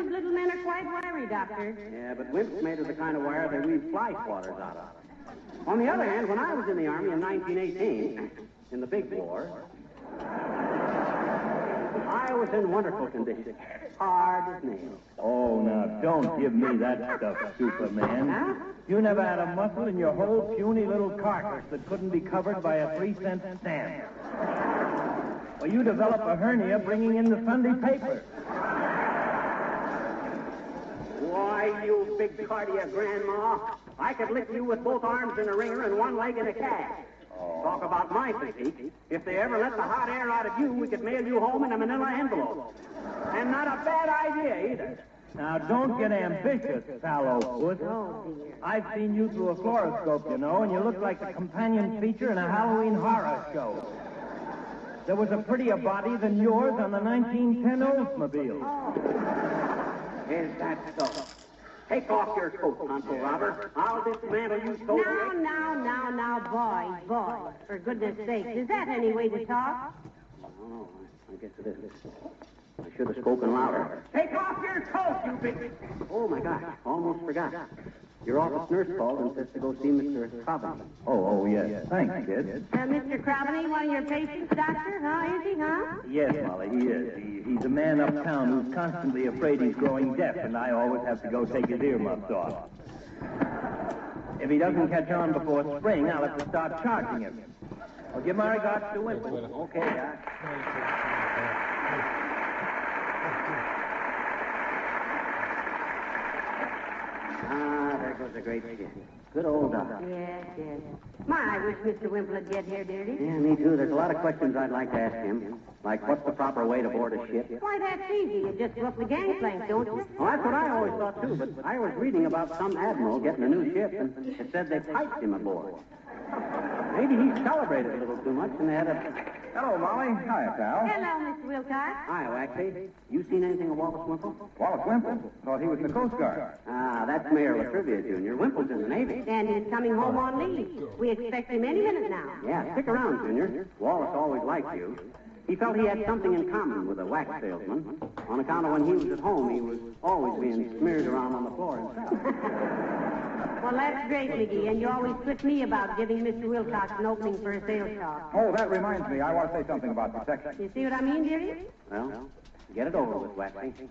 his little men are quite wiry, Doctor. Yeah, but Wimp's made of the kind of wire they weave fly swatters out of. On the other hand, when I was in the Army in 1918, in the big war, I was in wonderful condition. Hard as nails. Oh, now, don't give me that stuff, Superman. Huh? You never had a muscle in your whole puny little carcass that couldn't be covered by a 3-cent stamp. Well, you develop a hernia bringing in the Sunday paper. Why, you big cardia grandma, I could lick you with both arms in a ringer and one leg in a cast. Talk about my physique. If they ever let the hot air out of you, we could mail you home in a manila envelope. And not a bad idea, either. Now, don't get ambitious, sallow puss. Oh, dear. I've seen you through a fluoroscope, you know, and you look like the companion feature in a Halloween horror show. There was a prettier body than yours on the 1910 Oldsmobile. Oh. Is that so? Take off your coat, Tonto Robber. I'll dismantle you so Now, boy. For goodness sake, is that any way to talk? No, I guess it is. I should have spoken louder. Take off your coat, you big... Oh, my gosh, almost forgot. Your office nurse called and says to go see Mr. Cobbin. Oh, yes. Thanks, kid. Mr. Crabbeney, one of your patients, Doctor? Huh? Is he, huh? Yes, Molly, he is. He's a man uptown who's constantly afraid he's growing deaf, and I always have to go take his earmuffs off. If he doesn't catch on before spring, I'll have to start charging him. Well, give my regards to Wimple. Okay, Doc. Ah, there goes a great kid. Good old Doc. Yes. My, I wish Mr. Wimple would get here, dearie. Yeah, me too. There's a lot of questions I'd like to ask him. Like, what's the proper way to board a ship? Why, that's easy. You just go up the gangplank, don't you? Well, that's what I always thought, too. But I was reading about some admiral getting a new ship, and it said they piped him aboard. Maybe he celebrated a little too much, and they had a... Hello, Molly. Hiya, pal. Hello, Mr. Wilcox. Hi, Waxy. You seen anything of Wallace Wimple? Wallace Wimple. Thought he was in the Coast Guard. Ah, that's Mayor Latrivia, Jr. Wimple's in the Navy. And he's coming home on leave. We expect him any minute now. Yeah, stick around, Junior. Wallace always liked you. He felt he had something in common with a wax salesman. On account of when he was at home, he was always being smeared around on the floor himself. Well, that's great, McGee, and you always twit me about giving Mr. Wilcox an opening for a sales talk. Oh, that reminds me. I want to say something about protection. You see what I mean, dearie? Well, get it over with, Waxy.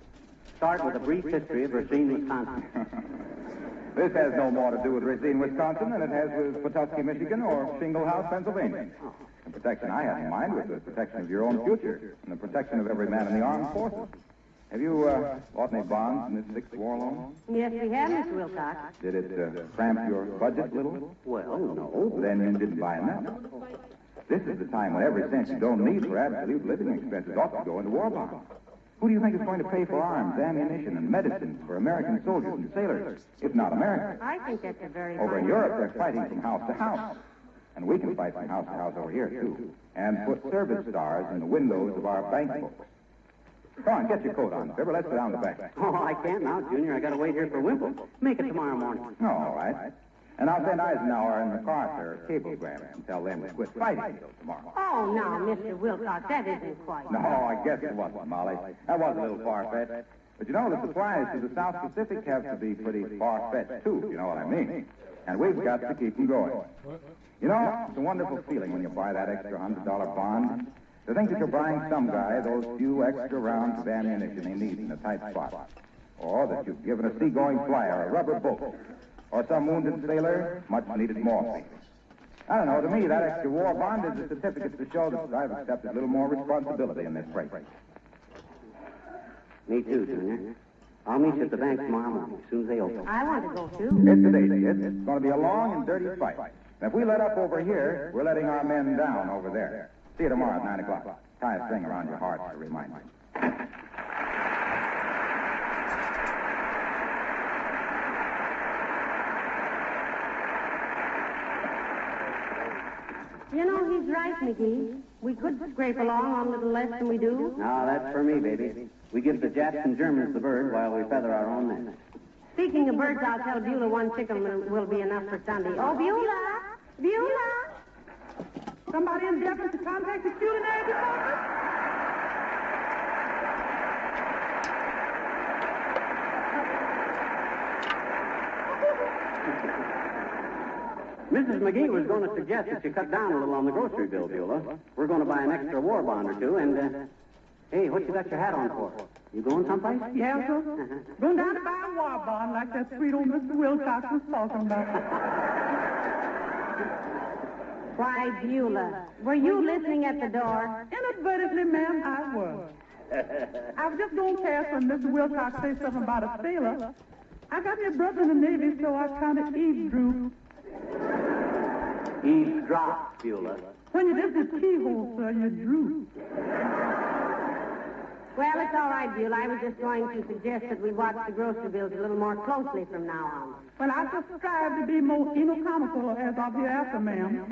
Start with a brief history of Racine, Wisconsin. This has no more to do with Racine, Wisconsin, than it has with Petoskey, Michigan, or Shingle House, Pennsylvania. The protection I had in mind was the protection of your own future and the protection of every man in the armed forces. Have you bought any bonds in this sixth war loan? Yes, we have, Mr. Wilcox. Did it cramp your budget a little? Well, no. Then you didn't buy enough. This is the time when every cent you don't need for absolute living expenses ought to go into war bonds. Who do you think is going to pay for arms, ammunition, and medicines for American soldiers and sailors, if not Americans? I think that's a very Over in fine- Europe, they're fighting from house to house. And we can fight from house to house over here, too. And put service stars in the windows of our bank books. Come on, get your coat on, Fibber. Let's go down the back. Oh, I can't now, Junior. I gotta wait here for Wimple. Make it tomorrow morning. Oh, all right. And I'll send Eisenhower and MacArthur a cablegram and tell them to quit fighting until tomorrow. Oh, now, Mr. Wilcox, that isn't quite. No, I guess it wasn't, Molly. That was a little far-fetched. But you know, the supplies to the South Pacific have to be pretty far-fetched, too, if you know what I mean. And we've got to keep them going. You know, it's a wonderful feeling when you buy that extra $100 bond. To think that you're buying some guy those few extra rounds of ammunition he needs in a tight spot. Or that you've given a seagoing flyer a rubber boat. Or some wounded sailor much-needed morphine. I don't know, to me, that extra war bond is a certificate to show that I've accepted a little more responsibility in this freight. Me too, Junior. I'll meet you at the bank tomorrow morning, as soon as they open. I want to go, too. It's today, kid. It's going to be a long and dirty fight. And if we let up over here, we're letting our men down over there. See you tomorrow at 9 o'clock. Tie a string around your heart to remind me. You know, he's right, McGee. We could scrape along on a little less than we do. Now, that's for me, baby. We give the Japs and Germans the bird while we feather our own nest. Speaking of birds, I'll tell Beulah one chicken will be enough for Sunday. Oh, Beulah! Beulah! Somebody endeavored to contact the culinary department? Mrs. McGee was going to suggest that you cut down a little on the grocery bill, Beulah. We're going to buy an extra war bond or two, and, hey, what you got your hat on for? You going someplace? Yeah, sir. Going down to buy a war bond like that sweet old Mr. Wilcox was talking about. Why, Beulah, were you listening at the door? Inadvertently, ma'am, I was. I was just going past when Mr. Wilcox said something about a sailor. I got my brother in the Navy, so I kind of eavesdropped. Eavesdrop, Beulah. When you did the keyhole, sir, you drew. Well, it's all right, Beulah. I was just going to suggest that we watch the grocery bills a little more closely from now on. Well, I just strive to be more economical as of hereafter, ma'am.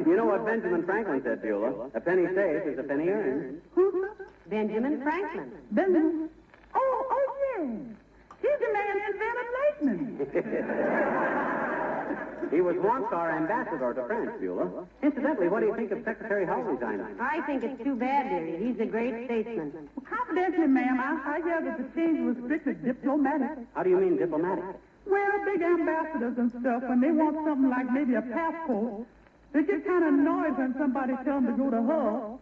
You know what Benjamin Franklin said, Beulah? A penny saved is a penny earned. Who, sir? Benjamin Franklin. Benjamin? Oh, yeah. He's the man who invented lightning. He was once our ambassador to France, Beulah. Incidentally, what do you think of Secretary Hull resigning? I think it's too bad, dearie. He's a great statesman. Well, confidentially, ma'am, I hear that the change was strictly diplomatic. How do you mean diplomatic? Well, big ambassadors and stuff, when they want something like maybe a passport, they get kind of annoyed when somebody tells them to go to Hull.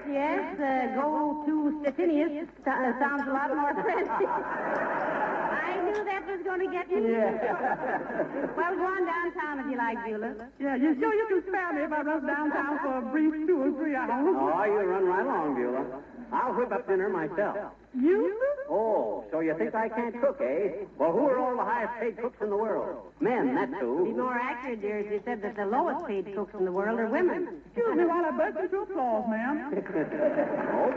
Yes, go to Stettinius sounds a lot more friendly. I knew that was going to get me. Yeah. Well, go on downtown if you like, Beulah. Yeah, you sure you can spare me if I run downtown for a brief 2 or 3 hours? Oh, you run right along, Beulah. I'll whip up dinner myself. You? Oh, so you think I can't cook, eh? Well, who are all the highest paid cooks in the world? Men, that's Be who. more accurate, dear, if you said that the lowest paid cooks in the world are women. Excuse me while I burst into applause, ma'am.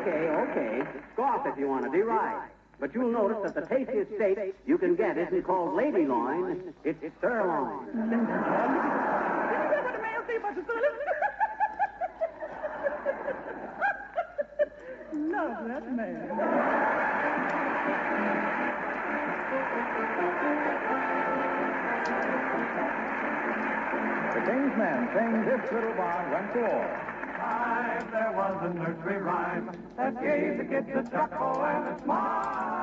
Okay. Scoff if you want to. Be right. But you'll notice that the tastiest steak you can get isn't called lady loin, it's sirloin. Did you hear what the man said about the sirloin? Love that man. The King's Men sing This Little Barn Went to War. There was a nursery rhyme that gave the kids a chuckle and a smile.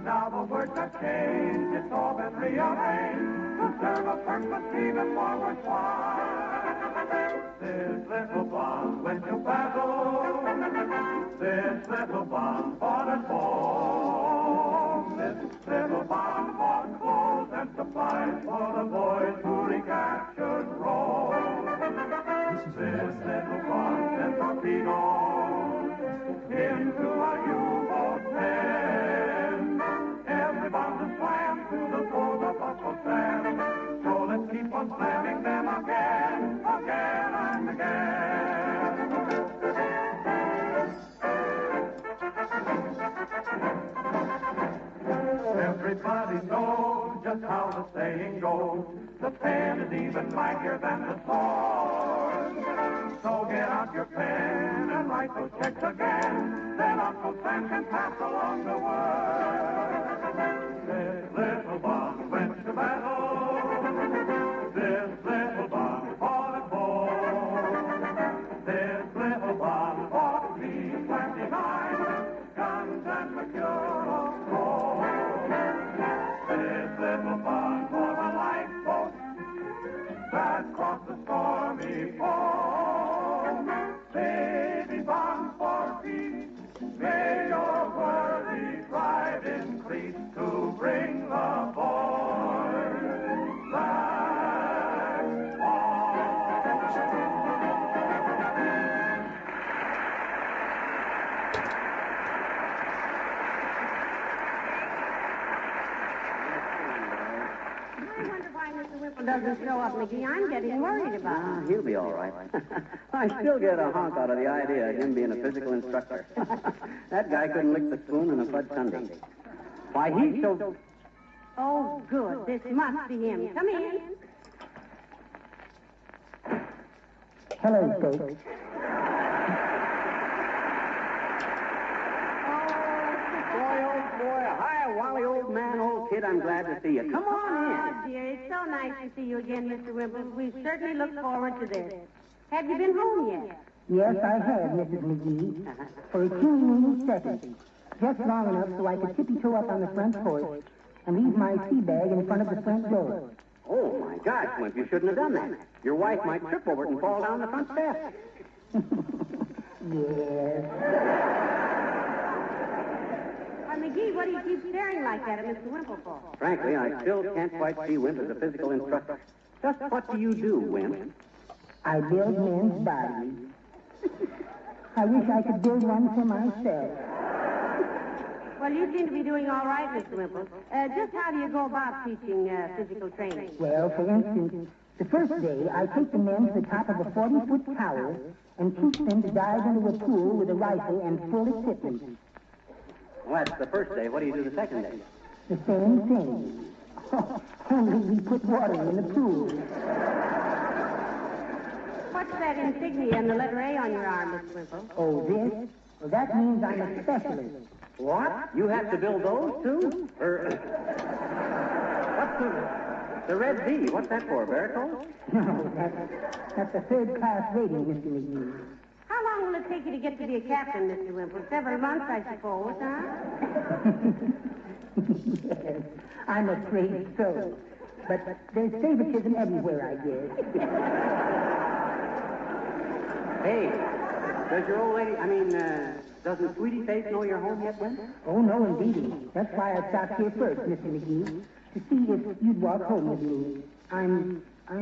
Now the words have changed, it's all been rearranged to serve a purpose even more worthwhile. This little barn went to battle. This little barn fought at home. This little barn bought clothes and supplies for the boys who recaptured Rome. This little barn sent torpedoes into a U-boat pen. Every bomb swam through the fold of buckle sand. So let's keep on slamming them again and again. Everybody knows just how the saying goes. The pen is even mightier than the sword. So get out your pen and write those checks again. Then Uncle Sam can pass along the word. This little barn went to battle. This little barn fought at home. This little barn fought B-29, guns and Mercure of gold. This little barn fought a lifeboat that crossed the stormy foam. Baby bonds for peace, may your worthy pride increase to bring the boys back home. I wonder why Mr. Whipple doesn't show up, McGee. I'm getting worried about him. He'll be all right. I still get a honk out of the idea of him being a physical instructor. That guy couldn't lick the spoon in a fudge sundae. Why, he's so... Oh, good. This must be him. Come in. Hello, folks. Boy, hi, Wally, old man, old kid, I'm glad to see you. Come on Oh, dear, it's so nice to see you again, Mr. Whipple. We certainly look forward to this. Have you been home yet? Yes, I have, Mrs. McGee. For a teeny second. Just long enough so I could tippy-toe up on the front porch and leave my tea bag in front of the front door. Oh, my gosh, Wimp, you shouldn't have done that. Your wife might trip over it and fall down the front steps. Yes. McGee, what do you keep staring like that at Mr. Wimple for? Frankly, I still can't quite see Wimp as a physical instructor. Just what do you do, Wimp? I build men's bodies. I wish I could build one for myself. Well, you seem to be doing all right, Mr. Wimple. Just how do you go about teaching physical training? Well, for instance, the first day I take the men to the top of a 40-foot tower and teach them to dive into a pool with a rifle and full equipment. Well, that's the first day. What do you do the second day? The same thing. Only we put water in the pool. What's that insignia and the letter A on your arm, Mr. Wimple? Oh, this? Well, that means I'm a specialist. What? You have to build those, too? What's the red V? What's that for, varicose? No, that's a third-class rating, Mr. McGee. How long will it take you to get to be a captain, Mr. Wimple? Several months, I suppose, huh? Yes, I'm afraid so. But there's favoritism everywhere, I guess. Hey, does your old lady, doesn't Sweetie Face know you're home yet, Wimp? Oh, no, indeedy. That's why I stopped here first, Mr. McGee, to see if you'd walk home with me. I'm a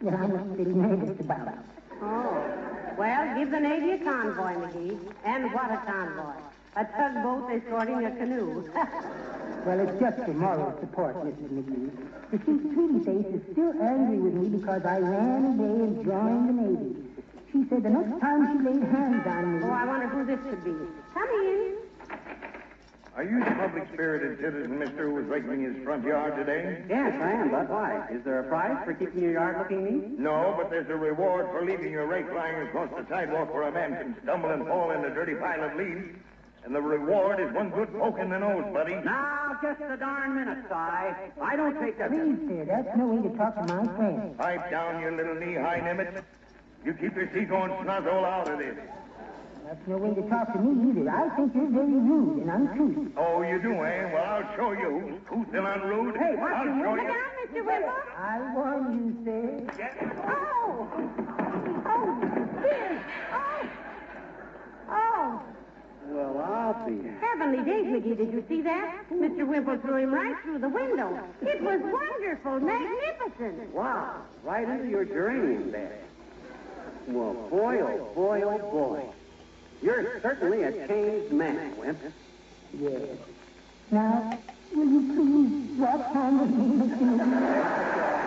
little nervous about it. Oh. Well, give the Navy a convoy, McGee. And what a convoy. A tugboat escorting a canoe. Well, it's just for moral support, Mrs. McGee. You see, Sweetie Face is still angry with me because I ran away and joined the Navy. She said the next time she laid hands on me... Oh, I wonder who this could be. Come in. Are you the public-spirited citizen, mister, who was raking his front yard today? Yes, I am, but why? Is there a prize for keeping your yard looking neat? No, but there's a reward for leaving your rake lying across the sidewalk where a man can stumble and fall in a dirty pile of leaves. And the reward is one good poke in the nose, buddy. Now, just a darn minute, Si. I don't take that. Please, sir, that's no way to talk to my friend. Pipe down, you little knee-high nimmet. You keep your seagoing snuzzle out of this. That's no way to talk to me either. I think you're very rude and uncouth. Oh, you do, eh? Well, I'll show you. Who's still unrude? Hey, what's I'll the show Look you. out, Mr. Wimple. I warn you, sir. Oh! Oh, dear. Oh! Oh! Well, I'll be... Heavenly days, McGee, did you see that? Mr. Wimple threw him right through the window. It was wonderful, magnificent. Wow, right into your geranium bed. Well, boy, oh boy, oh boy. You're certainly a changed man, Wimp. Yes. Now, will you please walk home with me, Mr. McGee?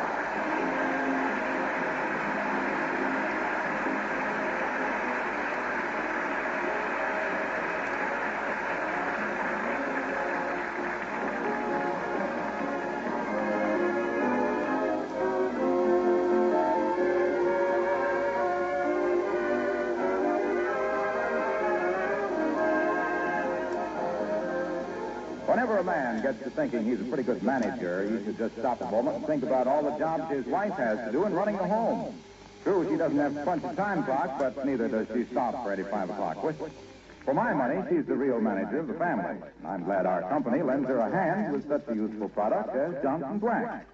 Whenever a man gets to thinking he's a pretty good manager, he should just stop a moment and think about all the jobs his wife has to do in running the home. True, she doesn't have to punch a time clock, but neither does she stop for any 5 o'clock whistle. For my money, she's the real manager of the family. I'm glad our company lends her a hand with such a useful product as Johnson's Wax.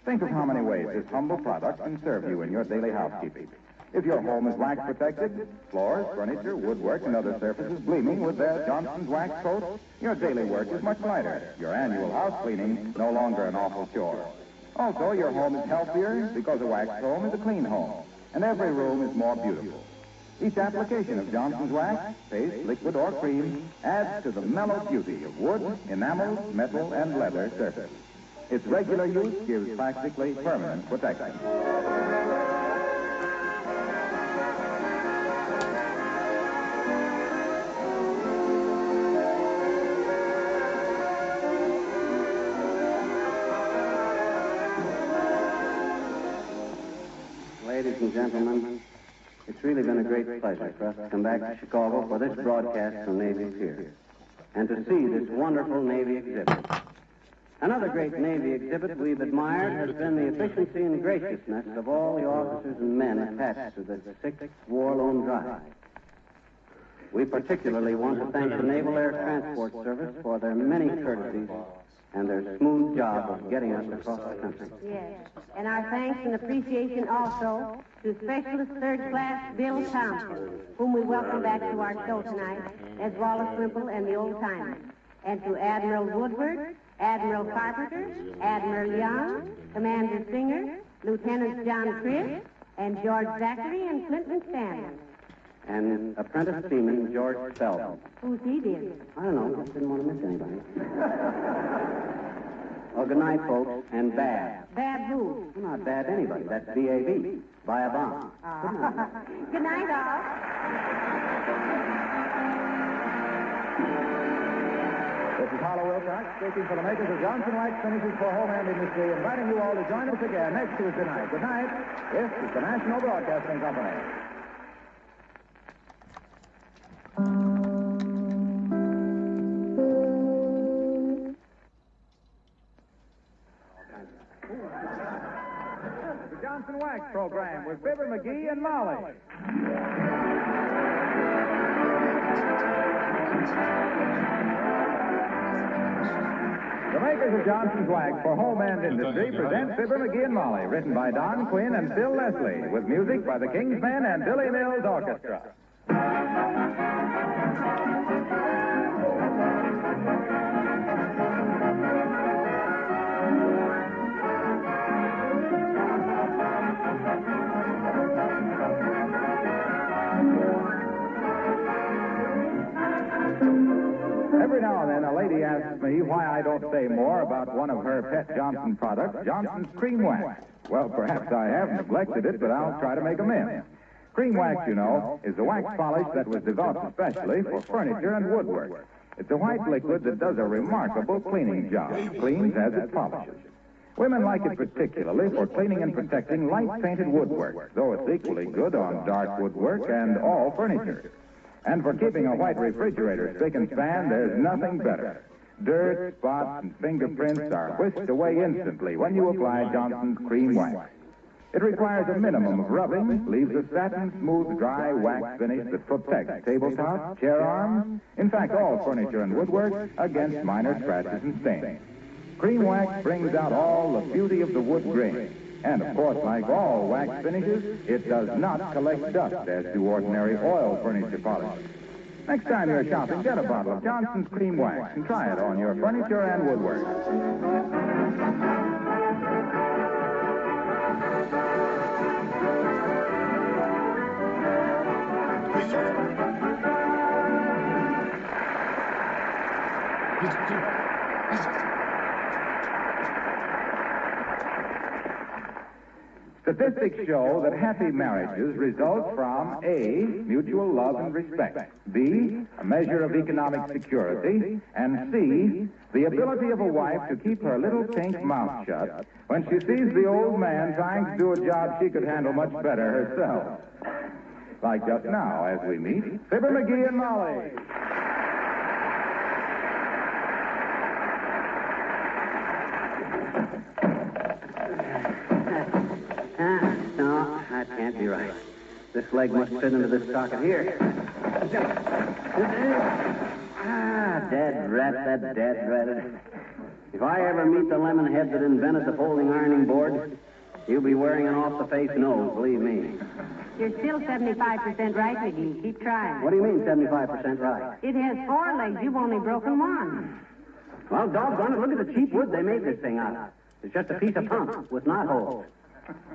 Think of how many ways this humble product can serve you in your daily housekeeping. If your home is wax protected, floors, furniture, woodwork, and other surfaces gleaming with their Johnson's Wax coat, your daily work is much lighter. Your annual house cleaning no longer an awful chore. Also, your home is healthier because a waxed home is a clean home, and every room is more beautiful. Each application of Johnson's Wax, paste, liquid, or cream, adds to the mellow beauty of wood, enamel, metal, and leather surfaces. Its regular use gives practically permanent protection. Ladies and gentlemen, it's really been a great pleasure for us to come back to Chicago for this broadcast from Navy Pier and to see this wonderful Navy exhibit. Another great Navy exhibit we've admired has been the efficiency and graciousness of all the officers and men attached to the 6th War Loan Drive. We particularly want to thank the Naval Air Transport Service for their many courtesies and their smooth job of getting us across the country. Yes. And our thanks and appreciation also to Specialist Third Class Bill Thompson, whom we welcome back to our show tonight, as Wallace Wimple and the Old Timers, and to Admiral Woodward, Admiral Carpenter, Admiral Young, Commander Singer, Lieutenant John Cribb, and George Zachary and Clinton Stanley. And Apprentice Seaman George Feldman. Who's he, dear? I don't know, just didn't want to miss anybody. Well, good night, folks, and bad. Bad who? Well, not bad anybody. That's B-A-B. Buy a bomb. Good night, all. This is Harlow Wilcox speaking for the makers of Johnson Wax Finishes for Home and Industry, inviting you all to join us again next Tuesday night. Good night. This is the National Broadcasting Company. The Johnson Wax Program with Fibber McGee and Molly. The makers of Johnson's Wax for Home and Industry present Fibber McGee and Molly, written by Don Quinn and Phil Leslie, with music by the King's Men and Billy Mills Orchestra. Every now and then, a lady asks me why I don't say more about one of her pet Johnson products, Johnson's Cream Wax. Well, perhaps I have neglected it, but I'll try to make amends. Cream Wax, you know, is a wax polish that was developed especially for furniture and woodwork. It's a white liquid that does a remarkable cleaning job, cleans as it polishes. Women like it particularly for cleaning and protecting light-painted woodwork, though it's equally good on dark woodwork and all furniture. And for keeping a white refrigerator spick and span, there's nothing better. Dirt, spots, and fingerprints are whisked away instantly when you apply Johnson's Cream Wax. It requires a minimum of rubbing, leaves a satin-smooth, dry wax finish that protects tabletops, chair arms, in fact, all furniture and woodwork against minor scratches and stains. Cream Wax brings out all the beauty of the wood grain. And, of course, like all wax finishes, it does not collect dust as do ordinary oil furniture polishes. Next time you're shopping, get a bottle of Johnson's Cream Wax and try it on your furniture and woodwork. Statistics show that happy marriages result from A, mutual love and respect, B, a measure of economic security, and C, the ability of a wife to keep her little pink mouth shut when she sees the old man trying to do a job she could handle much better herself. Like just now, as we meet Fibber McGee and Molly. No, that can't be right. This leg must fit into this socket here. Dead rat, that dead rat. If I ever meet the lemon head that invented the folding ironing board, he'll be wearing an off-the-face nose, believe me. You're still 75% right, McGee. Keep trying. What do you mean, 75% right? It has 4 legs. You've only broken 1. Well, doggone it, look at the cheap wood they made this thing out of. It's just a piece of pump with knot holes.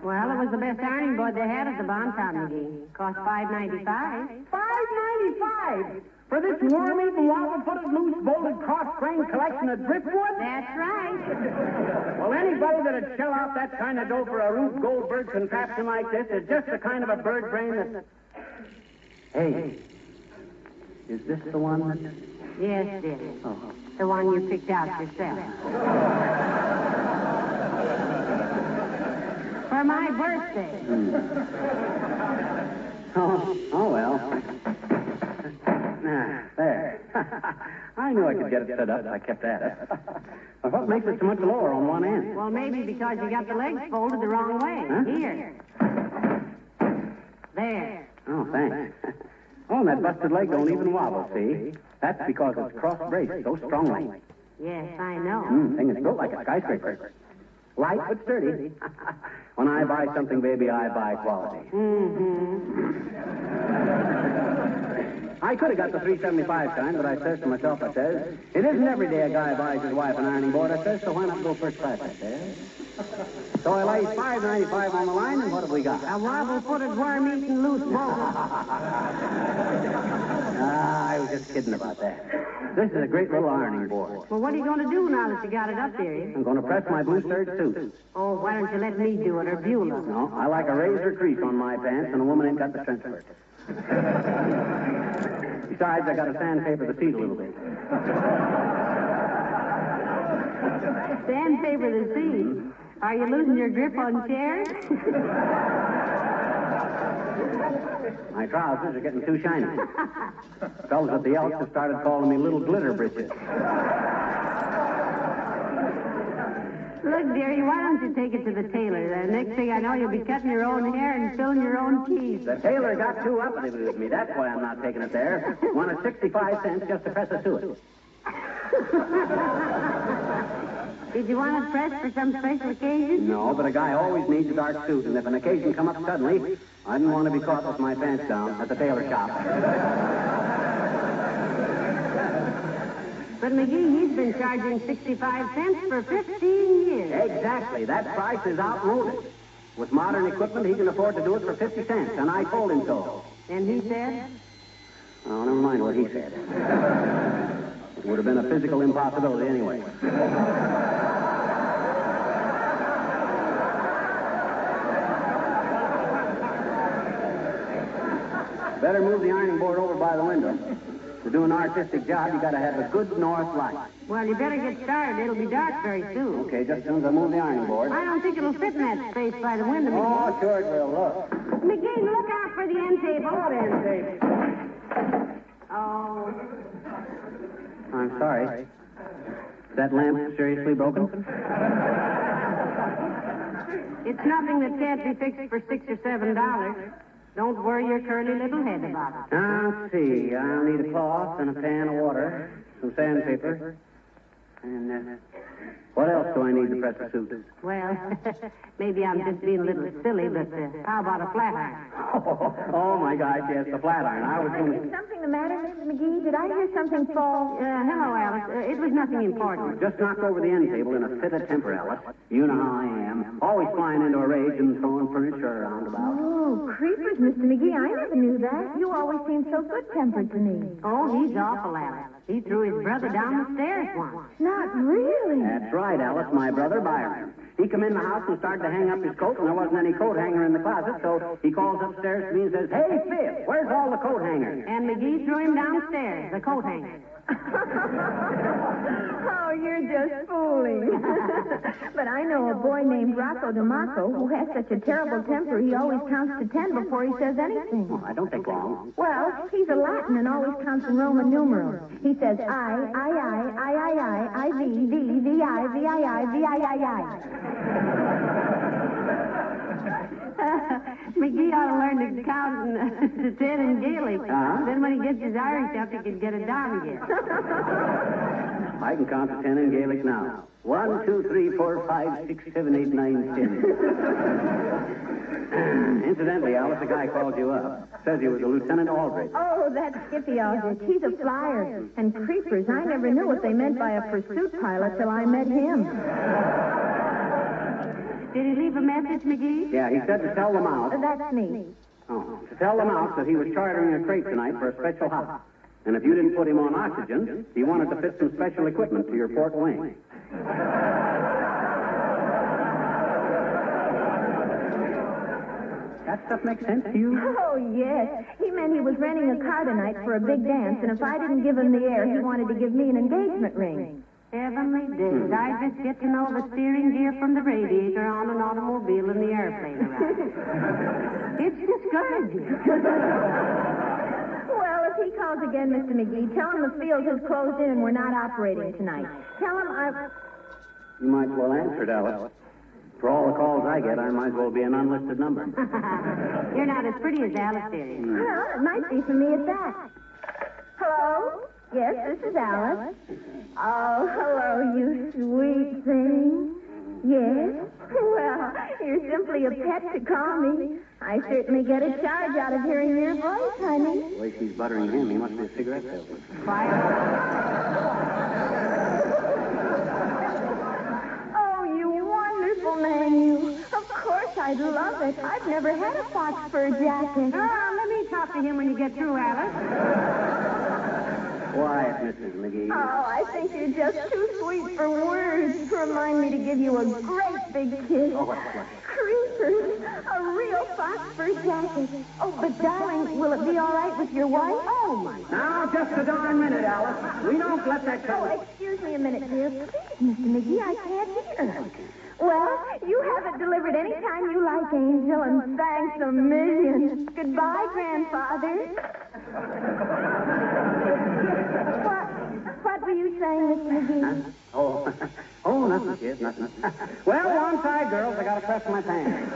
Well, it was the best ironing board they had at the Bontown, McGee. Cost $5.95. $5.95 for this worm-eaten, wobble-footed, loose-bolted, cross-grained collection of driftwood? That's right. Well, anybody that'd shell out that kind of dough for a Rube Goldberg contraption like this is just the kind of a bird brain that... Hey, is this the one that... Yes, dear. Oh. The one you picked out yourself. For my birthday. Oh, well. There. I knew I could get it set up if I kept at it. Well, what makes it so much lower on one end? Well, maybe because you got the legs folded the wrong way. Huh? Here. There. Oh, thanks. Oh, and that busted leg don't even wobble, see? That's because it's cross-braced so strongly. Yes, I know. Thing is built like a skyscraper. Light but sturdy. When I buy something, baby, I buy quality. I could have got the $3.75 kind, but I says to myself, I says, it isn't every day a guy buys his wife an ironing board, I says, so why not go first class, I says. So I laid $5.95 on the line, and what have we got? A wobble-footed, worm-eating, loose motor. I was just kidding about that. This is a great little ironing board. Well, what are you going to do now that you got it up there? I'm going to press my blue serge suit. Oh, why don't you let me do it, or Beulah? No, I like a razor crease on my pants, and a woman ain't got the trench for it. Besides, I got to sandpaper the seat a little bit. Sandpaper the seat? Are you losing your grip on chairs? My trousers are getting too shiny. Fellas at the Elks have started calling me Little Glitter Britches. Look, dearie, why don't you take it to the tailor? The next thing I know, you'll be cutting your own hair and filling your own teeth. The tailor got too uppity with me. That's why I'm not taking it there. Wanted 65 cents just to press a suit. Did you want it pressed for some special occasion? No, but a guy always needs a dark suit, and if an occasion come up suddenly, I didn't want to be caught with my pants down at the tailor shop. But McGee, he's been charging 65 cents for 15 years. Exactly. That price is outmoded. With modern equipment, he can afford to do it for 50 cents, and I told him so. And he said? Oh, never mind what he said. It would have been a physical impossibility anyway. Better move the ironing board over by the window. To do an artistic job, you got to have a good north light. Well, you better get started. It'll be dark very soon. Okay, just as soon as I move the ironing board. I don't think it'll fit in that space by the window, McGee. Oh, sure it will. Look. McGee, look out for the end table. What end table? Oh. I'm sorry. Is that lamp seriously broken? It's nothing that can't be fixed for $6 or $7. Don't worry your curly little head about it. Now, let's see. I'll need a cloth and a pan of water, some sandpaper, and what else do I need to press the suit? Well, maybe I'm just being a little silly, but how about a flat iron? Oh, my gosh, yes, the flat iron. I was going to... Is something the matter, Mr. McGee? Did I hear something fall? Hello, Alice. It was nothing important. Just knocked over the end table in a fit of temper, Alice. You know how I am. Always flying into a rage and throwing furniture around about. Oh, creepers, Mr. McGee. I never knew that. You always seemed so good-tempered to me. Oh, he's awful, Alice. He threw his brother down the stairs once. Not really. That's right, Alice. My brother Byron. He come in the house and started to hang up his coat, and there wasn't any coat hanger in the closet, so he calls upstairs to me and says, "Hey, Fib, where's all the coat hangers?" And McGee threw him downstairs, the coat hanger. Oh, you're just fooling. But I know a boy named Rocco DeMarco who has such a terrible temper he always counts to 10 before he says anything. Oh, I don't take long. Well, he's a Latin and always counts in Roman numerals. He says I, V, V, I, V, I. McGee ought to learn to count to 10 in Gaelic. Then when he gets his Irish up, he can get it down again. I can count to 10 in Gaelic now. 1, 2, 3, 4, 5, 6, 7, 8, 9, 10. Incidentally, Alice, a guy called you up. Says he was a Lieutenant Aldrich. Oh, that's Skippy Aldrich. He's a flyer. And creepers, I never knew what they meant by a pursuit pilot till I met him. Did he leave a message, McGee? Yeah, he said to tell the mouse. That's me. Oh, to tell the mouse that he was chartering a crate tonight for a special hop. And if you didn't put him on oxygen, he wanted to fit some special equipment to your port wing. That stuff makes sense to you? Oh, yes. He meant he was renting a car tonight for a big dance, and if I didn't give him the air, he wanted to give me an engagement ring. Heavenly days. I just get to know the steering gear from the radiator on an automobile and the airplane around. It's discouraging. Well, if he calls again, Mr. McGee, tell him the field has closed in and we're not operating tonight. Tell him You might as well answer it, Alice. For all the calls I get, I might as well be an unlisted number. You're not as pretty as Alice, dearie. Well, it might be for me at that. Hello? Yes, this is Alice. Oh, hello, you sweet thing. Yes? Well, you're simply a pet to call me. I certainly get a charge out of hearing your voice, honey. The way she's buttering him, he must be a cigarette salesman. Oh, you wonderful man, you. Of course, I'd love it. I've never had a fox fur jacket. Let me talk to him when you get through, Alice. Quiet, Mrs. McGee. Oh, I think you're just too sweet for words. Remind me to give you a great big kiss. Oh, what? Creepers, a real fox fur jacket. Oh, but darling, will it be all right with your wife? Oh, my. Now, just a darn minute, Alice. We don't let that Oh, come. excuse me a minute, dear. Please, Mr. McGee, I can't hear. Well, you have it delivered any time you like, Angel, and thanks a million. Goodbye, Grandfather. What were you saying, Mr. McGee? Oh, nothing, kid, nothing. Well, one side, girls. I gotta press my pants.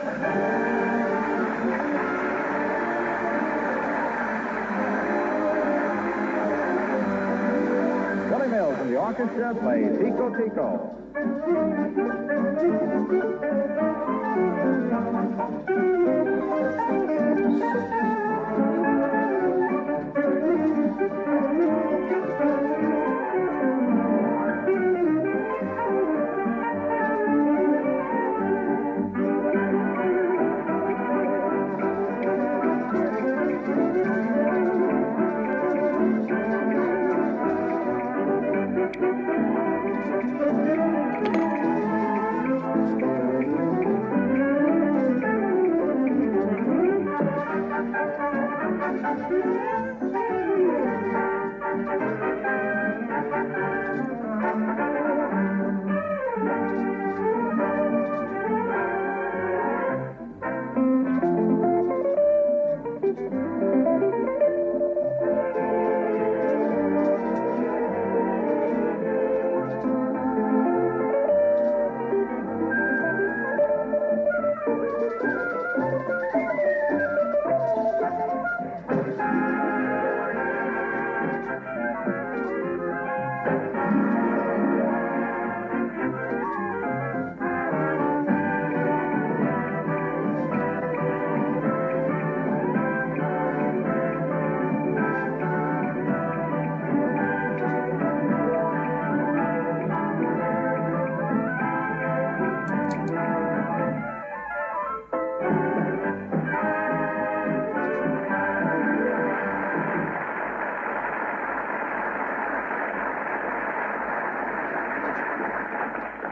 Billy Mills and the orchestra play Tico Tico.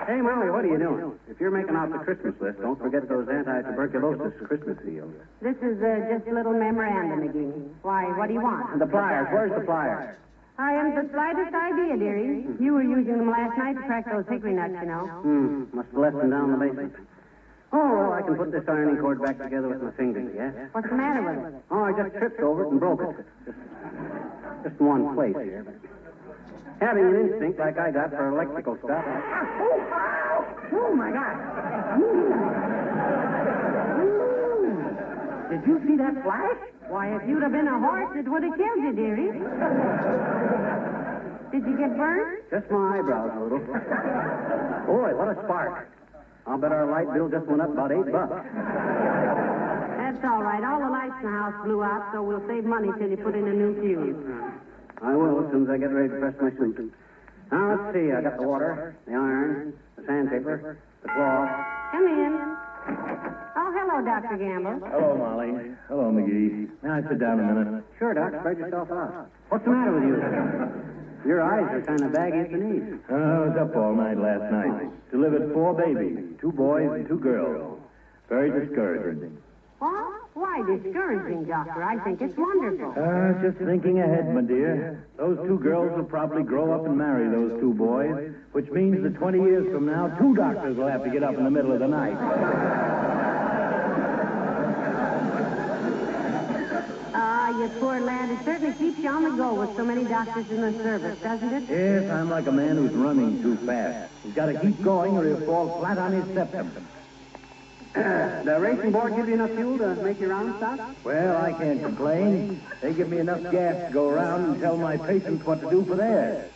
Hey, Molly, what are you doing? If you're making out the Christmas list, don't forget those anti-tuberculosis Christmas seals. This is just a little memorandum, McGee. Why, what do you want? The pliers. Where's the pliers? I haven't the slightest idea, dearie. You were using them last night to crack those hickory nuts, you know. Must have left them down in the basement. Oh, well, I can put this ironing cord back together with my fingers, yeah? What's the matter with it? Oh, I just tripped over it and broke it. Just in one place here. Having an instinct like I got for electrical stuff. Oh, my God. Did you see that flash? Why, if you'd have been a horse, it would have killed you, dearie. Did you get burned? Just my eyebrows a little. Boy, what a spark. I'll bet our light bill just went up about $8. That's all right. All the lights in the house blew out, so we'll save money till you put in a new fuse. I will as soon as I get ready to press my suit. Now, let's see. I got the water, the iron, the sandpaper, the cloth. Come in. Oh, hello, Dr. Gamble. Hello, Molly. Hello, McGee. May I sit down a minute? Sure, Doc. Spread yourself out. What's the matter with you? Your eyes are kind of baggy at the knees. I was up all night last night. Delivered 4 babies, 2 boys and 2 girls. Very discouraging. What? Why discouraging, Doctor? I think it's wonderful. Just thinking ahead, my dear. Those 2 girls will probably grow up and marry those 2 boys, which means that 20 years from now, 2 doctors will have to get up in the middle of the night. Ah, you poor lad. It certainly keeps you on the go with so many doctors in the service, doesn't it? Yes, I'm like a man who's running too fast. He's got to keep going or he'll fall flat on his septum. The racing board give you enough fuel to make your round stop? Well, I can't complain. They give me enough gas to go around and tell my patients what to do for theirs.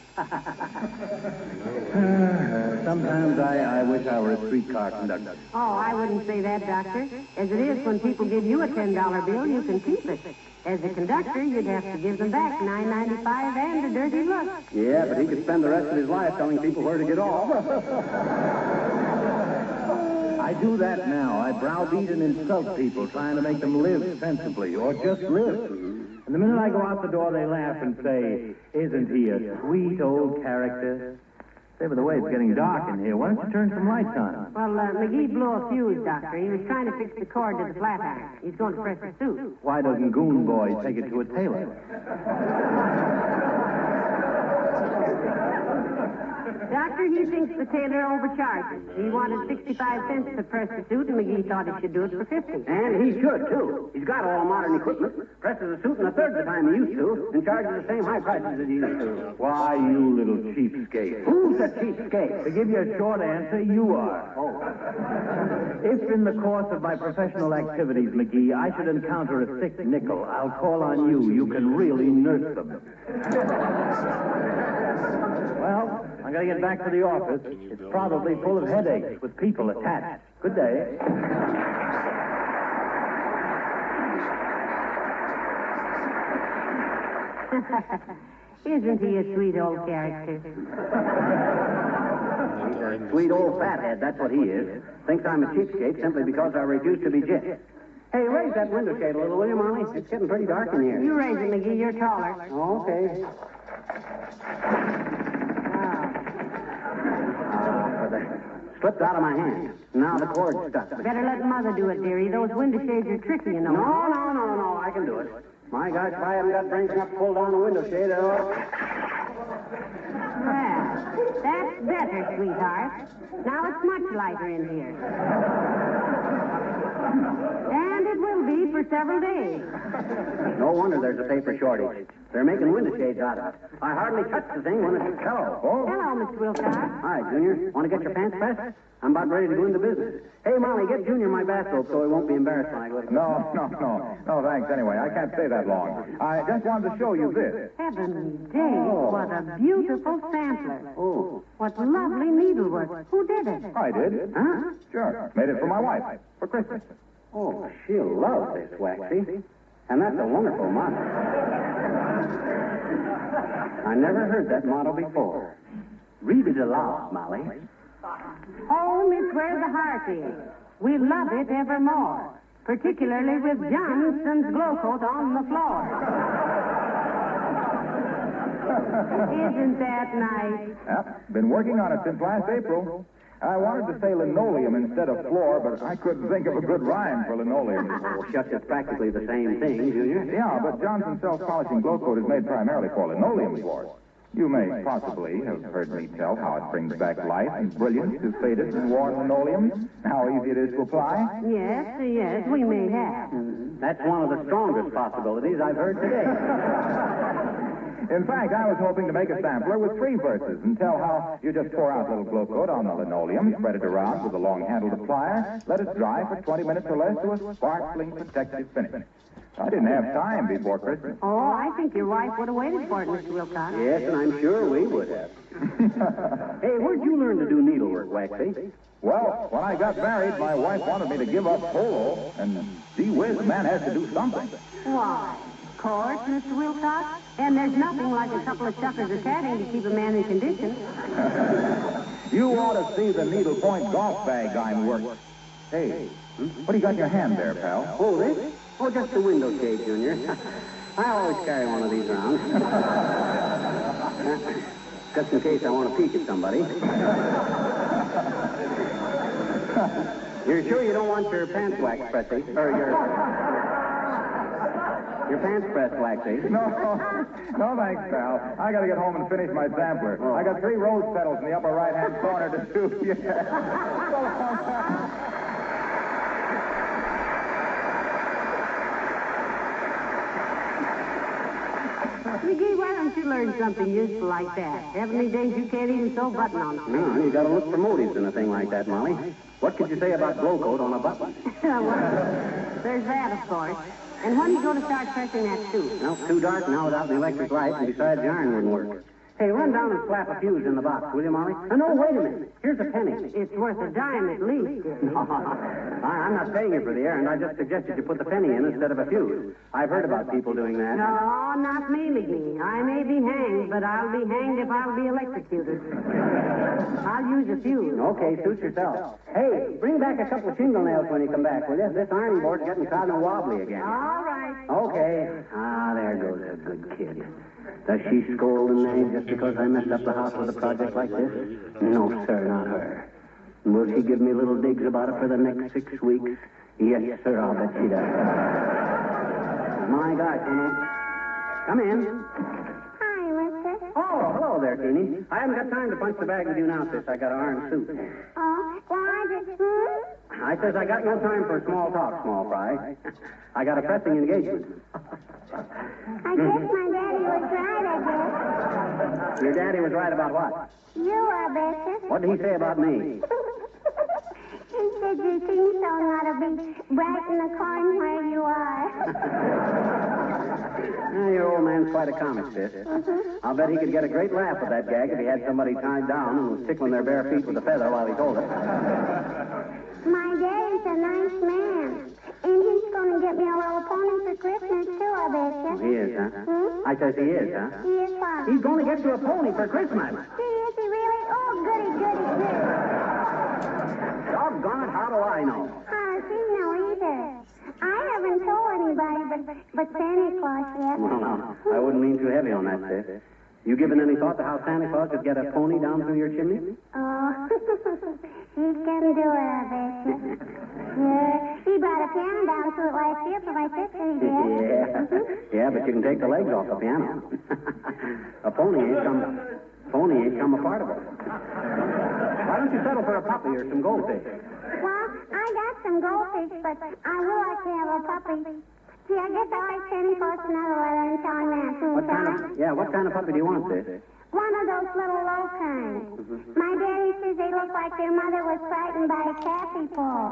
Sometimes I wish I were a streetcar conductor. Oh, I wouldn't say that, Doctor. As it is, when people give you a $10 bill, you can keep it. As a conductor, you'd have to give them back $9.95 and a dirty look. Yeah, but he could spend the rest of his life telling people where to get off. I do that now. I browbeat and insult people, trying to make them live sensibly, or just live. And the minute I go out the door, they laugh and say, "Isn't he a sweet old character?" Say, by the way, it's getting dark in here. Why don't you turn some lights on? Well, McGee blew a fuse, Doctor. He was trying to fix the cord to the flat iron. He's going to press the suit. Why doesn't Goon Boy take it to a tailor? Doctor, he thinks the tailor overcharges. He wanted 65 cents to press the suit, and McGee thought he should do it for 50. And he should, too. He's got all modern equipment, presses a suit in a third the time he used to, and charges the same high prices as he used to. Why, you little cheapskate. Who's a cheapskate? To give you a short answer, you are. Oh. If in the course of my professional activities, McGee, I should encounter a sick nickel, I'll call on you. You can really nurse them. Well, I gotta get back to the office. It's probably full of headaches with people attached. Good day. Isn't he a sweet old character? He's a sweet old fathead, that's what he is. Thinks I'm a cheapskate simply because I refuse to be jipped. Hey, raise that window shade a little, will you, Molly? It's getting pretty dark in here. You raise it, McGee. You're taller. Okay. Slipped out of my hand. Now the cord's stuck. Better let Mother do it, dearie. Those window shades are tricky, you know. No. I can do it. My gosh, if I haven't got brains enough to pull down the window shade, Well, that's better, sweetheart. Now it's much lighter in here. And it will be for several days. No wonder there's a paper shortage. They're making window shades out of it. I hardly touch the thing when it's... Hello. Oh. Hello, Mr. Wilcox. Hi, Junior. Want to get your pants pressed? I'm about ready to go into business. Hey, Molly, get Junior my bathrobe so he won't be embarrassed when I go to... No, thanks anyway. I can't stay that long. I just wanted to show you this. Heavenly days, what a beautiful sampler. Oh. What lovely needlework. Who did it? I did. Huh? Sure. Made it for my wife. For Christmas. Oh, she'll love this, Waxy. And that's a wonderful motto. I never heard that motto before. Read it aloud, Molly. Home is where the heart is. We love it evermore, particularly with Johnson's glow coat on the floor. Isn't that nice? Yep. Been working on it since last April. I wanted to say linoleum instead of floor, but I couldn't think of a good rhyme for linoleum. Oh, shucks, it's practically the same thing, Junior. Yeah, but Johnson's self-polishing glow coat is made primarily for linoleum floors. You may possibly have heard me tell how it brings back life and brilliance to faded and worn linoleum, how easy it is to apply. Yes, we may have. That's one of the strongest possibilities I've heard today. In fact, I was hoping to make a sampler with 3 verses and tell how you just pour out a little glow coat on the linoleum, spread it around with a long-handled applier, let it dry for 20 minutes or less to a sparkling, protective finish. I didn't have time before Christmas. Oh, I think your wife would have waited for it, Mr. Wilcox. Yes, and I'm sure we would have. Hey, where'd you learn to do needlework, Waxy? Well, when I got married, my wife wanted me to give up polo, and gee whiz, a man has to do something. Why? Of course, Mr. Wilcox. And there's nothing like a couple of suckers of tatting to keep a man in condition. You ought to see the needlepoint golf bag I'm working. Hey, what do you got in your hand there, pal? Oh, this? Oh, just the window shade, Junior. I always carry one of these around. Just in case I want to peek at somebody. You're sure you don't want your pants waxed, Pressy? Or your pants pressed, Waxy? No, thanks, pal. I got to get home and finish my sampler. Oh. I got 3 rose petals in the upper right-hand corner to do. Yeah. McGee, why don't you learn something useful like that? Heavenly days, you can't even sew button on. No, you got to look for motives in a thing like that, Molly. What could you say about glow coat on a button? Well, there's that, of course. And when are you going to start pressing that suit? No, it's too dark now without the electric light, and besides, the iron wouldn't work. Hey, run down and slap a fuse in the box, will you, Molly? No, wait a minute. Here's a penny. It's worth a dime at least. I'm not paying you for the errand. I just suggested you put the penny in instead of a fuse. I've heard about people doing that. No, not me, McGee. I may be hanged, but I'll be hanged if I'll be electrocuted. I'll use a fuse. Okay, suit yourself. Hey, bring back a couple of shingle nails when you come back, will you? This ironing board's getting kind of wobbly again. All right. Okay. There goes a good kid. Does she scold and nag just because I messed up the house with a project like this? No, sir, not her. Will she give me little digs about it for the next 6 weeks? Yes, sir, I'll bet she does. My gosh, come in. Hi, mister. Oh, hello there, Teeny. I haven't got time to punch the bag with you now, sis. I got to iron suit. Oh, why did I says I got no time for small talk, small fry. I got a pressing engagement. I guess my daddy was right, I guess. Your daddy was right about what? You, I betcha. What did he say about me? He said your tombstone ought to be bright in the corn where you are. Your old man's quite a comic, sis. I'll bet he could get a great laugh with that gag if he had somebody tied down and was tickling their bare feet with a feather while he told it. My daddy's a nice man. And he's going to get me a little pony for Christmas, too, I betcha. He is, huh? I says he is, huh? He is what? He's going to get you a pony for Christmas. Is he really? Oh, goody, goody, goody. Doggone it, how do I know? How does he know either? I haven't told anybody but Santa Claus yet. Well, I wouldn't lean too heavy on that, sis. You given any thought to how Santa Claus could get a pony down through your chimney? Oh, he can do it, I betcha. Yeah, he brought a piano down to it last year for my sister, he did. Yeah, but you can take the legs off the piano. A pony ain't come a part of it. Why don't you settle for a puppy or some goldfish? Well, I got some goldfish, but I would like to have a puppy. See, I guess I like Santa Claus another weather and telling that. What kind of puppy do you want, sis? One of those little low kinds. My daddy says they look like their mother was frightened by a taffy pull.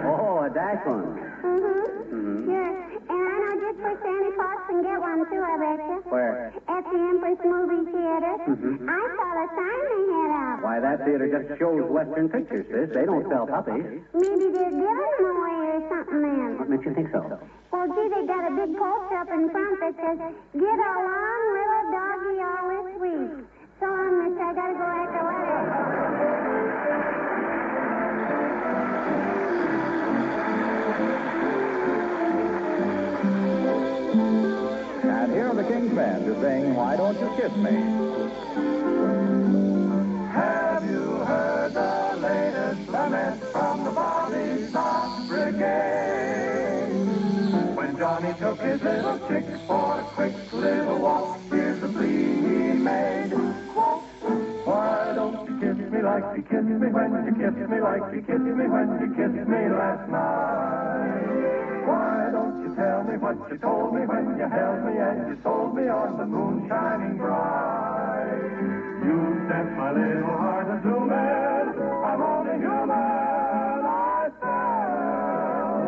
Oh, a dash one. Sure. And I know just where Santa Claus can get one, too, I betcha. Where? At the Empress Movie Theater. I saw the sign they had up. Why, that theater just shows Western pictures, sis. They don't sell puppies. Maybe they're giving them away or something then. What makes you think so? Well, gee, they got a big poster up in front that says, "Get along, little doggy, all this week." So long, mister. I gotta go write the letter. And here the King's Band is saying, "Why Don't You Kiss Me?" Have you heard the latest lament from the Bobby Sox Brigade? When Johnny took his little chick for a quick little walk, here's the plea he made. Quote, why don't you kiss me like you kissed me when you kissed me like you kissed me when you kissed me last night? Why don't you tell me what you told me when you held me and you told me on the moon shining bright? You sent my little heart a zooming. I'm only human, I fell.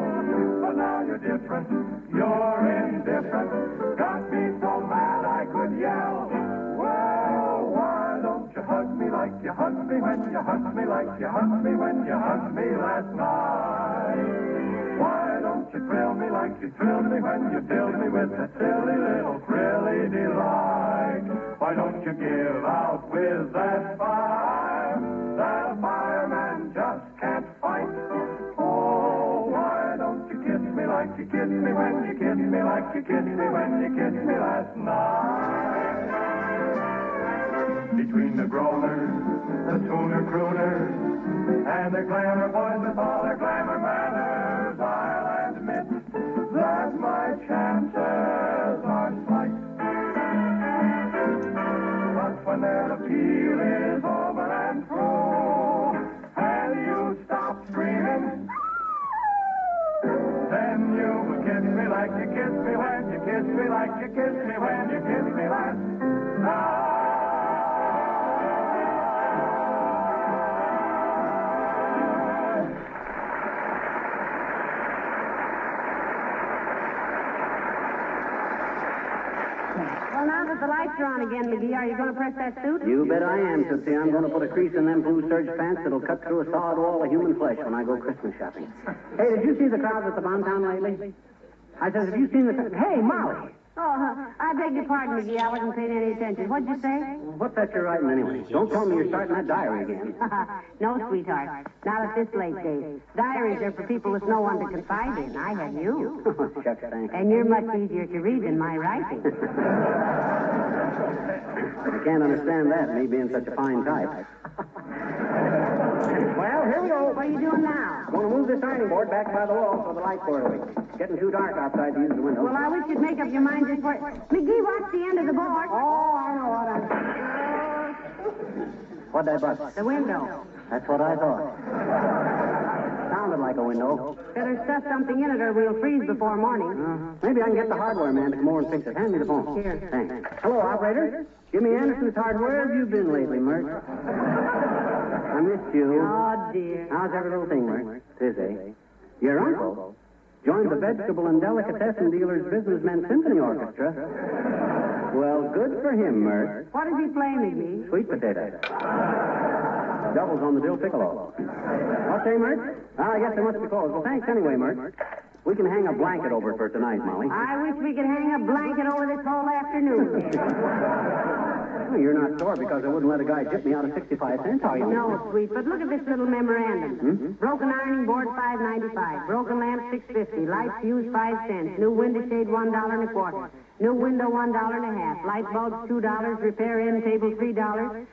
But now you're different, you're indifferent. Got me so mad I could yell. Well, why don't you hug me like you hugged me when you hugged me like you hugged me when you hugged me last night? Why don't you thrill me like you thrilled me when you filled me with a silly little frilly delight? Why don't you give out with that fire that a fireman just can't fight? Oh, why don't you kiss me like you kissed me when you kissed me like you kissed me when you kissed me last night? Between the groaners, the tuner crooners, and the glamour boys with all their glamour manners, I'll admit that my chances are slight. But when their appeal is over and through, and you stop screaming, then you will kiss me like you kissed me when you kiss me like you kissed me when you kissed me last night. Well, now that the lights are on again, McGee, are you going to press that suit? You bet I am, Tootsie. I'm going to put a crease in them blue serge pants that'll cut through a solid wall of human flesh when I go Christmas shopping. Hey, did you see the crowds at the Bontown lately? I said, have you seen the... Hey, Molly! Oh, I beg your pardon, McGee. I wasn't paying any attention. What'd you say? What's that you're writing anyway? Don't tell me you're starting that diary again. No, sweetheart. Not at this late day. Diaries are for people with no one to confide in. I have you. Shucks, thanks. And you're much easier to read than my writing. I can't understand that, me being such a fine type. Well, here we go. What are you doing now? Going to move this ironing board back by the wall so the light's boiling. It's getting too dark outside to use the window. Well, I wish you'd make up your mind just for... McGee, watch the end of the board. Oh, I know what I'm... What'd I bust? The window. That's what I thought. Sounded like a window. Better stuff something in it or we'll freeze before morning. Maybe I can get the hardware man to come over and fix it. Hand me the phone. Here. Thanks. Hello, operator. Jimmy Anderson's Hardware. Where have you been lately, Mert? I missed you. Oh, dear. How's every little thing, Mert? Tis, eh? Your uncle joined the Vegetable and Delicatessen Dealers Businessmen Symphony Orchestra. Well, good for him, Mert. What does he play, McGee? Sweet potato. Doubles on the dill piccolo. What say, Mert? Well, I guess they must be closed. Well, thanks anyway, Mert. We can hang a blanket over for tonight, Molly. I wish we could hang a blanket over this whole afternoon. Well, you're not sore because I wouldn't let a guy tip me out of 65 cents, are you? No, sweet, but look at this little memorandum. Broken ironing board, $5.95. Broken lamp, $6.50. Light fuse, 5 cents. New window shade, $1.25. New window, $1.50. Light bulbs, $2. Repair end table, $3.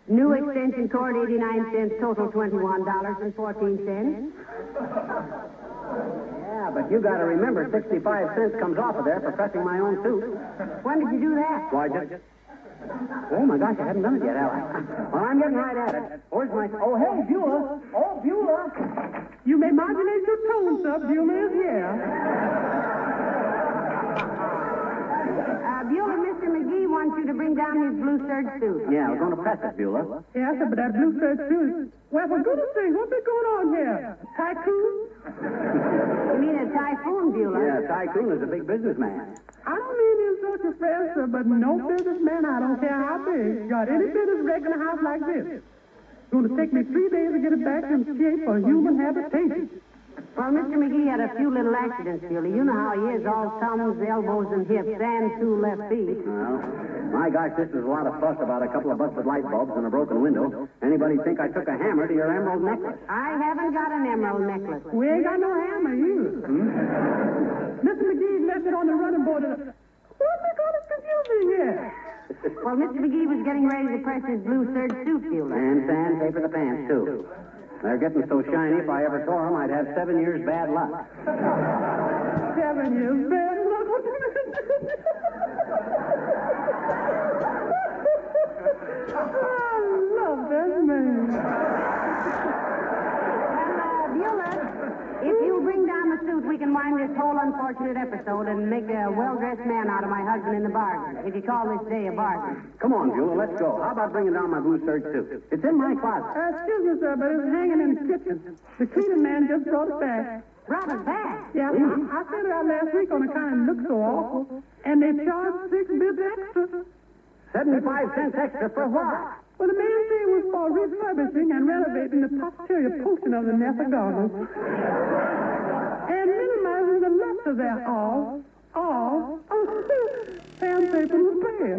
New extension cord, 89 cents. Total, $21.14. Yeah, but you got to remember, 65 cents comes off of there for pressing my own suit. When did you do that? Why, just... Oh, my gosh, I haven't done it yet, have I? Well, I'm getting right at it. Where's my... Oh, hey, Beulah. Oh, Beulah. You may modulate your tone, sir. Beulah is here. Beulah, Mr. McGee wants you to bring down his blue serge suit. Yeah, we're going to press it, Beulah. Yes, sir, but that blue serge suit. Well, for goodness sake, what's been going on here? Tycoon? You mean a typhoon, Beulah? Yeah, Tycoon is a big businessman. I don't mean to insult your friend, sir, but no businessman, I don't care how big, got any business wrecking a house like this. It's going to take me 3 days to get it back in shape for human habitation. Well, Mr. McGee had a few little accidents, Beulah. You know how he is, all thumbs, elbows, and hips, and 2 left feet. Well, my gosh, this is a lot of fuss about a couple of busted light bulbs and a broken window. Anybody think I took a hammer to your emerald necklace? I haven't got an emerald necklace. We ain't got no hammer, either. Mr. McGee left it on the running board. What they call it confusing here? Well, Mr. McGee was getting ready to press his blue serge suit, Beulah. And sandpaper the pants, too. They're getting so shiny, if I ever tore them, I'd have 7 years bad luck. 7 years bad luck? I love that man. Well, Beulah, if you bring down the suit, we can wind this whole unfortunate episode and make a well-dressed man out of my husband in the bargain, if you call this day a bargain. Come on, Beulah, let's go. How about bringing down my blue serge suit? It's in my closet. Excuse me, sir, but it's hanging in the kitchen. The cleaning man just brought it back. Brought it back? Yeah, I sent it out last week on account it looked so awful, and they charged 6 bits extra. 75 cents extra for what? Well, the main thing was for refurbishing and renovating the posterior portion of the Nessa Gardens. And minimizing the left of their sandpaper repair.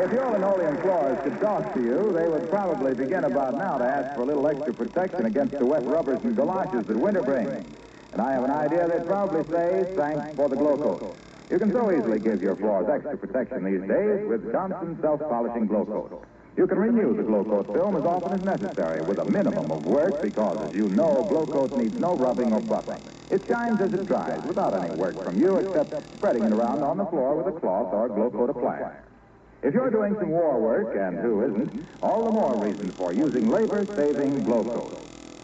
If your linoleum floors could talk to you, they would probably begin about now to ask for a little extra protection against the wet rubbers and galoshes that winter brings. And I have an idea they'd probably say, thanks for the Glow Coat. You can so easily give your floors extra protection these days with Johnson's self-polishing Glow Coat. You can renew the Glow Coat film as often as necessary with a minimum of work because, as you know, Glow Coat needs no rubbing or buffing. It shines as it dries without any work from you except spreading it around on the floor with a cloth or Glow Coat applier. If you're doing some war work, and who isn't, all the more reason for using labor-saving glow coat.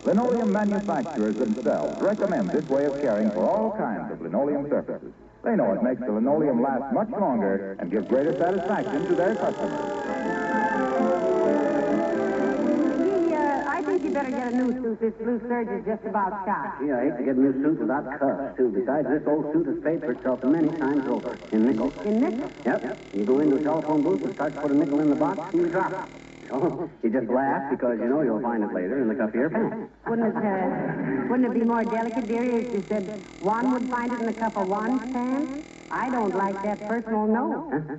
Linoleum manufacturers themselves recommend this way of caring for all kinds of linoleum surfaces. They know it makes the linoleum last much longer and give greater satisfaction to their customers. I think you better get a new suit. This blue serge is just about shot. Gee, I hate to get a new suit without cuffs, too. Besides, this old suit has paid for itself many times over. In nickels. In nickels? Yep. You go into a telephone booth and start to put a nickel in the box, and you drop it. Oh, you just laugh because you know you'll find it later in the cuff of your pants. Wouldn't it be more delicate, dearie, if you said one would find it in the cuff of one's pants? I don't like that personal note. Huh?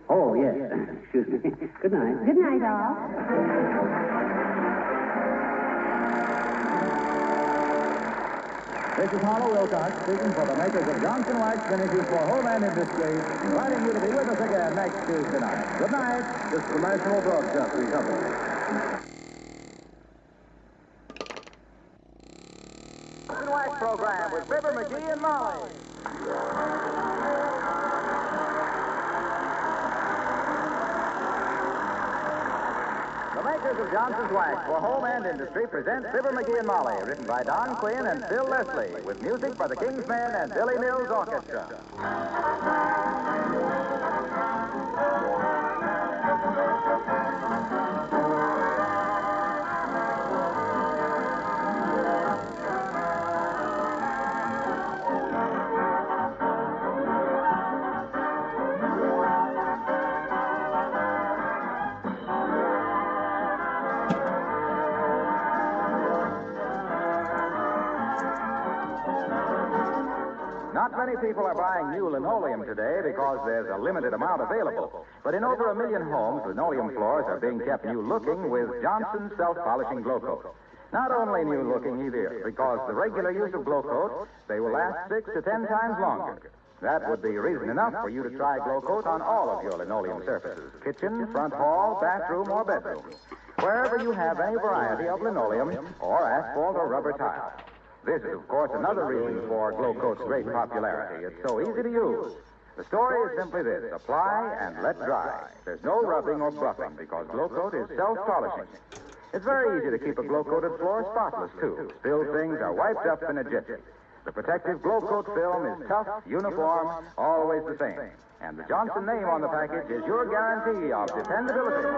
Oh, yes. Excuse me. Good night. Good night, all. This is Harlow Wilcox speaking for the makers of Johnson Wax Finishes for Home and Industry, inviting you to be with us again next Tuesday night. Good night. This is the National Broadcasting Company. Johnson Wax program with Fibber McGee and Molly. The makers of Johnson's Wax for Home and Industry present Fibber McGee and Molly, written by Don Quinn and Phil Leslie, with music by the King's Men and Billy Mills Orchestra. Not many people are buying new linoleum today because there's a limited amount available. But in over 1 million homes, linoleum floors are being kept new-looking with Johnson's self-polishing glow coat. Not only new-looking either, because the regular use of glow coat, they will last 6 to 10 times longer. That would be reason enough for you to try glow coat on all of your linoleum surfaces, kitchen, front hall, bathroom, or bedroom. Wherever you have any variety of linoleum or asphalt or rubber tile. This is, of course, another reason for Glow Coat's great popularity. It's so easy to use. The story is simply this: apply and let dry. There's no rubbing or buffing because Glow Coat is self-polishing. It's very easy to keep a glow-coated floor spotless, too. Spilled things are wiped up in a jiffy. The protective Glow Coat film is tough, uniform, always the same. And the Johnson name on the package is your guarantee of dependability.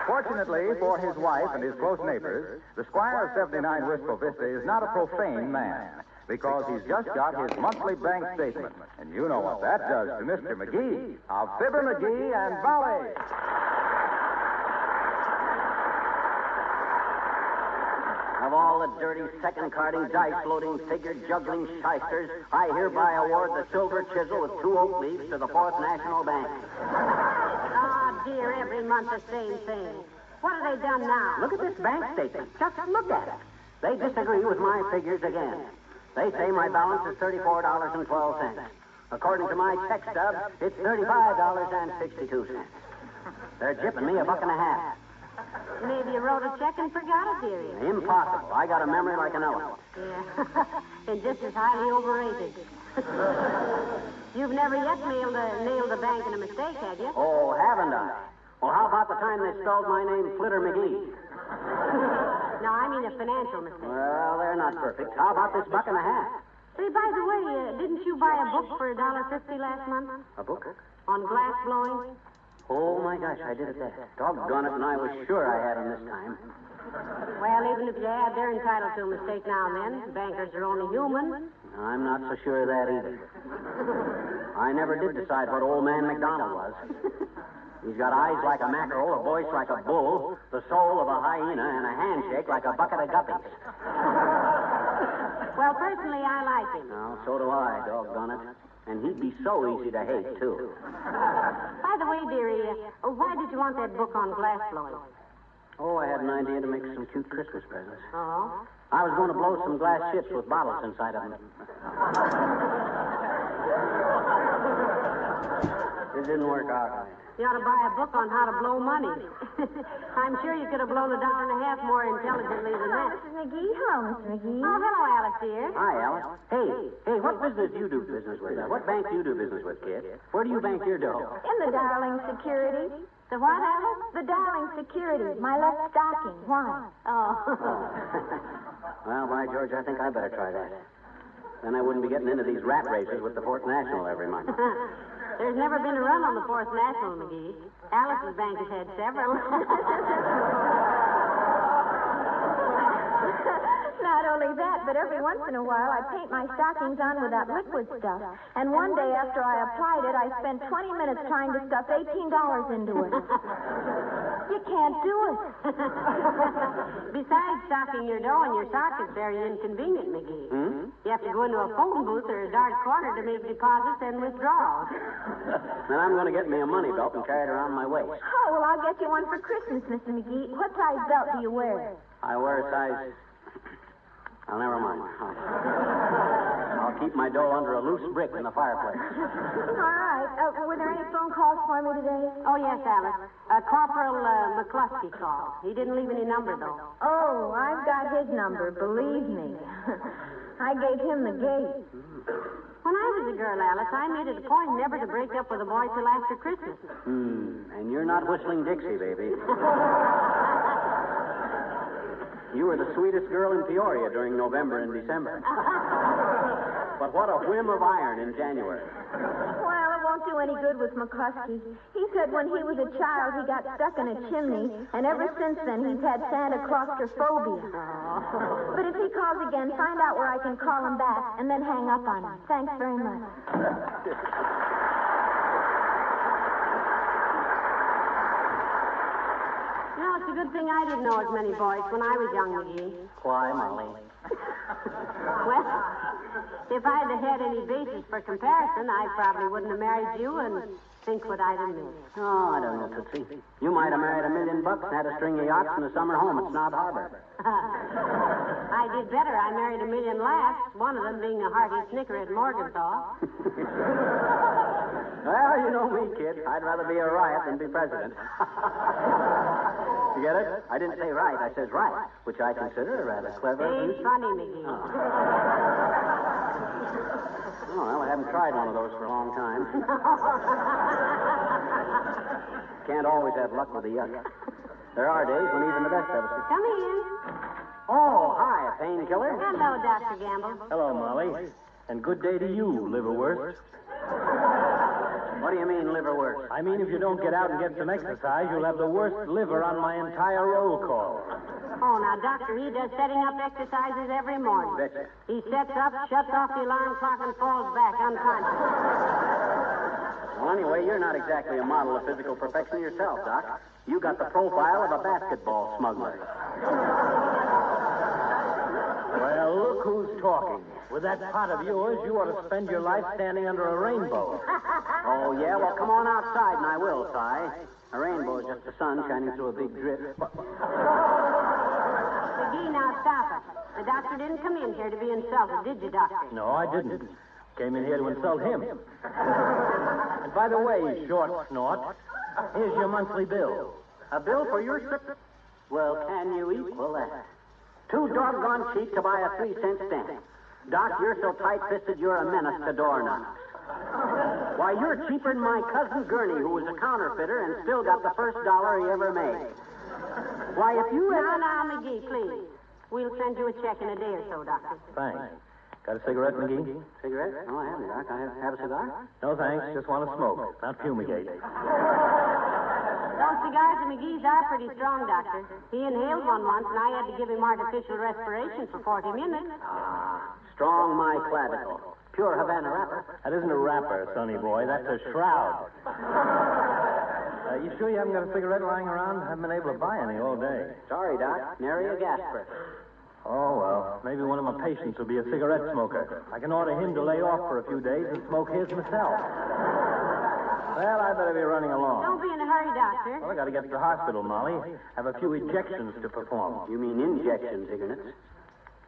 Fortunately for his wife and his close neighbors, the Squire of 79 Wistful Vista is not a profane man, because he's just got his monthly bank statement. And you know what that does to Mr. McGee of Fibber McGee and Molly. Of all the dirty second-carding, dice-loading, figure-juggling shysters, I hereby award the silver chisel with 2 oak leaves to the Fourth National Bank. Oh, dear, every month the same thing. What have they done now? Look at this bank statement. Just look at it. They disagree with my figures again. They say my balance is $34.12. According to my check stub, it's $35.62. They're jipping me $1.50. Maybe you wrote a check and forgot it, dearie. Impossible. I got a memory like an elephant. Yeah, and just as highly overrated. You've never yet nailed the bank in a mistake, have you? Oh, haven't I? Well, how about the time they spelled my name Flitter McGee? No, I mean a financial mistake. Well, they're not perfect. How about this $1.50? Say, by the way, didn't you buy a book for $1.50 last month? A book? On glass blowing? Oh, my gosh, I did it there. Doggone it, and I was sure I had them this time. Well, even if you had, they're entitled to a mistake now and then. Bankers are only human. I'm not so sure of that either. I never did decide what old man McDonald was. He's got eyes like a mackerel, a voice like a bull, the soul of a hyena, and a handshake like a bucket of guppies. Well, personally, I like him. Well, so do I, doggone it. And he'd be so easy to hate, too. By the way, dearie, why did you want that book on glass blowing? Oh, I had an idea to make some cute Christmas presents. Oh? I was going to blow some glass ships with bottles inside of them. It didn't work out. You ought to buy a book on how to blow money. I'm sure you could have blown $1.50 more intelligently than that. Mrs. McGee. Hello, Mrs. McGee. Oh, hello, Alice, dear. Hi, Alice. Hey, what business do you do business with? What bank do you do business with, kid? Where do you bank your dough? In the Darling Security. The what, Alice? The Darling Security. My left stocking. Why? Oh. Well, by George, I think I better try that. Then I wouldn't be getting into these rat races with the Fourth National every month. There's never been a run on the Fourth National, McGee. Alice's bank has had several. Not only that, but every once in a while I paint my stockings on with that liquid stuff. And one day after I applied it, I spent 20 minutes trying to stuff $18 into it. You can't do it. Besides stocking your dough in your sock is very inconvenient, McGee. You have to go into a phone booth or a dark corner to make deposits and withdrawals. Then I'm going to get me a money belt and carry it around my waist. Oh, well, I'll get you one for Christmas, Mr. McGee. What size belt do you wear? I wear a size... Oh, never mind. I'll keep my dough under a loose brick in the fireplace. All right. Were there any phone calls for me today? Oh, yes, Alice. Corporal McCluskey called. He didn't leave any number, though. Oh, I've got his number, believe me. I gave him the gate. When I was a girl, Alice, I made it a point never to break up with a boy till after Christmas. And you're not whistling Dixie, baby. You were the sweetest girl in Peoria during November and December. But what a whim of iron in January. Well, it won't do any good with McCluskey. He said when he was a child, he got stuck in a chimney, and ever since then, he's had Santa claustrophobia. But if he calls again, find out where I can call him back, and then hang up on him. Thanks very much. You know, it's a good thing I didn't know as many boys when I was young, McGee. Why, Molly? Well, if I'd have had any basis for comparison, I probably wouldn't have married you and think what I'd have missed. Oh, I don't know, Tootsie. You might have married $1 million and had a string of yachts and a summer home at Snob Harbor. I did better. I married $1 million laughs, one of them being a hearty snicker at Morgenthau. Well, you know me, kid. I'd rather be a riot than be president. You get it? I didn't say right. I says right, which I consider a rather clever... Ain't funny, McGee. Oh, well, I haven't tried one of those for a long time. Can't always have luck with the yuck. There are days when even the best of us... Come in. Oh, hi, painkiller. Hello, Dr. Gamble. Hello, Molly. And good day to you, liverwurst. What do you mean, liverwurst? I mean, if you don't get out and get some exercise, you'll have the worst liver on my entire roll call. Oh, now, Doctor, he does setting up exercises every morning. Betcha. He sets up, shuts off the alarm clock, and falls back unconscious. Well, anyway, you're not exactly a model of physical perfection yourself, Doc. You got the profile of a basketball smuggler. Well, look who's talking. With that pot of yours, you ought to spend your life standing under a rainbow. Oh, yeah? Well, come on outside, and I will, Si. A rainbow is just the sun shining through a big drip. McGee, now stop it. The doctor didn't come in here to be insulted, did you, Doctor? No, I didn't. Came in here to insult him. And by the way, short snort, here's your monthly bill. A bill for your trip? Well, can you equal that? Too doggone cheap to buy a 3-cent stamp. Doc, you're so tight-fisted you're a menace to doorknobs. Why, you're cheaper than my cousin Gurney, who was a counterfeiter and still got the first dollar he ever made. Why, if you... Now, McGee, please. We'll send you a check in a day or so, Doctor. Thanks. Got a cigarette, McGee? Cigarette? No, I haven't, Doc. I have a cigar? No, thanks. Just want to smoke, not fumigate. Those cigars of McGee's are pretty strong, Doctor. He inhaled one once, and I had to give him artificial respiration for 40 minutes. Strong my clavicle. Pure Havana wrapper. That isn't a wrapper, sonny boy. That's a shroud. You sure you haven't got a cigarette lying around? Haven't been able to buy any all day. Sorry, Doc. Nary a gas pressure. Oh, well, maybe one of my patients will be a cigarette smoker. I can order him to lay off for a few days and smoke his myself. Well, I better be running along. Don't be in a hurry, Doctor. Well, I got to get to the hospital, Molly. Have a few ejections to perform. You mean injections, ignorance?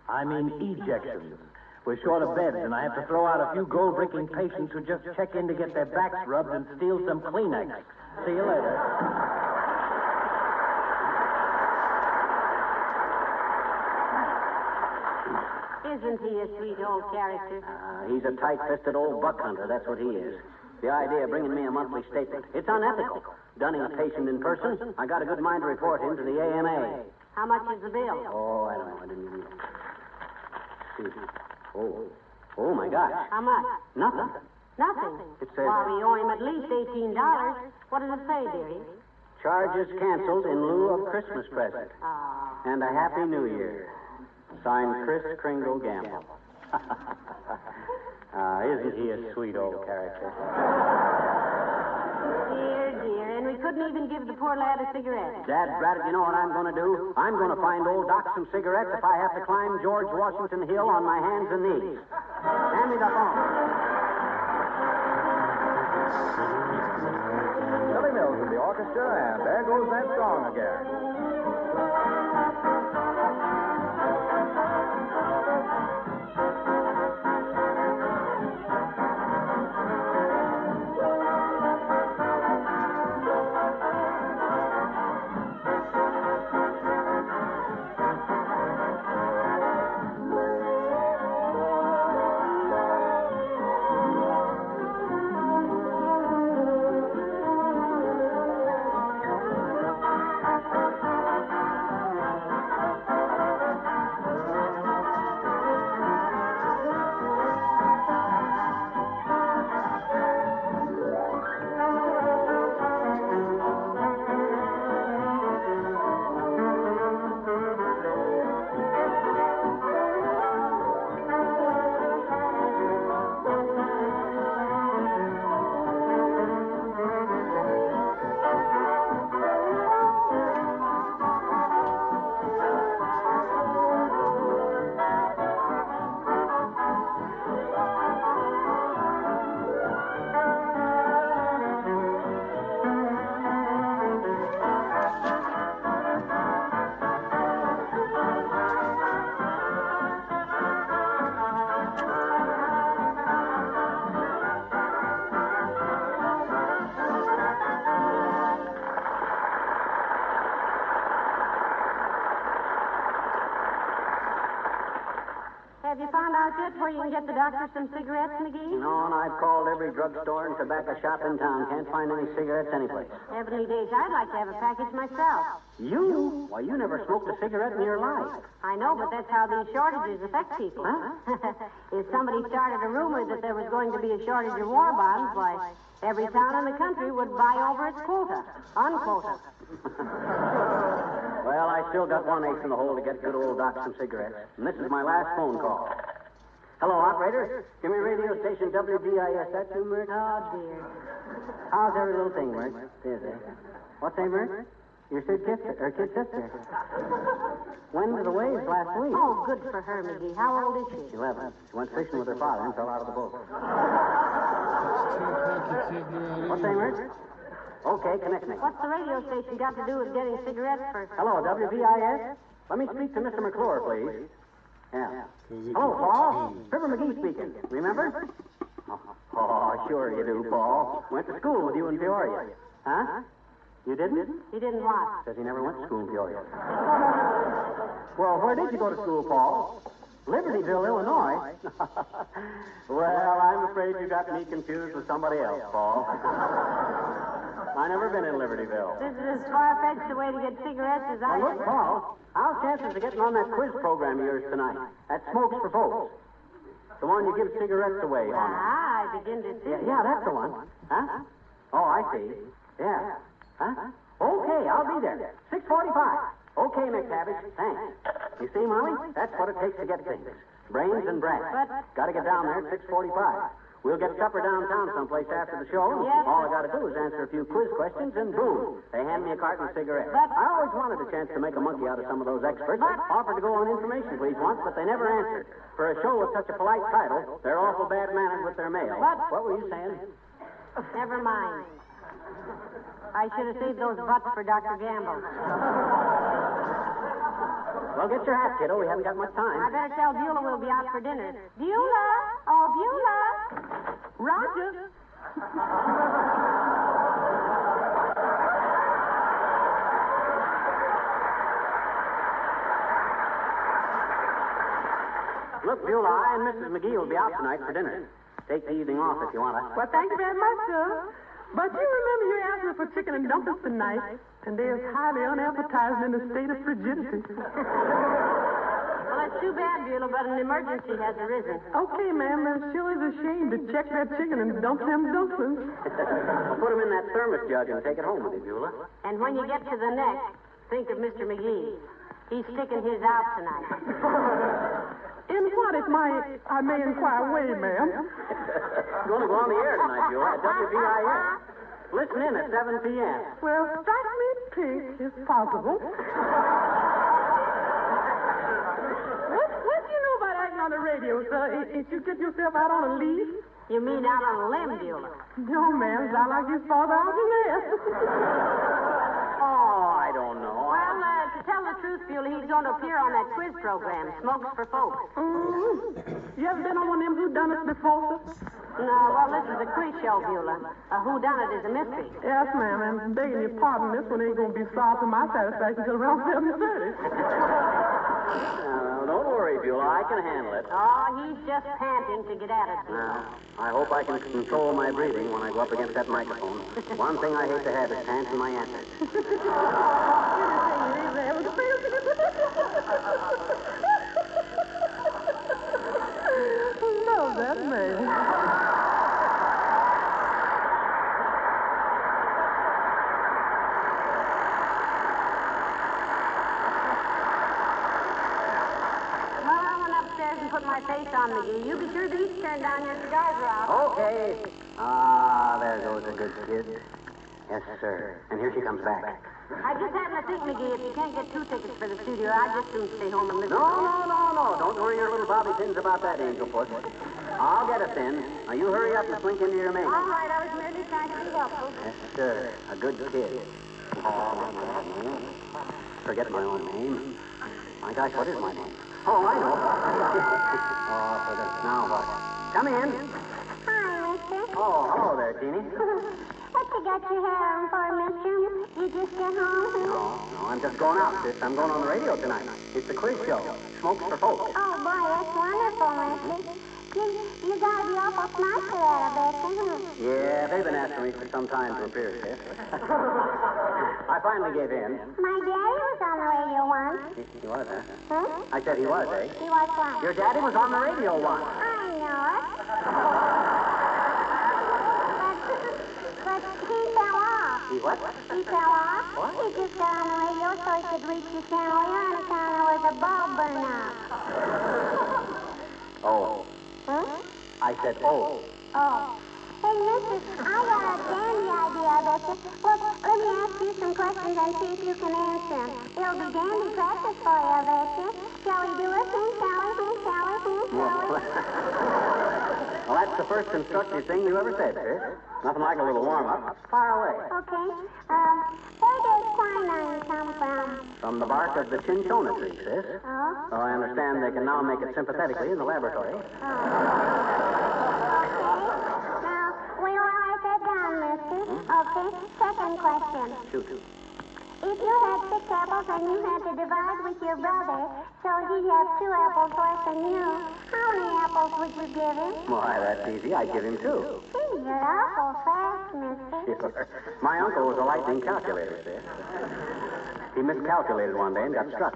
I mean ejections. We're short of beds, and I have to throw out a few gold-breaking patients who just check in to get their backs rubbed and steal some Kleenex. See you later. Isn't he a sweet old character? He's a tight-fisted old buck hunter, that's what he is. The idea of bringing me a monthly statement. It's unethical. Dunning a patient in person, I got a good mind to report him to the AMA. How much is the bill? Oh, I don't know. I didn't even... Excuse me. Oh, my gosh. How much? Nothing. Nothing. It says... Well, we owe him at least $18. What does it say, dearie? Charges canceled in lieu of Christmas present. Ah. And a Happy New Year. Signed, Chris Kringle Gamble. Isn't he a sweet old character? Dear, and we couldn't even give the poor lad a cigarette. Dad, Braddock, you know what I'm going to do? I'm going to find old Doc some cigarettes if I have to climb George Washington Hill on my hands and knees. Hand me the phone. Billy Mills with the orchestra, and there goes that song again. Have you found out yet where you can get the doctor some cigarettes, McGee? No, and I've called every drugstore and tobacco shop in town. Can't find any cigarettes anyplace. Heavenly days, I'd like to have a package myself. You? Why, you never smoked a cigarette in your life. I know, but that's how these shortages affect people. Huh? If somebody started a rumor that there was going to be a shortage of war bonds, why, every town in the country would buy over its quota. Unquota. Well, I still got one ace in the hole to get good old Doc some cigarettes. And this is my last phone call. Hello, operator. Give me radio station WBIS. That's you, Mert? Oh, dear. How's every little thing, Mert? Busy. What's that, Mert? Your kid sister. When did the waves last week? Oh, good for her, McGee. How old is she? 11. She went fishing with her father and fell out of the boat. What's that, Mert? Okay, connect me. What's the radio station got to do with getting cigarettes for... Hello, WBIS? Let me speak to Mr. McClure, please. Yeah. Hello, Paul. Fibber McGee speaking. Remember? Oh, sure you do, Paul. Went to school with you in Peoria. Huh? You didn't? He didn't what? Says he never went to school in Peoria. Well, where did you go to school, Paul? Libertyville, Illinois. Well, I'm afraid you got me confused with somebody else, Paul. I never been in Libertyville. This is as far-fetched a way to get cigarettes as I... Now, look, Paul, how's chances of getting on that quiz program of yours tonight? That Smokes for Folks. The one you give cigarettes away on. Ah, I begin to see. Yeah, that's the one. Huh? Oh, I see. Yeah. Huh? Okay, I'll be there. 6:45. Okay, McTavish. Thanks. You see, Molly? That's what it takes to get things. Brains and brass. Got to get down there at 6:45. We'll get supper downtown someplace after the show. Yes. All I got to do is answer a few quiz questions, and boom, they hand me a carton of cigarettes. I always wanted a chance to make a monkey out of some of those experts. Offered to go on information please once, but they never answered. For a show with such a polite title, they're awful bad mannered with their mail. What were you saying? Never mind. I should have saved those butts for Dr. Gamble. Well, get your hat, kiddo. We haven't got much time. I better tell Beulah we'll be out for dinner. Beulah! Oh, Beulah! Roger. Look, Beulah, I and Mrs. McGee will be out tonight for dinner. Take the evening off if you want to. Well, thank you very much, sir. But you remember you asked me for chicken and dumplings tonight, and they're highly unappetizing in a state of frigidity. Well, that's too bad, Beulah, but an emergency has arisen. Okay, ma'am, it sure is a shame to check that chicken and dump them dumplings. Well, put them in that thermos jug and take it home with you, Beulah. And when you get to the neck, think of Mr. McGee. He's sticking his out tonight. In what, if I may inquire, way, ma'am? You're going to go on the air tonight, Beulah, at WVIS. Listen in at 7 p.m. Well, strike me pink, if possible. What do you know about acting on the radio, sir? If you get yourself out on a leaf? You mean out on a limb, Beulah? No, ma'am. Sound like his father out in there. Oh, I don't know. Well, to tell the truth, Beulah, he's going to appear on that quiz program, Smokes for Folks. You ever been on one of them whodunits before, sir? No, well, this is a quiz show, Beulah. A whodunit is a mystery. Yes, ma'am. I'm begging your pardon. This one ain't going to be solved to my satisfaction until around 7:30. Don't worry, Beulah. I can handle it. Oh, he's just panting to get at it, Beulah. Now, I hope I can control my breathing when I go up against that microphone. One thing I hate to have is pants in my answers. Love that man. And put my face on, McGee. You be sure to each turn down your cigars are out. Okay. Ah, there goes a good kid. Yes, sir. And here she comes back. I just happened to think, McGee, if you can't get 2 tickets for the studio, I'd just soon stay home and listen. No. Don't worry your little bobby pins about that, Angel Puss. I'll get us in. Now, you hurry up and slink into your mail. All right, I was merely trying to be helpful. Yes, sir. A good kid. Forget my own name. My gosh, what is my name? Oh, I know. Now what? Come in. Hi, mister. Oh, hello there, Teeny. What you got your hair on for, mister? You just get home? No, I'm just going out, sis. I'm going on the radio tonight. It's the quiz show. Smokes for Folks. Oh, boy, that's wonderful, mister. You gotta be awful smart for that, I bet you. Yeah, they've been asking me for some time to appear, sis. I finally gave in. My daddy was on the radio once. He was, huh? Huh? I said he was, eh? He was what? Your daddy was on the radio once. I know it. But he fell off. He what? He fell off. What? He just got on the radio so he could reach the chandelier on account there was a bulb burn out. Oh. Huh? I said, oh. Oh. Hey, mister, I got a dandy idea, I bet you. Look, let me ask you some questions and see if you can answer them. It'll be dandy practice for you, I bet you. Shall we do it? Shall we? Well, that's the first constructive thing you ever said, sis. Nothing like a little warm-up. Far away. Okay. Where does quinine come from? From the bark of the cinchona tree, sis. Oh? So I understand they can now make it sympathetically in the laboratory. Okay. Now, we'll write that down, mister. Okay. Second question. Shoot. If you had 6 apples and you had to divide with your brother, so he'd have 2 apples less than you, how many apples would you give him? Why, that's easy. I'd give him 2. Gee, you're awful fast, mister. Sure. My uncle was a lightning calculator, sis. He miscalculated one day and got struck.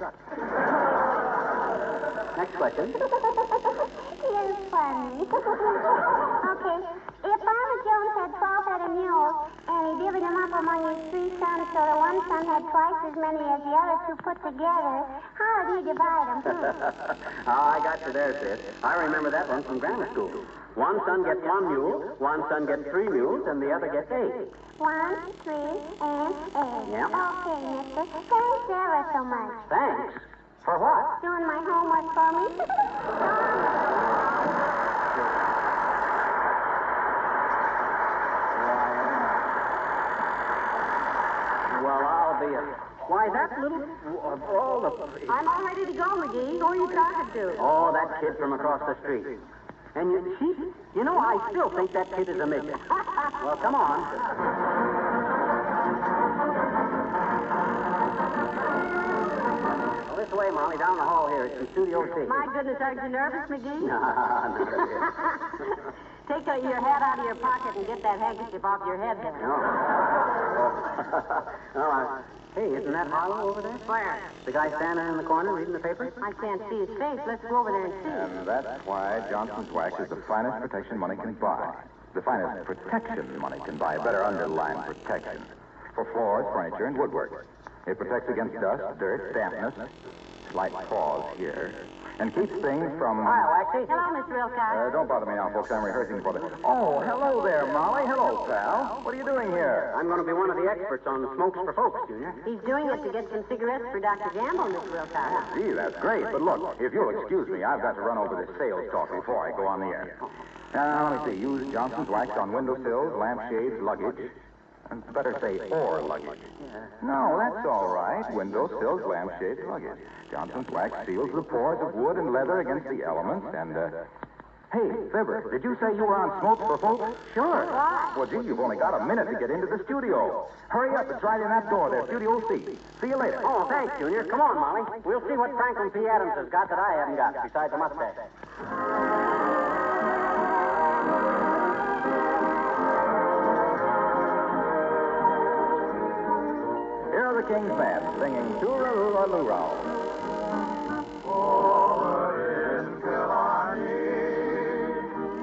Next question. You're funny. Okay. If Farmer Jones had 12 head of mules, and he divided them up among his 3 sons so that one son had twice as many as the other 2 put together, how did he divide them? Oh, I got you there, sis. I remember that one from grammar school. One son gets 1 mule, one son gets 3 mules, and the other gets 8. 1, 3, and 8. Yeah. Okay, mister. Thanks ever so much. Thanks. For what? Doing my homework for me? Well, I'll be a... Why, Why, that little... For all the... I'm all ready to go, McGee. Who are you talking to? Oh, that kid from across the street. And you know, I still think that kid is a midget. Well, come on. Well, this way, Molly, down the hall here. It's in Studio C. My goodness, aren't you nervous, McGee? No, not a bit. Take your hat out of your pocket and get that handkerchief off your head there. No. Oh, hey, isn't that Harlow over there? Where? The guy standing in the corner reading the paper? I can't see his face. Let's go over there and see. And that's why Johnson's Wax is the finest protection money can buy. The finest protection money can buy. Better underline protection. For floors, furniture, and woodwork. It protects against dust, dirt, dampness, slight pause here, and keeps things from... Hi, Waxy. Hello, Mr. Wilcox. Don't bother me now, folks. I'm rehearsing for the... Oh, hello there, Molly. Hello, pal. What are you doing here? I'm going to be one of the experts on smokes for folks, Junior. He's doing it to get some cigarettes for Dr. Gamble, Mr. Wilcox. Gee, that's great. But look, if you'll excuse me, I've got to run over this sales talk before I go on the air. Now, let me see. Use Johnson's Wax on windowsills, lampshades, luggage. And better say, or luggage. No, that's all right. Windowsills, lampshades, luggage. Johnson's Wax seals the pores of wood and leather against the elements, and, Hey, Fibber, did you say you were on Smokes for Folks? Sure. Why? Well, gee, you've only got a minute to get into the studio. Hurry up, it's right in that door there, Studio C. See you later. Oh, thanks, Junior. Come on, Molly. We'll see what Franklin P. Adams has got that I haven't got, besides a mustache. Here are the King's Men singing Tooraloo-la-loo-row. Over in Callahan,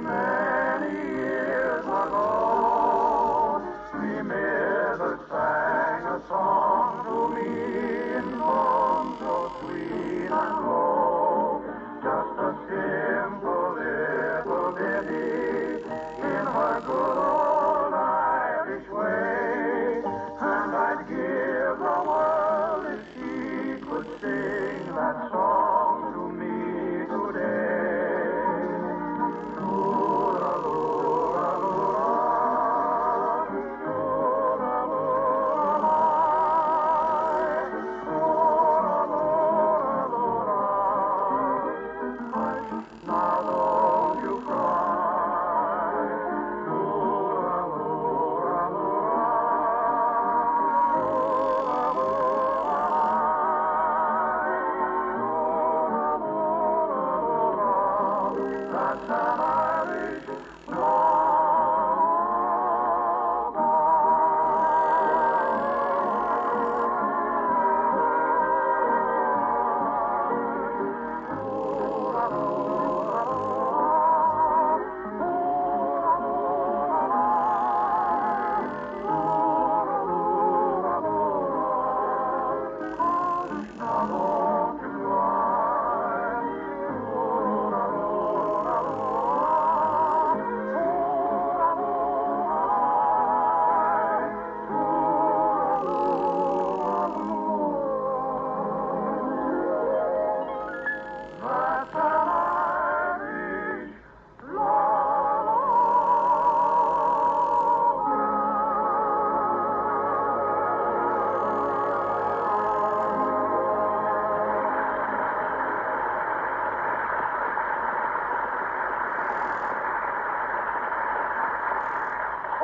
many years ago, three mothers sang a song to me in tones so sweet and low. Just a simple little ditty in her good old Irish way, and I'd give the world if she could sing that song to me today. Tooraloo-la-loo-la, tooraloo-la-loo-la. Hush, now don't you cry. That's an Irish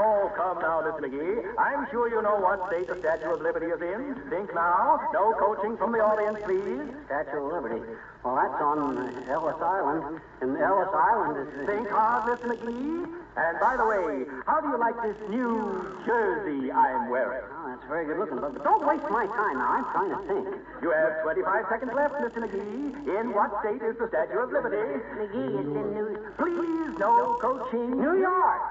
Oh, come now, Mr. McGee. I'm sure you know what state the Statue of Liberty is in. Think now. No coaching from the audience, please. Statue of Liberty. Well, that's on Ellis Island. And Ellis Island is... Think hard, Mr. McGee. And by the way, how do you like this new jersey I'm wearing? Oh, that's very good looking. But don't waste my time now. I'm trying to think. You have 25 seconds left, Mr. McGee. In what state is the Statue of Liberty? McGee, it's in New... Please, no coaching. New York.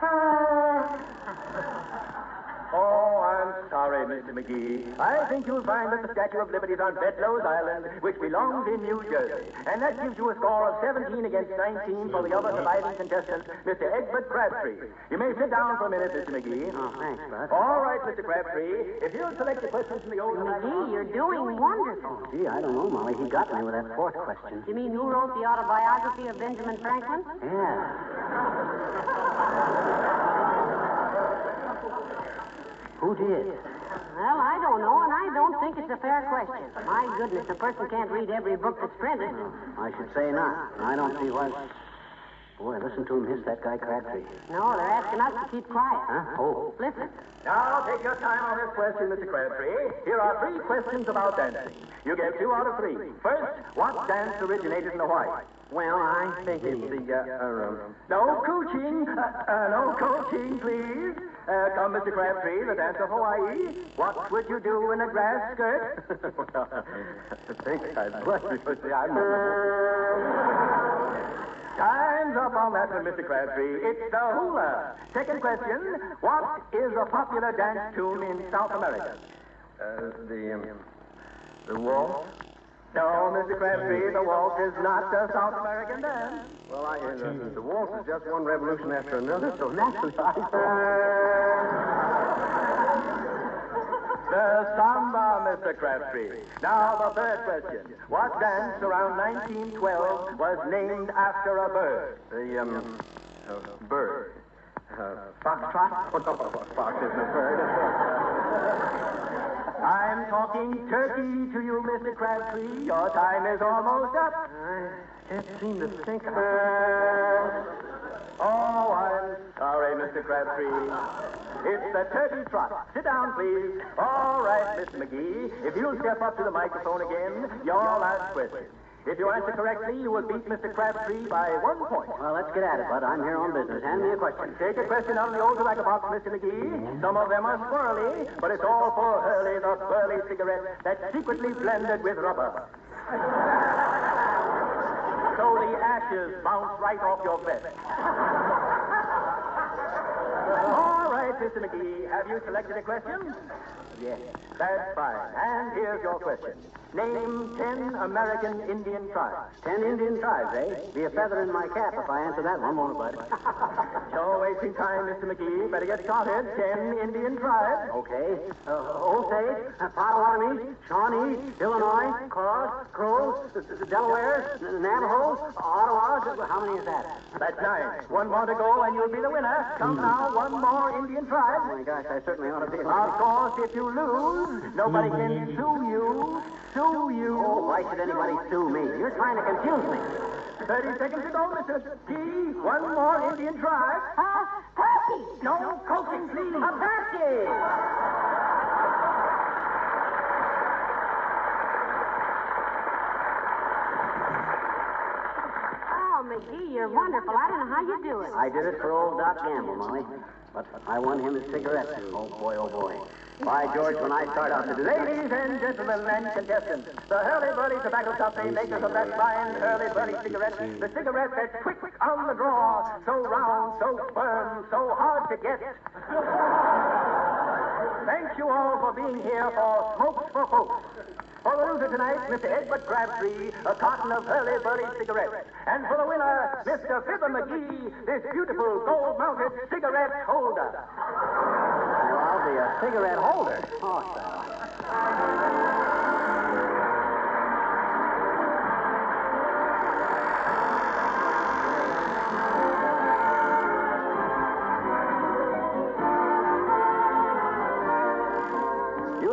Oh, I'm sorry, Mr. McGee. I think you'll find that the Statue of Liberty is on Bedloe's Island, which belongs in New Jersey. And that gives you a score of 17 against 19 for the other surviving contestant, Mr. Egbert Crabtree. You may sit down for a minute, Mr. McGee. Oh, thanks, Bud. All right, Mr. Crabtree. If you'll select the questions from the old... McGee, you're doing wonderful. Gee, I don't know, Molly. He got me with that fourth question. You mean who wrote the autobiography of Benjamin Franklin? Yeah. Who did? Well, I don't know, and I don't think it's a fair question. My goodness, a person can't read every book that's printed. I should say not. I don't see why. Boy, listen to him hiss that guy Crabtree. No, they're asking us to keep quiet. Huh? Oh. Listen. Now, take your time on this question, Mr. Crabtree. Here are 3 questions about dancing. You get 2 out of 3. First, what dance originated in Hawaii? Well, I think it's the, No coaching. No coaching, please. Come, Mr. Crabtree, the dance of Hawaii. What would you do in a grass skirt? Well, I think I'd blush because I'm Time's up on that one, Mr. Crabtree. It's the hula. Second question, what is a popular dance tune in South America? the waltz. No, Mr. Crabtree, the waltz is not a South American dance. Well, the waltz is just one revolution after another, so naturally I thought... The samba, Mr. Crabtree. Now, the third question. What dance around 1912 was named after a bird? Bird. Foxtrot? Oh, no, fox isn't a bird. I'm talking turkey to you, Mr. Crabtree. Your time is almost up. I can't seem to think of Oh, I'm sorry, Mr. Crabtree. It's the turkey trot. Sit down, please. All right, Mr. McGee. If you'll step up to the microphone again, your last question. If you answer correctly, you will beat Mr. Crabtree by 1 point. Well, let's get at it, Bud. I'm here on business. Hand me a question. Take a question out of the old tobacco box, Mr. McGee. Some of them are squirrely, but it's all for Hurley, the burly cigarette that's secretly blended with rubber. So the ashes bounce right off your vest. All right, Mr. McGee, have you selected a question? Yes. That's fine. And here's your question. Name 10 American Indian tribes. 10 Indian tribes, eh? Be a feather in my cap if I answer that one, won't it, Bud? You're wasting time, Mr. McGee. Better get started. 10 Indian tribes. Okay. Osage, Potawatomi, Shawnee, Illinois, Crows, Delaware, Navajos, Ottawas. How many is that? That's 9. 1 more to go and you'll be the winner. Come now, 1 more Indian tribe. Oh, my gosh, I certainly ought to be... Of course, if you lose, nobody can sue you. Sue you. Oh, why should anybody sue me? You're trying to confuse me. 30 seconds to go, Mr. G. 1 more Indian tribe. Turkey! No coaching, please. A turkey! Oh, McGee, you're wonderful. I don't know how you do it. I did it for old Doc Gamble, Molly. But I won him his cigarettes. Oh, boy, oh, boy. By George, when I start out to do this... Ladies and gentlemen and contestants, the Hurley-Burley Tobacco Company, makers of that fine Hurley-Burley cigarette, the cigarette that's quick on the draw, so round, so firm, so hard to get. Thank you all for being here for Smokes for Folks. For the loser tonight, Mr. Edward Crabtree, a carton of Hurley-Burley cigarettes. And for the winner, Mr. Fibber McGee, this beautiful gold-mounted cigarette holder. Well, I'll be a cigarette holder. Oh,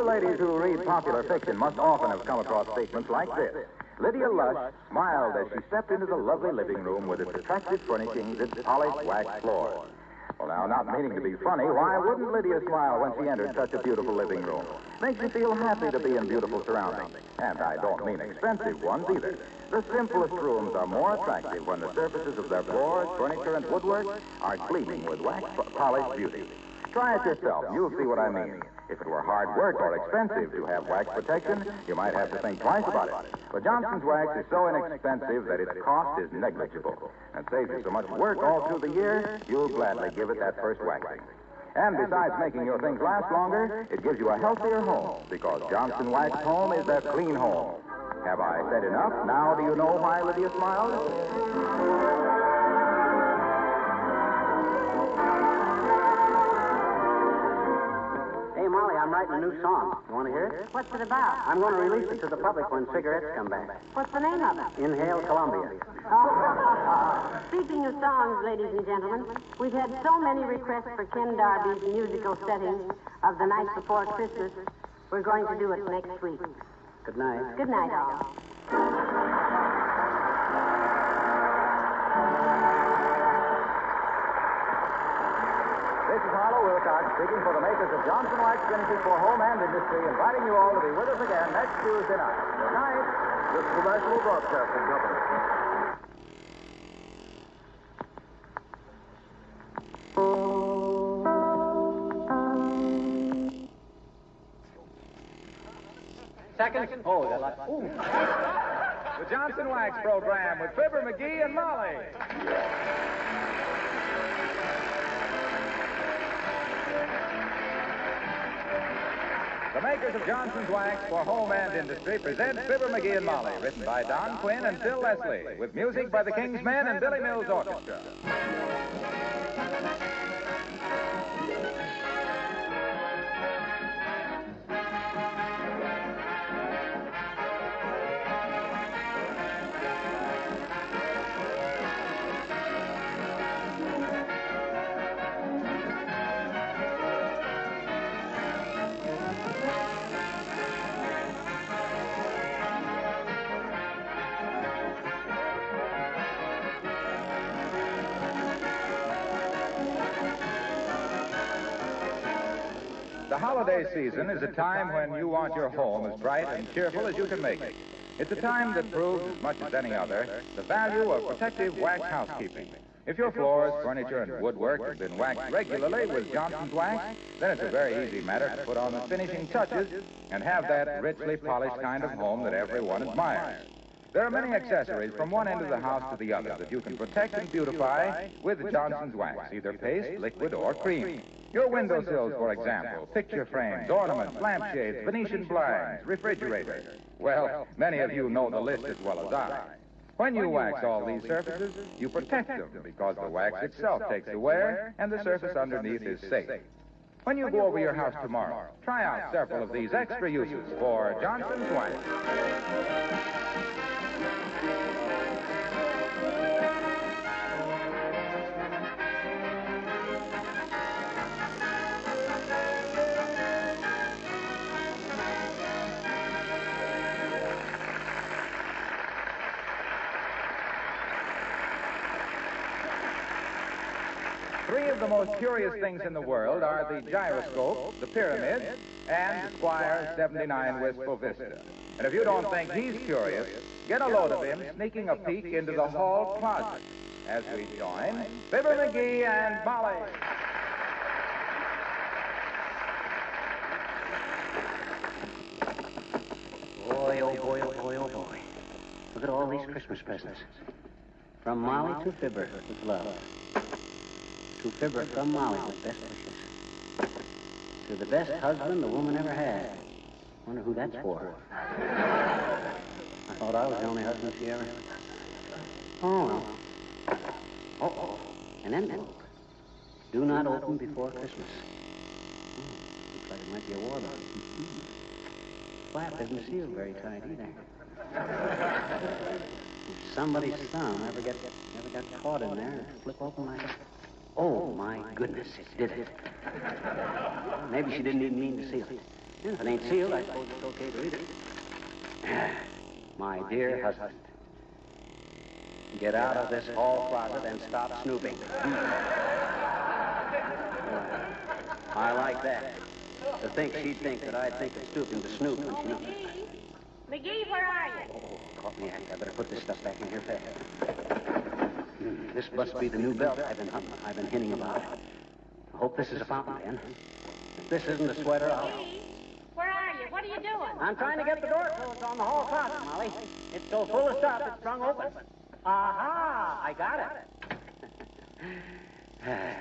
Ladies who read popular fiction must often have come across statements like this. Lydia Lush smiled as she stepped into the lovely living room with its attractive furnishings, its polished wax floors. Well, now, not meaning to be funny, why wouldn't Lydia smile when she entered such a beautiful living room? Makes you feel happy to be in beautiful surroundings. And I don't mean expensive ones either. The simplest rooms are more attractive when the surfaces of their floors, furniture, and woodwork are gleaming with wax-polished beauty. Try it yourself. You'll see what I mean. If it were hard work or expensive to have wax protection, you might have to think twice about it. But Johnson's wax is so inexpensive that its cost is negligible. And saves you so much work all through the year, you'll gladly give it that first waxing. And besides making your things last longer, it gives you a healthier home, because Johnson Wax Home is a clean home. Have I said enough? Now do you know why Lydia smiled? Hey, Molly, I'm writing a new song. You want to hear it? What's it about? I'm going to release it to the public when cigarettes come back. What's the name of it? Inhale Columbia. Speaking of songs, ladies and gentlemen, we've had so many requests for Ken Darby's musical settings. of the night before Christmas. We're going to do it next week. Good night. Good night, all. This is Harlow Wilcox speaking for the makers of Johnson Wax Finishes for Home and Industry, inviting you all to be with us again next Tuesday night. Good night. This is the National Broadcasting Company. Second? Oh, we got lots. The Johnson Wax Program with Fibber McGee and Molly. The makers of Johnson's Wax for Home and Industry present Fibber McGee and Molly, written by Don Quinn and Phil Leslie, with music by the King's Men and Billy Mills Orchestra. The holiday season is a time when you want your home as bright and cheerful as you can make it. It's a time that proves, as much as any other, the value of protective wax housekeeping. If your floors, furniture, and woodwork have been waxed regularly with Johnson's Wax, then it's a very easy matter to put on the finishing touches and have that richly polished kind of home that everyone admires. There are many accessories from one end of the house to the other that you can protect and beautify with Johnson's Wax, either paste, liquid, or cream. Your windowsills, for example, picture frames, ornaments, lampshades, Venetian blinds, refrigerators. Well, many of you know the list as well as I. When you wax all these surfaces, you protect them because the wax itself takes the wear and the surface underneath is safe. When you go over your house tomorrow, try out several of these extra uses for Johnson's Wax. 3 of the most curious things in the world are the gyroscope, the pyramid, and the Squire's 79 Wistful Vista. And if you don't think he's curious, get a load of him sneaking a peek into the hall closet as we join Fibber McGee and Molly. Boy, oh boy, oh boy, oh boy. Look at all these Christmas presents. From Molly to Fibber with love. To Fibber from Molly with best wishes. To the best husband the woman ever had. Wonder who that's for. I thought I was the only husband she ever had. Oh, well. Uh-oh. An envelope. Do not open before Christmas. Looks like it might be a war bond. Flap isn't sealed very tight either. If somebody's thumb ever got caught in there and flip open like that. Oh, my goodness, it did it. Maybe she didn't even mean to seal it. If it ain't sealed, I suppose it's okay to read it. My dear husband, get out of this hall closet and stop snooping. I like that. To think she'd think that I'd think of stooping to snoop when she knows. McGee, where are you? Oh, caught me. I better put this stuff back in here fast. This must be the new belt I've been hinting about. I hope this is a fountain pen. If this isn't a sweater, I'll... McGee, where are you? What are you doing? I'm trying to get the door closed on the hall closet, Molly. It's so full of stuff, it's sprung open. Aha! I got it. That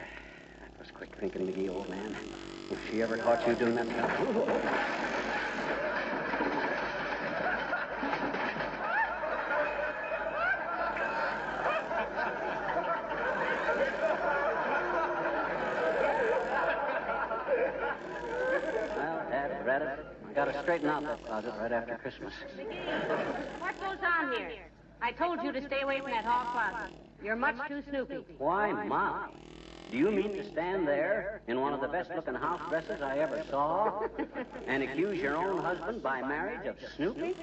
was quick thinking, McGee, old man. If she ever caught you doing that... I gotta straighten out that closet right after Christmas. What goes on here? I told you to stay away from that hall closet. You're much too snoopy. Why, Molly? Do you mean to stand there in one of the best-looking house dresses I ever saw and accuse your own husband by marriage of snooping?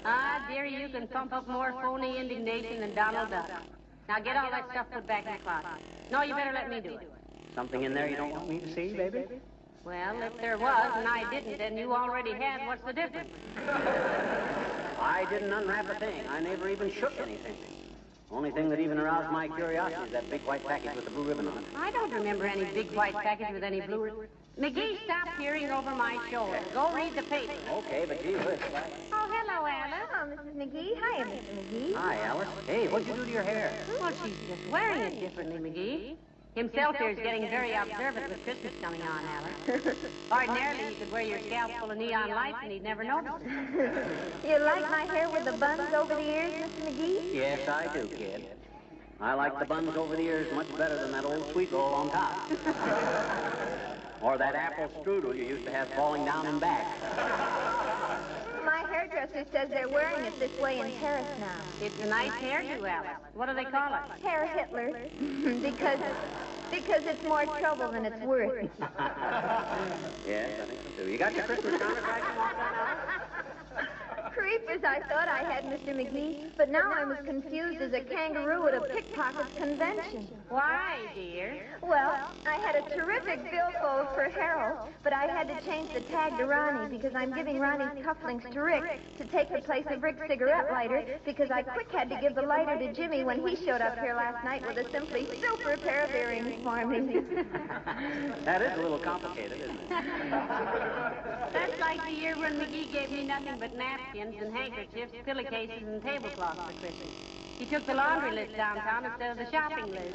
Ah, dearie, you can pump up more phony indignation than Donald Duck. Now get all that stuff put back in the closet. No, you better let me do it. Something in there you don't want me to see, baby? Well, if there was and I didn't, then you already had. What's the difference? I didn't unwrap a thing. I never even shook anything. Only thing that even aroused my curiosity is that big white package with the blue ribbon on it. I don't remember any big white package with any blue ribbon. McGee, stop peering over my shoulder. Go read the paper. Okay, but gee whiz. Oh, hello, Alice. Oh, Mrs. McGee. Hiya, Mr. McGee. Hi, Alice. Hey, what'd you do to your hair? Well, she's just wearing it differently, McGee. Himself here's getting very observant with Christmas coming on, Alice. Ordinarily, you could wear your scalp full of neon lights and he'd never notice it. You like my hair with the buns over the ears, Mr. McGee? Yes, I do, kid. I like the buns over the ears much better than that old sweet roll on top. Or that apple strudel you used to have falling down and back. My hairdresser says they're wearing it this way in Paris now. It's a nice hairdo, Alice. What do they call it? Hair Hitler. because it's more trouble than it's worth. Yes, I think so too. You got your Christmas counterpart off that Creepers, I thought I had, Mr. McGee, but now I'm as confused as a kangaroo at a pickpocket's convention. Why, dear? Well, I had a terrific billfold for Harold, but I had to change the tag to Ronnie because I'm giving Ronnie's cufflinks to Rick to take the place of Rick's cigarette lighter because I quick had to give the lighter to Jimmy when he showed up here last night with a simply super pair of earrings for me. That is a little complicated, isn't it? That's like the year when McGee gave me nothing but napkins and handkerchiefs, pillowcases, and tablecloths for Christmas. He took the laundry list downtown instead of the shopping list.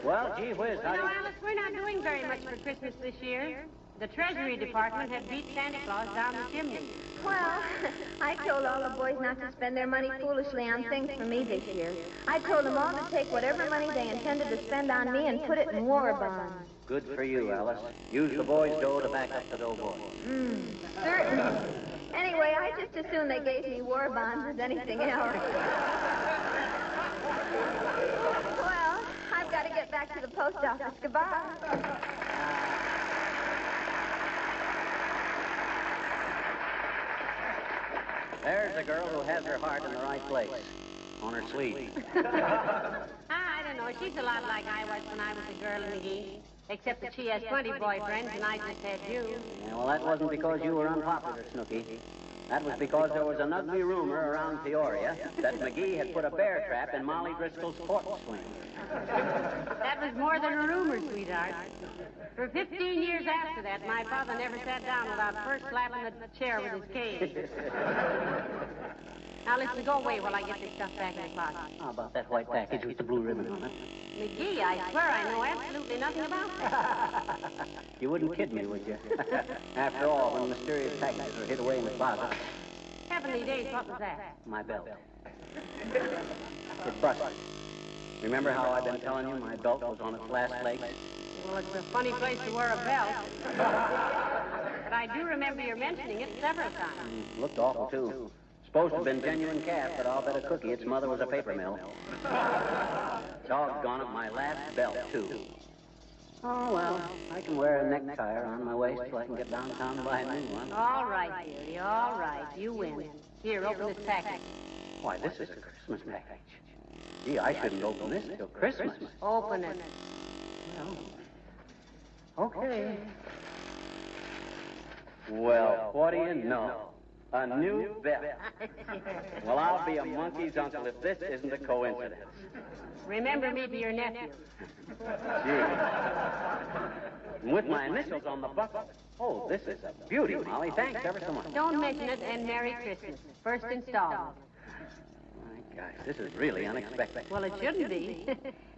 Well, gee whiz, how do you... Alice, we're not doing very much for Christmas this year. The Treasury Department had beat Santa Claus down the chimney. Well, I told all the boys not to spend their money foolishly on things for me this year. I told them all to take whatever money they intended to spend on me and put it in war bonds. Good for you, Alice. Use the boys' dough to back up the doughboy. Certainly. Anyway, I just assumed they gave me war bonds as anything else. Well, I've got to get back to the post office. Goodbye. There's a girl who has her heart in the right place. On her sleeve. I don't know. She's a lot like I was when I was a girl, McGee. Except that she has 20 boyfriends and I just had you. Yeah, well, that wasn't because you were unpopular, Snooky. That was because there was an ugly rumor around Peoria that McGee had put a bear trap in Molly Driscoll's porch swing. That was more than a rumor, sweetheart. For 15 years after that, my father never sat down without first slapping the chair with his cane. Now, listen, go away while I get this stuff back in the closet. How about that white package with the blue ribbon on it? McGee, I swear I know absolutely nothing about that. You wouldn't kid me, would you? After all, when mysterious packages are hid away in the closet. Heavenly days, what was that? My belt. It busted. Remember how I've been telling you my belt was on its last legs? Well, it's a funny place to wear a belt. But I do remember you mentioning it several times. Looked awful, too. Supposed to have been genuine calf, but I'll bet a cookie its mother was a paper mill. Doggone it, my last belt, too. Oh, well, I can wear a necktie around my waist till I can get downtown and buy a new one. All right, dearie, all right. You win. Here, open this package. Why, this is a Christmas package. Gee, I shouldn't open this till Christmas. Open it. Well, okay. Well, what do you know? A new belt. Well, I'll be a monkey's uncle if this isn't a coincidence. Remember me to your nephew. Gee. With my initials on the buckle. Oh, this is a beauty, Molly. Thanks ever so much. Don't mention it, and Merry Christmas. First installment. My gosh, this is really unexpected. Well, it shouldn't be.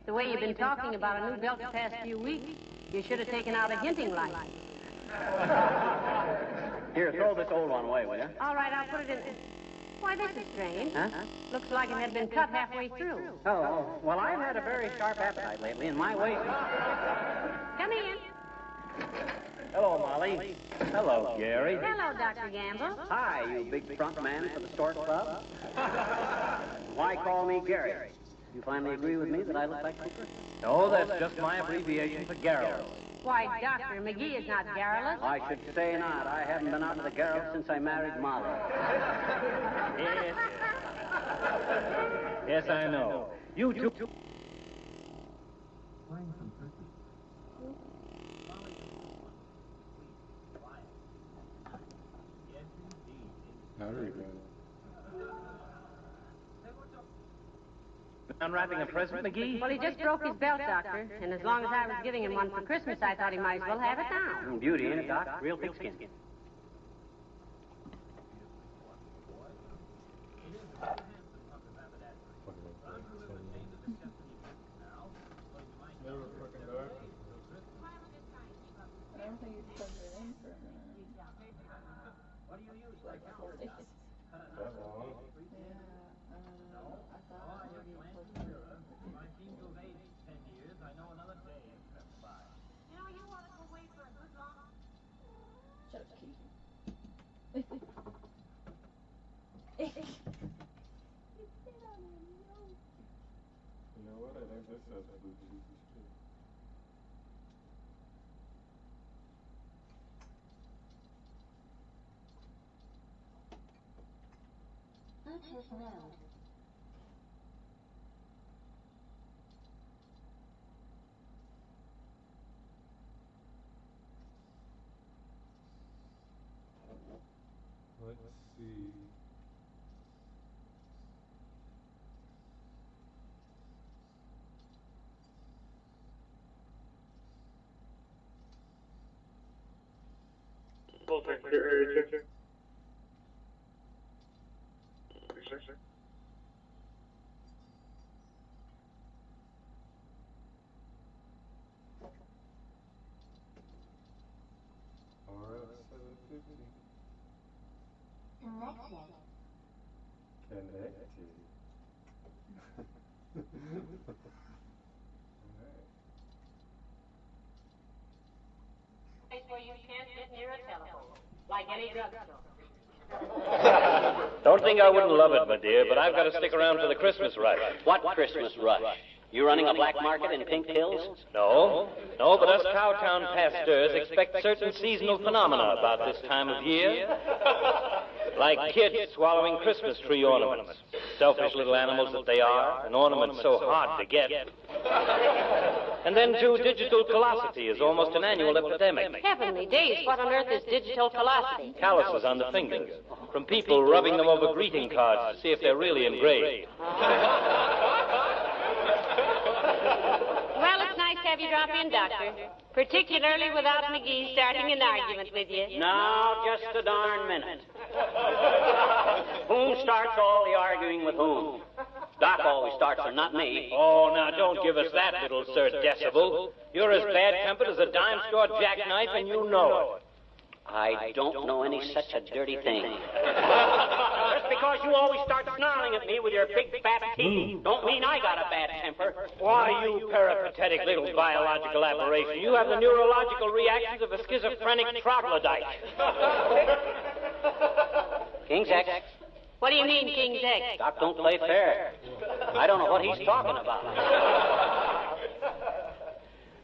The way you've been talking about a new belt the past few weeks, you should have taken out a hinting license. Here, throw this old one away, will you? All right, I'll put it in. Why, this is strange. Huh? Looks like it had been cut halfway through. Oh, well, I've had a very sharp appetite lately, and my waist... Come in. Hello, Molly. Hello, Jerry. Hello, Dr. Gamble. Hi, you big front man for the Stork Club. why call me Gary? You finally agree with me that I look like Cooper? No, that's just my abbreviation for garrulous. Why, Dr. McGee is not garrulous. I should say not. I haven't been out of the garret since I married Molly. Yes. Yes, I know. You two... Unwrapping a present, McGee? Well, he just broke his belt, Doctor, and as long as I was giving him one for Christmas, I thought he might as well have it now. Beauty, ain't it, Doc? Real pigskin. Bluetooth mode. Let's see. Connected. Place where you can't get near a telephone, like any drugstore. Don't think I wouldn't love it, my dear, but I've got to stick around for the Christmas rush. What Christmas rush? You running a black market in Pink Hills? No, but us Cowtown pasteurs expect certain seasonal phenomena about this time of year. Like kids swallowing Christmas tree ornaments. Selfish little animals that they are, an ornament so hard to get. And then, too, digital callosity is almost an annual epidemic. Heavenly days, what on earth is digital callosity? Calluses on the fingers, from people rubbing them over greeting cards to see if they're really engraved. Well, it's nice to have you drop in, Doctor. Particularly without McGee starting an argument with you. No, just a darn minute. Whom starts all the arguing with whom? Doc always starts her, not me. Oh, now, don't give us that, little Sir Decibel. You're as bad-tempered as a dime-store jackknife, and you know it. I don't know any such a dirty thing. Just because you always start snarling at me with your big fat teeth don't mean I got a bad temper. Why, you peripatetic little biological aberration, you have the neurological reactions of a schizophrenic troglodyte. King's X. What do you mean, King's X? Doc don't play fair. I don't know what he's talking about.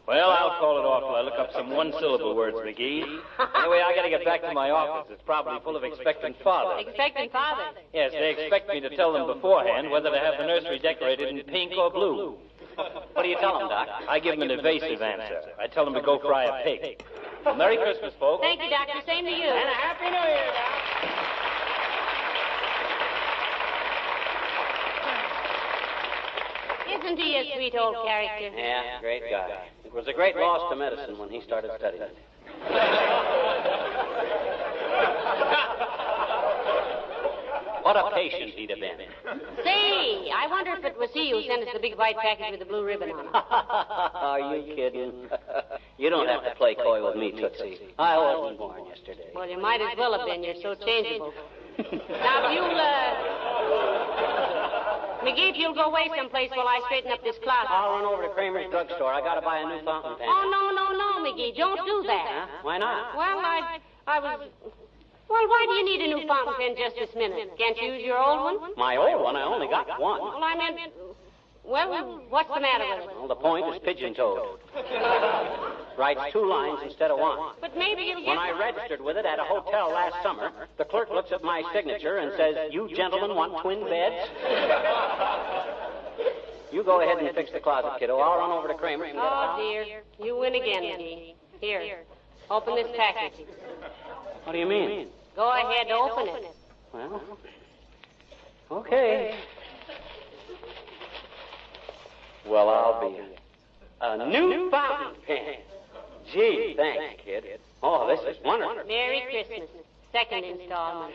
Well, I'll call it off till I look up some one-syllable words, McGee. Anyway, I gotta get back to my office. It's probably full of expectant fathers. Expectant fathers? Yes, they expect me to tell them beforehand whether to have the nursery decorated in pink or blue. What do you tell them, Doc? I give them an evasive answer. I tell them to go fry a pig. Well, Merry Christmas, folks. Thank you, Doctor. Same to you. And a Happy New Year, Doc. Isn't he a sweet old character? Yeah, great guy. It was a great loss to medicine when he started studying it. What a patient he'd have been. Say, I wonder if it was he who sent us the big white package with the blue ribbon on it. Are you kidding? You don't have to play coy with me, Tootsie. I wasn't born yesterday. Well, you might as well have been. You're so changeable. Now, if you'll, McGee, if you'll go away someplace while I straighten up this closet. I'll run over to Kramer's drugstore. I gotta buy a new fountain pen. Oh, no, McGee, don't do that. Huh? Why not? Well, I was... Well, why do you need a new fountain pen just this minute? Can't you use your old one? My old one, I only got one. Well, I meant... Well, what's the matter with it? Well, the point is pigeon-toed. Writes 2 lines instead of 1. But maybe you'll get... When I registered with it at a hotel last summer, the clerk looks at my signature and says, "You gentlemen want twin beds?" You go ahead and fix the closet, kiddo. I'll run over to Kramer and get Oh, dear. You win again, McGee. Here, open this package. What do you mean? Go ahead, open it. Well, okay. Well, I'll be a new fountain pen. Gee, thanks, kid. Oh, this is wonderful. Merry Christmas. Second installment.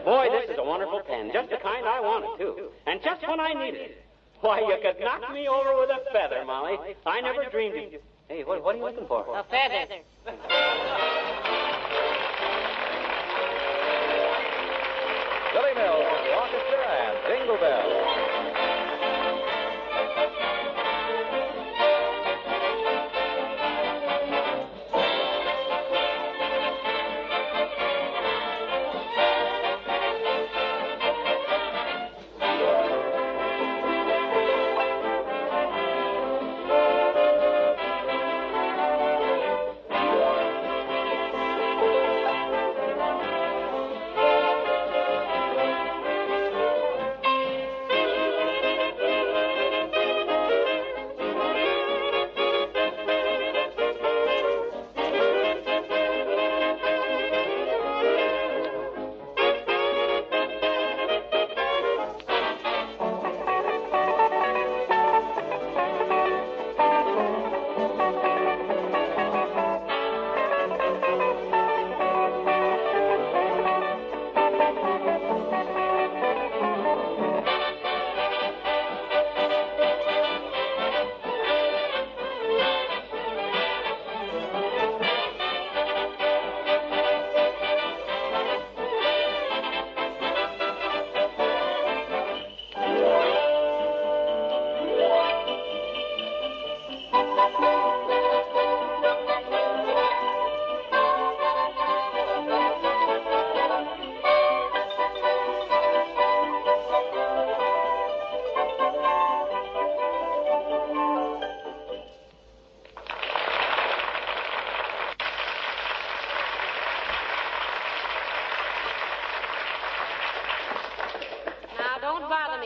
Boy, this is a wonderful pen. Just the kind I wanted, too. And just when I needed it. Why, you could knock me over with a feather, Molly. I never dreamed of... Hey, what are you looking for? A feather. Billy Mills and the orchestra and Jingle Bells.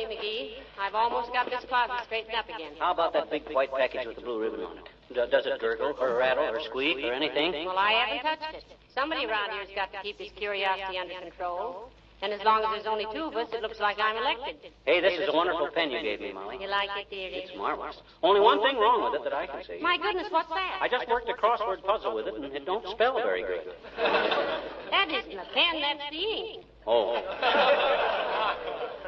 McGee. I've almost got this closet straightened up again. How about that big white package with the blue ribbon on it? Does it gurgle or rattle or squeak or anything? Well, I haven't touched it. Somebody around here's got to keep his curiosity under control. And as long as there's only 2 of us, it looks like I'm elected. Hey, this is a wonderful pen you gave me, Molly. You like it, dearie? It's marvelous. Only one thing wrong with it that I can see. My goodness, what's that? I just worked a crossword puzzle with it, and it don't spell very good. That isn't a pen, that's the ink. Oh.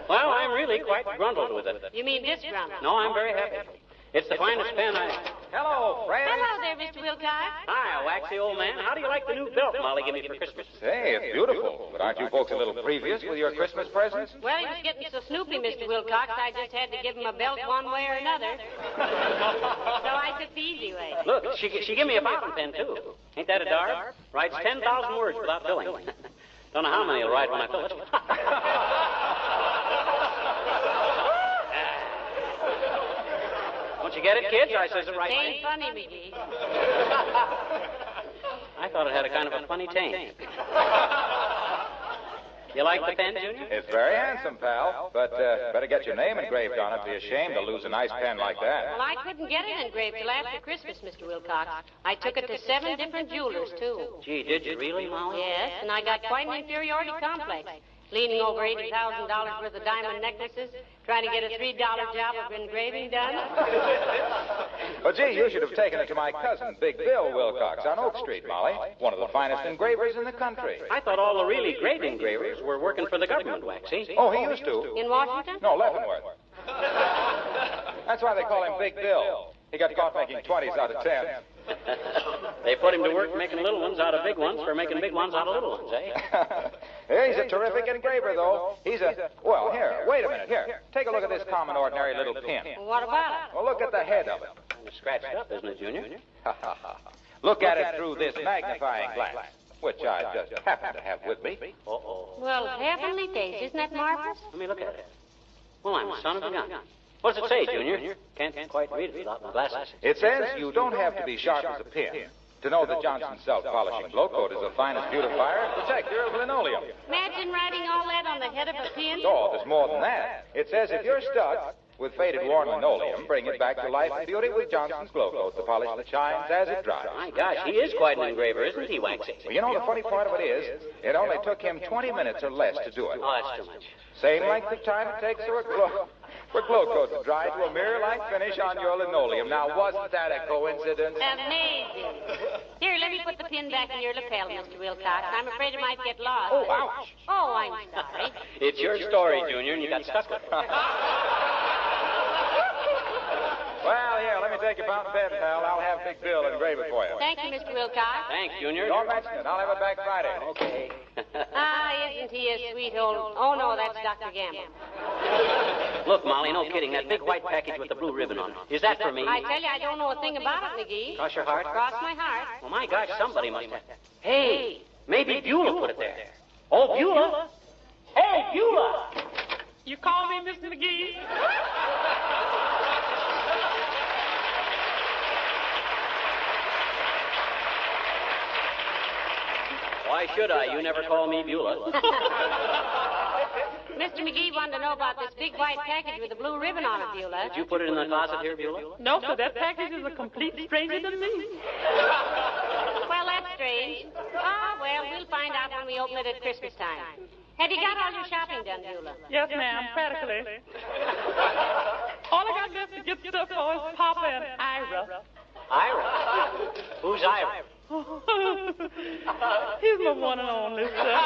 Well, I'm really quite grundled with it. You mean disgruntled? No, I'm very happy. It's the finest pen I... Hello, friends. Hello there, Mr. Wilcox. Hi, waxy old man. How do you like the new belt Molly gave me for Christmas? Hey, it's beautiful. But aren't you folks a little previous with your Christmas presents? Well, he was getting so snoopy, Mr. Wilcox, I just had to give him a belt one way or another. So I took the easy way. Look, she gave me a fountain pen, too. Ain't that a dart? Writes 10,000 words without filling. Don't know how many will write when I fill it. Don't you get it, kids? I says it right. Ain't funny, McGee. I thought it had a kind of a funny taint. You like the pen, Junior? It's very handsome, pal. But better get your name engraved on it. Be ashamed to lose a nice pen like that. Well, I couldn't get it engraved till after Christmas, Mr. Wilcox. I took it to 7 different jewelers, too. Gee, did you really, Molly? Yes, and I got quite an inferiority complex. Leaning over $80,000 worth of diamond necklaces, trying to get a $3 job of engraving done. Well, gee, you should have taken it to my cousin, Big Bill Wilcox, on Oak Street, Molly. One of the finest engravers in the country. I thought all the really great engravers were working for the government, Waxy. Oh, he used to. In Washington? No, Leavenworth. That's why they call him Big Bill. He got caught making 20s out of 10s. They put him to work making little ones out of big ones for making big ones out of little ones, eh? He's a terrific engraver, though. He's a... Well, here, wait a minute. Here, take a look at this common, ordinary little pin. Well, what about it? Well, look at the head of it. Kind of scratched up, isn't it, Junior? Look at it through this magnifying glass. which I just happen to have with me. Uh-oh. Well, heavenly days. Isn't that marvelous? Let me look at it. Well, I'm a son of a gun. What does it say, Junior? Can't quite read it without my glasses. It says you don't have to be sharp as a pin to know that Johnson's self-polishing glow coat is the finest beautifier and protector of linoleum. Imagine writing all that on the head of a pin. Oh, there's more than that. It says if you're stuck with faded worn linoleum, bring it back to life and beauty with Johnson's glow coat, the polish that shines as it dries. My gosh, he is quite an engraver, isn't he, Waxy? Well, you know, the funny part of it is, it only took him 20 minutes or less to do it. Oh, that's too much. Same length of time it takes for a glow coat to dry to a mirror-like finish on your linoleum. Now, wasn't that a coincidence? Amazing. Here, let me put the pin back in your lapel, Mr. Wilcox. I'm afraid it might get lost. Oh, ouch. Oh, I'm sorry. It's your story, Junior, and you got stuck with it. Well, here, let me take your fountain pen, pal. I'll have Big Bill engrave it for you. Thank you, Mr. Wilcox. Thanks, Junior. Don't mention it. I'll have it back Friday. Okay. Isn't he a sweet old... Oh, no, that's Dr. Gamble. Look, Molly, no kidding. That big white package with the blue ribbon on it. Is that for me? I tell you, I don't know a thing about it, McGee. Cross your heart? Cross my heart. Well, my gosh, somebody must have. Hey, maybe Beulah put it there. Oh, Beulah. Hey, Beulah. You call me Mr. McGee? Why should I? You never call me Beulah. Mr. McGee wanted to know about this big white package with the blue ribbon on it, Beulah. Did you put it in the closet here, Beulah? No, sir, that package is a complete stranger to me. Well, that's strange. Oh, well, we'll find out when we open it at Christmas time. Have you got all your shopping done, Beulah? Yes, ma'am, practically. All I got left to get stuff for is Papa and Ira. Ira? Who's Ira? He's my one and only, sir.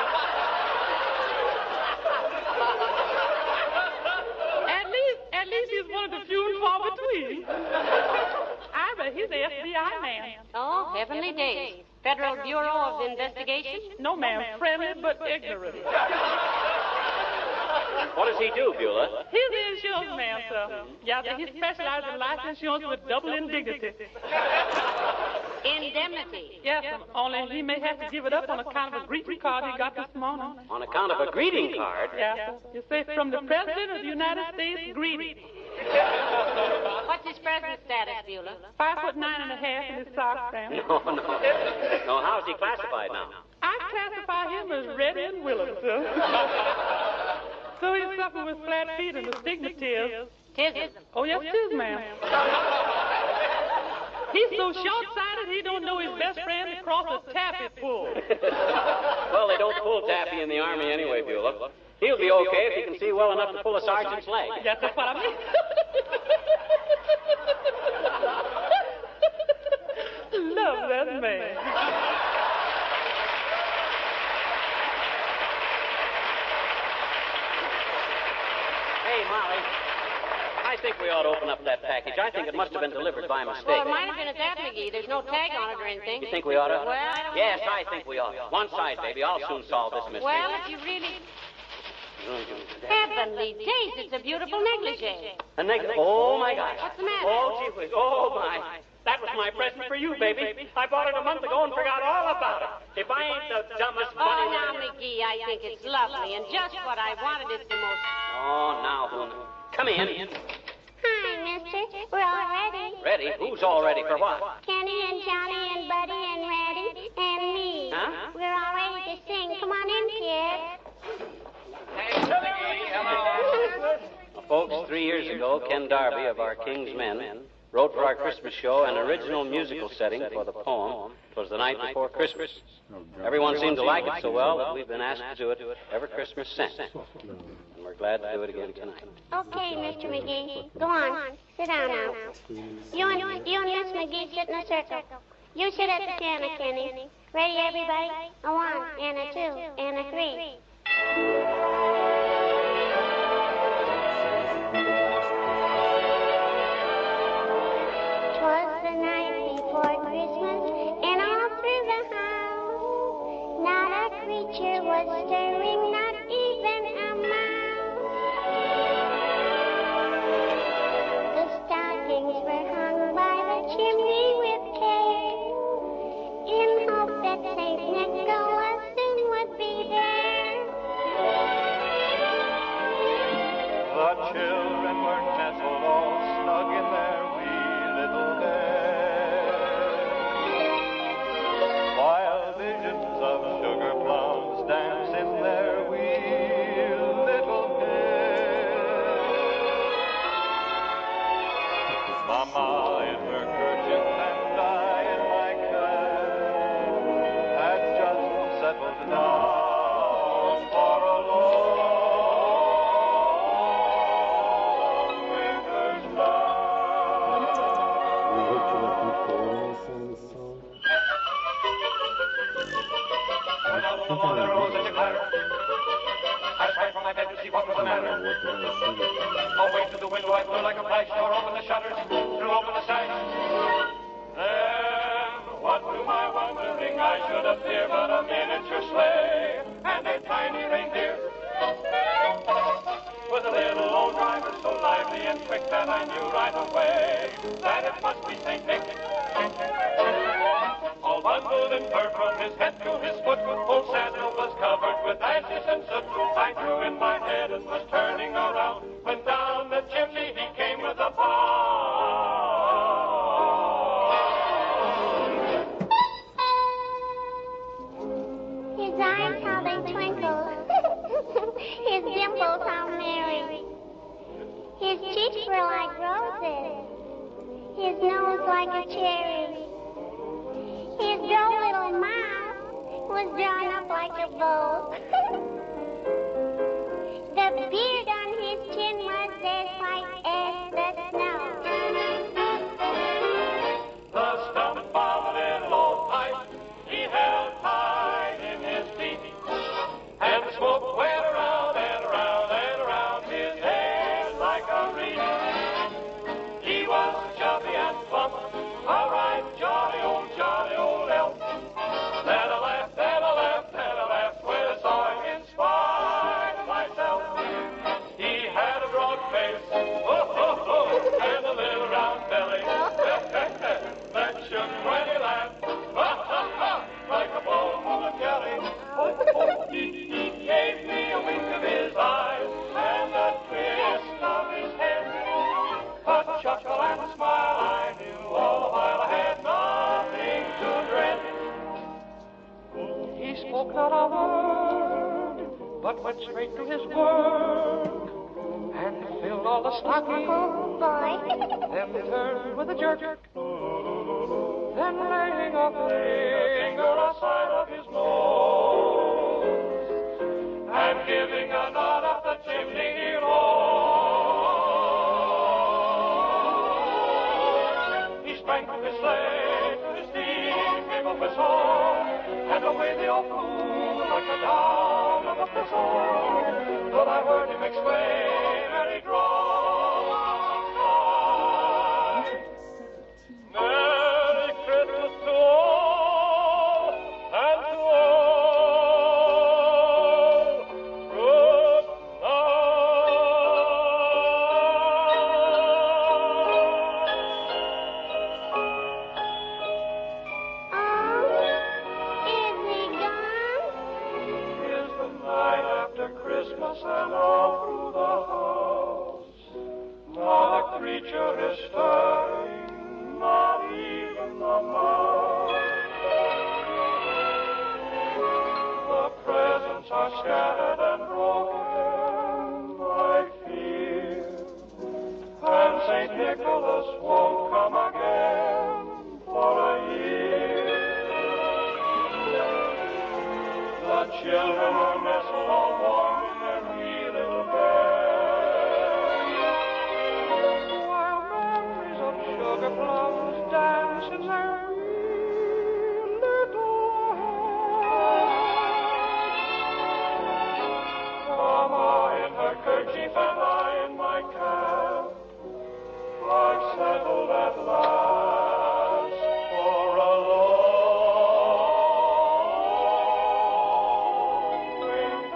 At least he's one of the few and far between. Ira, he's the FBI man. Oh, heavenly days. Federal Bureau of Investigation? No, ma'am, friendly but ignorant. What does he do, Beulah? He's the insurance man, sir. Yeah, he specializes in life insurance with double indemnity. Indemnity? Yes, only he may have to give it up on account of a greeting card he got this morning. On account of a greeting card? Yes, sir. You say, from the President of the United States, greeting. What's his present status, Beulah? 5'9.5" in his sock stamp. No. No, how's he classified now? I classify him as ready and willing, sir. So he's suffering with flat feet and astigmatism. Tism? Oh, yes, tis, ma'am. He's so short-sighted he don't know his best friend across a taffy pull. Well, they don't pull taffy in the Army anyway, Beulah. He'll be okay if he can see well enough to pull a sergeant's leg. Yes, that's what I mean. Love that man. Hey, Molly, I think we ought to open up that package. I think it must have been delivered by mistake. Well, it might have been at that, McGee. There's no tag on it or anything. You think we ought to? Well, I don't Yes, know. I think we ought. One side, baby. I'll soon solve this mystery. Well, if you really... Heavenly days, it's a beautiful negligee. A negligee? Oh, my gosh. What's the matter? Oh, gee whiz. Oh, my. That was my present for you, baby. I bought it a month ago and forgot all about it. If I ain't the dumbest bunny... Oh, now, McGee, I think it's lovely and just what I wanted. It's the most... Oh, now, Huna. Come in. Hi, mister. We're all ready. Ready? Who's all ready for what? Kenny and Johnny and Buddy and Reddy and me. Huh? We're all ready to sing. Come on in, kids. Folks, 3 years ago, Ken Darby of our King's Men wrote for our Christmas show an original musical setting for the poem. It was the night before Christmas. Everyone seemed to like it so well that we've been asked to do it every Christmas since. And we're glad to do it again tonight. Okay, Mr. McGee. Go on. Sit down now. You and Miss McGee sit in a circle. You sit at the piano, Kenny. Ready, everybody? A 1 and a 2 and a 3. The night before Christmas, and all through the house, not a creature was stirring, not even a mouse. The stockings were hung by the chimney with care, in hope that Saint Nicholas children were nestled all snug in their wee little beds, while visions of sugar plums dance in their wee little heads. Mama in her kerchief and I in my cap had just settled down for a long winter's Went out on the lawn, there arose such a clatter. I sprang from my bed to see what was the matter. Away to the window I flew like a flash, tore open the shutters, threw open the sash. Then, what to my wondering I should appear but a miniature sleigh and a tiny reindeer. With a little old driver so lively and quick that I knew right away that it must be St. Nick. All bundled in fur from his head to his foot, old Santa was covered with ashes and soot. I drew in my head and was turning around when down the chimney he came with a pound. His eyes, how they twinkle. His dimples, how merry. His cheeks were like roses. His nose like a cherry. His dull little mouth was drawn up like a bow. The beard on his chin was as white as the snow. The stump of a little old pipe he held tight in his teeth, and the smoke went around and around and around his head like a wreath. He was chubby and plump, a right jolly old elf. Then I laughed and I laughed and I laughed when I saw him in spite of myself. He had a broad face, and a little round belly that shook when he laughed, like a bowl full of jelly. He gave me a wink of his eyes and a twist of his head. A chuckle and a smile I knew all the while I had nothing to dread. He spoke not a word, but went straight to his work and filled all the stockings. Oh, boy. Then turned with a jerk, then laying a finger aside of his nose and giving a nod up the chimney he rose. He sprang from his sleigh to his feet, gave a whistle, and away they all flew like a down of a thistle. But I heard him exclaim, and he cried, Merry Christmas to all, and to all, good Is the night after Christmas and all through the house. Not a creature is stirring, not even the mouse. The presents are scattered and broken, I fear, and St. Nicholas won't come again for a year. The children are nestled all warm in their wee little beds, while memories of sugar plums dance in their wee little heads. Mama in her kerchief and I in my cap are settled at last for a long winter.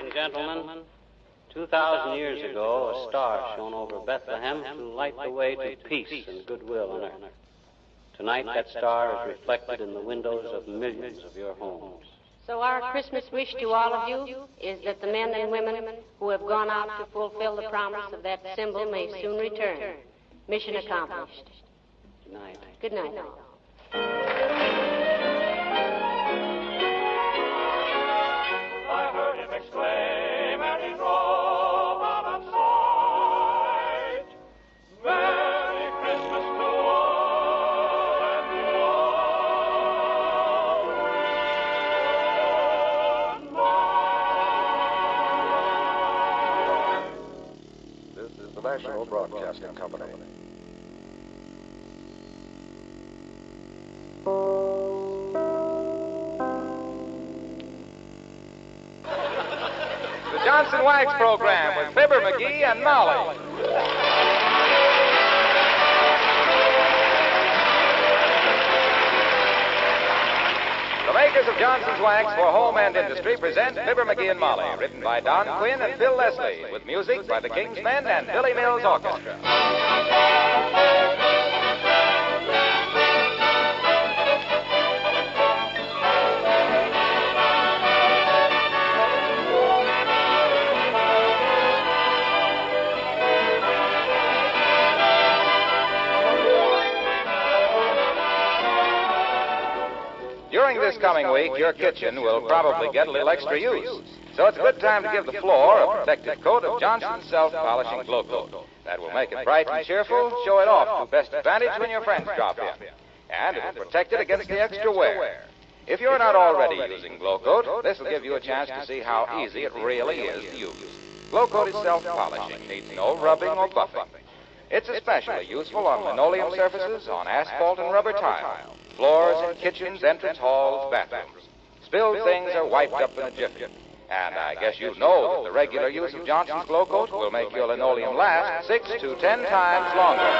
and gentlemen, 2,000 years ago, a star shone over Bethlehem to light the way to peace and goodwill on earth. Tonight, that star is reflected in the windows of millions of your homes. So our Christmas wish to all of you is that the men and women who have gone out to fulfill the promise of that symbol may soon return. Mission accomplished. Good night. Good night, all. I heard him exclaim and he drove out of sight. Merry Christmas to all and you. This is the National Broadcasting Company. Johnson Wax program with Fibber McGee and Molly. The makers of Johnson's Wax for home and industry present Fibber McGee and Molly, written by Don Quinn and Phil Leslie, with music by the King's Men and Billy Mills Orchestra. During this coming week, your kitchen will probably get a little extra use. So it's a good time to give the floor a protective coat of Johnson's Self-Polishing Glow Coat. That will make it bright and cheerful, show it off to best advantage when your friends drop in. And it will protect it against the extra wear. If you're not already using Glow Coat, this will give you a chance to see how easy it really is to use. Glow Coat is self-polishing, needs no rubbing or buffing. It's especially useful on linoleum surfaces, on asphalt and rubber tile, floors in kitchens, entrance halls, bathrooms. Spilled things are wiped up in a jiffy. And I guess you know that the regular use of Johnson's Glow Coat will make your linoleum last 6 to 10 times longer.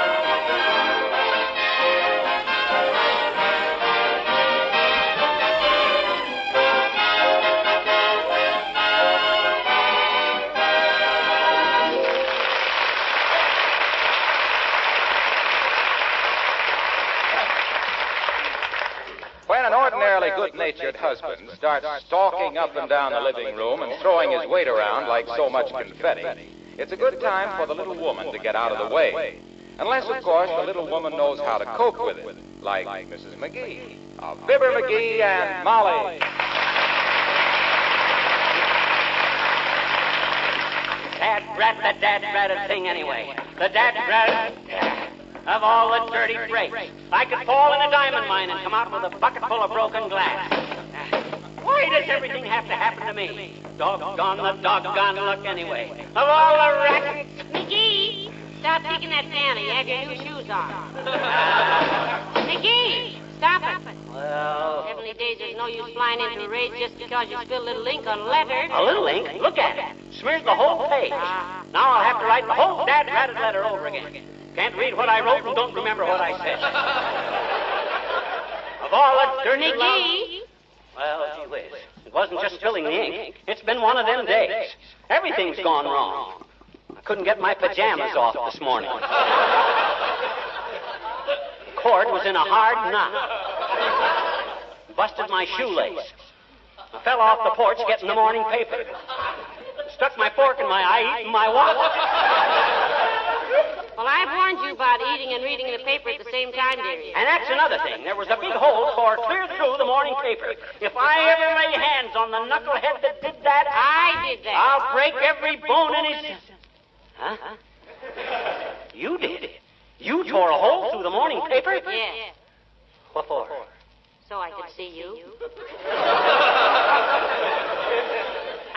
When an ordinarily good-natured husband starts stalking up and down the living room and throwing his weight around like so much confetti, it's a good time for the little woman to get out of the way. Unless, of course, the little woman knows how to cope with it, like Mrs. McGee, of Fibber McGee and Molly. That dad-ratted thing anyway. The dad-ratted... Of all the dirty breaks, I could fall in a diamond mine and come out with a bucket full of broken glass. Why does everything have to happen to me? Doggone the doggone luck anyway. Of all the racket... McGee, stop kicking that piano. You have your new shoes on. McGee, stop it. Well... Heavenly days, there's no use flying into a rage just because you spilled a little ink on a letter. A little ink? Look at it. Smears the whole page. Now I'll have to write the whole dad-ratted letter over again. Can't read what I wrote and don't remember what I said. Of all the dirty McGee. Well, gee whiz. It wasn't just spilling the ink. It's been one of them days. Everything's gone wrong. I couldn't get my pajamas off this morning. The cord was in a hard knot. Busted my shoelace. I fell off the porch getting the morning paper. Stuck my fork in my eye eating my watch. Well, I've warned you about eating and reading the paper at the same time, dearie. And that's another thing. There was a big hole tore clear through the morning paper. If I ever lay hands on the knucklehead that did that... I did that. I'll break every bone in his... Huh? You did? You tore a hole through the morning paper? Yeah. What for? So I could see you.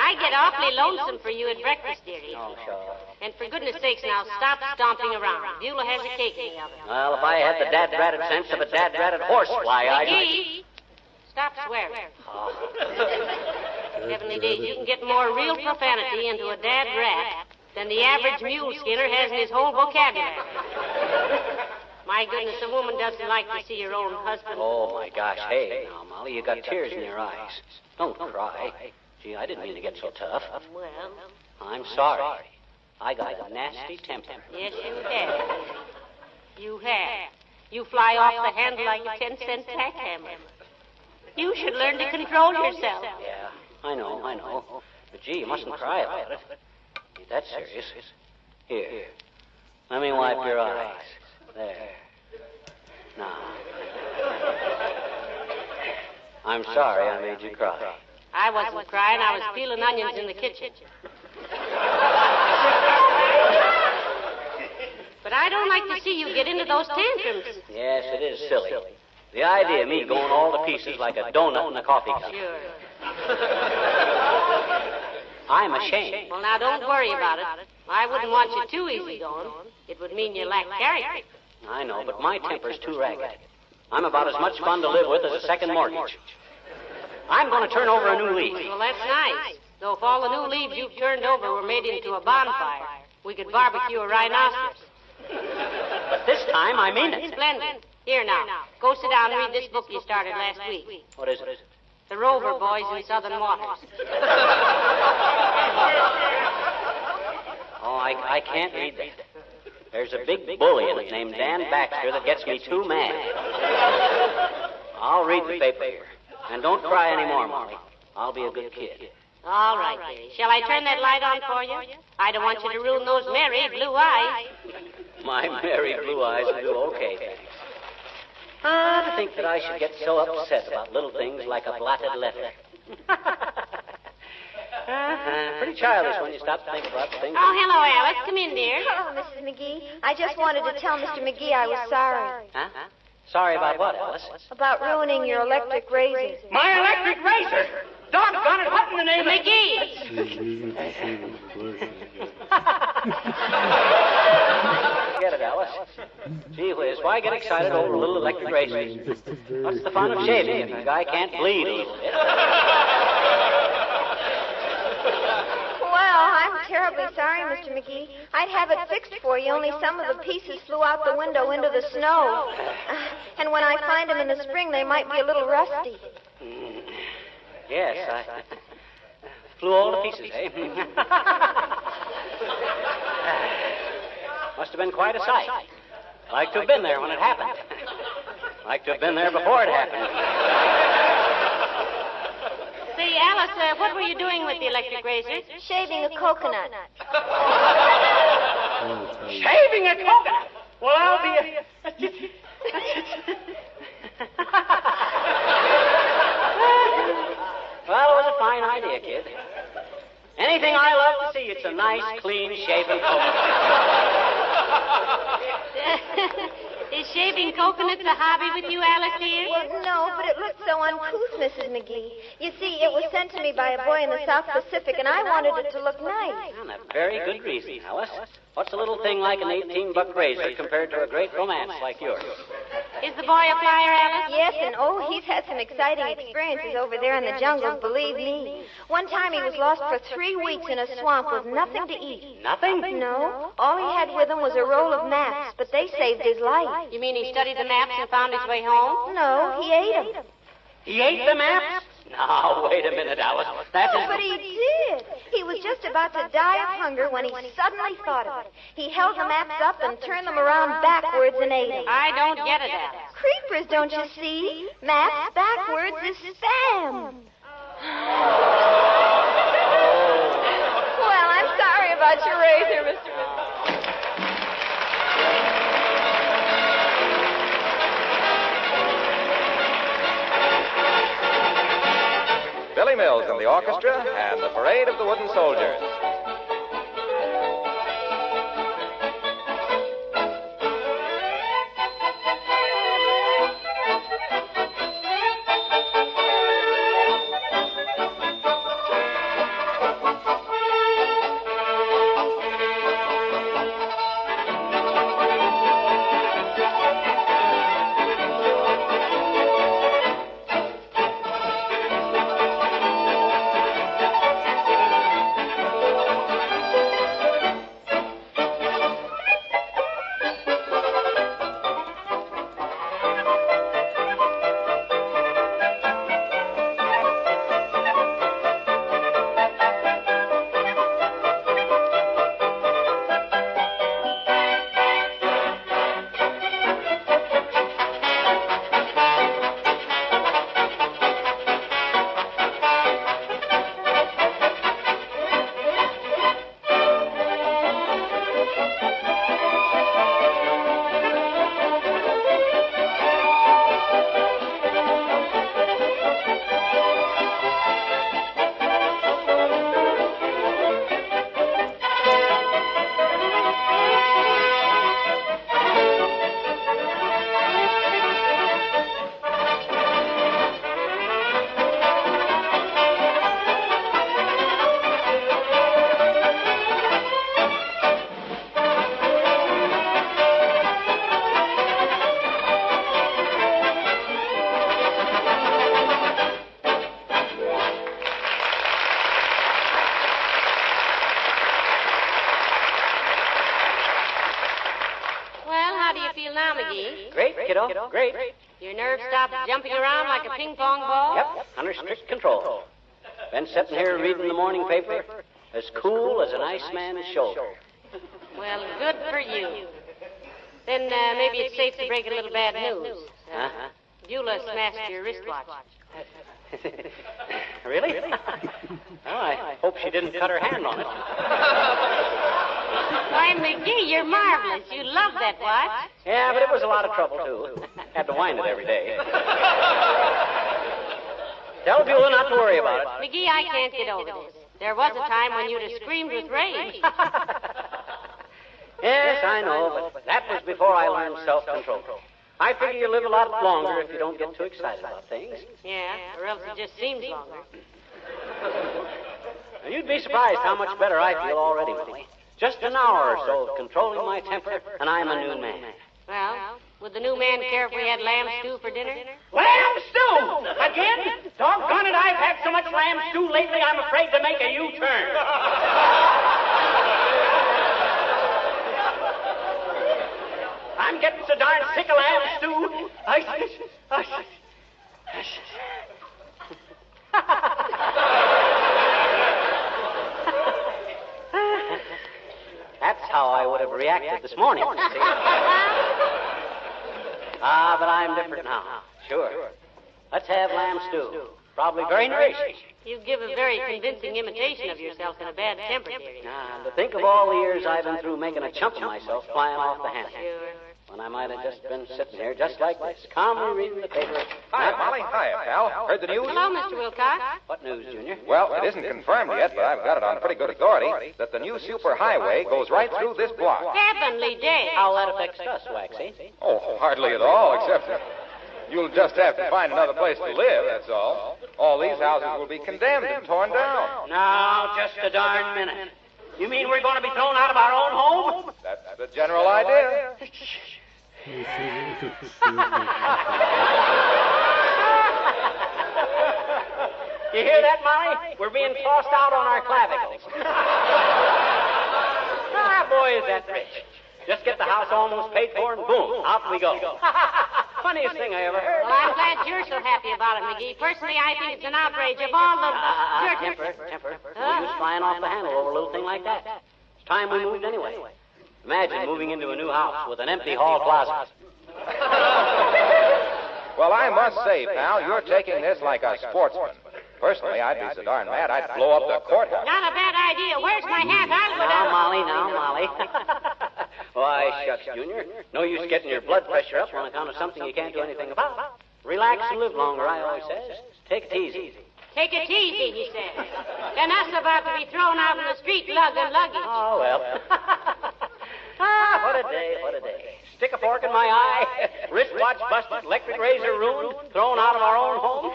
I get awfully lonesome for you at breakfast, dearie. Oh, sure. And for goodness sakes now, stop stomping around. Beulah has a cake in the oven. Well, if I had the dad-ratted sense of a dad-ratted horsefly, I'd... McGee, stop swearing. Oh. Heavenly days, you can get more real profanity into a dad rat than the average mule skinner has in his whole vocabulary. My goodness, a woman doesn't like to see her own husband. Oh, my gosh. Hey, now, Molly, you got tears in your eyes. Don't cry. Gee, I didn't mean to get so tough. Well, I'm sorry. I got a nasty temper. yes, you have. You have. You fly off the handle like a 10-cent jackhammer. You should learn to control yourself. Yeah, I know. But, gee, you mustn't cry about it. Ain't that serious? Here. Let me wipe your eyes. There. Now. I'm sorry I made you cry. I wasn't crying. I was peeling onions in the kitchen. But I don't like to see you get into those tantrums. Yes, it is silly. The idea of me going all to pieces like a donut in a coffee cup. Sure. I'm ashamed. Well, now, don't worry about it. I wouldn't want you too easy going. It would mean you lack character. I know, but my temper's too ragged. I'm about as much fun to live with as a second mortgage. I'm going to turn over a new leaf. Well, that's nice. Though if all the new leaves you've turned over were made into a bonfire, we could barbecue a rhinoceros. But this time, I mean it. Splendid. Here now, go sit down and read this book you started last week. What is it? The Rover Boys in Southern Waters. Oh, I can't read that. There's a big bully in it named Dan Baxter that gets me too mad. I'll read the paper here. And don't cry anymore, Molly. I'll be a good kid. All right, dearie. Shall I turn that light on for you? I don't want you to ruin those merry blue eyes. My merry blue eyes will do okay, thanks. To think that I should get so upset about little things like a blotted letter. Pretty childish when you stop to think about things. Oh, hello, Alice. Come in, dear. Hello, Mrs. McGee. I just wanted to tell Mr. McGee I was sorry. Huh? Sorry about what, Alice? About ruining your electric razor. My electric razor? Doggone it, what in the name of... Get it, Alice. Gee whiz, why get excited over little electric razors? What's the fun of shaving if a guy can't bleed a little bit? Well, I'm terribly sorry, Mr. McGee. I'd have it fixed for you, only some of the pieces flew out the window into the snow. And when I find them in the spring, they might be a little rusty. Yes, I flew all to pieces, eh? Must have been quite a sight. Like to have been there when it happened. Like to have been there before it happened. Say, Alice, what were you doing with the electric razor? Shaving a coconut. Shaving a coconut? Well, I'll be a... Well, it was a fine idea, kid. Anything I love to see, it's a nice, clean-shaven coconut. Is shaving coconuts a hobby with you, Alice, dear? Well, no, but it looked so uncouth, Mrs. McGee. You see, it was sent to me by a boy in the South Pacific, and I wanted it to look nice. And a very good reason, Alice. What's a little thing like an 18-buck razor compared to a great romance like yours? Is the boy a flyer, Alice? Yes, and he's had some exciting experiences over there in the jungles, believe me. One time he was lost for 3 weeks in a swamp with nothing to eat. Nothing? No. All he had with him was a roll of maps, but they saved his life. You mean he studied the maps and found his way home? No, he ate them. He ate the maps? Now, wait a minute, Alice. That No, is... but he did. He was just about to die of hunger when he suddenly thought of it. He held the maps up and turned them around backwards and ate them. I don't get it, Alice. Creepers, don't you see? Maps backwards is spam. Well, I'm sorry about your razor, Mr. Billy Mills and the orchestra and the Parade of the Wooden Soldiers. how do you feel now, McGee? Great, kiddo. Great. Your nerves stopped jumping around like a ping pong ball? Yep, under strict control. Been sitting here reading the morning paper, as cool as an Iceman's shoulder. Well, good for you. Then maybe it's safe to break a little bad news. Huh? Beulah smashed your wristwatch. Really? Well, I hope she didn't cut her hand on it. Why, McGee, you're marvelous. You love that watch. Yeah, but it was a lot of trouble, too. Had to wind it every day. Tell Beulah not to worry about it. McGee, I can't get over this. There was a time when you'd have screamed with rage. Yes, I know, but that was before I learned self-control. I figure you live a lot longer if you don't get too excited about things. Yeah, or else it just seems longer. Now, you'd be surprised how much better I feel already, Molly. Just an hour or so of controlling my temper, and I'm a new man. Well, would the new man care if we had lamb stew for dinner? Lamb stew! Again? Doggone it, I've had so much lamb stew lately, I'm afraid to make a U-turn. I'm getting so darn sick of lamb stew. That's how I would have reacted this morning, you see. But I'm different now. Sure. Let's have lamb stew. Probably very nourishing. You give a very convincing imitation of yourself in a bad temper, dearie. And to think of all the years I've been through making a chump of myself flying off the handle. Sure. When I might have just been sitting here just like this, calmly reading the paper. Hi, Molly. Hiya, pal. Heard the news? Hello, Mr. Wilcox. What news, Junior? Well, it isn't confirmed yet, but I've got it on pretty good authority that the new superhighway goes right through this block. Heavenly day. How that affects us, Waxy? Oh, hardly at all, except you'll just have to find another place to live, that's all. All these houses will be condemned and torn down. Now, just a darn minute. You mean we're going to be thrown out of our own home? That's the general idea. You hear that, Molly? We're being tossed out on our clavicles. Boy, is that rich. Just get the house almost paid for, and boom, out we go. Funniest thing I ever heard. Well, I'm glad you're so happy about it, McGee. Personally, I think it's an outrage of all the... Temper. No use flying off the handle over a little thing like that. It's time we moved anyway. Imagine moving into a new house with an empty hall closet. Well, I must say, pal, you're taking this like a sportsman. Personally, I'd be so darn mad I'd blow up the courthouse. Not a bad idea. Where's my hat? I'll go down. Now, Molly. Why, shucks, Junior. No use getting your blood pressure up on account of something you can't do anything about. Relax and live longer, I always says. Take it easy. Take it easy, he says. And us about to be thrown out in the street lugging luggage. Oh, well. What a day. Stick a fork in my eye, wristwatch busted, electric razor ruined, thrown out of our own home.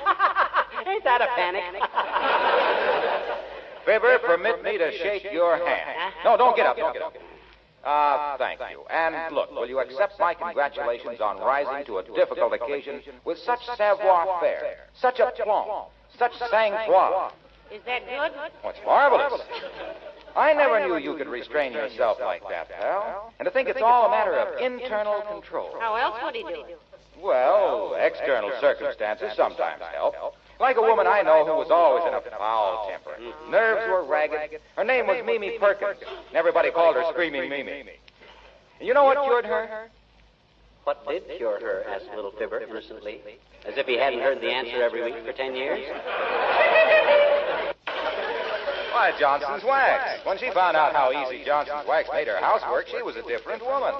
Ain't that a panic? Fibber, permit me to shake your hand. No, don't get up. Thank you. And look, will you accept my congratulations on rising to a difficult occasion with such savoir-faire, such aplomb, such sang-froid? Is that good? Oh, it's marvelous. I never knew you could restrain yourself like that, pal. And to think it's all a matter of internal control. How else would he do it? Well, external circumstances sometimes help. Like a woman I know who was always in a foul temper. Nerves were ragged. Her name was Mimi Perkins, and everybody called her Screaming Mimi. And you know what cured her? What did cure her? Asked little Fibber innocently, as if he hadn't heard the answer every week for 10 years. Why, Johnson's wax. When she found out how easy Johnson's wax made her housework, she was a different woman.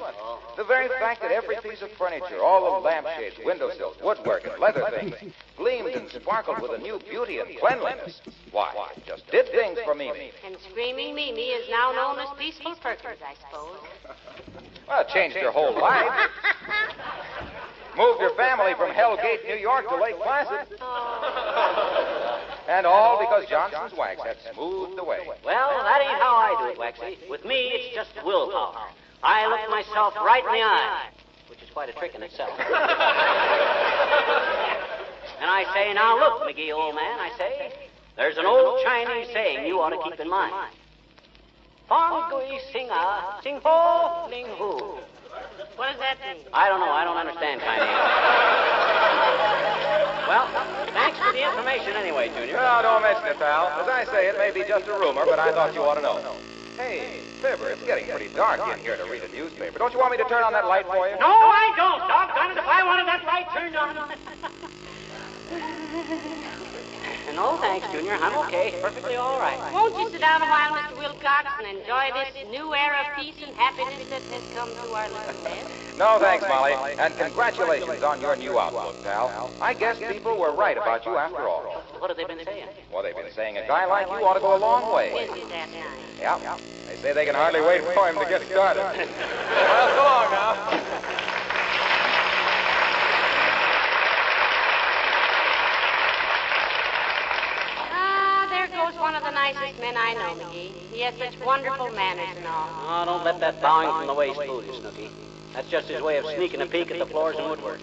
The very fact that every piece of furniture, all the lampshades, windowsills, woodwork, and leather things, gleamed and sparkled with a new beauty and cleanliness. Why, it just did things for Mimi. And Screaming Mimi is now known as Peaceful Perkins, I suppose. Well, it changed her whole life. Moved her family from Hell Gate, New York to Lake Placid. And all because Johnson's wax had smoothed the way. Well, that ain't how I do it, Waxy. With me, it's just willpower. I look myself right in the eye, which is quite a trick in itself. And I say, now look, McGee, old man, I say, there's an old Chinese saying you ought to keep in mind. Fong gui sing a, sing ho, ling hu. What does that mean? I don't know. I don't understand Chinese. Well, thanks for the information anyway, Junior. No, don't mention it, pal. As I say, it may be just a rumor, but I thought you ought to know. Hey, Fibber, it's getting pretty dark in here to read a newspaper. Don't you want me to turn on that light for you? No, I don't. Doggone it, if I wanted that light turned on. No, thanks, Junior. I'm okay. Perfectly all right. Won't you sit down a while, Mr. Wilcox, and enjoy this new era of peace and happiness that has come to our little land? No, thanks, Molly. And congratulations on your new outlook, pal. I guess people were right about you after all. What have they been saying? Well, they've been saying a guy like you ought to go a long way. Isn't that nice? Yeah. They say they can hardly wait for him to get started. Well, so long now. There goes one of the nicest men I know, McGee. He has such wonderful manners and all. Oh, don't let that bowing from the waist fool you, Snooky. That's just his way of sneaking a peek at the floors and woodwork.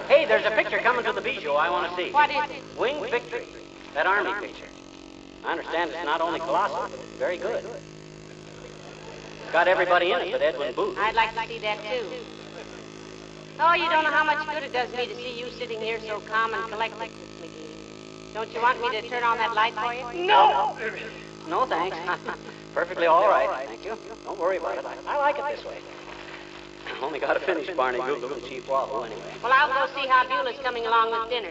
Hey, there's a picture coming to the Bijou I want to see. What is it? Winged Victory. That Army picture. I understand it's not only colossal, but very good. Got everybody in it but Edwin Booth. I'd like to see that, too. Oh, you don't know how much good it does me to see you sitting here so calm and collected, McGee. Don't you want me to turn on that light for you? No! No, thanks. Perfectly all right, thank you. Don't worry about it. I like it this way. Only got to finish Barney Google and Chief Wahoo anyway. Well, I'll go see how Beulah's coming along with dinner.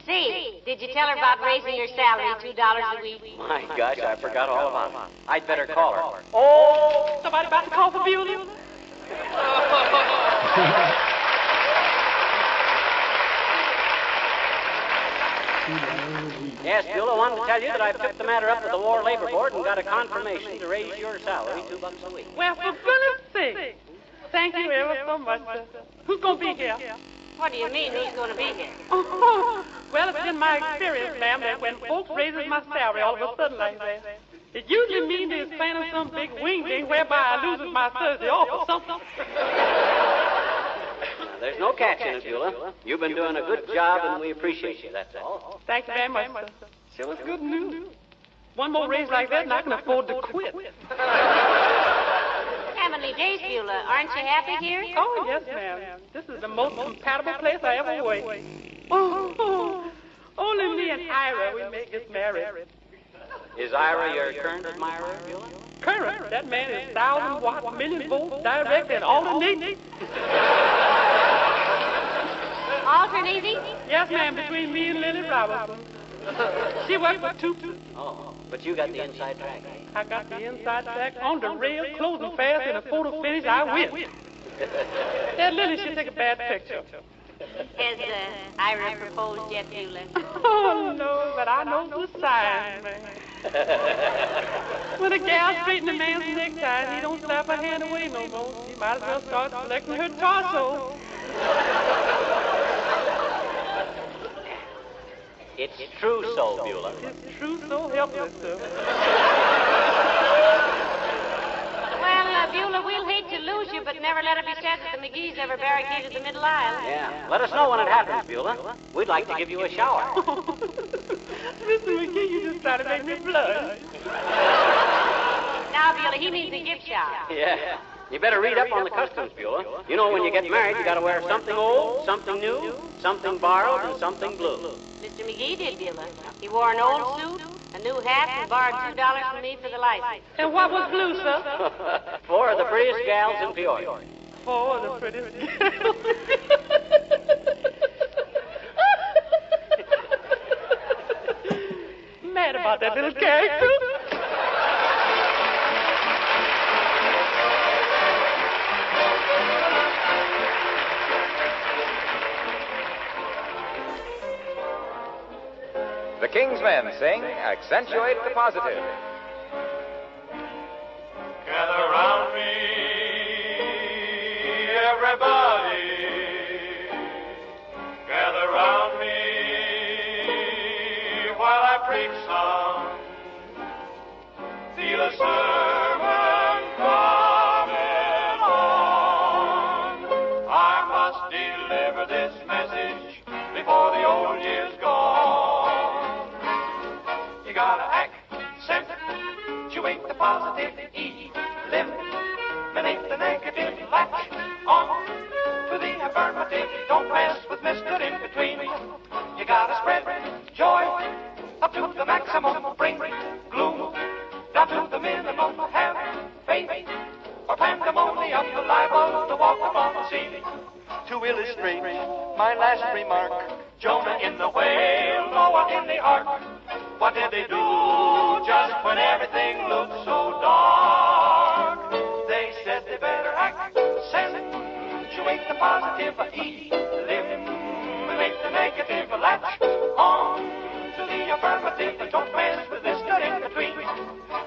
Say, did you tell her about raising your salary $2 a week? My gosh, I forgot all about it. I'd better call her. Oh, somebody about to call for Beulah? Yes, Beulah, wanted to tell you that I've took the matter up to the War Labor Board and got a confirmation to raise your salary $2 a week. Well, for goodness sake. Thank you ever so much, sir. Who's going to be here? What do you mean, who's going to be here? Oh, well, it's been my experience, ma'am, that when folks raises my salary all of a sudden like that, it usually means they're planning some big wing thing whereby I loses my Thursday off or something. There's no catch in it, Beulah. You've been doing a good job, and we appreciate you, that's all. Thank you very much, sir. Sure is good news. One more raise like that, and I can afford to quit. Heavenly days, Beulah. Aren't you happy here? Oh, yes, ma'am. This is the most compatible place I ever worked. Oh, only me and Ira, we may get married. Is Ira your current admirer, Beulah? Current? That man is 1,000-watt, million-volt, direct, and alternating. Alternating? Yes, ma'am, between me and Lily Robertson. She works for two. Oh, but you got the inside track. I got the inside track on the rail, closing fast, and a photo finish, I win. That Lily should take a bad picture. Has Ira proposed yet, Beulah? Oh, no, but I know the sign, man. When a gal straightens a man's necktie, he don't slap her hand away no more. She might as well start collecting her torso. It's true so, Beulah. It's true so helpless, sir. Well, Beulah, we'll hate to lose you, but never let it be said that the McGees ever barricaded the middle aisle. Yeah. Let us know when it happens, Beulah. We'd like to give you a shower. Mr. McGee, you just trying to make me blush. Now, Beulah, he means a gift shop. Yeah. You better read up on the customs, Beulah. You know, when you get married, you got to wear something old, something new, something borrowed, and something blue. Mr. McGee did, Beulah. He wore an old suit, a new hat, and borrowed $2 from me for the license. And what was blue, sir? 4 of the prettiest gals in Peoria. 4 of the prettiest gals. Mad about that little character. The King's Men sing Accentuate the Positive. Gather round me, everybody. Gather round me while I preach some. Feel a sermon coming on. I must deliver this message before the old year's gone. You gotta accentuate the positive, eliminate the negative. to illustrate my last remark. Jonah in the whale, Noah in the ark. What did they do just when everything looked so dark? They said they better accentuate the positive, eliminate the negative, latch on to the affirmative, don't mess with this good in between.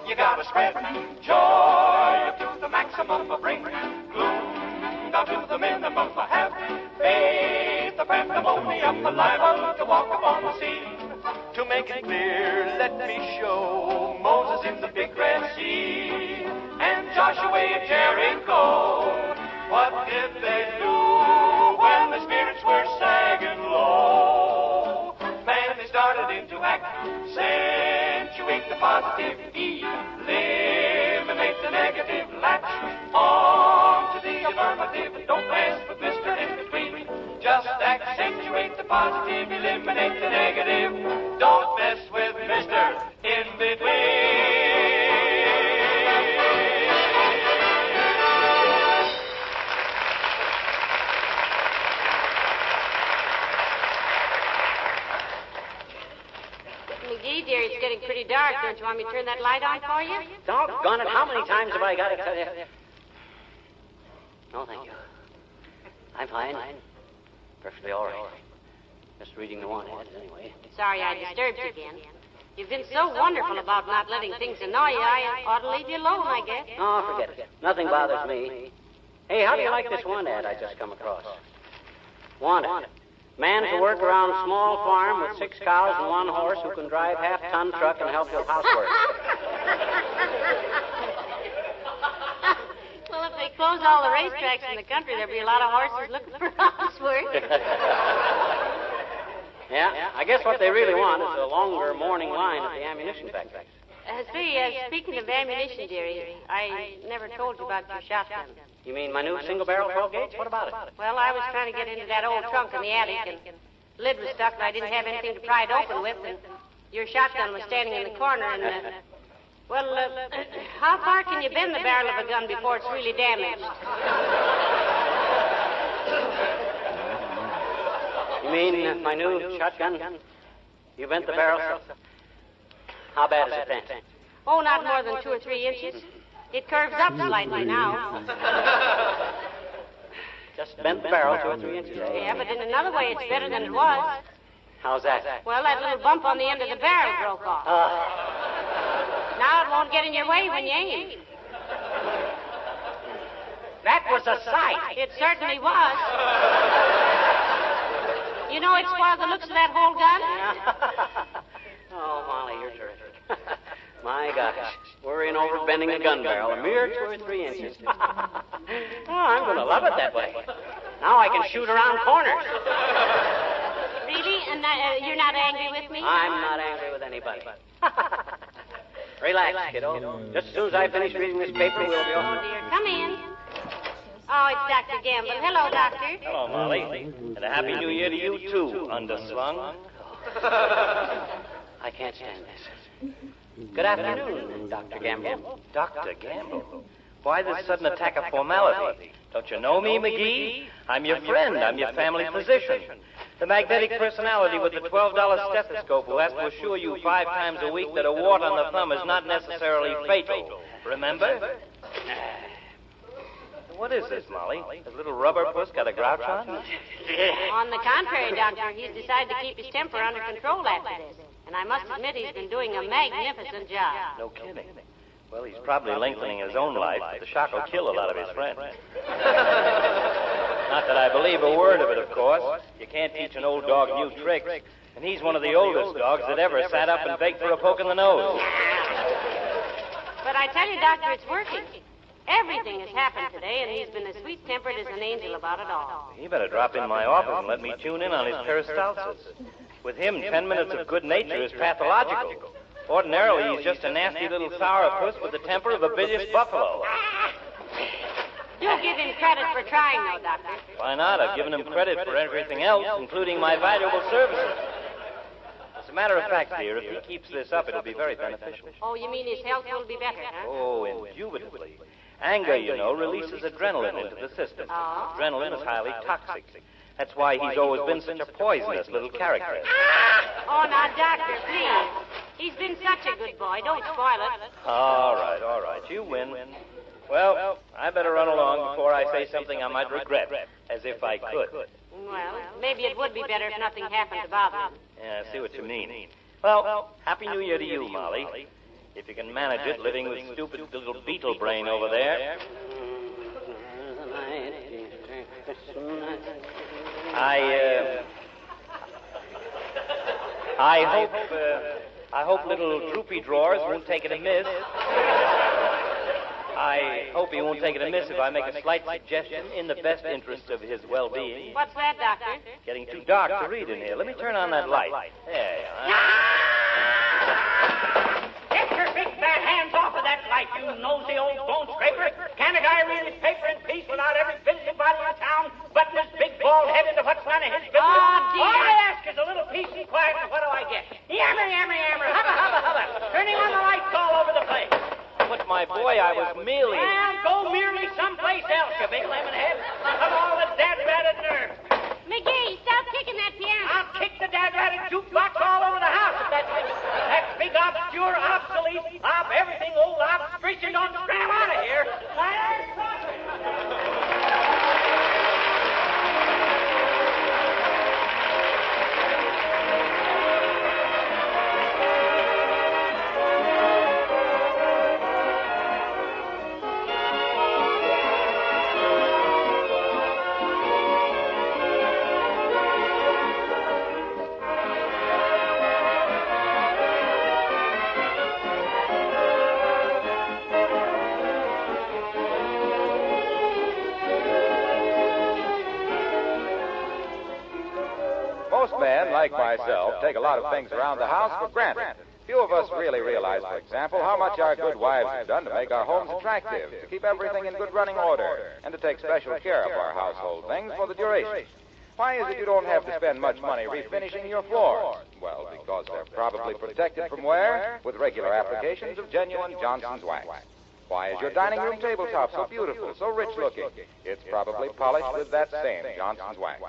You gotta spread joy up to the maximum, bring gloom down to the minimum, have faith, the pandemonium, liable to walk upon the sea. To make it clear, let me show Moses in the big Red Sea and Joshua at Jericho. What did they do when the spirits were sagging low? Man, they started into accentuate the positive, eliminate the negative, latch on to the affirmative, don't mess with Mr. In Between. Just accentuate the positive, eliminate the negative, don't mess with Mr. In Between. McGee, dear, it's getting pretty dark. Don't you want me to turn that light on for you? Doggone it, how many times have I got to tell you? No, thank you. I'm fine. Perfectly all right. Just reading the one ads anyway. Sorry I disturbed you again. You've been so wonderful about not letting things annoy you, I ought to leave you alone, I guess. Oh, forget it. Nothing bothers me. Hey, how do you like this one ad I just come across? Wanted. Man to work around a small farm with 6 cows and 1 horse who can drive half-ton truck and help with housework. Well, if they close all the racetracks in the country, there'll be a lot of horses looking for housework. Yeah, I guess what they really want is a longer morning line at the ammunition factory. Speaking of ammunition, dearie, I never told you about your shotgun. You mean my new single-barrel 12-gauge? What about it? Well, I was trying to get into that old trunk in the attic, and the lid was stuck, and I didn't have anything to pry it open with, and your shotgun was standing in the corner, and, how far can you bend the barrel of a gun before it's really damaged? You mean my new shotgun? You bent the barrel? How bad is it then? Oh, not more than 2 or 3 inches. It curves up slightly now. Just bent the barrel 2 or 3 inches. Yeah, but in another way, it's better than it was. How's that? Well, that little bump on the end of the barrel broke off. Now it won't get in your way when you aim. That was a sight. It certainly was. You know it spoiled the looks of that whole gun? Oh, Molly, you're terrific. My gosh, worrying over bending a gun barrel a mere 2 or 3 inches. Oh, I'm going to love it that way. Now I can shoot around corners. Really? And you're not angry with me? I'm not angry with anybody. Relax, kiddo. Just as soon as I finish reading this paper, we'll be off. Oh, dear. Come in. Oh, it's Dr. Gamble. Hello, Doctor. Hello, Molly. And a Happy New Year to you, too, underslung. I can't stand this. Good afternoon, Dr. Gamble. Dr. Gamble? Why this sudden attack of formality? Don't you know me, McGee? I'm your friend. I'm your family physician. The magnetic personality with the $12 stethoscope who has to assure you 5 times a week that a wart on the thumb is not necessarily fatal. Remember? What is this, Molly? Has little rubber puss got a grouch on? On the contrary, Doctor, he's decided to keep his temper under control after this. And I must admit he's been doing a magnificent job. No kidding. Well, he's probably lengthening his own life, but the shock will kill a lot of his friends. Not that I believe a word of it, of course. You can't teach an old dog new tricks. And he's one of the oldest dogs that ever sat up and begged for a poke in the nose. But I tell you, Doctor, it's working. Everything has happened today, and he's been as sweet-tempered as an angel about it all. He better drop in my office and let me tune in on his peristalsis. With him, 10 minutes of good nature is pathological. Ordinarily, he's just a nasty little sourpuss with the temper of a bilious buffalo. Do give him credit for trying, though, Doctor. Why not? I've given him credit for everything else, including my valuable services. As a matter of fact, dear, if he keeps this up, it'll be very beneficial. Oh, you mean his health will be better, huh? Oh, indubitably. Anger, you know, releases adrenaline into the system. Oh? Adrenaline is highly toxic. That's why he's always been such a poisonous little character. Oh, now, Doctor, please. He's been such a good boy. Don't spoil it. All right. You win. Well, I better run along before I say something I might regret, as if I could. Well, maybe it would be better if nothing happened to bother him. Yeah, I see what you mean. Well, Happy New Year to you, Molly. If you can manage it, living with stupid little beetle brain over there. I hope little droopy drawers won't take it amiss. I hope he won't take it amiss if I make a slight suggestion in the best interest of his well-being. What's that, Doctor? Getting too dark to read in here. Let me turn on that light. There you are. Get your big fat hands off of that light, you nosy old bone scraper. Can a guy read his paper in peace without every busybody in town butting his big bald head into what's none of his business? Oh, dear. All I ask is a little peace and quiet, and what do I get? Yammer, yammer, yammer, hubba, hubba, hubba. Turning on the lights all over the place. But, my boy, I was merely... Well, go merely someplace else, you big lemon head. Come all the dad-ratted nerve. McGee, stop kicking that piano. I'll kick the dad-ratted jukebox all over the house if that big, obscure, obsolete, everything old, obstreacher don't scram out of here. Most men, like myself, take a lot of things around the house for granted. Few of us really realize, for example, how much our good wives have done to make our homes attractive, to keep everything in good running order, and to take special care of our household things for the duration. Why is it you don't have to spend much money refinishing your floors? Well, because they're probably protected from wear with regular applications of genuine Johnson's wax. Why is your dining room tabletop so beautiful, so rich looking? It's probably polished with that same Johnson's wax.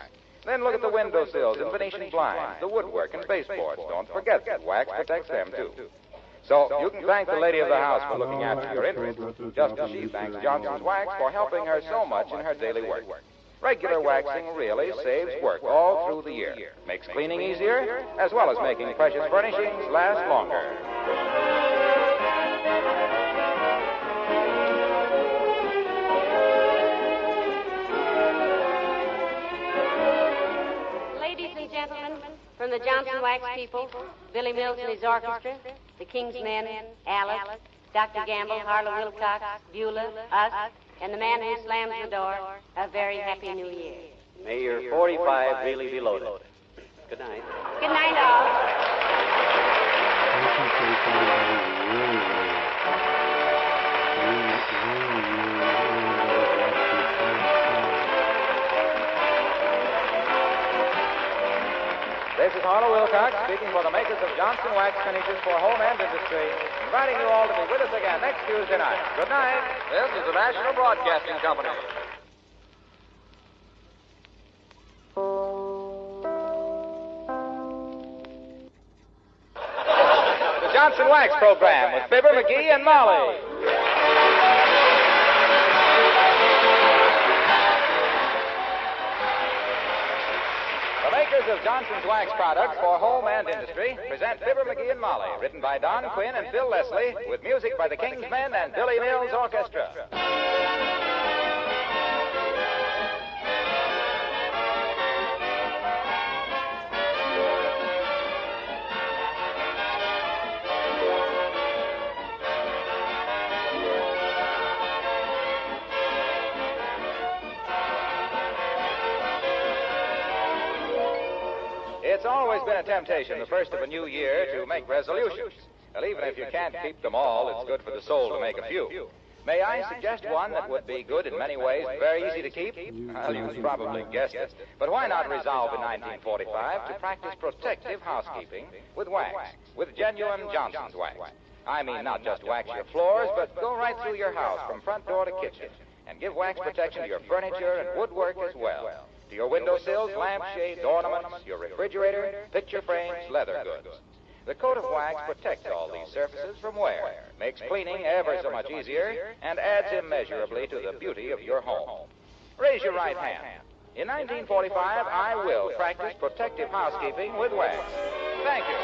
Then look at the windowsills and Venetian blinds, the woodwork and baseboards. Don't forget that wax protects them, too. So you can thank the lady of the house for looking after your interests, just as she thanks Johnson's Wax for helping her so much in her daily work. Regular waxing really saves work all through the year, makes cleaning easier, as well as making precious furnishings last longer. Gentlemen, from the Johnson Wax people, Billy Mills and his orchestra, the King's Men, Alice, Dr. Gamble, Harlow Wilcox, Beulah, us, and the man who slams the door, a very happy New Year. May your 45 really be loaded. Good night. Good night, all. This is Harlow Wilcox speaking for the makers of Johnson Wax Finishes for Home and Industry, inviting you all to be with us again next Tuesday night. Good night. This is the National Broadcasting Company. The Johnson Wax Program with Fibber McGee and Molly. Makers of Johnson's Wax products for home and industry present Fibber McGee and Molly, written by Don Quinn and Phil Leslie, with music by the King's Men and Billy Mills Orchestra. It's always been a temptation, the first of a new year, to make resolutions. Well, even if you can't keep them all, it's good for the soul to make a few. May I suggest one that would be good in many ways, very easy to keep? Well, you've probably guessed it. But why not resolve in 1945 to practice protective housekeeping with wax, with genuine Johnson's Wax? I mean, not just wax your floors, but go right through your house from front door to kitchen and give wax protection to your furniture and woodwork as well. To your windowsills, lampshades, ornaments, your refrigerator, picture frames, leather goods. The coat of wax protects all these surfaces from wear, makes cleaning ever so much easier, and adds immeasurably to the beauty of your home. Raise your right hand. In 1945, I will practice protective housekeeping with wax. Thank you.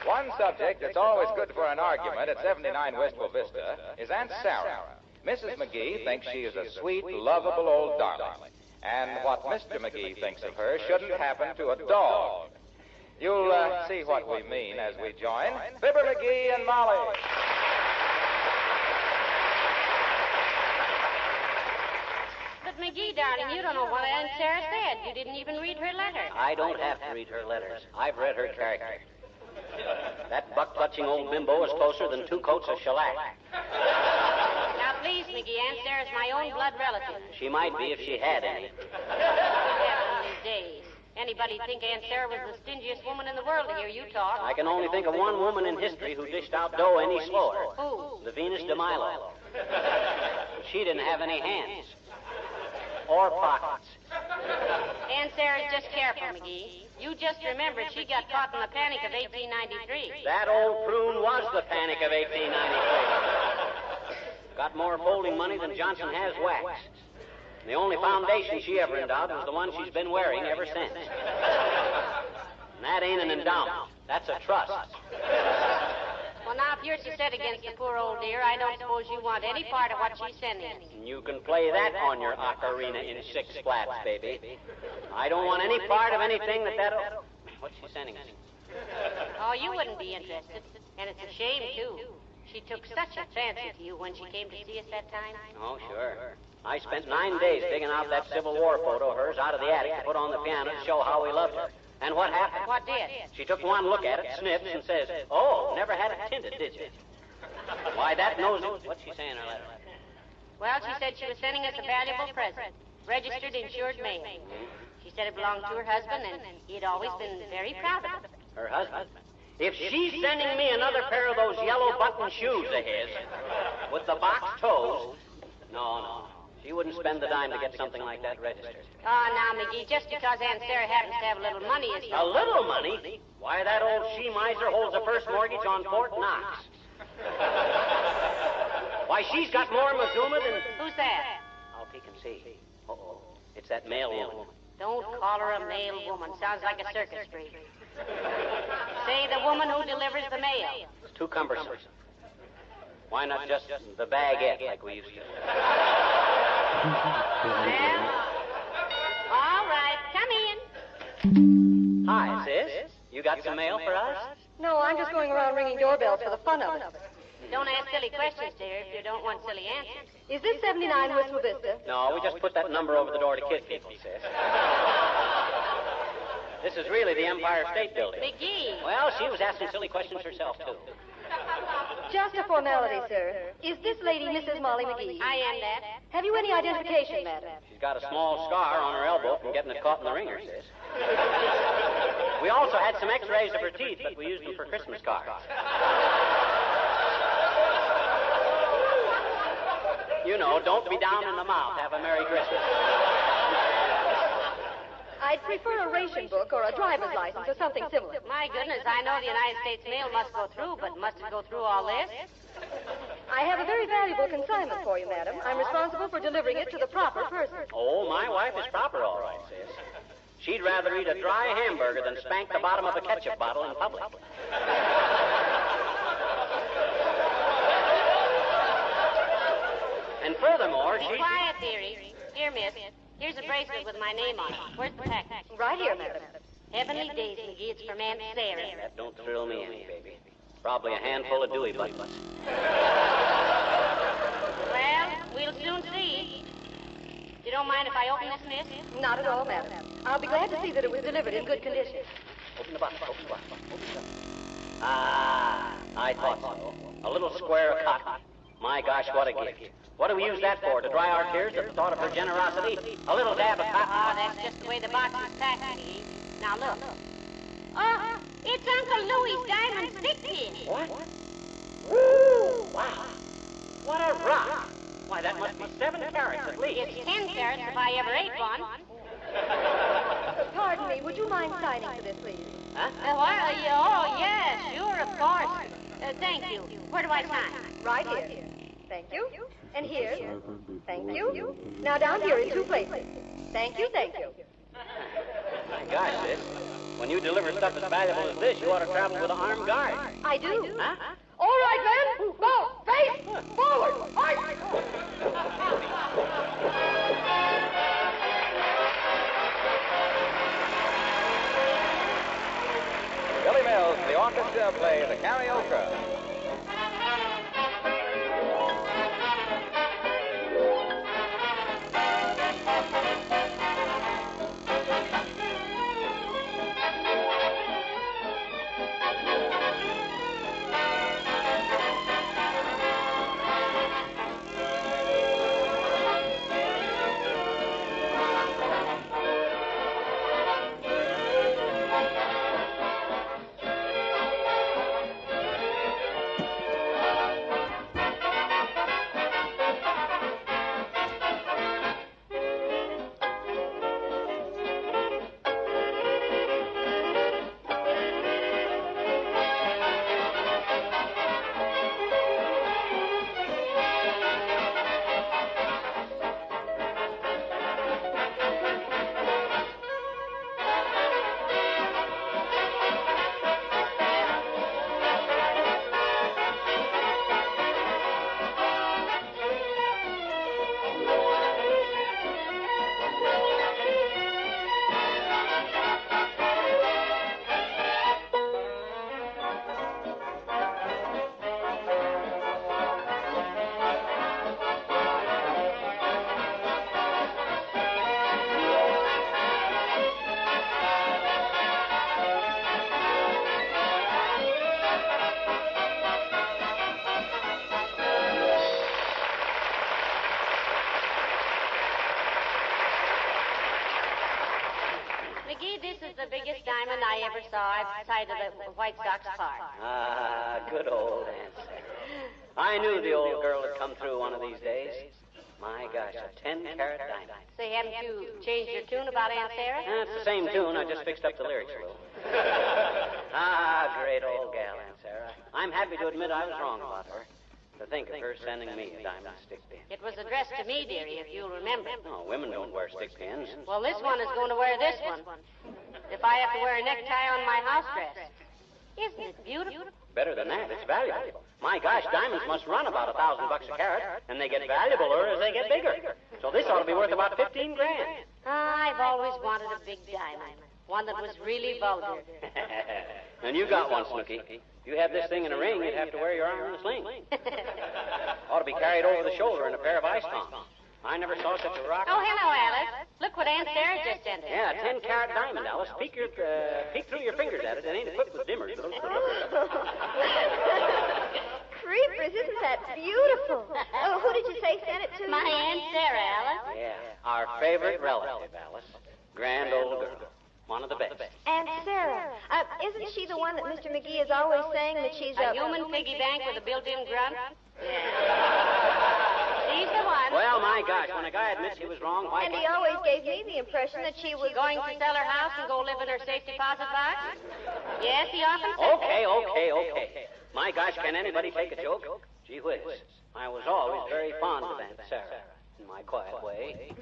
One subject that's always good for an argument at 79 Wistful Vista is Aunt Sarah. Mrs. McGee thinks she is a sweet, lovable old darling. And what Mr. McGee thinks of her shouldn't happen to a dog. You'll see what we mean as we join Fibber McGee and Molly. But, McGee, darling, you don't know what Aunt Sarah said. You didn't even read her letter. I don't have to read her letters. I've read her character. That buck-clutching old bimbo is closer than 2 coats of shellac. Now, please, McGee, Aunt Sarah's my own blood relative. She might be if she had any. These days. Anybody'd think Aunt Sarah was the stingiest woman in the world to hear you talk. I can only think of one woman in history who dished out dough any slower. Who? The Venus de Milo. She didn't have any hands. Or pockets. Aunt Sarah's just careful, McGee. You just remembered she got caught in the panic of 1893. That old prune was the panic of 1893. Got more folding money than Johnson has wax. And the only foundation she ever endowed was the one she's been wearing ever since. And that ain't an endowment. That's a trust. Well, now, if you're so set against the poor old dear, I don't suppose you want any part of what she's sending us. You can play that on your ocarina in 6 flats, baby. I don't want any part of anything that'll... What's she sending us? Oh, you wouldn't be interested. And it's a shame, too. She took such a fancy to you when she came to see us that time. Oh, sure. I spent 9 days digging out that Civil War photo of hers out of the attic to put on the piano to show how we loved her. And what happened? What did? She took one look at it, sniffs, and says, "Oh, never had it tinted, did you?" Why, that nosy... What's she saying in her letter? Well, she said she was sending us a valuable present. Registered insured mail. She said it belonged to her husband, and he'd always been very proud of it. Her husband? If she's sending me another pair of those yellow button shoes of his, with the box toes... No. She wouldn't spend the dime to get something like that registered. Oh, now, McGee, just because Aunt Sarah happens to have a little money is... A little money? Why, that old she-miser holds a first mortgage on Fort Knox. Why, she's got more Mazuma than... Who's that? I'll peek and see. Uh-oh. It's that mail woman. Don't call her a mail woman. Sounds like a circus freak. Say the woman who delivers the mail. It's too cumbersome. Why not just the bagette like we used to? Well, all right. Come in. Hi, sis. You got some mail for us? No, I'm just going around ringing doorbells for the fun of it. Don't ask silly questions, dear, if you don't want silly answers. Is this 79 Wistful Vista? No, we just put that number over the door to kid people, sis. This is really the Empire State Building. McGee. Well, she was asking silly questions herself, too. Just a formality, sir. Is this lady Mrs. Molly McGee? I am that. Have you any identification, madam? She's got a small scar on her elbow from getting it caught in the ringer, sis. We also had some x-rays of her teeth, but we used them for Christmas cards. You know, don't be down in the mouth. Have a Merry Christmas. I'd prefer a ration book or a driver's license or something similar. My goodness, I know the United States mail must go through, but must it go through all this? I have a very valuable consignment for you, madam. I'm responsible for delivering it to the proper person. Oh, my wife is proper, all right, sis. She'd rather eat a dry hamburger than spank the bottom of a ketchup bottle in public. And furthermore, she... Quiet, dearie. Here, miss. Here's a bracelet with my name on it. Where's the package? Right here, madam. Heavenly days, McGee. It's from Aunt Sarah. That don't thrill me any, baby. Probably a handful of dewy butt butts. We'll soon see. You don't mind if I open this, miss? Not at all, madam. I'll be glad to see that it was delivered in good condition. Open the box. Open the box. Open the box. Ah, I thought so. A little square of cotton. My gosh, what a gift. What do we use that for? To dry our tears at the thought of her generosity? A little dab of cotton. Oh, that's just the way the box is packed, McGee. Now, look. Oh, it's Uncle Louie's diamond stick pin. What? Woo! Wow. What a rock. Why, that must be 7 carats at least. It's 10 carats if I ever ate one. Pardon me, would you mind signing for this, please? Huh? Oh, yes, sure, of course. Thank you. Where do I sign? Right here. Thank you. And here. Thank you. Now down here in 2 places. Thank you, thank you. My gosh, sis. When you deliver stuff as valuable as this, you ought to travel with an armed guard. I do. Huh? All right, men. Go. Face. Forward. Fight. Billy Mills, the orchestra play the karaoke. McGee, this is the biggest diamond I ever saw outside of the White Sox park. Ah, good old answer. I knew the old girl would come through one of these days. My gosh, a 10-carat diamond. Say, haven't you changed your tune about Aunt Sarah? It's the same tune. I just fixed up the lyrics a little. Ah, great old gal, Aunt Sarah. I'm happy to admit I was wrong about her. To think of her sending me a diamond stick pin. It was addressed to me, dearie, if you'll remember. No, women don't wear stick pins. Well, this one is going to wear this one. If I have to wear a necktie on my house dress. Isn't it beautiful? Better than that, it's valuable. My gosh, diamonds must run about $1,000 a carat, and they get valuabler as they get bigger. So this ought to be worth about 15 grand. I've always wanted a big diamond. One that was really vulgar. And you got one, Snooky. If you had this thing in a ring, you'd have to wear your arm in a sling. Ought to be carried over the shoulder in a pair of ice pumps. I never saw such a rock. Oh, hello, Alice. Look what Aunt Sarah just sent us. Yeah, a 10-carat diamond, Alice. Peek through your fingers at it. It ain't equipped with dimmers. Creepers, isn't that beautiful? Oh, who did you say sent it to? My Aunt Sarah, Alice. Yeah, our favorite relative, Alice. Grand old girl. One of the best. Aunt Sarah. Isn't she the one that Mr. McGee is always saying that she's a human piggy bank with a built-in grunt? Yeah. She's the one. Well, my gosh, when a guy admits he was wrong, why... And he always gave me the impression that she was going to sell her house and go live in her safe deposit box? Yes, he often said Okay. My gosh, can anybody take a joke? Gee whiz. I was always very fond of Aunt Sarah. In my quiet way.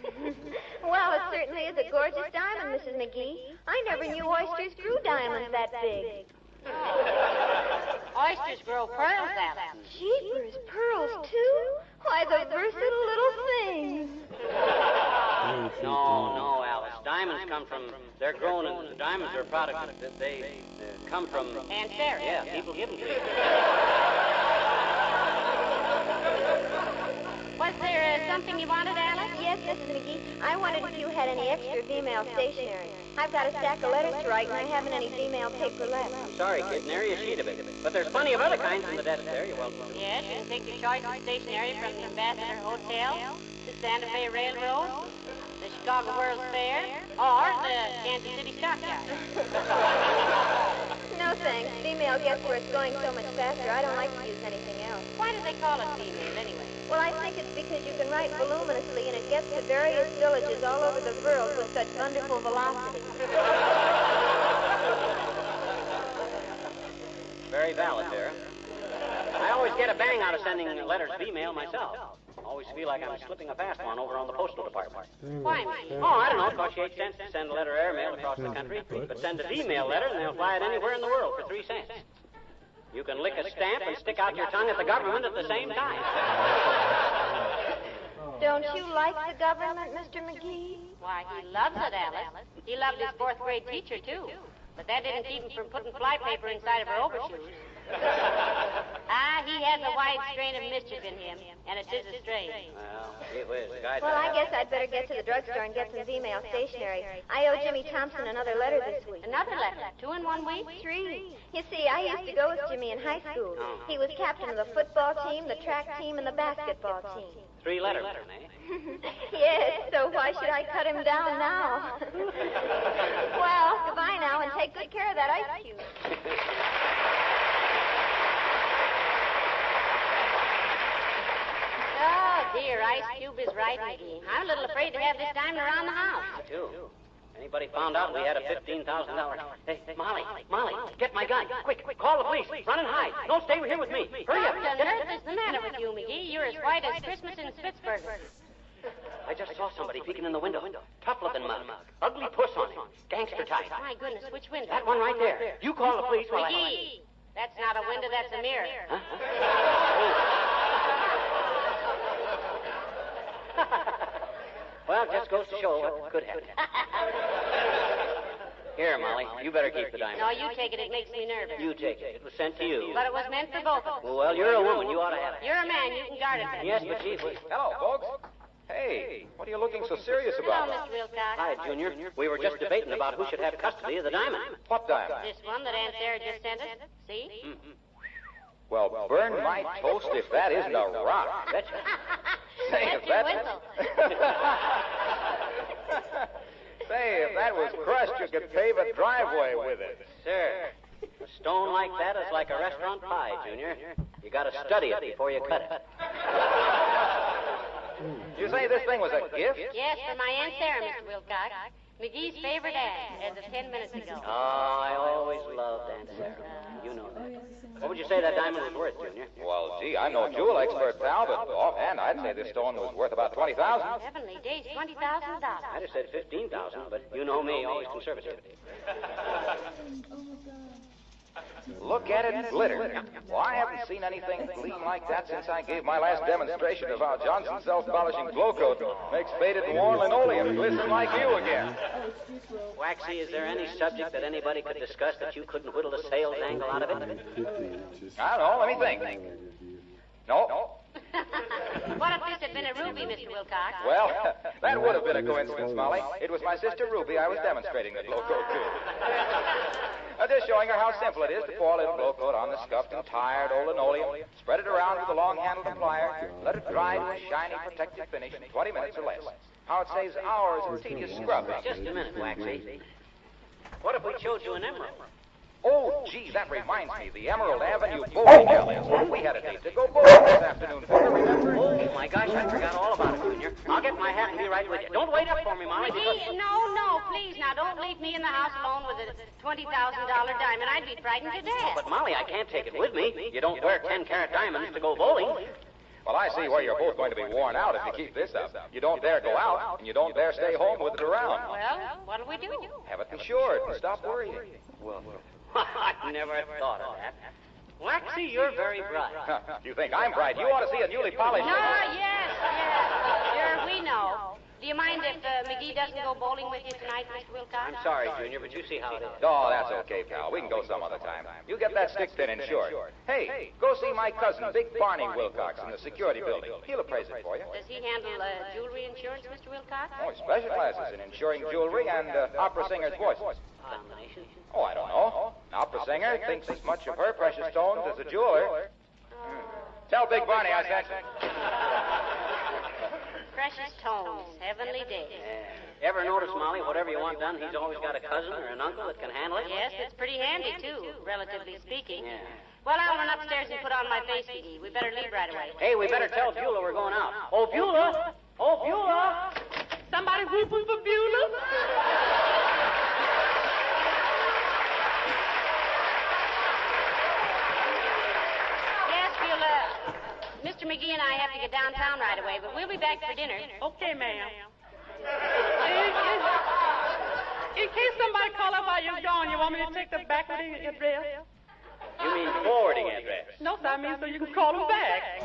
Well, it certainly is a gorgeous diamond, Mrs. McGee. I never knew oysters grew diamonds that big. Oysters grow pearls, Alice. Jeepers, pearls, too? Why, the versatile little thing. No, Alice. Diamonds come from... They're grown, and diamonds are a product that they come from... Aunt Sarah. Yeah, people give them to you. Was there something you wanted, Alice? Yes, Mrs. McGee. I wondered if you had any extra female stationery. I've got a stack of letters to write, and I haven't any female paper left. I'm sorry, kid. Nary a sheet of it. But there's plenty of other kinds in the desk there. You're welcome. Yes, you can take your choice of stationery from the Ambassador Hotel, the Santa Fe Railroad, the Chicago World's Fair, or the Kansas City Stockyard. No, thanks. Female gets where it's going so much faster. I don't like to use anything else. Why do they call it female, anyway? Well, I think it's because you can write voluminously, and it gets to various villages all over the world with such wonderful velocity. Very valid there. I always get a bang out of sending letters female myself. Always feel like I'm slipping a fast one over on the postal department. Why? Oh, I don't know. It costs you 8 cents to send a letter airmail across the country, but send a female letter and they'll fly it anywhere in the world for 3 cents. You can lick a stamp and stick out your tongue at the government at the same time. Don't you like the government, Mr. McGee? Why, he loves it, Alice. He loved his fourth-grade teacher, too. But that didn't keep him from putting fly paper inside of her overshoes. He has a wide strain of mischief in him, and it's his strain. Well, gee whiz, the guy's... Well, I guess I'd better get to the drugstore and get some female stationery. I owe Jimmy Thompson another letter this week. Another letter? 2 in 1 week? 3. You see, I used to go with Jimmy in high school. He was captain of the football team, the track team, and the basketball team. 3 letters, eh? Yes, so why should I cut him down now? Well, goodbye now, and take good care of that ice cube. Oh, dear, Ice Cube is right, McGee. I'm a little afraid to have this diamond around the house. Me too. Anybody found out we had a $15,000... Hey, Molly, get my gun. Quick, call the police. Run and hide. Don't stay here with me. Hurry up. What on earth is the matter with you, McGee? You're as white as Christmas in Pittsburgh. I just saw somebody peeking in the window. Tough-looking mug. Ugly puss on it. Gangster type. My goodness, which window? That one right there. You call the police while McGee, that's not a window, that's a mirror. Huh? Well, just goes to show what could happen. Here, Molly, you better keep the diamond. No, you take it. It makes me nervous. You take it. It was sent to you. But it was meant for both of us. Well, you're a woman. You ought to have it. You're a man. You can guard it better. Yes, but gee, Hello, folks. Hey, what are you looking so serious about? Hello, Mr. Wilcox. Hi, Junior. We were just debating about who should have custody of the diamond. What diamond? This one that Aunt Sarah just sent us. See? Mm-hmm. Well, burn my toast if that isn't a rock. Betcha. Say, if that... Say, if that was crushed, you could pave a driveway with it. Sir, a stone like that is like a restaurant pie, Junior. You got to study it before you cut it. You say this thing was a gift? Yes, for my Aunt Sarah, Mr. Wilcox. McGee's favorite ad, as of 10 minutes ago. Oh, I always loved Aunt Sarah. You know that. What would you say that diamond was worth, Junior? Well, gee, I'm no jewel expert, pal, but offhand, I'd say this stone was worth about $20,000. Heavenly days, $20,000. I'd have said $15,000, but you know me, always conservative. Look at it glitter. Well, I haven't seen anything gleam like that since I gave my last demonstration of how Johnson's self-polishing glow coat makes faded and worn linoleum glisten like you again. Waxy, is there any subject that anybody could discuss that you couldn't whittle a sales angle out of it? I don't know. Let me think. No. What if this had been a ruby, Mr. Wilcox? Well, that would have been a coincidence, Molly. It was my sister Ruby I was demonstrating the glow coat to. Just showing her how simple it is to pour a little glow coat on the scuffed and tired old linoleum, spread it around with a long-handled plier, let it dry to a shiny, protective finish in 20 minutes or less. How it saves hours of tedious scrubbing. Just a minute, Waxy. What if we showed you an emerald? Oh, gee, that reminds me. The Emerald Avenue bowling alley. We had a date to go bowling this afternoon, Fibber, remember? Oh, my gosh, I forgot all about it, Junior. I'll get my hat and be right with you. Don't wait up for me, Molly. McGee, no, please. Now, don't leave me in the house alone with a $20,000 diamond. I'd be frightened to death. But, Molly, I can't take it with me. You don't wear 10-carat diamonds to go bowling. Well, I see where you're both going to be worn out if you keep this up. You don't dare go out, and you don't dare stay home with it around. Well, what'll we do? Have it insured and stop worrying. Well, I never thought of that. Waxy, you're very bright. You think I'm bright? You ought to see a newly polished... No, yes. Sure, we know. Do you mind if McGee doesn't go bowling with you tonight, Mr. Wilcox? I'm sorry, Junior, but you see how it is. Oh, that's okay, pal. We can go some other time. You get that stick pin insured. Hey, go see my cousin, Big Barney Wilcox, in the security building. He'll appraise it for you. Does he handle jewelry insurance, Mr. Wilcox? Oh, he specializes in insuring jewelry and opera singers' voices. Combination? Oh, I don't know. An opera singer thinks as much of her precious stones as a jeweler. Tell Big Barney I sent you. Precious tones, heavenly days. Ever notice, Molly, whatever you want done, he's always got a cousin or an uncle that can handle it? Yes, it's pretty handy, too, relatively speaking. Yeah. Well, I'll run upstairs and put on my face, McGee. We better leave right away. Hey, we better tell Beulah we're going out. Oh, Beulah! Oh, Beulah! Somebody whooping for Beulah? Yes, Beulah. Mr. McGee and I have to get downtown right away, but we'll be back for dinner. Okay, ma'am. In case somebody call up while you're gone, you want me to take the backward address? You mean forwarding address? No, sir, I mean so you can call them back.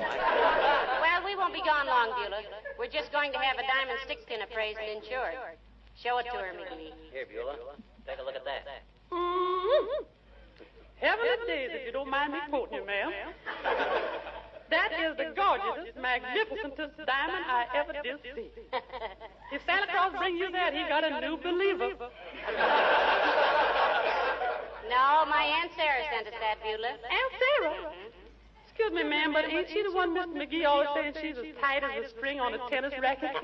Well, we won't be gone long, Beulah. We're just going to have a diamond stick pin appraised and insured. Show it to her, McGee. Here, Beulah. Take a look at that. Mm-hmm. Heavenly days, if you don't mind me quoting you, ma'am. That is the gorgeous, magnificentest diamond I ever did see. If Santa Claus bring you that, he got a new believer. No, my Aunt Sarah sent us that, Beulah. Aunt Sarah? Excuse me, ma'am, but ain't she the one Mr. McGee always saying she's as tight as a string on a tennis racket?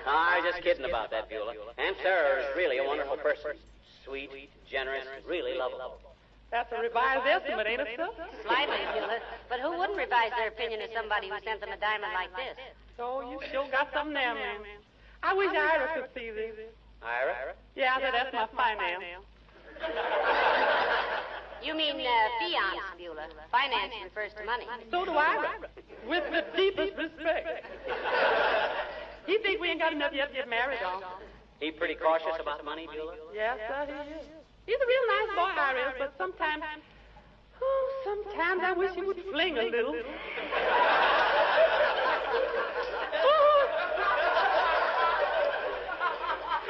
I was just kidding about that, Beulah. Aunt Sarah is really a wonderful person. Sweet, generous, really lovable. That's a revised estimate, ain't it, sir? Slightly, Beulah. But who wouldn't revise their opinion of somebody who sent them a diamond like this? Oh, you sure got something there, ma'am. I wish Ira could see this. Ira? Yeah, I said that's my finance. You mean fiance, Beulah. Finance refers to money. So do I, with the deepest respect. He think we ain't got enough yet to get married on. He pretty cautious about money, Beulah? Yes, sir, he is. He's a real nice boy, Ira is, but sometimes I wish he would fling a little.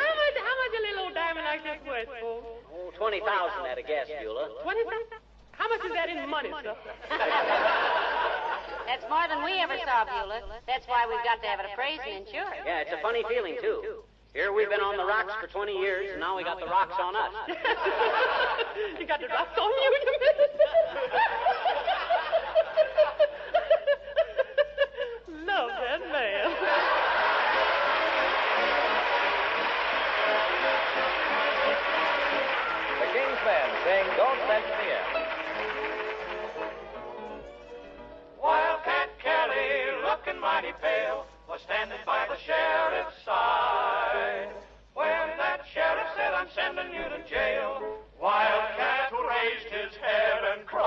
How much a little old diamond like this worth, for? Oh, 20,000 at a guess, Beulah. 20,000? How much is that in money, sir? That's more than we ever saw, Beulah. That's why we've got to have it appraised and insured. Yeah, it's a funny feeling, too. Here we've been on the rocks for 20 years, and now we got the rocks on us. You got the rocks on you, you mean? Love that man. The King's Men sing Don't Mention the End. Wildcat Kelly, looking mighty pale, was standing by the sheriff's side. When that sheriff said, I'm sending you to jail, Wildcat raised his head and cried.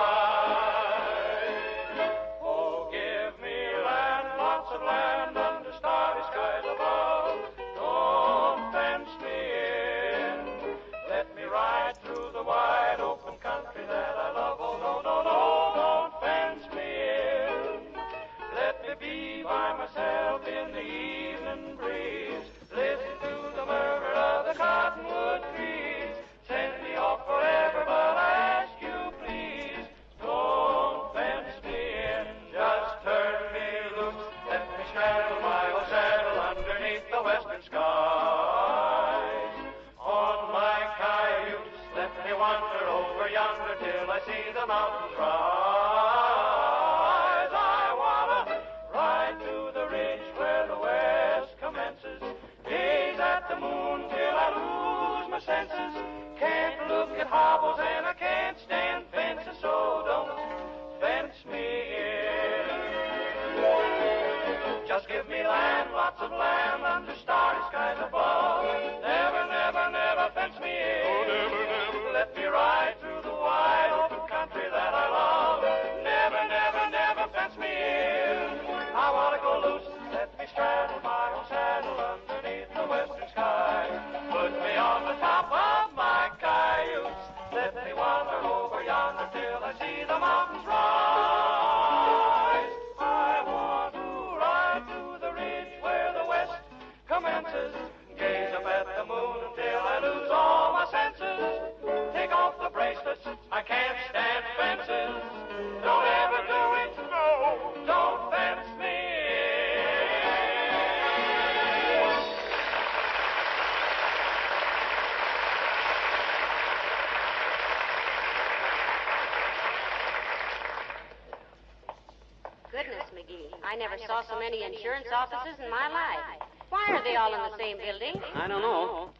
Oh, give me land, lots of land, under starry skies above. Don't fence me in. Let me ride through the wide open country that I love. Oh, no, no, no, don't fence me in. Let me be by myself in the evening breeze. Listen to the murmur of the cottonwood trees. Send me off forever, but I ask you, please, don't fence me in. Just turn me loose. Let me straddle my old saddle underneath the western skies. On my cayuse, let me wander over yonder till I see the mountains rise. I wanna ride to the ridge where the west commences. Gaze at the moon till I lose my senses. Can't look at hobbles and I can't stand fences, so don't fence me in. Just give me land, lots of land under starry skies above. Never, never, never fence me in. Oh, never, never. Let me ride through the wide open country that I love. Never, never, never fence me in. I want to go loose. Let me straddle my old saddle underneath the western sky. Put me on the top of my kite. I never saw so many insurance offices in my life. Why are they all in the same building? I don't know.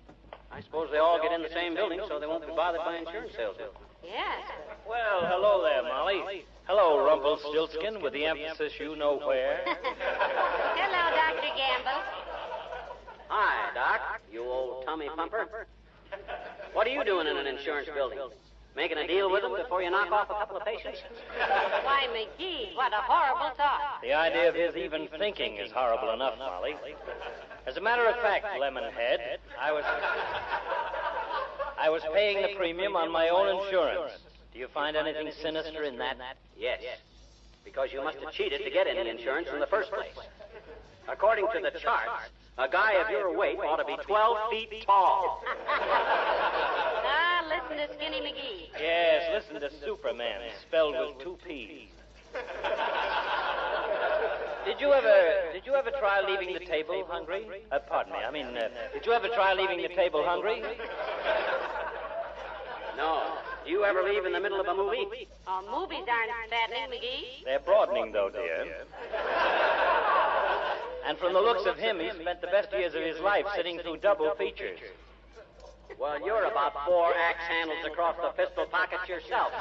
I suppose they all get in the same building so they won't be bothered by insurance salesmen. Yes. Well, hello there, Molly. Hello, Rumpelstiltskin, with the emphasis you know where. Hello, Dr. Gamble. Hi, Doc, you old tummy pumper. What are you doing in an insurance building? Making a deal with them before you knock off a couple of patients? Why, McGee, what a horrible thought. The idea of his even thinking is horrible enough, Molly. As a matter of fact, Lemonhead, I was paying the premium on my own insurance. Do you find anything sinister in that? Yes, because you must have cheated to get any insurance in the first place. According to the charts, a guy of your weight ought to be 12 feet tall. Ah, listen to Skinny McGee. Yes, listen to Superman, spelled with 2 P's. Did you ever try leaving the table hungry? Pardon me, did you ever try leaving the table hungry? No. Do you ever leave in the middle of a movie? Oh, movies aren't fattening, McGee. They're broadening, though, dear. And from the looks of him, he spent the best years of his life sitting through double features. Well, you're about 4 axe handles across the pistol pockets yourself. I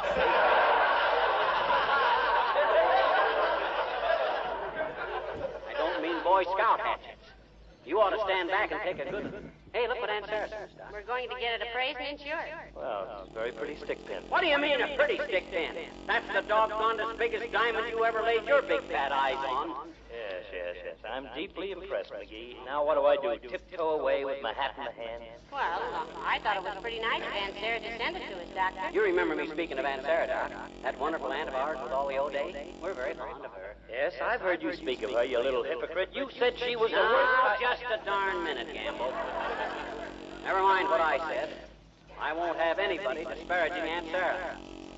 don't mean Boy Scout hatchets. You ought to stand back and take a good... Hey, look what Aunt Sarah says. We're going to get it appraised and insured. Well, it's a very pretty stick pin. What do you mean, a pretty stick pin? That's the doggone biggest diamond you ever laid your big fat eyes on. Yes. I'm deeply impressed, McGee. Now what do? Tiptoe away with my hat in the hand? Well, I thought it was pretty nice of Aunt Sarah to send it to us, Doctor. You remember me speaking of Aunt Sarah, Doc? That wonderful aunt of ours with all the O'Day? We're very fond of her. Yes, I've heard you speak of her, you little hypocrite. You said she was the Now, worst... just a darn minute, Gamble. Never mind what I said. I won't have anybody disparaging Aunt Sarah.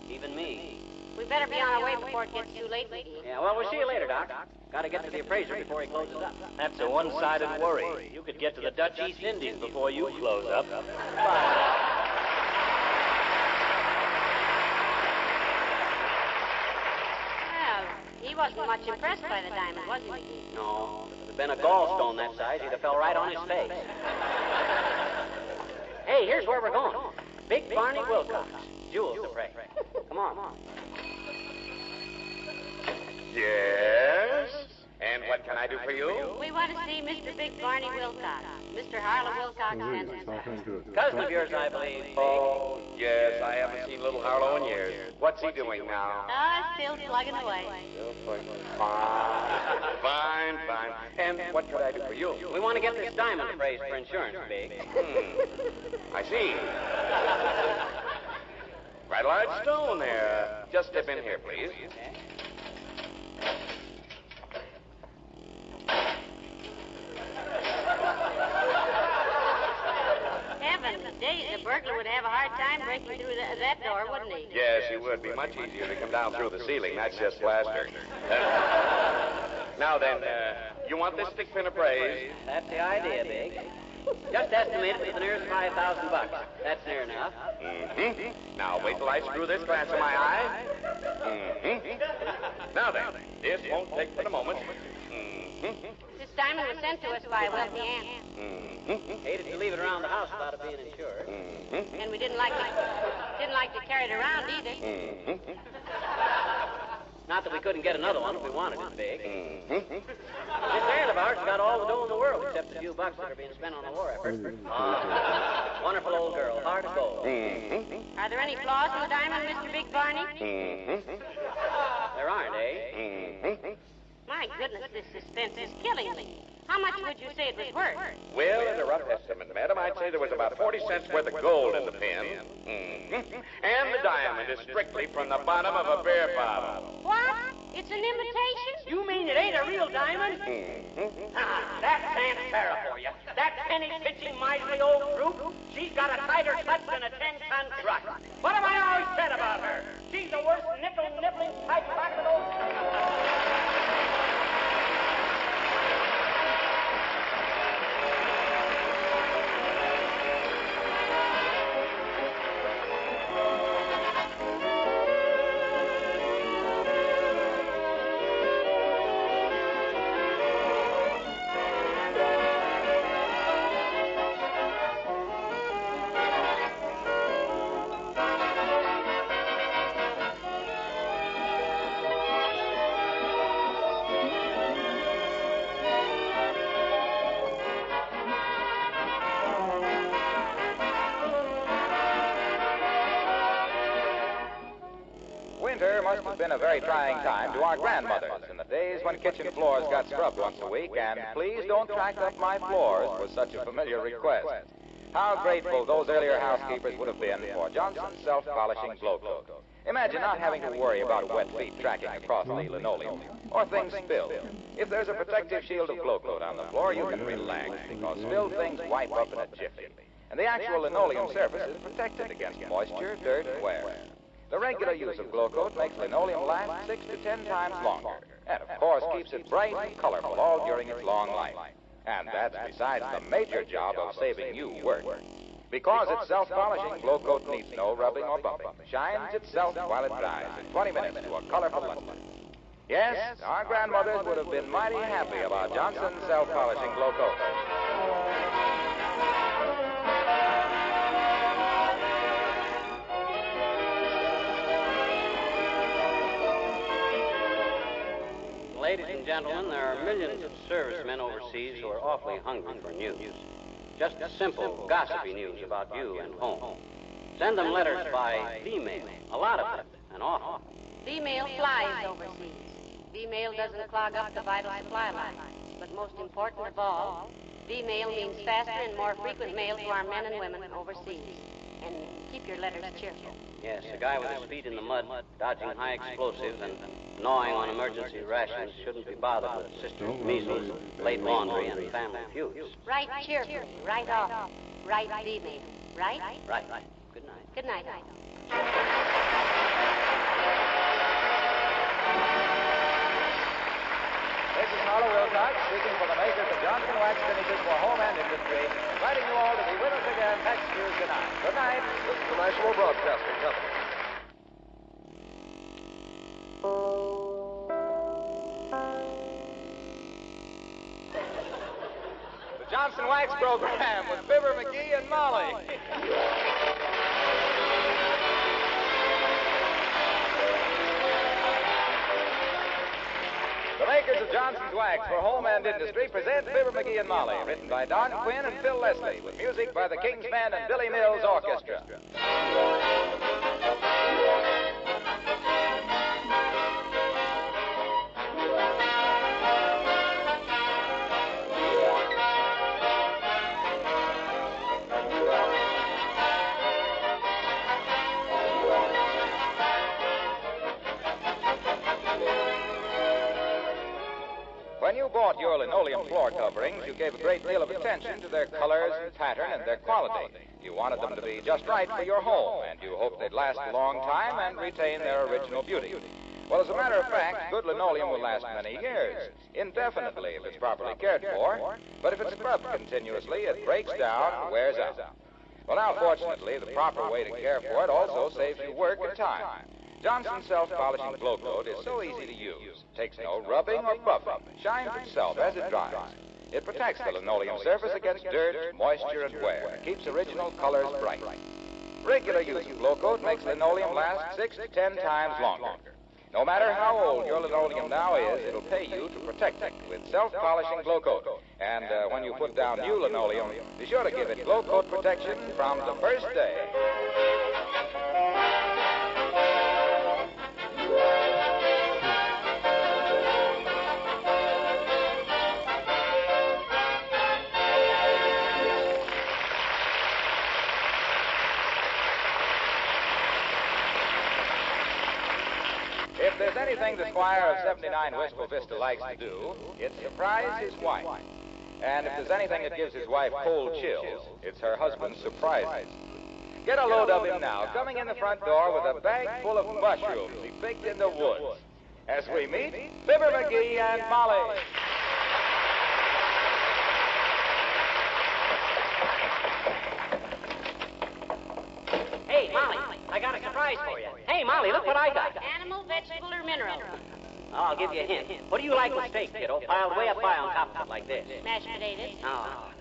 Even me. We better be on our way before it gets too late, McGee. Yeah, well, we'll see you later, Doc. Got to get to the appraiser before he closes up. That's a one-sided worry. You could get to the Dutch East Indies before you close up. Well, he wasn't much impressed by the diamond, was he, McGee? No. If it had been a gallstone that size, he'd have fell right on his face. Hey, here's where we're going. Big Barney Wilcox. Jewels to pray. Come on. Yes? And what can I do for you? We want to see Mr. Big Barney Wilcox. Mr. Harlow Wilcox sent us. Cousin of yours, I believe. Oh, yes, I haven't seen little Harlow in years. What's he doing now? Still plugging away. Fine. And what can I do for you? We want to get this diamond appraised for insurance, Big. I see. Right large stone there. Just step in here, please. Heavens, days, a burglar would have a hard time breaking through that door, wouldn't he? Yes, it would be much easier to come down through the ceiling. That's just plaster. Now then, you want this stick pin appraised? That's the idea, Big. Just estimate it to the nearest $5,000. That's near enough. Mm-hmm. Now, wait till I screw this glass in my eye. Mm-hmm. Now then, this won't take but a moment. Mm-hmm. This diamond was sent to us by a wealthy aunt. Mm-hmm. Hated to leave it around the house without it being insured. Mm-hmm. And we didn't like to carry it around either. Mm-hmm. Not that we couldn't get another one if we wanted it, Big. Mm-hmm. This aunt of ours has got all the dough in the world except a few bucks that are being spent on the war effort. Wonderful old girl, heart of gold. Mm-hmm. Are there any flaws in the diamond, Mr. Big Barney? Mm-hmm. There aren't, eh? Mm-hmm. My goodness, this suspense is killing me. How much would you say it was worth? Well, as a rough estimate, madam, I'd say there was about 40 cents worth of gold in the pin. Mm-hmm. And the diamond is strictly from the bottom of a beer bottle. What? It's an imitation? You mean it ain't a real diamond? Mm-hmm. That's Aunt Sarah for you. That penny-pitching, miserly old brute, she's got a tighter clutch than a 10-ton truck. What have I always said about her? She's the worst nickel-nibbling, tight-pocketed old... winter must have been a very trying time to our grandmothers in the days when kitchen floors got scrubbed once a week, and please don't track up my floors was such a familiar request. How grateful those earlier housekeepers would have been for Johnson's self-polishing glow coat. Imagine not having to worry about wet feet tracking across the linoleum or things spilled. If there's a protective shield of glow coat on the floor, you can relax because spilled things wipe up in a jiffy. And the actual linoleum surface is protected against moisture, dirt, and wear. The regular use of glow coat makes linoleum last 6 to 10 times longer, and of course keeps it bright and colorful all during its long life. And that's besides the major job of saving you work. Because it's self-polishing, glow coat needs no rubbing or buffing. Shines itself while it dries in 20 minutes to a colorful luster. Yes, our grandmothers would have been mighty happy about Johnson's self-polishing glow coat. Ladies and gentlemen, there are millions of servicemen overseas who are awfully hungry for news. Just simple, gossipy news about you and home. Send them letters by V-mail, a lot of them, and often. V-mail flies overseas. V-mail doesn't clog up the vital supply line. But most important of all, V-mail means faster and more frequent mail to our men and women overseas. And keep your letters cheerful. Yes, a guy with his feet in the mud, dodging high explosives and gnawing on emergency rations shouldn't be bothered with sisters' measles, late laundry, and family feuds. Write cheerfully, write off, write V-mail. Right? Right. Good night. Good night. This is Harlow Wilcox, speaking for the makers of Johnson Wax Finishes for Home and Industry, inviting you all to be with us again next Tuesday night. Good night. This is the National Broadcasting Company. The Johnson Wax Program with Fibber McGee and Molly. The makers of Johnson's Wax for Home and Industry present Fibber McGee and Molly, written by Don Quinn and Phil Leslie, with music by the King's Men and Billy Mills Orchestra. When you bought your linoleum floor coverings, you gave a great deal of attention to their colors and pattern and their quality. You wanted them to be just right for your home, and you hoped they'd last a long time and retain their original beauty. Well, as a matter of fact, good linoleum will last many years, indefinitely if it's properly cared for, but if it's scrubbed continuously, it breaks down and wears out. Well, now, fortunately, the proper way to care for it also saves you work and time. Johnson's self-polishing glow coat is so easy to use. Takes no rubbing or buffing. Shines itself as it dries. It protects the linoleum surface against dirt, moisture, and wear. Keeps original colors bright. Regular use of glow coat makes linoleum last 6 to 10 times longer. No matter how old your linoleum now is, it'll pay you to protect it with self-polishing glow coat. And when you put down new linoleum, be sure to give it glow coat protection from the first day. If there's anything the squire of 79 Wistful Vista likes to do, it's surprise his wife. And if there's anything that gives his wife cold chills, it's her husband's surprises. Get a load of him now, coming in the front door with a bag full of mushrooms he picked in the woods. As we meet, Fibber McGee and Molly. Hey, Molly, I got a surprise for you. Hey, Molly, look what I got. Animal, vegetable, or mineral? I'll give you a hint. What do you like with steak, kiddo? Piled way up high on top of it like this. Mashed potatoes. Oh.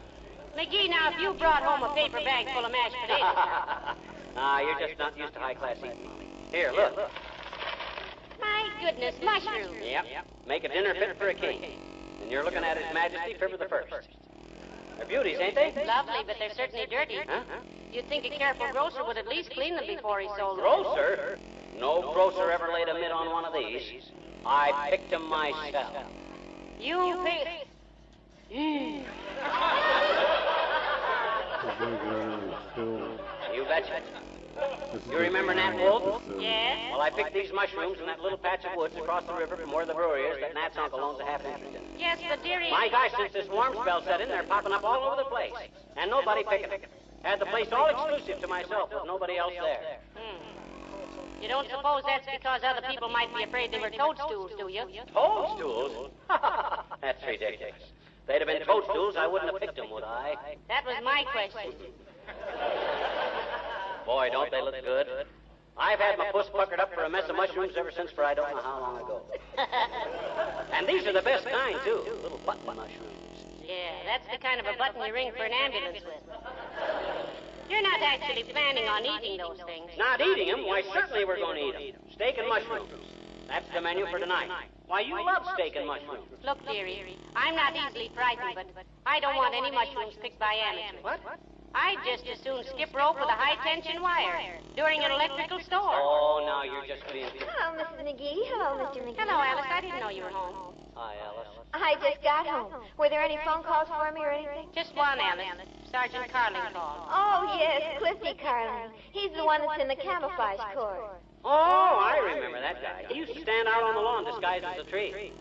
McGee, now, if you brought home a paper bag full of mashed potatoes... You're just not used to high-class eating, Molly. Here, look. My goodness, mushrooms. Yep. Make a dinner fit for a king. And you're looking at His Majesty Fibber the First. They're beauties, ain't they? Lovely, but they're certainly dirty. Huh? You'd think a careful grocer would at least clean them before he sold them. Grocer? No grocer ever laid a mitt on one of these. I picked them myself. You picked... You betcha. You remember Nat Wolf? Yes? Well, I picked these mushrooms in that little patch of woods across the river from where the brewery is that Nat's uncle owns a half interest in. Yes, but dearie... My gosh, since this warm spell set in, they're popping up all over the place. And nobody picking them. Had the place all exclusive to myself with nobody else there. You don't suppose that's because other people might be afraid they were toadstools, do you? Toadstools? That's ridiculous. If they'd have been toadstools, I wouldn't have picked them, would I? That was my question. Boy, don't they look good. I've had my puss puckered up for a mess of mushrooms ever since for I don't know how long ago. And these are the best kind, too. Little button mushrooms. Yeah, that's the kind of a button you ring for an ambulance with. You're not actually planning on eating those things. Not eating them? Why, certainly we're going to eat them. Steak and mushrooms. That's the menu for tonight. Why, you love steak and mushrooms. Look, dearie, I'm not easily frightened, but I don't want any mushrooms picked by amateurs. What? I'd just as soon skip rope with a high-tension wire during an electrical storm. Oh, now you're just being... Hello, Mrs. McGee. Hello, Mr. McGee. Hello, Alice. I didn't know you were home. Hi, Alice. I just got home. Were there any phone calls for me or anything? Just one, Alice. Sergeant Carling called. Oh, yes, Cliffy Carling. He's the one that's in the camouflage corps. Oh, I remember that guy. He used to stand out on the lawn disguised as a tree.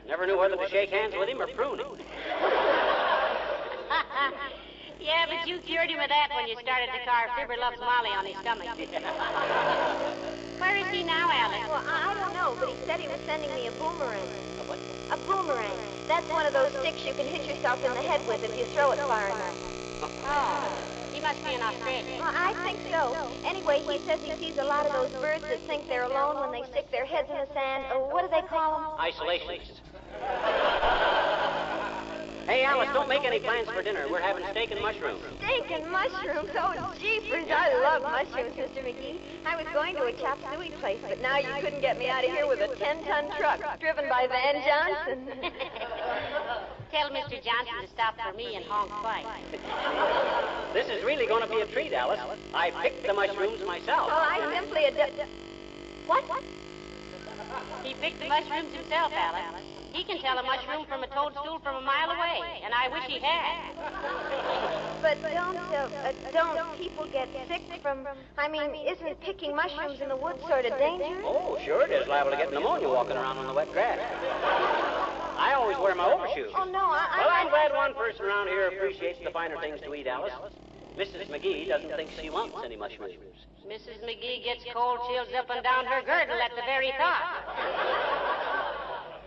Never knew whether to shake hands with him or prune him. Yeah, but you cured him of that when you started to carve Fibber Loves Molly on his stomach. Where is he now, Alice? Well, I don't know, but he said he was sending me a boomerang. A what? A boomerang. That's one of those sticks you can hit yourself in the head with if you throw it far enough. Oh, he must be in Australia. Well, I think so. Anyway, he says he sees a lot of those birds that think they're alone when they stick their heads in the sand. What do they call them? Isolationists. Hey, Alice, don't make any plans for dinner. We're having steak and mushrooms. Steak and mushrooms? Oh, jeepers, I love mushrooms, Mr. McGee. I was going to a chop suey place, but now you couldn't get me out of here with a 10-ton truck driven by Van Johnson. Tell Mr. Johnson to stop for me and honk twice. This is really going to be a treat, Alice. I picked the mushrooms myself. Well, I simply... What? He picked the mushrooms himself, Alice. He can tell a mushroom from a toadstool from a mile away, and I wish he had. But don't people get sick from... I mean, isn't picking mushrooms in the woods sort of dangerous? Oh, sure it is. Liable to get pneumonia walking around on the wet grass. I always wear my overshoes. Oh, no, Well, I'm glad one person around here appreciates the finer things to eat, Alice. Mrs. McGee doesn't think she wants any mushrooms. Mrs. McGee gets cold chills up and down her girdle at the very thought.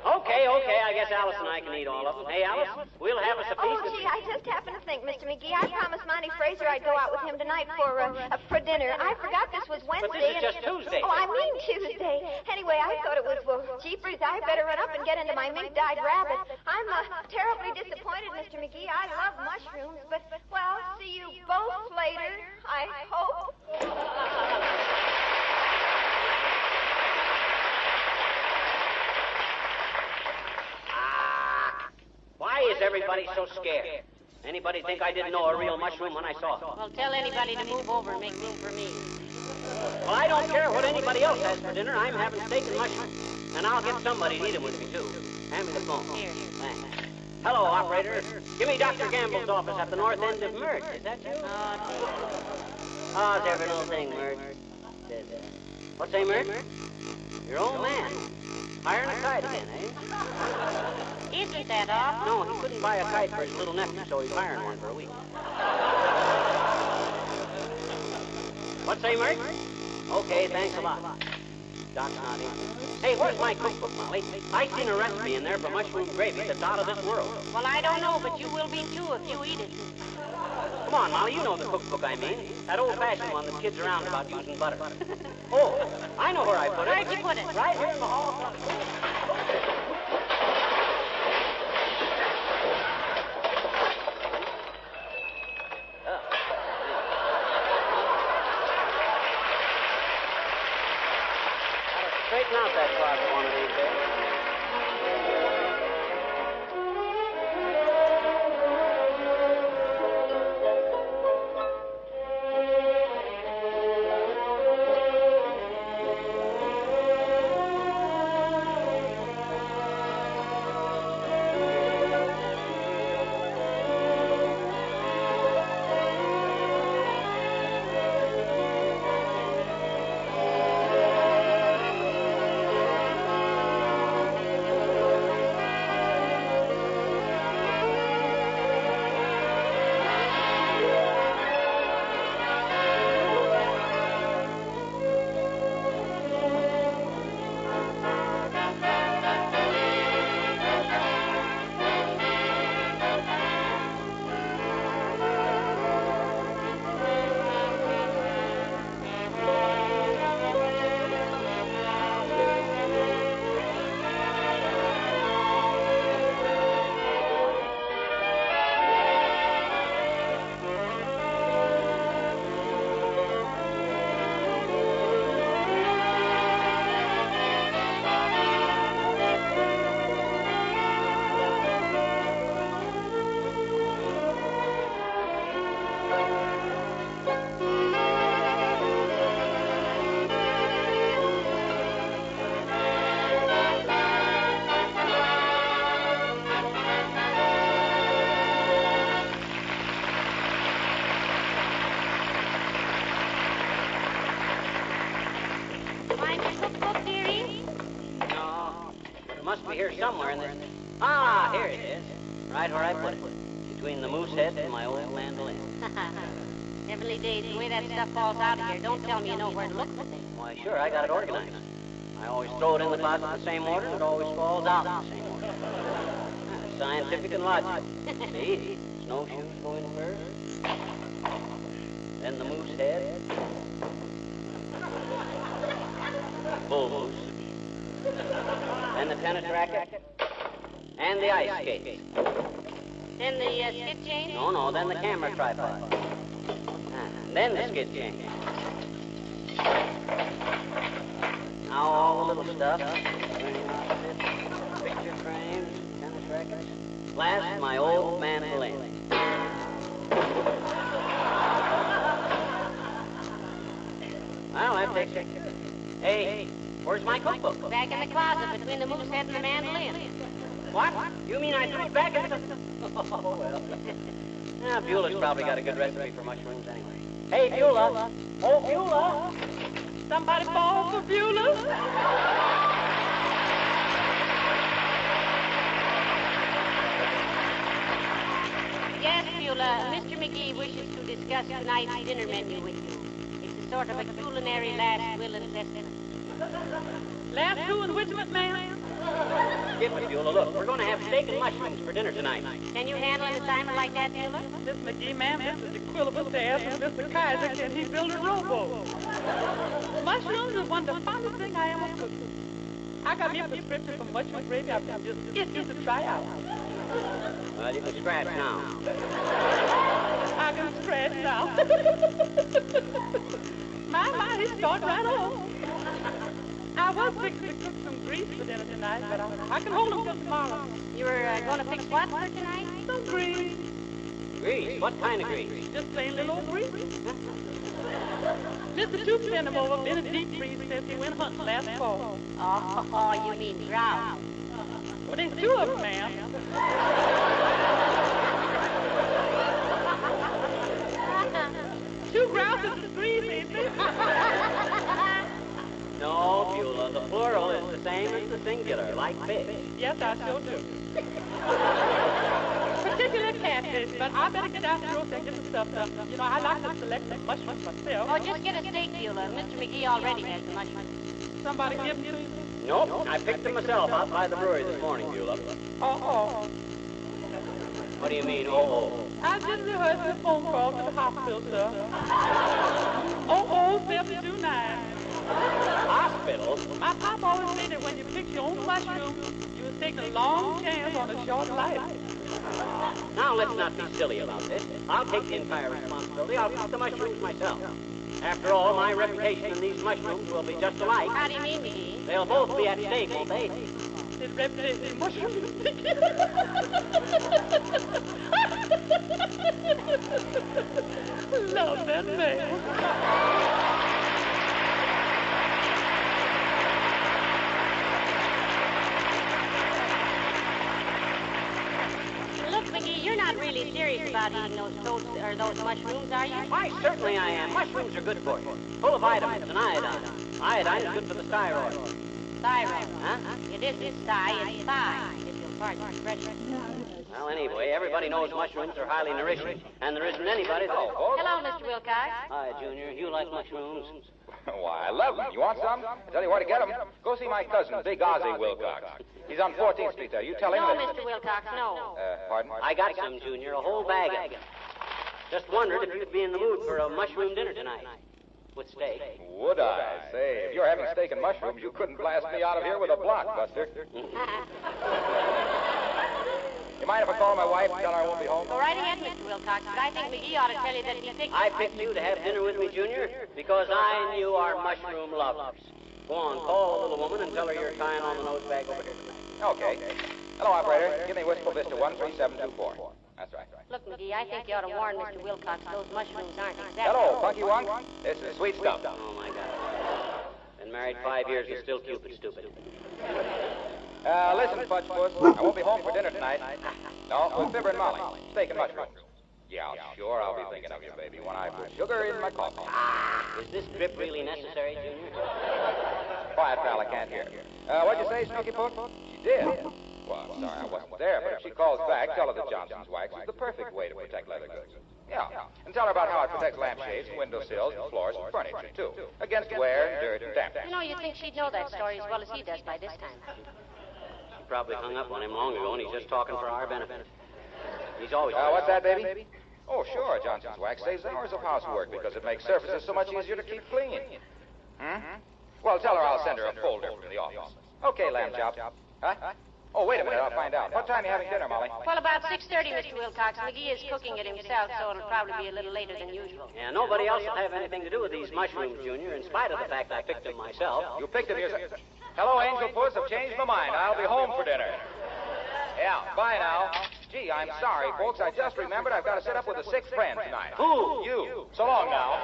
Okay, I guess Alice and I can eat all of them. Hey, Alice, we'll have us a piece Oh, gee, I just happened to think, Mr. McGee, I promised Monty Fraser I'd go out with him tonight for dinner. I forgot this was Wednesday. But this is just Tuesday. Oh, I mean Tuesday. Anyway, I thought it was, well, jeepers, I better run up and get into my mink-dyed rabbit. I'm terribly disappointed, Mr. McGee. I love mushrooms, but, well, see you both later, I hope. Why is everybody so scared? Anybody think I didn't know a real mushroom when I saw it? Well, tell anybody to move over and make room for me. Well, I don't care what anybody else has for dinner. I'm having steak and mushrooms. And I'll get somebody to eat them with me, too. Hand me the phone. Here. Thanks. Hello, operator. Give me Dr. Gamble's office at the north end of Merge. Is that you? Oh, it's every little thing, Merge. What's that, Merge? Your old man. Hiring a kite again, eh? Isn't that off? No, he couldn't buy a kite for his little nephew, so he's hiring one for a week. What say, Merc? Okay, thanks a lot. Doc's not in. Hey, where's my cookbook, Molly? I seen a recipe in there for mushroom gravy that's out of this world. Well, I don't know, but you will be too if you eat it. Come on, Molly, you know the cookbook I mean. That old-fashioned one that kids around about using butter. Oh, I know where I put it. Where'd you put it? Right here in the hall. Straighten out that closet one of these days. must be here somewhere in this. Ah, here it is. Right where I put it. Between the moose head and my old mandolin. Heavenly days, the way that stuff falls out of here, don't tell me you know where to look for things. Why, sure, I got it organized. I always throw it in the closet in the same order, and it always falls out in the same order. Scientific and logical. See? Snowshoes go in first. Then the moose head. Bull moose. Then the tennis racket. And the ice skates. Then the skid chain? No, then the camera tripod. Then the skid chain. Now all the little stuff. Picture frames, tennis rackets. Last, my old mandolin. Well, that takes it. Hey, where's my cookbook? Back in the closet between the moose head and the mandolin. What? You mean I threw it back in the... Oh, well. Yeah, Beulah's probably got a good recipe for mushrooms anyway. Hey, Beulah. Oh, Beulah. Somebody fall for Beulah? Yes, Beulah. Mr. McGee wishes to discuss tonight's dinner menu with you. It's a sort of a culinary last will and testament. Last will and testament, ma'am? Skip it, Beulah. Look, we're going to have steak and mushrooms for dinner tonight. Can you handle an assignment like that, Beulah? Miss McGee, ma'am, this is equivalent to asking Mr. Kaiser, can he build a rowboat? Mushrooms is one of the finest things I ever cooked. I got me a prescription for mushroom gravy. I'm just itching to try out. Well, you can scratch now. I can scratch now. My, he started right off. I was fixing to cook some grease for dinner tonight, but I can hold them till tomorrow. You were going to fix what for tonight? Some grease. Grease? What kind of grease? Just plain little old grease. Mr. Toops sent him over, been a deep freeze since he went hunting last fall. Oh, you mean grouse. Well, there's two of them, ma'am. Two grouses is grease, ain't they? No, Beulah, the plural is the same as the singular, like fish. Yes, I sure do. Particular catfish, but I better get out the grocery and get the stuff done. You know, I like to select the mushrooms myself. Oh, just get a steak, Beulah. Mr. McGee already has the mushrooms. Somebody give them to you? Nope, I picked them myself out by the brewery this morning, Beulah. Oh. What do you mean, oh? I just rehearsed the phone call to the hospital, sir. 00729. Hospital? My pop always said that when you pick your own mushrooms, you was taking a long chance on a short life. Now, let's not be silly about this. I'll take the entire responsibility. I'll cook the mushrooms myself. After all, my reputation and these mushrooms will be just alike. How do you mean, McGee? They'll both be at stake, won't they? His reputation, mushrooms. Love that man. Look, McGee, you're not really serious about eating those toasts or those mushrooms, are you? Why, certainly I am. Mushrooms are good for you. Full of vitamins and iodine. Iodine is good for the thyroid. Thyroid, huh? It isn't thigh, it's thigh, if you'll pardon the expression. Well, anyway, everybody knows mushrooms are highly nourishing, and there isn't anybody that... Hello, Mr. Wilcox. Hi, Junior. You like mushrooms? Why, I love them. You want some? I'll tell you where to get them. Go see my cousin, Big Ozzie Wilcox. He's on 14th Street there. You tell him No, that... Mr. Wilcox, no. Pardon? I got some, Junior. A whole bag of them. Just wondered if you'd be in the mood for a mushroom dinner tonight. With steak. Would I? Say, if you're having steak and mushrooms, you couldn't blast me out of here with a blockbuster. You mind if I call my wife and tell her I won't be home? Go right ahead, Mr. Wilcox, but I think McGee ought to tell you that he picked... I picked you to have dinner with me, Junior, because I and you are mushroom lovers. Go on, call the little woman and tell her you're tying on the nose bag over here tonight. Okay. Hello, operator. Give me Wistful Vista 13724. That's right. Look, McGee, I think you ought to warn Mr. Wilcox those mushrooms aren't exactly... Hello, Funky One. This is sweet stuff. Oh, my God. Been married 5 years and still Cupid stupid. Listen, Fudgefoot, I won't be home for dinner tonight. No, with Fibber and Molly. Steak and mushrooms. Yeah, sure, I'll be thinking of you, baby, when I put sugar in my coffee. Is this trip really necessary, Junior? Quiet, pal, I can't hear. What'd you say, Snooky Foot? She did? Well, I'm sorry I wasn't there, but if she calls back, tell her that Johnson's wax is the perfect way to protect leather goods. Yeah, and tell her about how it protects lampshades and windowsills and floors and furniture, too, against wear and dirt and dampness. You know, you'd think she'd know that story as well as he does by this time. She probably hung up on him long ago, and he's just talking for our benefit. He's always... What's that, baby? Oh, sure, Johnson's wax saves hours of housework because it makes surfaces so much easier to keep clean. Well, tell her I'll send her a folder from the office. Okay, lamb chop. Huh? Oh, wait a minute, I'll find out. What time are you having dinner, Molly? Well, about 6:30, Mr. Wilcox. McGee is cooking it himself, so it'll probably be a little later than usual. Yeah, nobody else will have anything to do with these mushrooms, Junior, in spite of the fact I picked them myself. You picked them yourself? Hello, Angel Puss. I've changed my mind. I'll be home for dinner. Yeah, bye now. Gee, I'm sorry, folks. I just remembered I've got to sit up with a sick friend tonight. Who? You. So long now.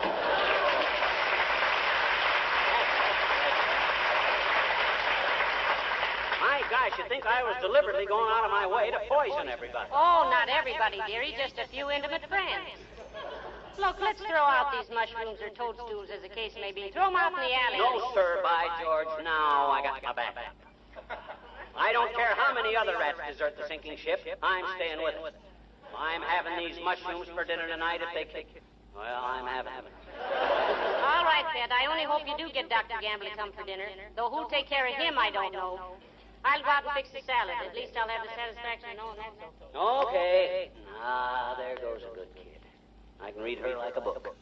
My gosh, you'd think I was deliberately going out of my way to poison everybody. Oh, not everybody, dearie. Just a few intimate friends. Look, let's throw out these mushrooms or toadstools, as the case may be. Throw them out in the alley. No, sir, by George. Now I got my back. I don't care how many other rats desert the sinking ship. I'm staying with it. I'm having these mushrooms for dinner tonight if they kick. Well, I'm having them. All right, Pet. I only hope you do get Dr. Gamble to come for dinner. Though who'll take care of him, I don't know. I'll go out and fix the salad. At least I'll have the satisfaction of knowing that's so. Okay. There goes a good kid. I can read her like a book.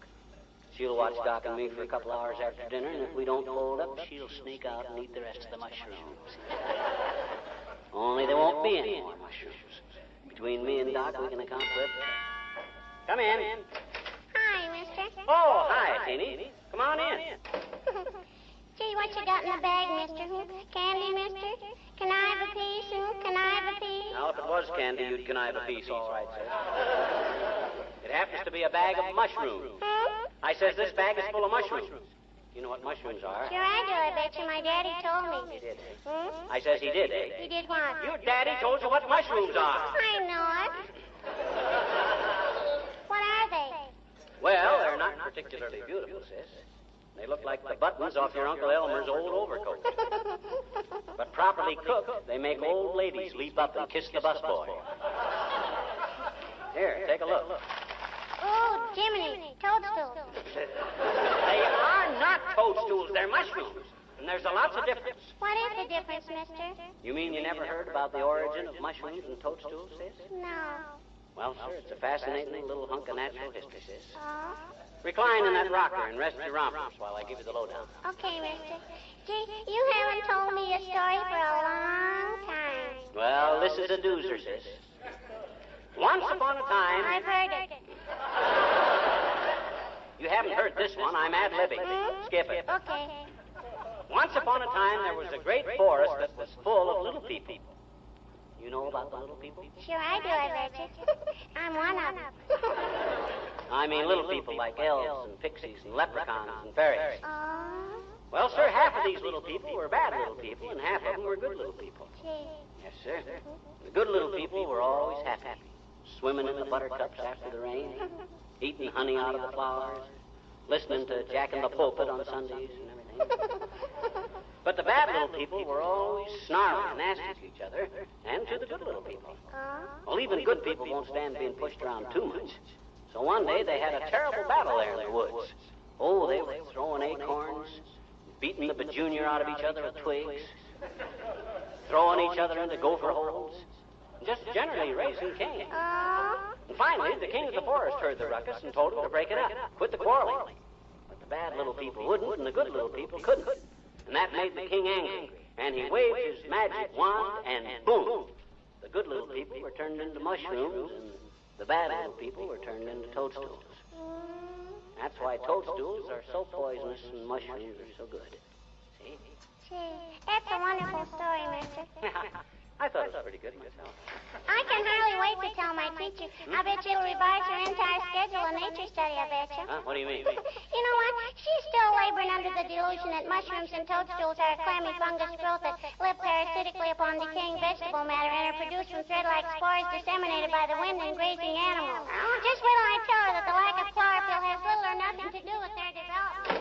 She'll watch Doc and me for a couple hours after dinner, and if we don't fold up, she'll sneak out and eat the rest of the mushrooms. Only there won't be any more mushrooms. Between me and Doc, we can account for it. Come in. Hi, mister. Oh, hi, Teeny. Come on in. Gee, what you got in the bag, mister? Candy, mister? Can I have a piece? Can I have a piece? Now, if it was candy, you'd connive a piece, all right, sir. It happens to be a bag of mushrooms. I says this bag is full of mushrooms. You know what mushrooms are? Sure I do, I bet you. My daddy told me. He did, eh? I says he did, eh? He did what? Your daddy told you what mushrooms are. I know it. What are they? Well, they're not particularly beautiful, sis. They look like the buttons off your Uncle Elmer's old overcoat. But properly cooked, they make old ladies leap up and kiss the busboy. Here, take a look. Oh, Jiminy, toadstools. They are not toadstools, they're mushrooms. And there's a lots of difference. What is the difference, mister? You mean you never heard about the origin of mushrooms and toadstools, sis? No. Well, sir, it's a fascinating little hunk of natural history, sis. Oh? Recline in that rocker and rest your rompers while I give you the lowdown. Okay, mister. Gee, you haven't told me a story for a long time. Well, this is a doozer, sis. Once upon a time... I've heard it. You haven't heard this one. I'm ad-libbing. Skip it. Okay. Once upon a time, there was a great forest that was full of little people. You know about the little people? Sure I do, I bet you. I'm one of them. I mean little people like elves and pixies and leprechauns and fairies. Oh? Well, sir, half of these little people were bad little people, and half of them were good little people. Gee. Yes, sir. The good little people were always happy. Swimming in the buttercups after the rain, eating honey out of the flowers, listening to Jack in the Pulpit on Sundays and everything. But the bad little people were always snarling and nasty to each other and to the good little people. Well, even good people won't stand being pushed around too much. So one day they had a terrible battle there in the woods. Oh, they were throwing acorns, beating the bejunior out of each other with twigs, throwing each other into gopher holes, just generally raising Cain. And finally, the king of the forest heard the ruckus and told him to break it up, quit the quarreling. But the bad little people wouldn't, and the good little people couldn't. And that made the king angry. And he waved his magic wand, and boom! The good little people were turned into mushrooms, and the bad little people were turned into toadstools. That's why toadstools are so poisonous and mushrooms are so good. See? Gee, that's a wonderful story, mister. I thought it was pretty good myself. I can hardly wait to tell my teacher. I bet you'll revise her entire schedule of nature study, I bet you. Huh? What do you mean? You know what? She's still laboring under the delusion that mushrooms and toadstools are a clammy fungus growth that live parasitically upon decaying vegetable matter and are produced from thread-like spores disseminated by the wind and grazing animals. Oh, just wait till I tell her that the lack of chlorophyll has little or nothing to do with their development.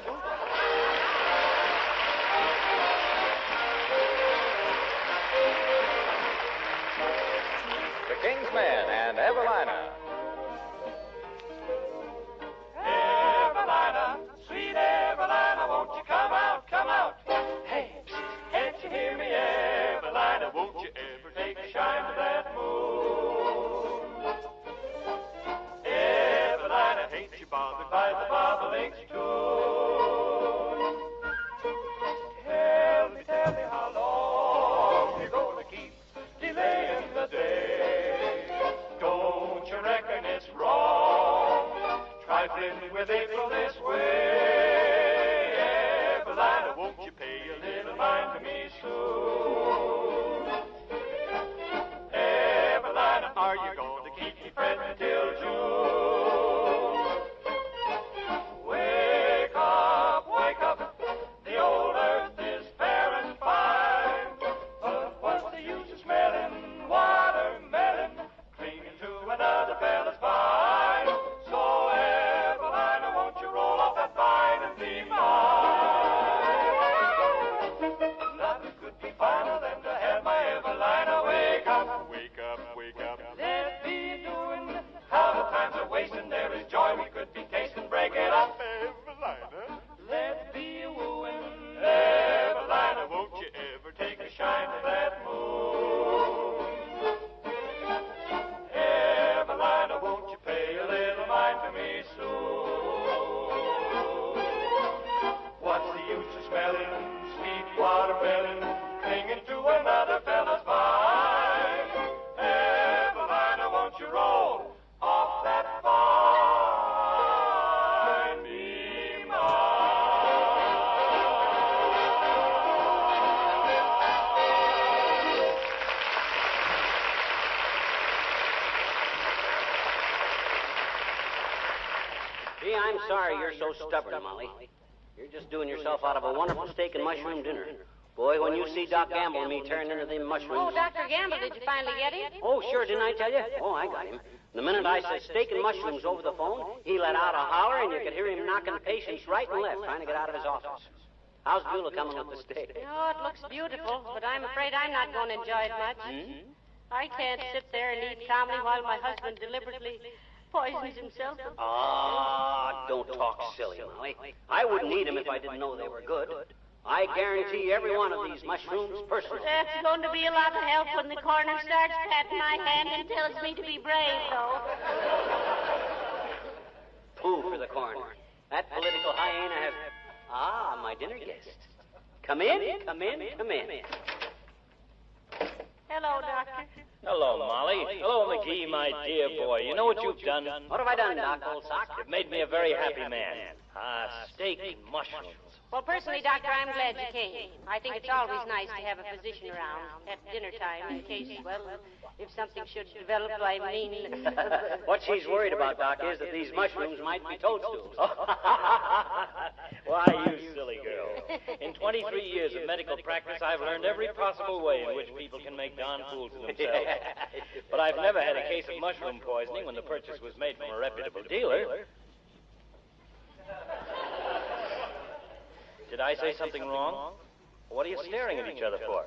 watermelon, sweet watermelon, clinging to another fella's vine. Evelina, won't you roll off that vine? Be Gee, I'm sorry you're so stubborn, Molly. You're just doing yourself out of a wonderful steak and mushroom dinner. Boy, when you see Doc Gamble and me turn into them mushrooms... Oh, Dr. Gamble, did you finally get him? Oh, sure, didn't I tell you? Oh, I got him. The minute I said steak and mushrooms over the phone, he let out a holler, and you could hear him knocking patients right and left, trying to get out of his office. How's Beulah coming with the steak? Oh, it looks beautiful, but I'm afraid I'm not going to enjoy it much. I can't sit there and eat calmly while my husband deliberately poisons himself. Ah, don't talk silly, Molly. I wouldn't eat them if I didn't know they were good. I guarantee every one of these mushrooms personally. That's going to be a lot of help when the coroner starts patting my hand and tells me to be brave, though. Pooh for the coroner. That political hyena has... Ah, my dinner guest. Come in, come in, come in. Hello, Doctor. Hello, Molly. Hello, McGee, my dear boy. You know what you've done? What have I done, Doc, old sock? You've made me a very happy man. Steak and mushrooms. Well, personally, Doctor, I'm glad you came. I think it's always nice to have a physician around at dinner time in case, well, if something should develop, I mean... What she's worried about, Doc, is that these mushrooms might be toadstools. Why, you silly girl. In 23 years of medical practice, I've learned every possible way in which people can make darn fools of themselves. But I've never had a case of mushroom poisoning when the purchase was made from a reputable dealer. Did I say something wrong? What are you staring at each other for?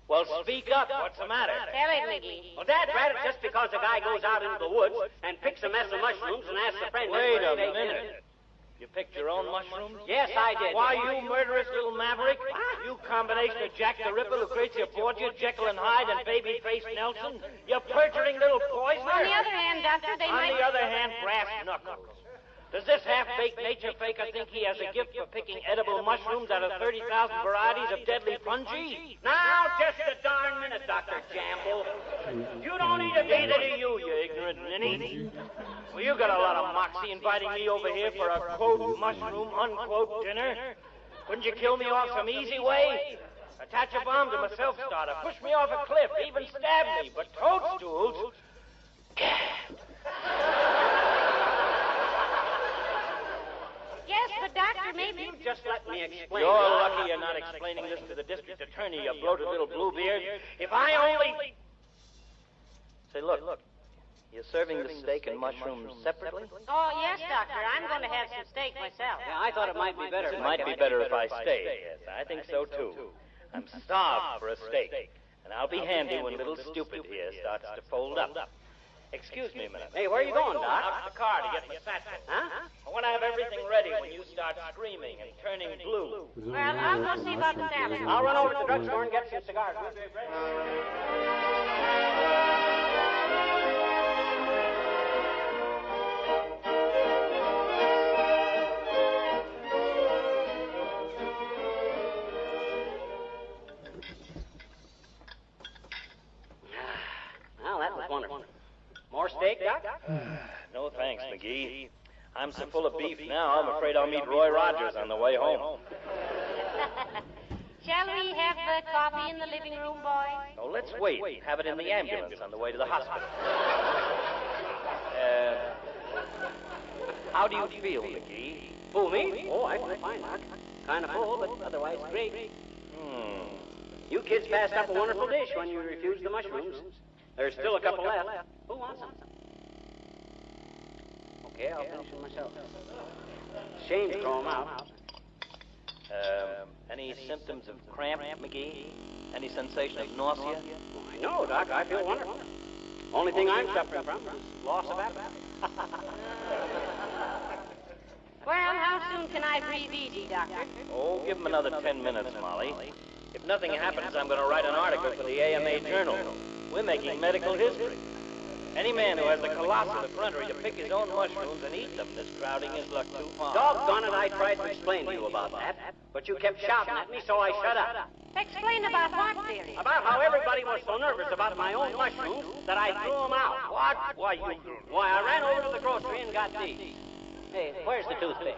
Well, speak up. What's the matter? Tell it, McGee. Well, Dad, rat it, just because a guy goes out into the woods and picks a mess of mushrooms and asks a friend... Wait a minute. You picked your own mushrooms? Yes, I did. Why, you murderous little maverick? You combination of Jack the Ripper who creates your Borgia, Jekyll and Hyde, and Babyface Nelson? You perjuring little poisoner? On the other hand, Doctor, they might... On the other hand, brass knuckles. Does this half-baked nature faker think he has a gift for picking edible mushrooms out of 30,000 varieties of deadly fungi? Now, just a darn minute, Dr. Jamble. You don't need to be Neither do you, you ignorant ninny. Well, you got a lot of moxie inviting me over here for a, quote, mushroom, unquote, dinner. Couldn't you kill me off some easy way? Attach a bomb to my self-starter, push me off a cliff, even stab me, but toadstools... Yes, but Doctor, maybe... You just let me explain. You're lucky you're not explaining this to the district attorney, you bloated little bluebeard. If I only... Say, look. You're serving the steak and mushrooms separately? Oh, yes, Doctor. I'm going to have some steak myself. Yeah, I thought it might be better. It might be better if I stayed, yes. I think so, too. I'm starved for a steak, and I'll be handy when little stupid here starts to fold up. Excuse me a minute. Hey, where are you going, Doc? Out to the car to get my satchel. Huh? I want to have everything ready when you start screaming and turning blue. Well, I'll go see about the salad. I'll run over to the drugstore and get some cigars. Well, that was wonderful. More steak, Doc? No thanks, McGee. I'm so full of beef now, I'm afraid I'll meet Roy Rogers on the way home. Shall we have the coffee in the living room, boys? Oh, let's wait. Have it in the ambulance on the way to the hospital. How do you feel, McGee? Who, me? Oh, I feel fine, Doc. Kind of full, but otherwise great. You kids passed up a wonderful dish when you refused the mushrooms. There's still a couple left. Who wants some? Okay, I'll finish them myself. Shame to throw them out. Any symptoms of cramp, McGee? Any sensation of nausea? Well, I know, Doc. I feel wonderful. Only thing I'm suffering from is loss of appetite. Well, how soon can I breathe easy, Doctor? Oh, give him another 10 minutes, Molly. If nothing happens, I'm going to write an article for the AMA Journal. We're making medical history. Any man who has the colossal effrontery to pick his own mushrooms and eat them is crowding his luck too far. Doggone it, I tried to explain to you about that, but you kept shouting at me, so I shut up. Explain about what, dearie? About how everybody was so nervous about my own mushrooms that I threw them out. What? Why, I ran over to the grocery and got these. Hey, where's the toothpicks?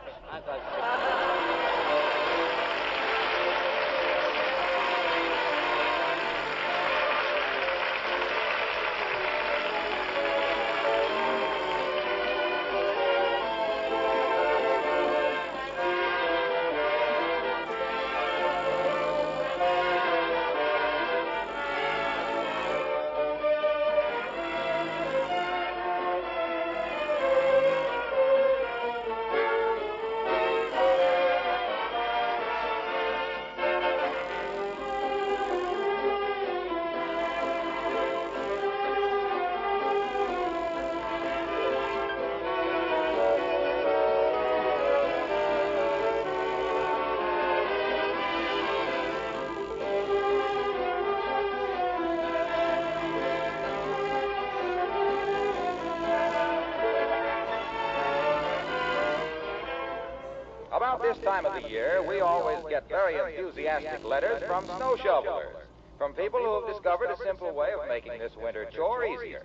About this time of the year, we always get very enthusiastic letters from snow shovelers, from people who have discovered a simple way of making this winter chore easier.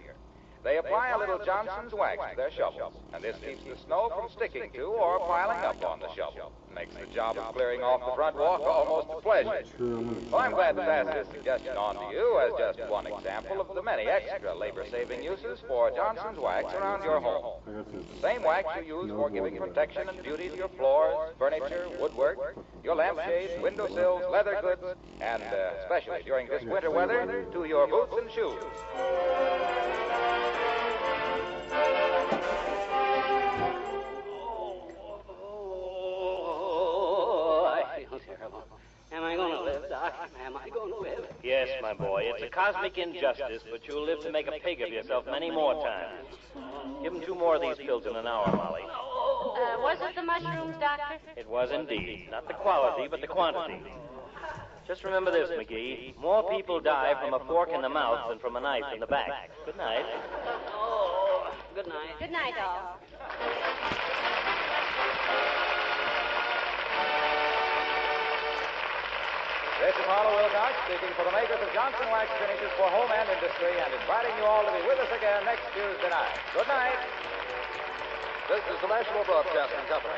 They apply a little Johnson's wax to their shovels, and this keeps the snow from sticking to or piling up on the shovel. Makes the job of clearing off the front walk almost a pleasure. Well, I'm glad to pass this suggestion on to you as just one example of the many extra labor-saving uses for Johnson's wax around your home. The same wax you use for giving protection and beauty to your floors, furniture, woodwork, your lampshades, windowsills, leather goods, and especially during this winter weather, to your boots and shoes. Am I going to live, Doc? Am I going to live? Yes, my boy. It's a cosmic injustice, but you'll live to make a pig of yourself many more times. Give him 2 more of these pills in an hour, Molly. Was it the mushrooms, Doctor? It was indeed. Not the quality, but the quantity. Just remember this, McGee. More people die from a fork in the mouth than from a knife in the back. Good night. Oh, good night. Good night, all. This is Harlow Wilcox speaking for the makers of Johnson Wax Finishes for Home and Industry and inviting you all to be with us again next Tuesday night. Good night. This is the National Broadcasting Company.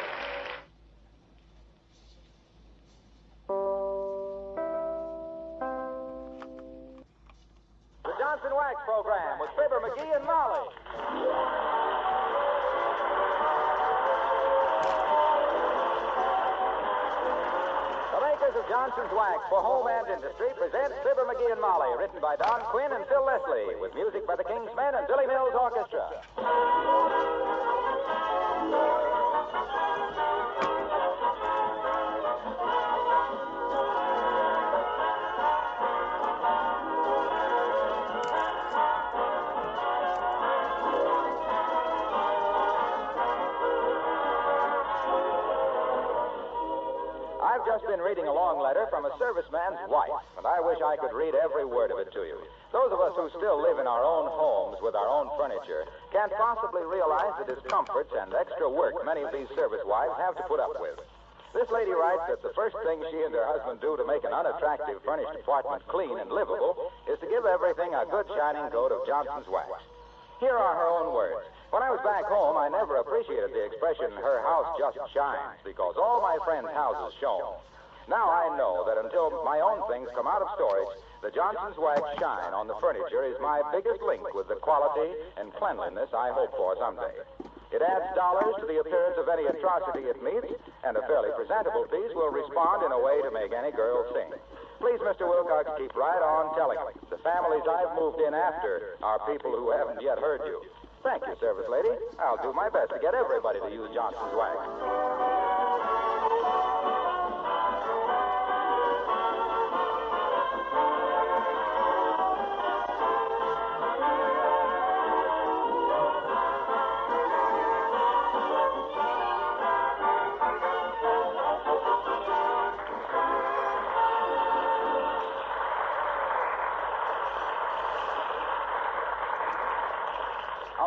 The Johnson Wax Program with Fibber McGee and Molly. The makers of Johnson's Wax for Home and Industry presents Fibber McGee and Molly, written by Don Quinn and Phil Leslie, with music by the Kingsmen and Billy Mills Orchestra. I've just been reading a long letter from a serviceman's wife, and I wish I could read every word of it to you. Those of us who still live in our own homes with our own furniture can't possibly realize the discomforts and extra work many of these service wives have to put up with. This lady writes that the first thing she and her husband do to make an unattractive furnished apartment clean and livable is to give everything a good shining coat of Johnson's Wax. Here are her own words. When I was back home, I never appreciated the expression, her house just shines, because all my friends' houses shone. Now I know that until my own things come out of storage, the Johnson's Wax shine on the furniture is my biggest link with the quality and cleanliness I hope for someday. It adds dollars to the appearance of any atrocity it meets, and a fairly presentable piece will respond in a way to make any girl sing. Please, Mr. Wilcox, keep right on telling me. The families I've moved in after are people who haven't yet heard you. Thank you, service lady. I'll do my best to get everybody to use Johnson's Wax.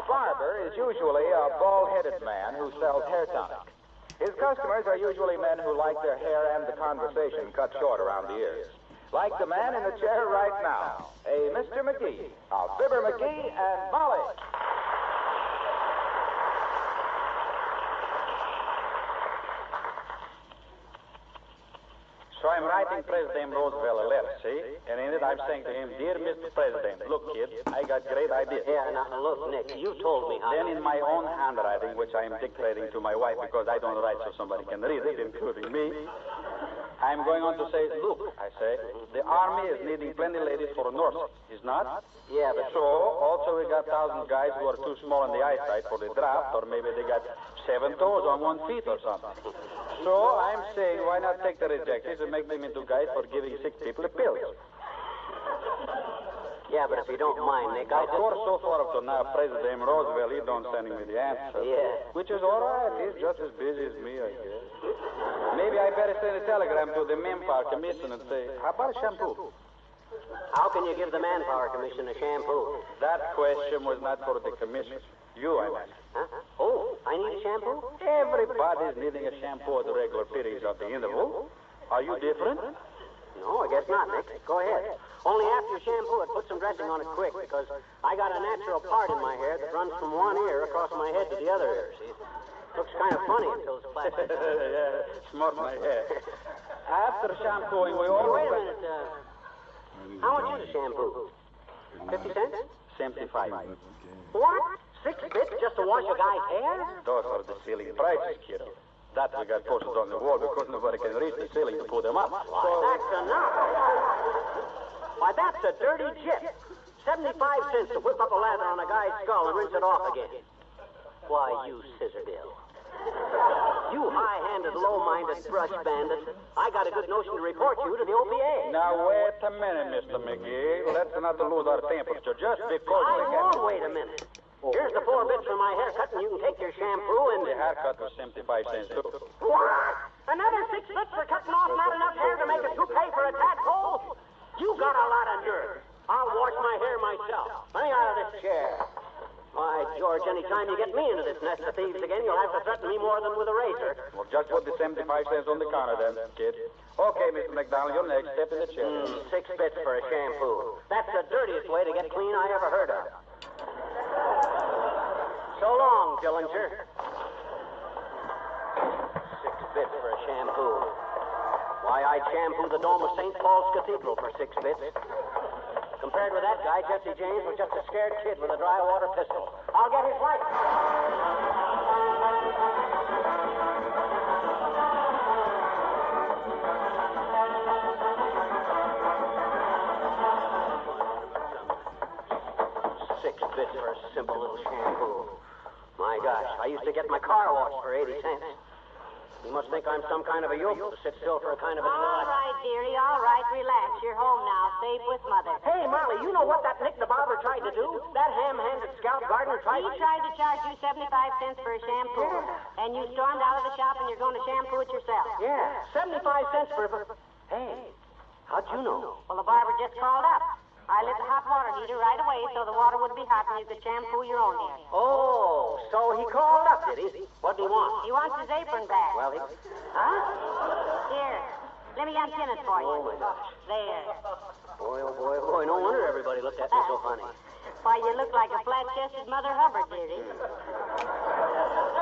A barber is usually a bald-headed man who sells hair tonic. His customers are usually men who like their hair and the conversation cut short around the ears. Like the man in the chair right now, a Mr. McGee of Fibber McGee and Molly. So I'm writing President Roosevelt a letter, see? And in it I'm saying to him, Dear Mr. President, look, kid, I got great ideas. Yeah, now, look, Nick, you told me how. Then in my own handwriting, which I am dictating to my wife because I don't write so somebody can read it, including me, I'm going on to say, look, I say, the Army is needing plenty ladies for nursing. Is not? Yeah, but... So, also we got 1,000 guys who are too small in the eyesight for the draft, or maybe they got 7 toes on 1 feet or something. So, I'm saying, why not take the rejected and make them into guys for giving sick people the pills? Yeah, but if you don't mind, Nick, Of course, so far up to now, President Roosevelt, he don't send me the answer. Yeah. Which is all right. He's just as busy as me, I guess. Maybe I better send a telegram to the Manpower Commission and say, how about a shampoo? How can you give the Manpower Commission a shampoo? That question was not for the commission. You, I meant. Huh? Oh, I need a shampoo? Everybody's needing a shampoo at the regular periods of the interval. Are you different? No, I guess not, Nick. Go ahead. Only after you shampoo it, put some dressing on it quick, because I got a natural part in my hair that runs from one ear across my head to the other ear, see? Looks kind of funny until it's flat. Yeah, smart my hair. After shampooing, we all... Wait a minute, how much is a shampoo? 50 cents? 75. What? 6 bits just to wash a guy's hair? Those are the ceiling prices, kiddo. That we got posted on the wall because nobody can reach the ceiling to put them up. Why, that's enough. Why, that's a dirty jip. 75 cents to whip up a lather on a guy's skull and rinse it off again. Why, you scissor bill. You high-handed, low-minded brush bandit. I got a good notion to report you to the OPA. Now, wait a minute, Mr. McGee. Let's not lose our temperature just because I won't wait a minute. Here's the 4 bits for my haircut, and you can take your shampoo and... The haircut was 75 cents, too. What? Another 6 bits for cutting off not enough hair to make a toupee for a tadpole? You got a lot of nerve. I'll wash my hair myself. Let me out of this chair. Why, George, any time you get me into this nest of thieves again, you'll have to threaten me more than with a razor. Well, just put the 75 cents on the counter then, kid. Okay, Mr. McDonald, you're next. Step in the chair. 6 bits for a shampoo. That's the dirtiest way to get clean I ever heard of. So long, Dillinger. 6 bits for a shampoo. Why, I'd shampoo the dome of St. Paul's Cathedral for 6 bits. Compared with that guy, Jesse James was just a scared kid with a dry water pistol. I'll get his life. $6 for a simple little shampoo. My gosh, I used to get my car washed for 80 cents. You must think I'm some kind of a yokel to sit still for a kind of a... All right, dearie, all right. Relax. You're home now, safe with Mother. Hey, Molly, you know what that Nick the barber tried to do? That ham-handed scout gardener tried... He tried to charge you 75 cents for a shampoo. Yeah. And you stormed out of the shop and you're going to shampoo it yourself. Yeah, 75 cents for... Hey, how'd you know? Well, the barber just called up. I lit the hot water heater right away so the water would be hot and you could shampoo your own hair. Oh, so he called up, did he? What do he want? He wants his apron back. Well, he... Huh? Here. Let me unpin it for you. Oh, my gosh. There. Boy, oh, boy, oh, boy. No wonder everybody looked at me so funny. Why, you look like a flat-chested Mother Hubbard, dearie.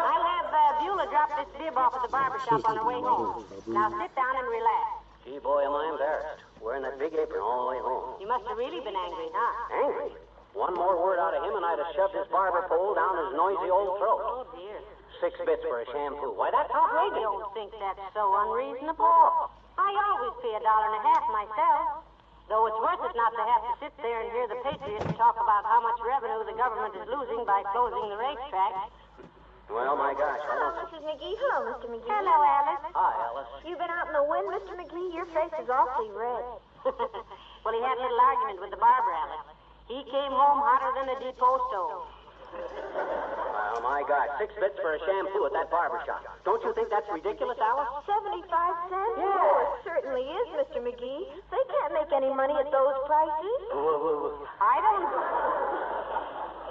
I'll have Beulah drop this bib off at the barber shop on her way home. Now sit down and relax. Gee, boy, am I embarrassed. Wearing that big apron all the way home. You must have really been angry, huh? Angry? One more word out of him and I'd have shoved his barber pole down his noisy old throat. Oh, dear. 6 bits for a shampoo. Why, that's outrageous. I don't think that's so unreasonable. I always pay $1.50 myself. Though it's worth it not to have to sit there and hear the patriots talk about how much revenue the government is losing by closing the racetrack. Well, my gosh, I Hello, don't... Mrs. McGee. Hello, Mr. McGee. Hello, Alice. Hi, Alice. You've been out in the wind, Mr. McGee. Your face is awfully red. Well, he had a little argument with the barber, Alice. He came home hotter than a depot stove. Well, my gosh, 6 bits for a shampoo at that barber shop. Don't you think that's ridiculous, Alice? 75 cents? Yeah. Oh, it certainly is, Mr. McGee. They can't make any money at those prices.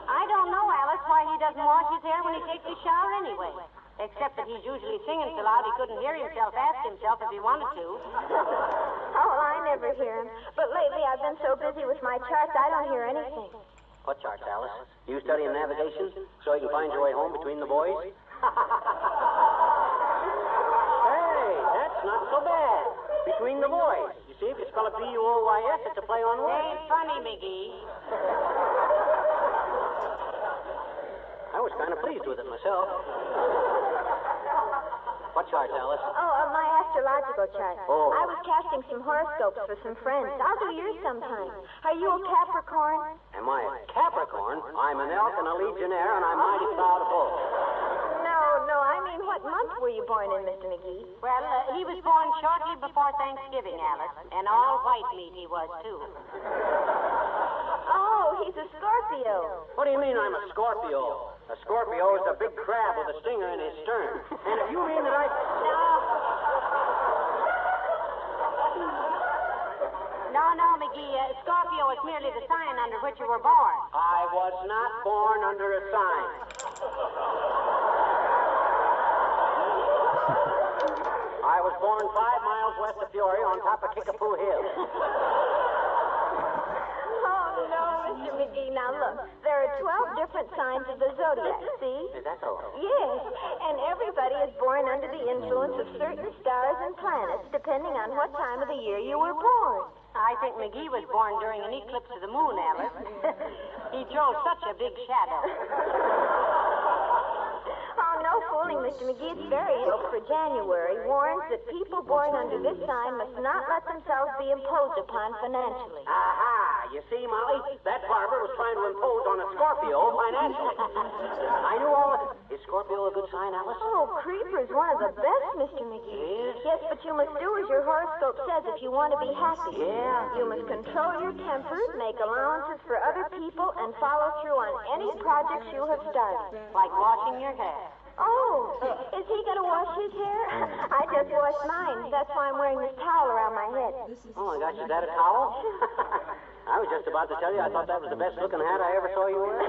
I don't know, Alice. Alice, why he doesn't wash his hair when he takes his shower anyway. Except that he's usually singing so loud he couldn't hear himself ask himself if he wanted to. Oh, well, I never hear him. But lately I've been so busy with my charts, I don't hear anything. What charts, Alice? You studying navigation so you can find your way home between the boys? Hey, that's not so bad. Between the boys. You see, if you spell it B-U-O-Y-S, it's a play on words. Ain't funny, McGee. I was kind of pleased with it myself. What chart, Alice? Oh, my astrological chart. Oh. I was casting some horoscopes for some friends. I'll do yours sometime. Are you a Capricorn? Am I a Capricorn? I'm an elk and a legionnaire, and I'm mighty proud of both. No, I mean, what month were you born in, Mr. McGee? Well, he was born shortly before Thanksgiving, Alice. And all white meat he was, too. Oh, he's a Scorpio. What do you mean I'm a Scorpio? A Scorpio is a big crab with a stinger in his stern. And if you mean that No, McGee. Scorpio is merely the sign under which you were born. I was not born under a sign. I was born 5 miles west of Peoria on top of Kickapoo Hill. Oh, no, Mr. McGee. Now, look, there are 12 different signs of the zodiac, see? Is that so? Yes, and everybody is born under the influence of certain stars and planets, depending on what time of the year you were born. I think McGee was born during an eclipse of the moon, Alice. He throws such a big shadow. Oh, no fooling, Mr. McGee. It's very ill for January. Warns that people born under this sign must not let themselves be imposed upon financially. Aha! You see, Molly, that barber was trying to impose on a Scorpio financially. I knew all of it. Is Scorpio a good sign, Alice? Oh, Creeper's one of the best, Mr. McGee. Yes, but you must do as your horoscope says if you want to be happy. Yeah. You must control your temper, make allowances for other people, and follow through on any projects you have started. Like washing your hair. Oh, is he going to wash his hair? I just washed mine. That's why I'm wearing this towel around my head. Oh, my gosh, is that a towel? I was just about to tell you I thought that was the best-looking hat I ever saw you wear.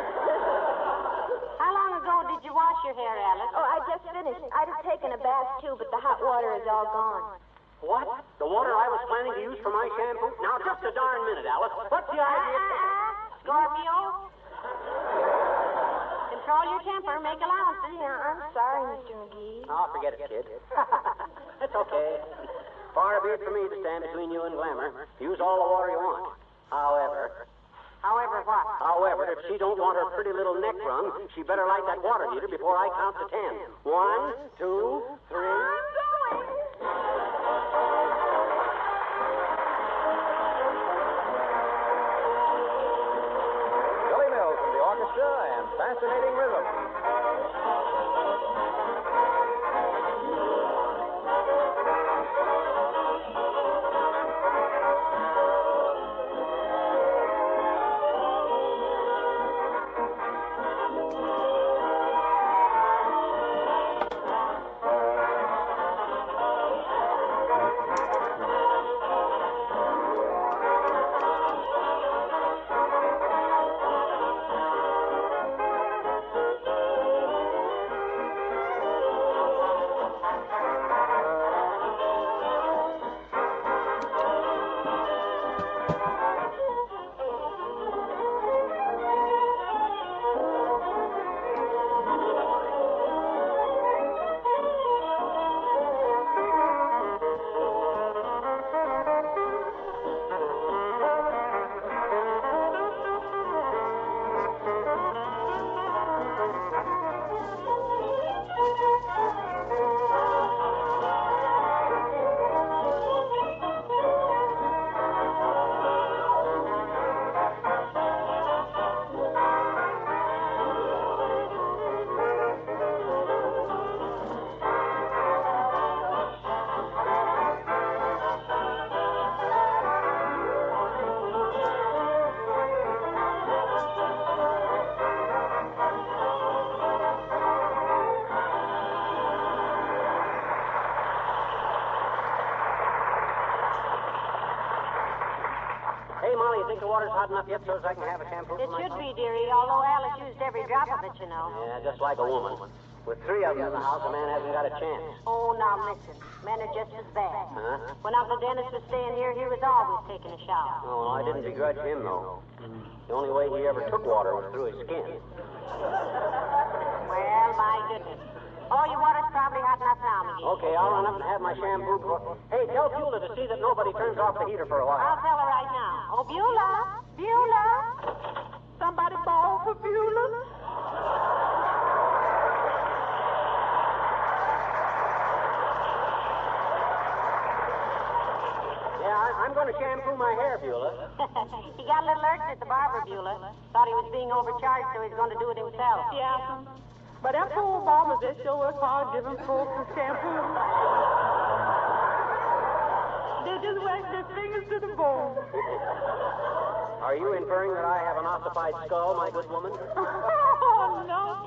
How long ago did you wash your hair, Alice? Oh, I just finished. I'd have taken a bath, too, but the hot water is all gone. What? The water I was planning to use for my shampoo? Now, just a darn minute, Alice. What's the idea? Scorpio? Control your temper, make allowances. Yeah, I'm sorry, Mr. McGee. Oh, forget it, kid. It's okay. Far be it for me to stand between you and glamour. Use all the water you want. However, what? However, if she don't want her pretty little neck wrung, she better light that water heater before I count to 10. 1, 2, 3. I'm going. Billy Mills from the orchestra and Fascinating Rhythm. think the water's hot enough yet so I can have a shampoo It for should myself? be, dearie, although Alice used every drop of it, you know. Yeah, just like a woman. With 3 of them in the house, a man hasn't got a chance. Oh, now listen. Men are just as bad. Huh? When Uncle Dennis was staying here, he was always taking a shower. Oh, well, I didn't begrudge him, though. The only way he ever took water was through his skin. Well, my goodness. Oh, your water's probably hot enough now, McGee. Okay, I'll run up and have my shampoo before... Hey, tell Beulah to see that nobody turns off the heater for a while. I'll tell her right now. Oh, Beulah! Beulah! Somebody ball for Beulah? Yeah, I'm going to shampoo my hair, Beulah. He got a little irked at the barber, Beulah. Thought he was being overcharged, so he's going to do it himself. Yeah, but them poor barbers, they sure work hard giving folks some shampoo. They just whack their fingers to the bone. Are you inferring that I have an ossified skull, my good woman? Oh, no.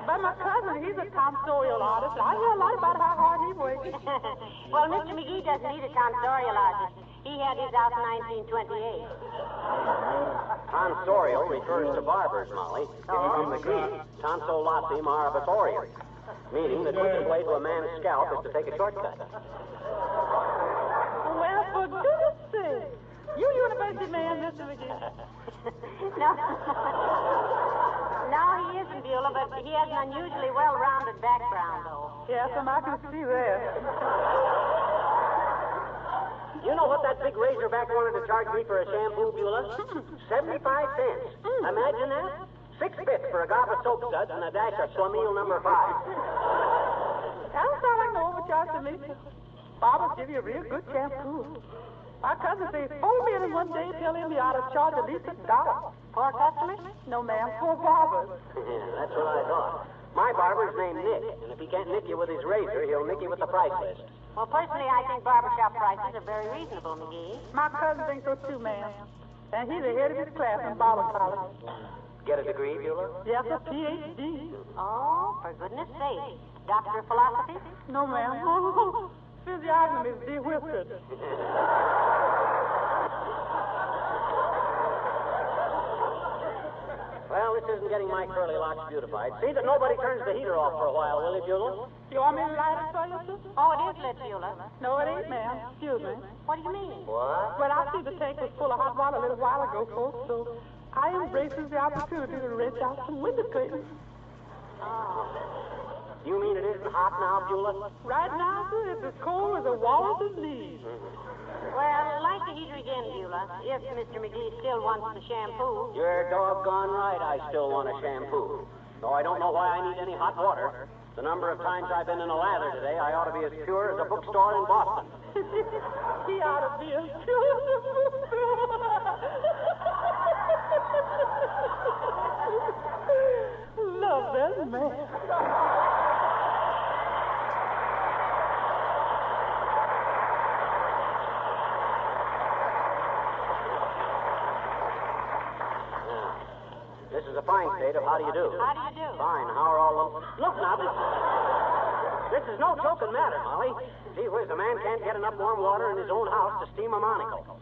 But my cousin, he's a tonsorial artist. I hear a lot about how hard he works. Well, Mr. McGee doesn't need a tonsorial artist. He had his out in 1928. Tonsorial refers to barbers, Molly. From the Greek, tonsolati marvatorium, meaning the quickest way to a man's scalp is to take a shortcut. Well, for goodness sake. You university man, Mr. McGee. No. No, he isn't, Beulah, but he has an unusually well-rounded background, though. Yes, and I can see that. You know what that big razorback wanted to charge me for a shampoo, Beulah? 75 cents. Imagine that. 6 bits for a gob of soap suds and a dash of Schlemiel number 5. That don't sound like no overcharge to me. Barbers give you a real good shampoo. My cousin says 4 men in one day tell him he ought to charge at least $1. Poor customers? No, ma'am, poor barbers. Yeah, that's what I thought. My barber's named Nick, and if he can't nick you with his razor, he'll nick you with the price list. Well, personally, I think barbershop prices are very reasonable, McGee. My cousin thinks so too, ma'am. And he's ahead of his class in barber college. Get a degree, Beulah? Yes, a Ph.D. Oh, for goodness sake. Doctor of philosophy? No, ma'am. Physiognomy is de-whiskered. Well, this isn't getting my curly locks beautified. See that nobody turns the heater off for a while, will you, Beulah? You want me to light it for you, sister? Oh, it is lit, Beulah. No, it ain't, ma'am. Excuse me. What do you mean? What? Well, I see the tank was full of hot water a little while ago, folks, so I embrace the opportunity to wrench out some window curtains. Oh. You mean it isn't hot now, Beulah? Right now, sir, it's as cold as a walrus's knees. Well, light the heater again, Beulah, if Mr. McGee still wants the shampoo. You're doggone right I still want a shampoo. Though I don't know why I need any hot water. The number of times I've been in a lather today, I ought to be as pure as a bookstore in Boston. He ought to be as pure as a bookstore. Love that man. This is a fine state of how do you do. How do you do? Fine. How are all those... Look now, this is no joking matter, Molly. Gee whiz, a man can't get enough warm water in his own house to steam a monocle.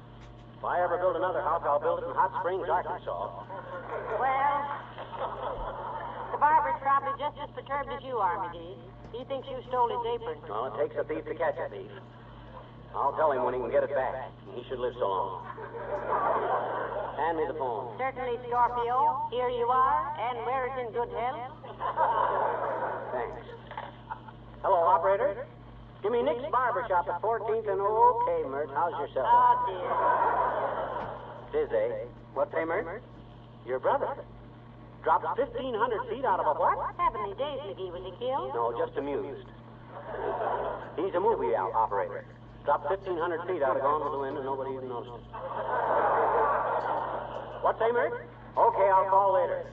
If I ever build another house, I'll build it in Hot Springs, Arkansas. Well, the barber's probably just as perturbed as you are, McGee. He thinks you stole his apron. Well, it takes a thief to catch a thief. I'll tell him when he can get it back. He should live so long. Hand me the phone. Certainly, Scorpio. Here you are, and where it's in good health. Thanks. Hello, operator. Give me Nick's Barbershop at 14th and... Okay, Mert, how's yourself? Oh, dear. Tis, eh? What, say, Mert? Your brother. Dropped 1,500 feet out of a what? Heavenly days, McGee. Was he killed? No, just amused. He's a movie operator. Dropped 1,500 feet out of Gone with the Wind and nobody even noticed it. What, say, Mert? Okay, I'll call later.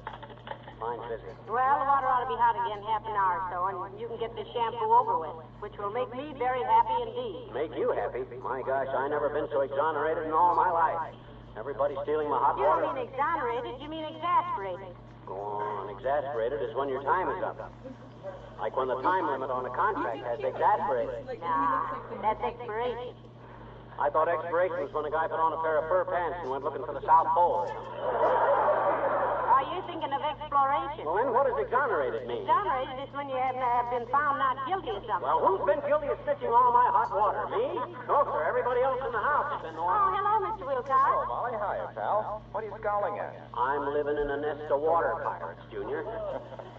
Fine, busy. Well, the water ought to be hot again half an hour or so, and you can get this shampoo over with, which will make me very happy indeed. Make you happy? My gosh, I never been so exonerated in all my life. Everybody stealing my hot You water. don't mean exonerated, you mean exasperated. Go on. Exasperated is when your time is up. Like when the time limit on a contract has exasperated. Nah, that's expiration. I thought expiration was when a guy put on a pair of fur pants and went looking for the South Pole or something. Are you thinking of exploration? Well, then what does exonerated mean? Exonerated is when you have been found not guilty of something. Well, who's been guilty of snitching all my hot water? Me? No, sir. Everybody else in the house has been Oh, hello, Mr. Wilcox. Oh, Molly, hiya, pal. What are you scowling at? I'm living in a nest of water pirates, Junior.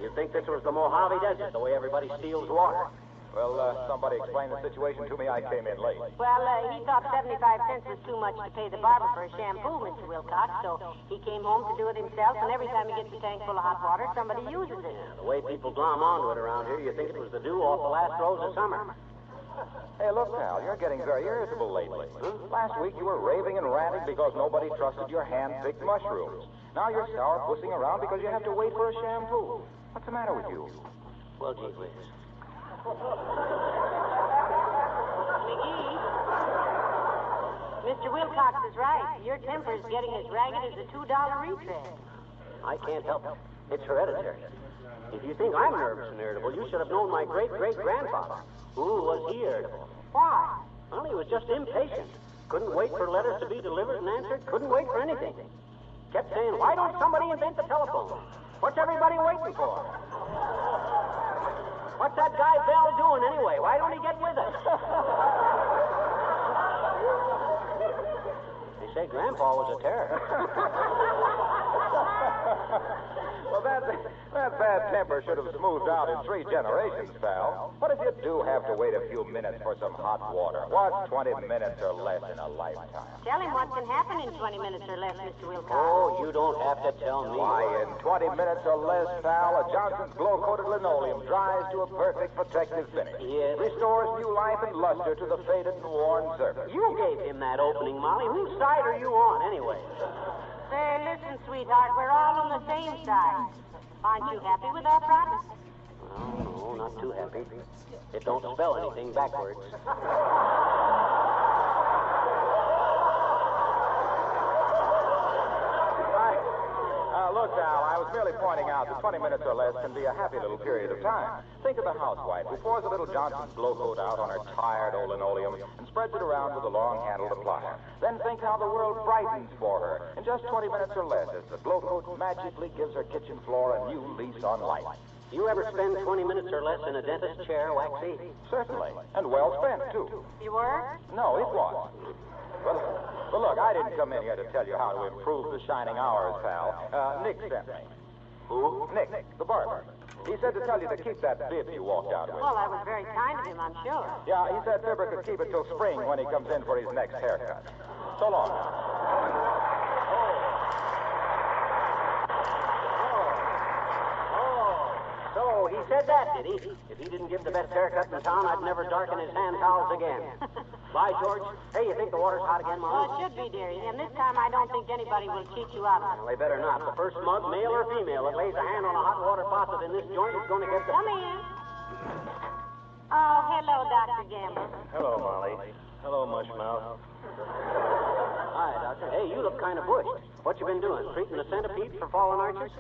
You'd think this was the Mojave Desert, the way everybody steals water. Well, somebody explained the situation to me. I came in late. Well, he thought 75 cents was too much to pay the barber for a shampoo, Mr. Wilcox, so he came home to do it himself, and every time he gets a tank full of hot water, somebody uses it. The way people glom onto it around here, you think it was the dew off the last rose of summer. Hey, look, pal, you're getting very irritable lately. Last week you were raving and ranting because nobody trusted your hand-picked mushrooms. Now you're sourpussing around because you have to wait for a shampoo. What's the matter with you? Well, gee whiz. McGee, Mr. Wilcox is right. Your temper is getting as ragged as a $2 retread. I can't help it. It's hereditary. If you think I'm nervous and irritable, you should have known my great-great-grandfather. Ooh, was he irritable? Why? Well, he was just impatient. Couldn't wait for letters to be delivered and answered. Couldn't wait for anything. Kept saying, why don't somebody invent the telephone? What's everybody waiting for? What's that guy Bell doing anyway? Why don't he get with it? They say Grandpa was a terror. Well, that bad temper should have smoothed out in 3 generations, pal. What if you do have to wait a few minutes for some hot water? What's 20 minutes or less in a lifetime? Tell him what can happen in 20 minutes or less, Mr. Wilcox. Oh, you don't have to tell me. Why, in 20 minutes or less, pal, a Johnson's glow-coated linoleum dries to a perfect protective finish. Yes. Restores new life and luster to the faded and worn surface. You gave him that opening, Molly. Whose side are you on, anyway? Say, listen, sweetheart, we're all on the same side. Aren't you happy with our product? No, not too happy. It don't spell anything backwards. Look, Al, I was merely pointing out that 20 minutes or less can be a happy little period of time. Think of the housewife who pours a little Johnson's glow coat out on her tired old linoleum and spreads it around with a long-handled applier. Then think how the world brightens for her in just 20 minutes or less as the glow coat magically gives her kitchen floor a new lease on life. You ever spend 20 minutes or less in a dentist's chair, Waxy? Certainly, and well spent, too. You were? No, it was. Well, look, I didn't come in here to tell you how to improve the shining hours, pal. Nick sent me. Who? Nick, the barber. He said to tell you to keep that bib you walked out with. Well, that was very kind of him, I'm sure. Yeah, he said Fibber could keep it till spring when he comes in for his next haircut. So long now. So he said that, did he? If he didn't give the best haircut in town, I'd never darken his hand towels again. Bye, George. Hey, you think the water's hot again, Molly? Well, it should be, dearie. And this time I don't think anybody will cheat you out of it. Well, they better not. The first mug, male or female, that lays a hand on a hot water faucet in this joint is going to get the... Come in. Oh, hello, Dr. Gamble. Hello, Molly. Hello, Mushmouth. Hi, Doctor. Hey, you look kind of bushed. What you been doing? Treating the centipede for fallen arches?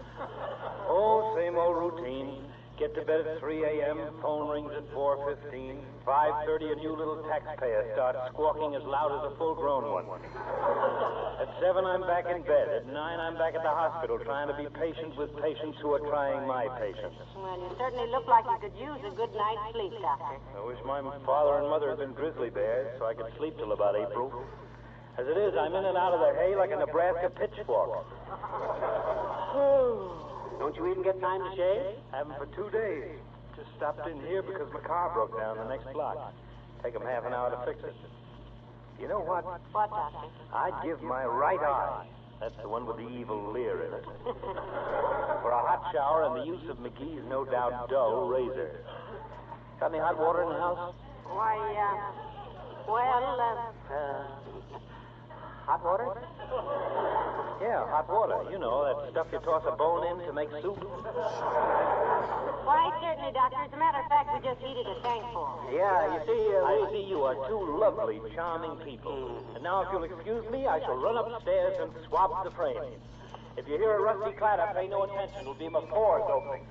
Oh, same old routine. Get to bed at 3 a.m., phone rings at 4:15. 5:30, a new little taxpayer starts squawking as loud as a full-grown one. At 7, I'm back in bed. At 9, I'm back at the hospital trying to be patient with patients who are trying my patience. Well, you certainly look like you could use a good night's sleep, Doctor. I wish my father and mother had been grizzly bears so I could sleep till about April. As it is, I'm in and out of the hay like a Nebraska pitchfork. Don't you even get time to shave? Haven't for 2 days. Just stopped in here because my car broke down the next block. Take 'em half an hour to fix it. You know what? What, Doctor? I'd give my right eye. That's the one with the evil leer in it. For a hot shower and the use of McGee's no doubt dull razor. Got any hot water in the house? Why, hot water? Yeah, hot water. You know, that stuff you toss a bone in to make soup. Why, certainly, Doctor. As a matter of fact, we just heated a tank full. Yeah, you see, I see you are two lovely, charming people. And now, if you'll excuse me, I shall run upstairs and swap the frame. If you hear a rusty clatter, pay no attention. It'll be my pores opening.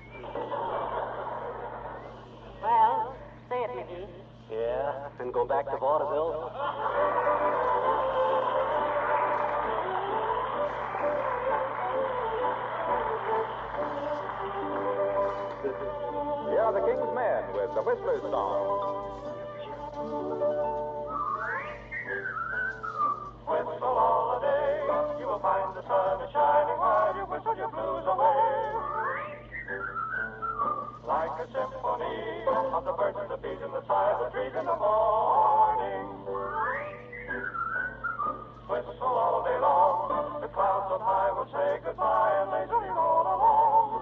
Well, say it, McGee. Yeah, and go back to vaudeville. the Whistler's Song. Whistle all the day, you will find the sun is shining while you whistle your blues away. Like a symphony of the birds and the bees and the sigh of the trees in the morning. Whistle all day long, the clouds on high will say goodbye and lazily roll along.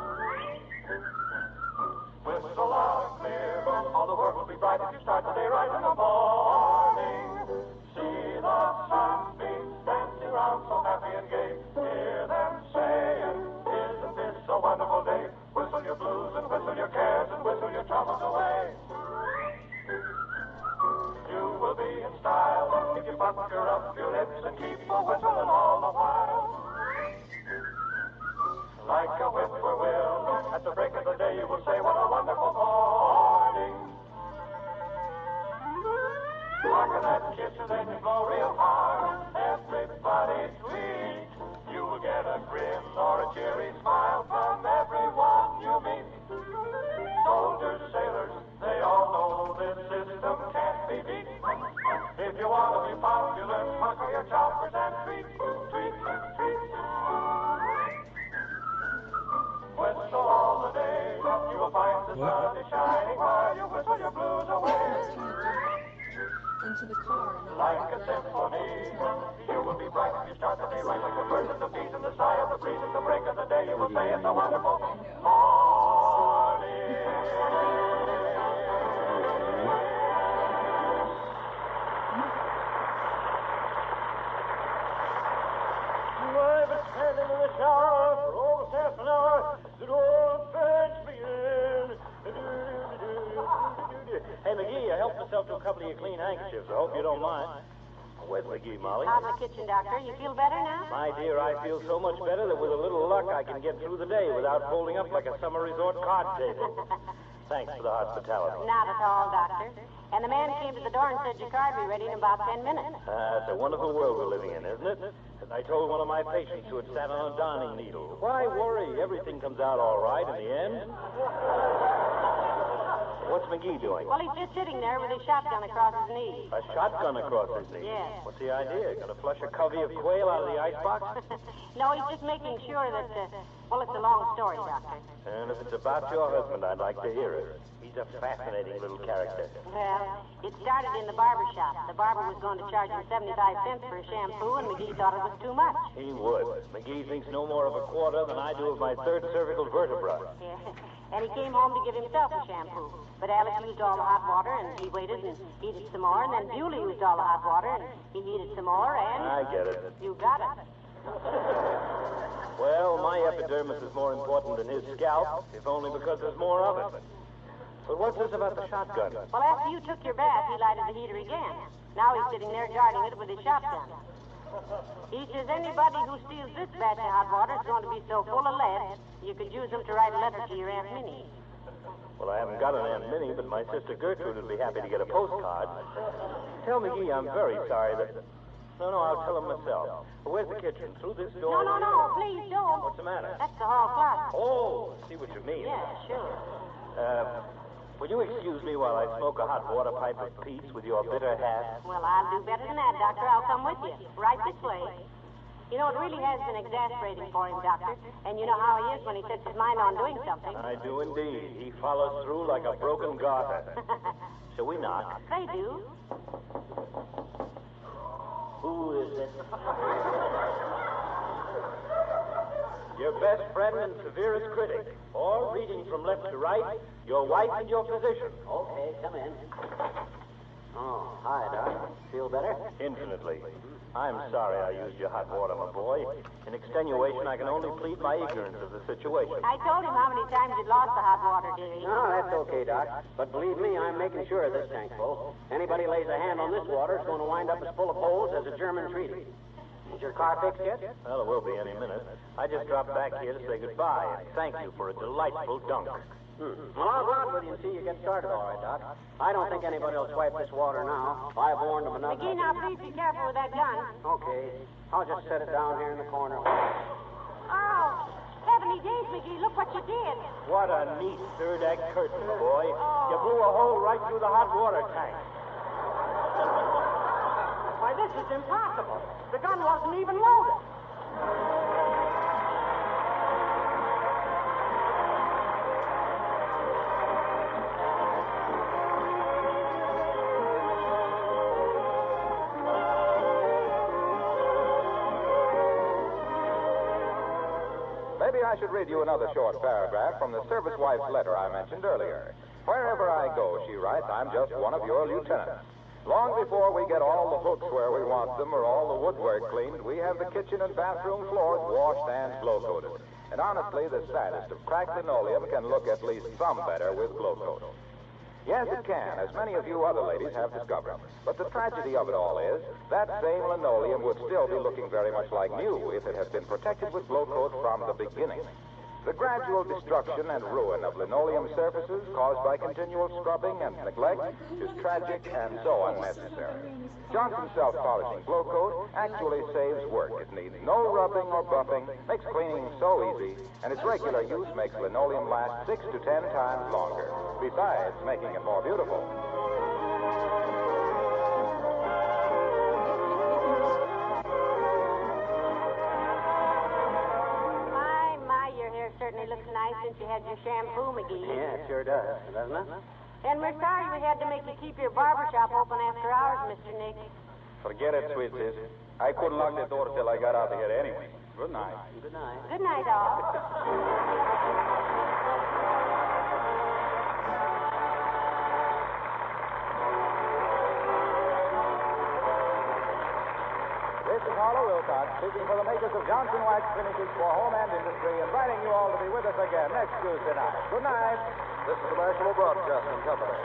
Whistle loud and clear, all the world will be bright if you start the day right in the morning. See the sunbeams dancing round so happy and gay. Hear them saying, isn't this a wonderful day? Whistle your blues and whistle your cares and whistle your troubles away. You will be in style if you pucker up your lips and keep a whistling all the while. Like a whippoorwill, at the break of the day you will say, what a wonderful morning. Look at that kiss and then you blow real hard. Everybody tweet. You will get a grin or a cheery smile from everyone you meet. Soldiers, sailors, they all know this system can't be beat. If you want to be popular, pucker your choppers and tweet, tweet, tweet. Whistle all the day, you will find the sun is shining while you whistle your blues away. Into the car. Like a symphony, you will be bright when you start the day right, like the birds and the bees and the sigh of the breeze at the break of the day. You will say it's a wonderful morning. I've been standing in the shower for almost half an hour. The door turns me in. Hey, McGee, I helped myself to a couple of your clean handkerchiefs. I hope you don't mind. Where's McGee, Molly? Out in the kitchen, Doctor. You feel better now? My dear, I feel so much better that with a little luck I can get through the day without folding up like a summer resort card table. Thanks for the hospitality. Not at all, Doctor. And the man came to the door and said your card would be ready in about 10 minutes. It's a wonderful world we're living in, isn't it? As I told one of my patients who had sat on a darning needle, why worry? Everything comes out all right in the end. What's McGee doing? Well, he's just sitting there with his shotgun across his knee. A shotgun across his knee? Yes. What's the idea? Gonna flush a covey of quail out of the icebox? No, he's just making sure that, well, it's a long story, Doctor. And if it's about your husband, I'd like to hear it. He's a fascinating little character. Well, it started in the barber shop. The barber was going to charge him 75 cents for a shampoo, and McGee thought it was too much. He would. McGee thinks no more of a quarter than I do of my third cervical vertebra. Yeah. And he came home to give himself a shampoo. But Alice used all the hot water, and he waited and heated some more, and then Bewley used all the hot water, and he heated some more, and... I get it. You got it. Well, my epidermis is more important than his scalp, if only because there's more of it. But what's this about the shotgun? Well, after you took your bath, he lighted the heater again. Now he's sitting there guarding it with his shotgun. He says anybody who steals this batch of hot water is going to be so full of lead, you could use them to write a letter to your Aunt Minnie. Well, I haven't got an Aunt Minnie, but my sister Gertrude would be happy to get a postcard. Tell McGee I'm very sorry that... No, I'll tell him myself. Where's the kitchen? Through this door? No, please don't. What's the matter? That's the hall closet. Oh, I see what you mean. Yeah, sure. Will you excuse me while I smoke a hot water pipe of peace with your bitter hat? Well, I'll do better than that, Doctor. I'll come with you. Right this way. You know, it really has been exasperating for him, Doctor. And you know how he is when he sets his mind on doing something. I do indeed. He follows through like a broken garter. Shall we knock? They do. Who is it? Your best friend and severest critic. Or, reading from left to right, your wife and your physician. Okay, come in. Oh, hi, Doc. Feel better? Infinitely. I'm sorry I used your hot water, my boy. In extenuation, I can only plead my ignorance of the situation. I told him how many times you'd lost the hot water, dearie. No, that's okay, Doc. But believe me, I'm making sure of this tank's full. Anybody lays a hand on this water is going to wind up as full of holes as a German treaty. Is your car fixed yet? Well, it will be any minute. I just dropped back here to say goodbye and thank you for a delightful dunk. Well, I'll go out with you and see you get started all right, Doc. I don't think anybody will swipe this water now. I've warned them enough. McGee, now please be careful with that gun. Okay. I'll just set it down here in the corner. Oh, heaven heavenly days, McGee. Look what you did. What a neat third act curtain, boy. You blew a hole right through the hot water tank. Why, this is impossible. The gun wasn't even loaded. Maybe I should read you another short paragraph from the service wife's letter I mentioned earlier. Wherever I go, she writes, I'm just one of your lieutenants. Long before we get all the hooks where we want them or all the woodwork cleaned, we have the kitchen and bathroom floors washed and glow-coated. And honestly, the saddest of cracked linoleum can look at least some better with glow coat. Yes, it can, as many of you other ladies have discovered. But the tragedy of it all is, that same linoleum would still be looking very much like new if it had been protected with glow coat from the beginning. The gradual destruction and ruin of linoleum surfaces caused by continual scrubbing and neglect is tragic and so unnecessary. Johnson's self-polishing glow coat actually saves work. It needs no rubbing or buffing, makes cleaning so easy, and its regular use makes linoleum last 6 to 10 times longer, besides making it more beautiful. Certainly looks nice since you had your shampoo, McGee. Yeah, it sure does, doesn't it? And we're sorry we had to make you keep your barber shop open after hours, Mr. Nick. Forget it, sweet sis. I couldn't lock the door till I got out of here anyway. Good night. Good night. Good night, all. This is Harlow Wilcox, speaking for the makers of Johnson Wax Finishes for Home and Industry, inviting you all to be with us again next Tuesday night. Good night. This is the National Broadcasting Company.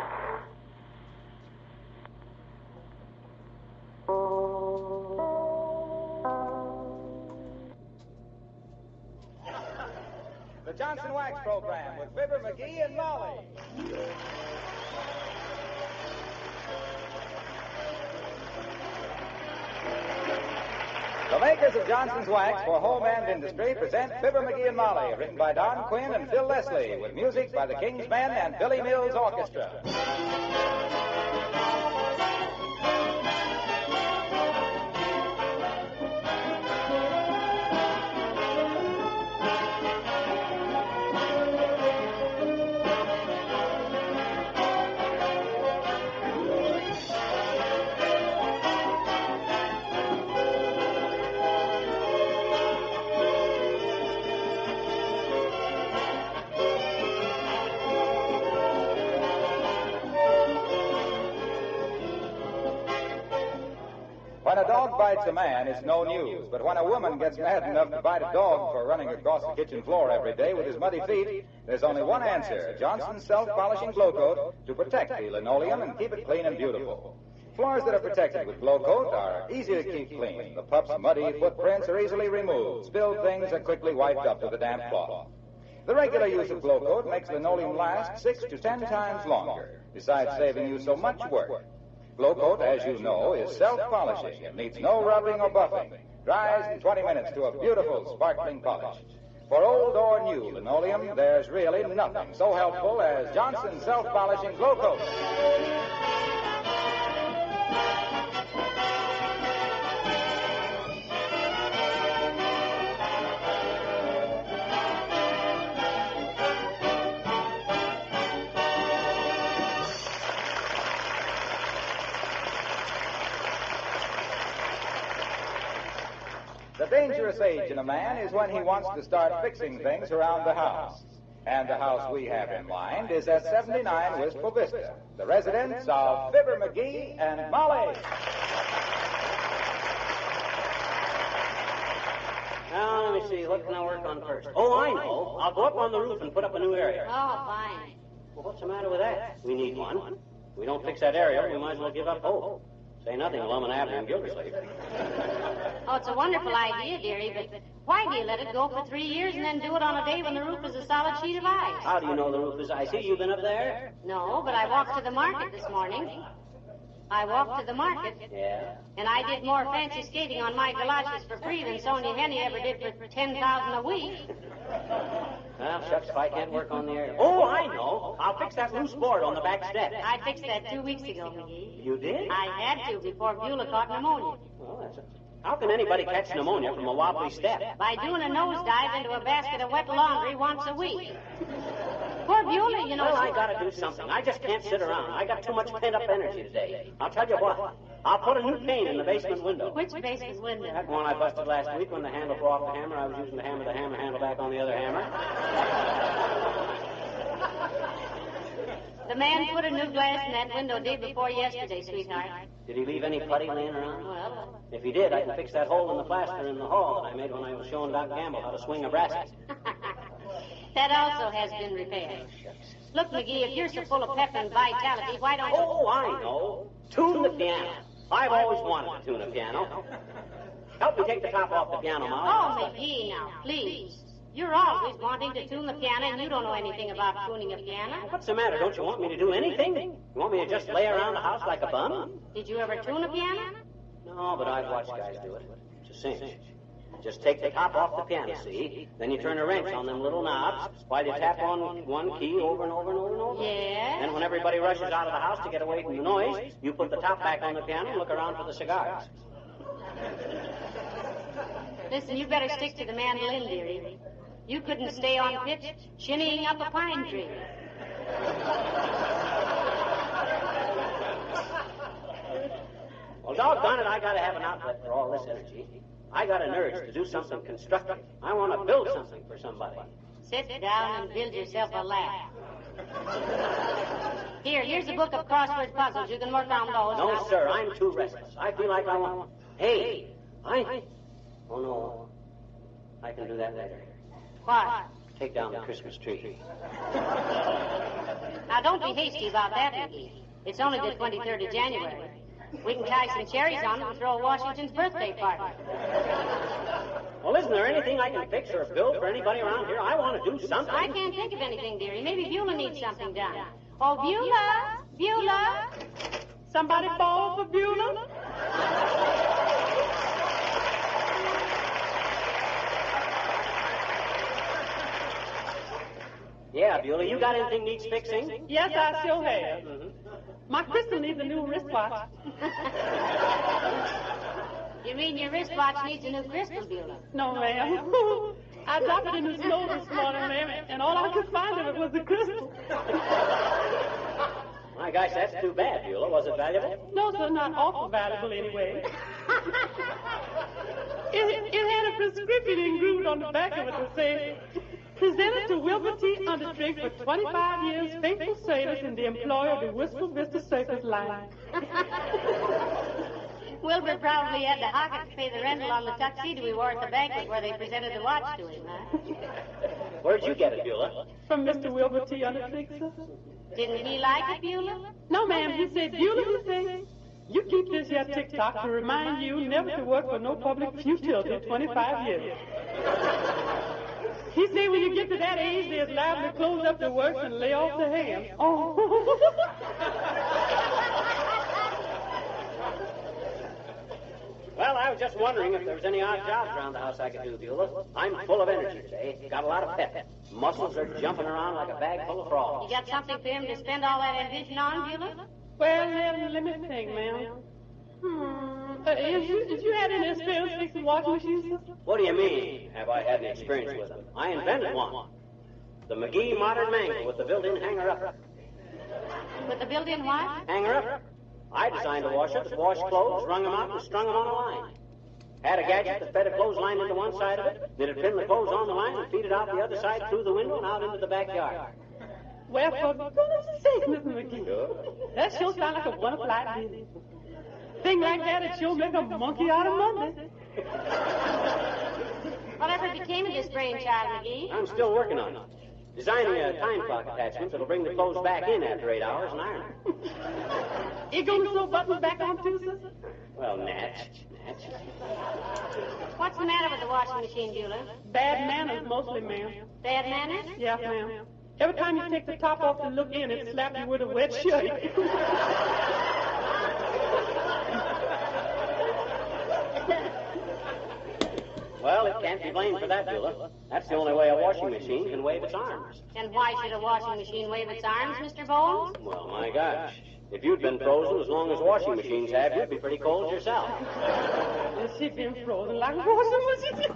The Johnson Wax Program with Fibber McGee and Molly. The makers of Johnson's Wax for Home and Industry present Fibber McGee and Molly, written by Don Quinn and Phil Leslie, with music by the King's Men and Billy Mills Orchestra. When a dog bites a man, it's no news. But when a woman gets mad enough to bite a dog for running across the kitchen floor every day with his muddy feet, there's only one answer, Johnson's self-polishing glow coat to protect the linoleum and keep it clean and beautiful. Floors that are protected with glow coat are easy to keep clean. The pup's muddy footprints are easily removed. Spilled things are quickly wiped up with a damp cloth. The regular use of glow coat makes linoleum last 6 to 10 times longer, besides saving you so much work. Glow coat, as you know, is self-polishing. It needs no rubbing or buffing. Dries in 20 minutes to a beautiful, sparkling polish. For old or new linoleum, there's really nothing so helpful as Johnson's self-polishing glow coat. The dangerous age in a man is when he wants to start fixing things around the house. And the house we have in mind is at 79 Wistful Vista, the residence of Fibber McGee and Molly. Now, let me see. What can I work on first? Oh, I know. I'll go up on the roof and put up a new area. Oh, fine. Well, what's the matter with that? We need one. If we don't fix that aerial, we might as well give up hope. Say nothing of Lum and Abner and Gildersleeve. Oh, it's a wonderful idea, dearie, but why do you let it go for 3 years and then do it on a day when the roof is a solid sheet of ice? How do you know the roof is icy? You been up there? No, but I walked to the market this morning. I walked to the market. Yeah? And I did more fancy skating on my galoshes for free than Sonia Henny ever did for $10,000 a week. Well, shucks, if I can't work on the air. Oh, I know. I'll fix that loose board on the back step. I fixed that 2 weeks ago, McGee. You did? I had to before Beulah caught pneumonia. Well, how can anybody catch pneumonia from a wobbly step? By doing a nosedive into a basket of wet laundry once a week. Poor Beulah, you know. Well, I gotta do something. I just can't sit around. I got too much pent-up energy today. I'll tell you what. I'll put a new pane in the basement window. Which basement window? That one I busted last week when the handle flew off the hammer. I was using the hammer handle back on the other hammer. The man put a new glass in that window day before yesterday, sweetheart. Did he leave any putty laying around? Well, if he did, I can fix that hole in the plaster in the hall that I made when I was showing Doc Gamble how to swing a brassy. that also has been repaired. Look, McGee, if you're so full of pep and vitality, why don't you... Oh, I know. Tune the piano. I've always wanted to tune a piano. Help me take the top off the piano, Molly. Oh, McGee, now, please. You're always wanting to tune the piano, and you don't know anything about tuning a piano. What's the matter? Don't you want me to do anything? You want me to just lay around the house like a bum? Did you ever tune a piano? No, but I've watched guys do it. It's a cinch. Just take the top off the piano, see? Then you turn a wrench on them little knobs while you tap on one key over and over and over and over. Yeah. Then when everybody rushes out of the house to get away from the noise, you put the top back on the piano and look around for the cigars. Listen, you better stick to the mandolin, dearie. You couldn't stay on pitch shinnying up a pine tree. Well, doggone it, I gotta have an outlet for all this energy. I got an urge to do something constructive. I want to build something for somebody. Sit down and build yourself a lab. Here's a book of crossword puzzles. You can work on those. No, now. sir, I'm too restless. I feel like I want... Hey, Oh, no. I can do that later. What? Take down the Christmas tree. Now, don't be hasty about that, McGee. It's only the 23rd of January. We can tie some cherries on it and throw Washington's birthday party. Well, isn't there anything I can fix or build for anybody around here? I want to do something. I can't think of anything, dearie. Maybe Beulah needs something done. Oh, Beulah! Beulah! Somebody fall for Beulah? Yeah, Beulah, you got anything needs fixing? Yes, I sure have. My crystal needs a new wristwatch. You mean your wristwatch needs a new crystal, Beulah? No, ma'am. I dropped it in the snow this morning, ma'am, and all I could find of it was a crystal. My gosh, that's too bad, Beulah. Was it valuable? No, sir, not awful valuable anyway. It had a prescription engraved on the back of it that said, presented to Wilbur T. Understring for 25 years, faithful service in the employ of the Wistful Vista Circus line. Wilbur probably had to hock it to pay the rental on the tuxedo we wore at the banquet where they presented the watch to him, huh? Where'd you get it, Beulah? From Mr. Wilbur T. Undertring, sir. Didn't he like it, Beulah? No, ma'am. He said, Beulah, he said, you keep this here tick-tock to remind you never to work for no public utility 25 years. He said when you get to that age, they're liable to close up the works and lay off the hands. Oh. Well, I was just wondering if there was any odd jobs around the house I could do, Beulah. I'm full of energy today. Got a lot of pep. Muscles are jumping around like a bag full of frogs. You got something for him to spend all that ambition on, Beulah? Well, let me think, ma'am. Have you had any experience fixing washing machines, sister? What do you mean, have I had any experience with them? I invented one. The McGee modern mangle with the built-in hanger-up. With the built-in what? Hanger-up. I designed a washer that washed clothes, wrung them out, and strung them on a line. Had a gadget that fed a clothesline into one side of it, then it'd pin the clothes on the line and feed it out the other side through the window and out into the backyard. Well, for goodness sake, Mr. McGee. Sure. That sure sounds like a wonderful idea. Thing like that, it sure make a monkey out of Monday. Whatever became of this brainchild, McGee? I'm still working on it. Designing a time clock attachment that'll bring the clothes back in after 8 hours and iron them. You gonna sew buttons back on too, sister? Well, Natch. What's the matter with the washing machine, Beulah? Bad manners mostly, ma'am. Bad manners? Yes, ma'am. Every time you take the top off to look in, it slaps you with a wet shirt. can't be blamed for that, Beulah. That's the only way a washing machine can wave its arms. And why should a washing machine wave its arms, Mr. Bones? Well, my gosh. If you'd been frozen as long as washing machines have, you'd be pretty cold yourself. Yes, she's been frozen like a washing machine.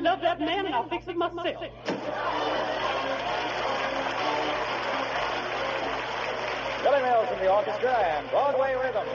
Love that man, and I'll fix it myself. Billy Mills in the orchestra and Broadway Rhythm.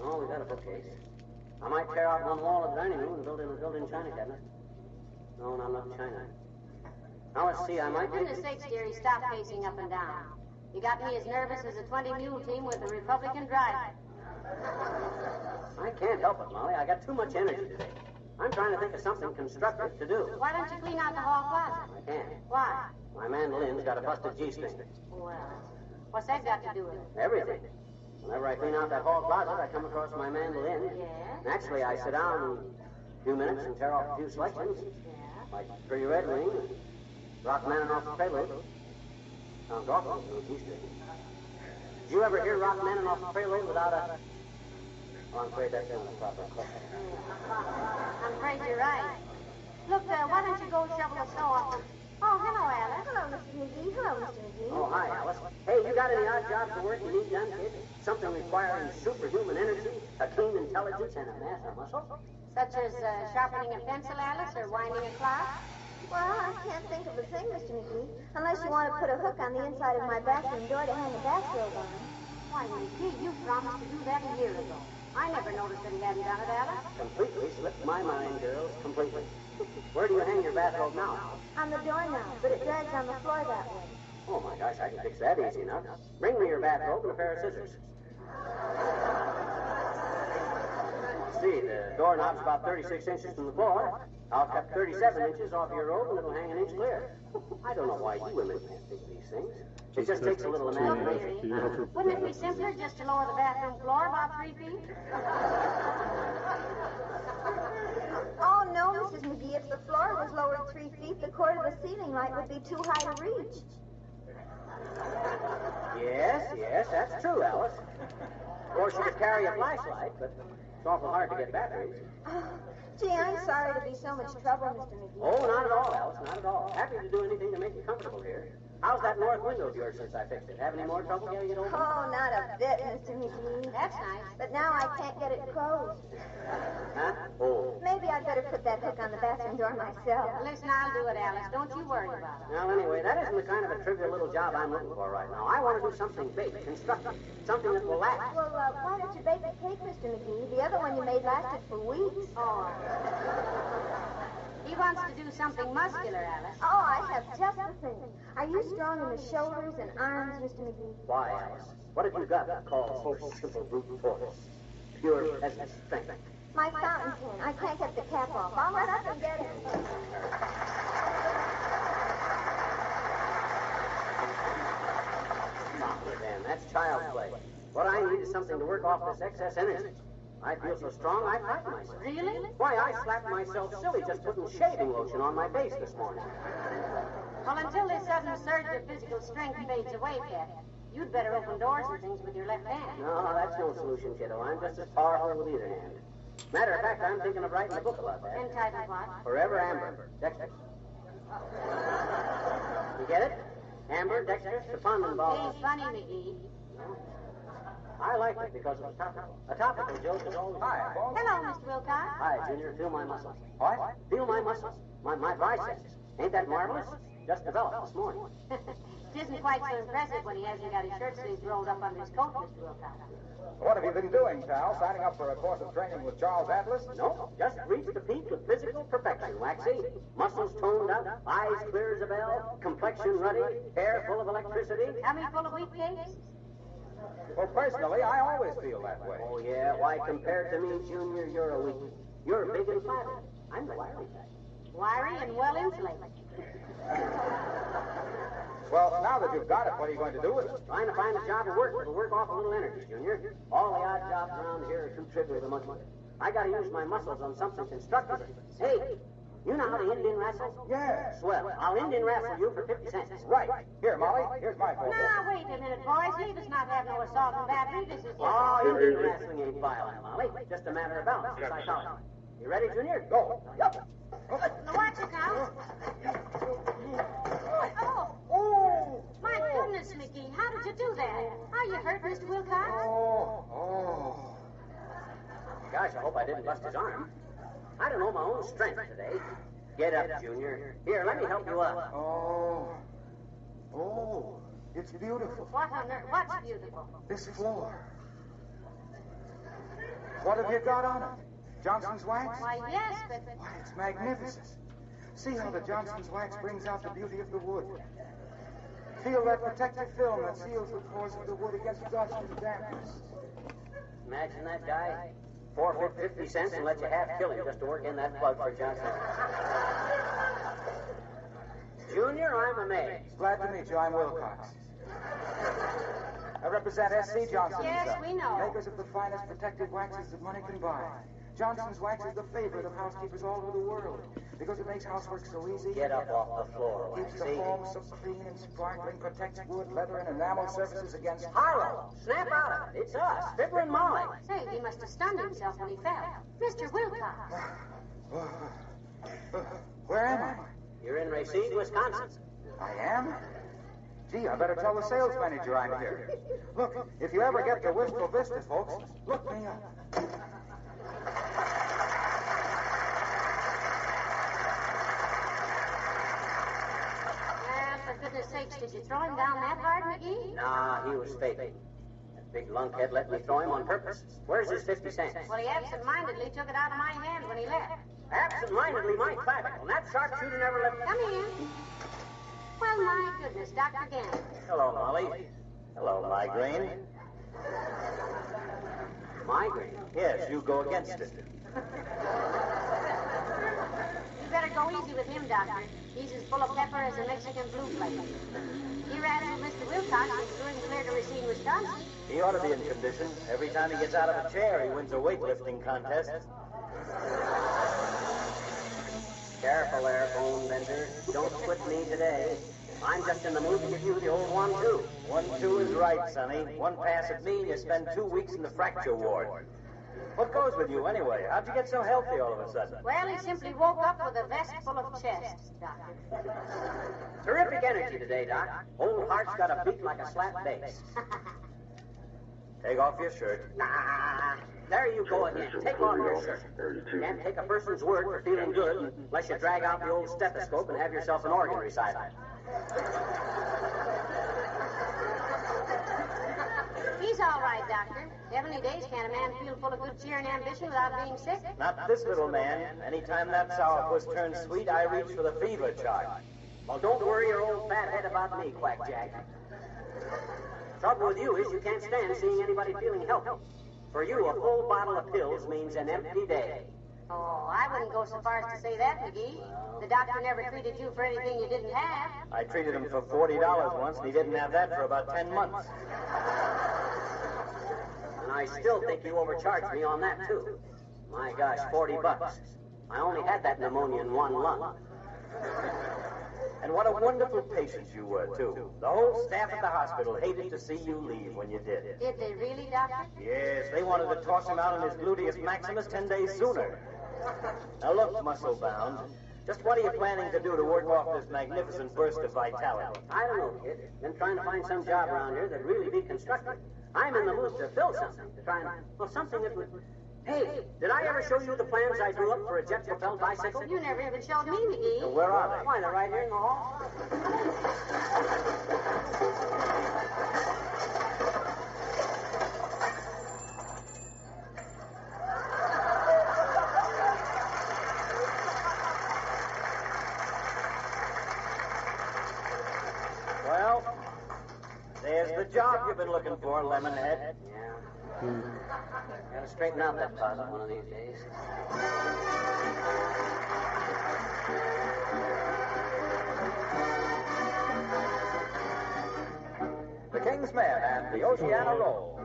Oh, we got a bookcase. I might tear out one wall of the dining room and build in a built-in china cabinet. No, not china. Now, let's see, I might... For goodness sakes, dearie, stop pacing up and down. You got me as nervous as a 20-mule team with a Republican driver. I can't help it, Molly. I got too much energy today. I'm trying to think of something constructive to do. Why don't you clean out the hall closet? I can't. Why? My mandolin's got a busted G-string. Well, what's that got to do with it? Everything. Whenever I clean out that hall closet, I come across my mandolin. Yeah? Naturally, I sit down a few minutes and tear off a few selections. Yeah? Like Pretty Red Wing, Rachmaninoff off the Prelude. Sounds awful, no G-string. Did you ever hear Rachmaninoff off the Prelude without a... Oh, I'm afraid that's not a proper question. I'm afraid you're right. Look, why don't you go shovel the snow off? Oh, hello, Alice. Hello, Mr. McGee. Hello, Mr. McGee. Oh, hi, Alice. Hey, you got any odd jobs of work you need done, kid? Something requiring superhuman energy, a clean intelligence, and a mass of muscle? Such as sharpening a pencil, Alice, or winding a clock? Well, I can't think of a thing, Mr. McGee, unless you want to put a hook on the inside of my bathroom door to hang a bathrobe on. Why, McGee, you promised to do that a year ago. I never noticed that he hadn't done it, Alice. Completely slipped my mind, girls. Completely. Where do you hang your bathrobe now? On the doorknob, but it drags on the floor that way. Oh, my gosh, I can fix that easy enough. Bring me your bathrobe and a pair of scissors. See, the doorknob's about 36 inches from the floor. I'll cut 37 inches off your robe and it'll hang an inch clear. I don't know why you women can't fix these things. It just takes a little imagination. Wouldn't it be simpler just to lower the bathroom floor about 3 feet? Oh, no, Mrs. McGee. If the floor was lowered 3 feet, the cord of the ceiling light would be too high to reach. Yes, that's true, Alice. Of course, you could carry a flashlight, but it's awful hard to get batteries. Oh, gee, I'm sorry to be so much trouble, Mr. McGee. Oh, not at all, Alice, not at all. Happy to do anything to make you comfortable here. How's that north window of yours since I fixed it? Have any more trouble getting it open? Oh, not a bit, Mr. McGee. That's nice. But now I can't get it closed. Huh? Oh. Maybe I'd better put that hook on the bathroom door myself. Listen, I'll do it, Alice. Don't you worry about it. Well, anyway, that isn't the kind of a trivial little job I'm looking for right now. I want to do something big, constructive, something that will last. Well, why don't you bake a cake, Mr. McGee? The other one you made lasted for weeks. Oh. He wants to do something muscular, Alice. Oh, I have just the thing. Are you strong in the shoulders and arms, Mr. McGee? Why, Alice? What have you got that calls for simple brute force? Pure peasant strength. My fountain pen. I can't get the cap off. I'll run up and get it. Dan, that's child's play. What I need is something to work off this excess energy. I feel so strong, I fight myself. Really? Why, I slapped myself silly just putting shaving lotion on my face this morning. Well, until this sudden surge of physical strength fades away, Cap, you'd better open doors and things with your left hand. No, that's no solution, kiddo. I'm just as powerful with either hand. Matter of fact, I'm thinking of writing a book about that. Entitled what? Forever Amber. Dexter. You get it? Amber, Dexter, the pun involved. Ain't funny, McGee. I like it because it's topical. A topical joke is always... Hi, Hello, Mr. Wilcox. Hi, Junior. Feel my muscles. What? Feel my muscles. My biceps. Ain't that marvelous? Just developed this morning. It isn't quite so impressive when he hasn't got his shirt sleeves rolled up under his coat, Mr. Wilcox. What have you been doing, pal? Signing up for a course of training with Charles Atlas? No, just reached the peak of physical perfection, Waxy. Muscles toned up, eyes clear as a bell, complexion ruddy, hair full of electricity. Tummy full of wheat cakes? Well, personally, I always feel that way. Oh, yeah? Why, compared to me, Junior, you're a weakling. You're big and flabby. I'm the wiry type. Wiry and well insulated. Well, now that you've got it, what are you going to do with it? Trying to find a job at work that'll work off a little energy, Junior. All the odd jobs around here are too trivial to monkey. I gotta use my muscles on something constructive. Hey, you know how to Indian wrestle? Yeah. Swell. I'll Indian wrestle you for 50 cents. Right. Here, Molly, here's my phone. Now, wait a minute, boys. Leave us not have no assault and battery. This is just... Oh, Indian wrestling ain't violent, Molly. Just a matter of balance and psychology. You ready, Junior? Go. Yup. Now, watch it now. Oh, my goodness, McGee. How did you do that? Are you hurt, Mr. Wilcox? Oh. Gosh, I hope I didn't bust his arm. I don't know my own strength today. Get up, Junior. Here, let me help you up. Oh, it's beautiful. What on earth? What's beautiful? This floor. What have you got on it? Johnson's wax? Why, yes, but... Why, it's magnificent. See how the Johnson's wax brings out the beauty of the wood. Feel that protective film that seals the pores of the wood against dust and dampness. Imagine that guy. Forfeit 50 cents and let you half kill him just to work in that plug for Johnson. Junior, I'm amazed. Glad to meet you. I'm Wilcox. I represent S.C. Johnson. Yes, we know. Makers of the finest protective waxes that money can buy. Johnson's wax is the favorite of housekeepers all over the world because it makes housework so easy. Get up off the floor, Keeps the home so clean and sparkling, protects wood, leather, and enamel surfaces against... Harlow, snap out of it. It's us, Fibber and Molly. Say, he must have stunned himself when he fell. Mr. Wilcox. Where am I? You're in Racine, Wisconsin. I am? Gee, I better tell the sales manager I'm here. Look, if you ever get to Wistful Vista, folks, look me up. For goodness sakes, did you throw him down that hard, McGee? Nah, he was faking. That big lunkhead let me throw him on purpose. Where's his 50 cents? Well, he absent-mindedly took it out of my hand when he left. Absent-mindedly, my clavicle. And that sharpshooter never left... Come in. Well, my goodness, Dr. Gannon. Hello, Molly. Hello, migraine. Migraine? Yes, you go against it. You better go easy with him, Doctor. He's as full of pepper as a Mexican blue plate. He wrestled Mr. Wilcox and threw him clear to Racine, Wisconsin. He ought to be in condition. Every time he gets out of a chair, he wins a weightlifting contest. Careful there, bone bender. Don't quit me today. I'm just in the mood to give you the old 1-2. 1-2 is right, Sonny. One pass at me and you spend 2 weeks in the fracture ward. What goes with you, anyway? How'd you get so healthy all of a sudden? Well, he simply woke up with a vest full of chest, Doctor. Terrific energy today, Doc. Old heart's got a beat like a slap bass. Take off your shirt. Nah, there you go again. Take off your shirt. Can't take a person's word for feeling good unless you drag out the old stethoscope and have yourself an organ recital. He's all right, Doctor. Heavenly days, can a man feel full of good cheer and ambition without being sick? Not this little man. Anytime that sourpuss turns sweet, I reach for the fever chart. Well, don't worry your old fat head about me, Quack Jack. Trouble with you is you can't stand seeing anybody feeling healthy. For you, a full bottle of pills means an empty day. Oh, I wouldn't go so far as to say that, McGee. The doctor never treated you for anything you didn't have. I treated him for $40 once, and he didn't have that for about 10 months. And I still think you overcharged me on that, too. My gosh, $40. I only had that pneumonia in one lung. And what a wonderful patient you were, too. The whole staff at the hospital hated to see you leave when you did. Did they really, Doctor? Yes, they wanted to toss him out on his gluteus maximus 10 days sooner. Now look, muscle-bound, just what are you planning to do to work off this magnificent burst of vitality? I don't know, kid. Been trying to find some job around here that'd really be constructive. I'm in the mood to build something, to try and, well, something that would... Hey, did I ever show you the plans I drew up for a jet-propelled bicycle? You never even showed me, McGee. Well, where are they? Why, they're right here in the hall. Well, there's the job you've been looking for, Lemonhead. Yeah. Gotta straighten out that puzzle one of these days. The King's Men and the Oceana Roll.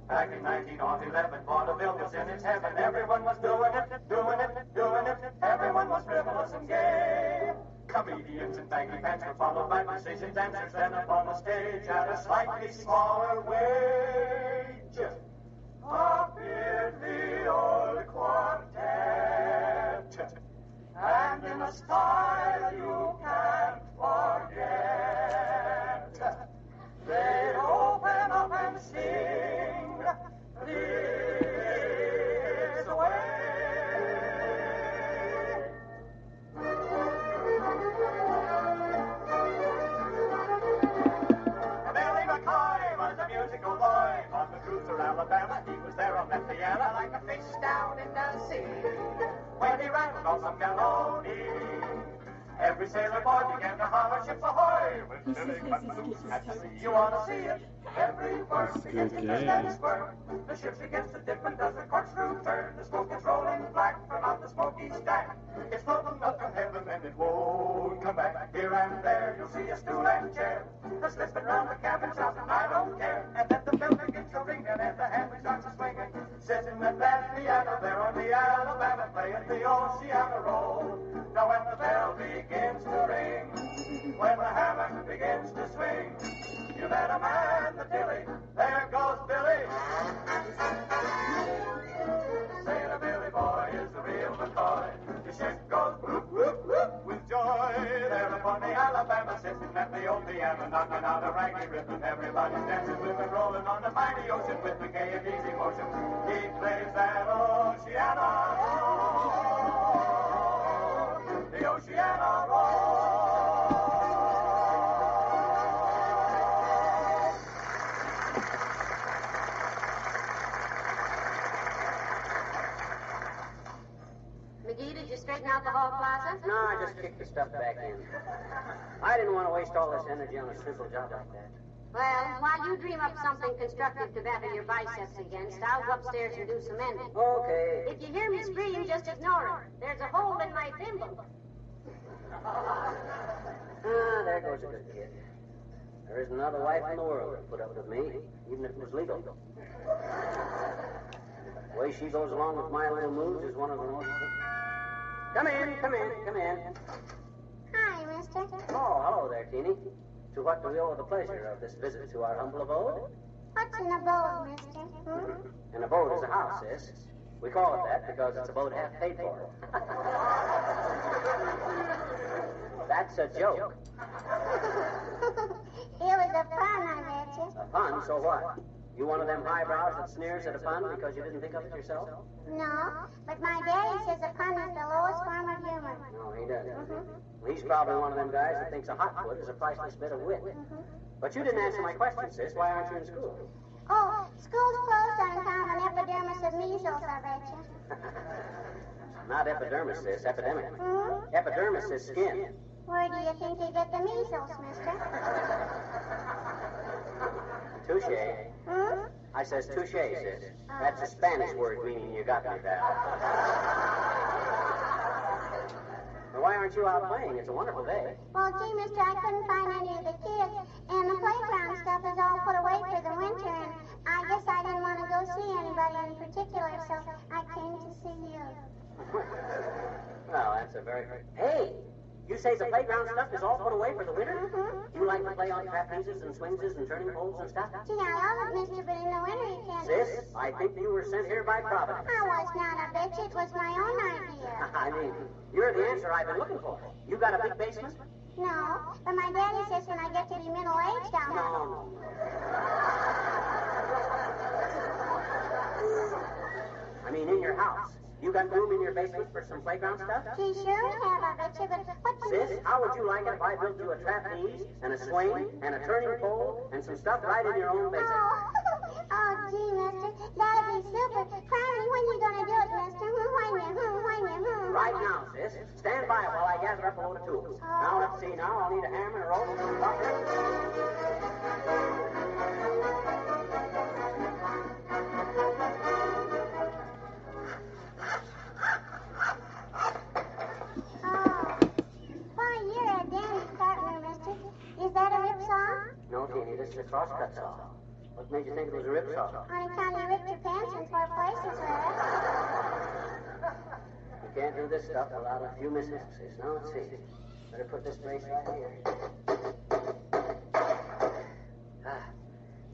Back in 1911, vaudeville was in its heaven. Everyone was doing it, doing it, doing it. Everyone was frivolous and gay. Comedians in baggy pants were followed by precision dancers. Then up on the stage at a slightly smaller wage appeared the old quartet. And in a style you can't forget, they'd open up and sing this way. Billy McCoy was a musical boy on the cruiser Alabama. He was there on that piano like a fish down in the sea. When he rattled on some melody, every sailor boy began to holler, "Ship ahoy!" When Billy cut loose at the sea, you ought to see it. Every word begins to twist and squirt. The ship begins to dip and does the corkscrew turn. The smoke is rolling black from out the smoky stack. It's floating up from heaven and it won't come back. Here and there you'll see a stool and chair. They're slipping round the cabin shouting, "I don't care." And then the bell begins to ring and the hammer starts to swinging. Sitting at that piano there on the Alabama, playing the Oceana Roll. Now when the bell begins to ring, when the hammer begins to swing, you better man the tilly. There goes Billy. Sailor Billy boy is the real McCoy. The ship goes whoop, whoop, whoop with joy. There upon the Alabama, sitting at the old piano, knocking out a raggy rhythm. Everybody's dancing with and rolling on the mighty ocean with the gay and easy motion. He plays that Oceana roll, the Oceana roll. McGee, did you straighten out the hall plaza? No, I just kicked the stuff back in. I didn't want to waste all this energy on a simple job like that. Well, while you dream up something constructive to batter your biceps against, I'll go upstairs and do some mending. Okay. If you hear me scream, just ignore it. There's a hole in my thimble. Ah, there goes a good kid. There isn't another wife in the world that put up with me, even if it was legal. The way she goes along with my little moves is one of the most... Come in, come in, come in. Hi, mister. Oh, hello there, Teeny. To what do we owe the pleasure of this visit to our humble abode? What's an abode, mister? An abode is a house, sis. We call it that because it's a boat half paid for. That's a joke. It was a pun, I bet you. A pun? So what? You one of them highbrows that sneers at a pun because you didn't think of it yourself? No, but my daddy says a pun is the lowest form of humor. No, he doesn't. Well, he's probably one of them guys that thinks a hot foot is a priceless bit of wit. But you didn't answer my question, sis. Why aren't you in school? Oh, school's closed on account of an epidemic of measles, I bet you. Not epidermis, sis. Epidemic. Epidermis is skin. Where do you think you get the measles, mister? Touche. I says touche, sis. That's a Spanish word meaning you got me, pal. Well, why aren't you out playing? It's a wonderful day. Well, gee, mister, I couldn't find any of the kids, and the playground stuff is all put away for the winter, and I guess I didn't want to go see anybody in particular, so I came to see you. Well, that's a very... Hey! You say the playground stuff is all put away for the winter? Mm-hmm. You like to play on trapezes and swingses and turning poles and stuff? Gee, I love it, mister, but in the winter you can't... Sis, I think you were sent here by Providence. I was not a bitch. It was my own idea. I mean, you're the answer I've been looking for. You got a big basement? No, but my daddy says when I get to be middle-aged, I'll have... No. I mean, in your house. You got room in your basement for some playground stuff? Gee, sure we have, I bet you, but what... Sis, how would you like it if I built you a trapeze and a swing and a turning pole and some stuff right in your own basement? Oh, gee, mister, that'd be super. Finally, when you gonna do it, mister? When? Right now, sis. Stand by while I gather up a load of tools. Now, let's see now. I'll need a hammer and a rope and some buckets. Is that a ripsaw? No, Teeny, this is a crosscut saw. What made you think it was a ripsaw? On account you ripped your pants in 4 places with it. You can't do this stuff without a few mishaps. Now, let's see. Better put this brace right here.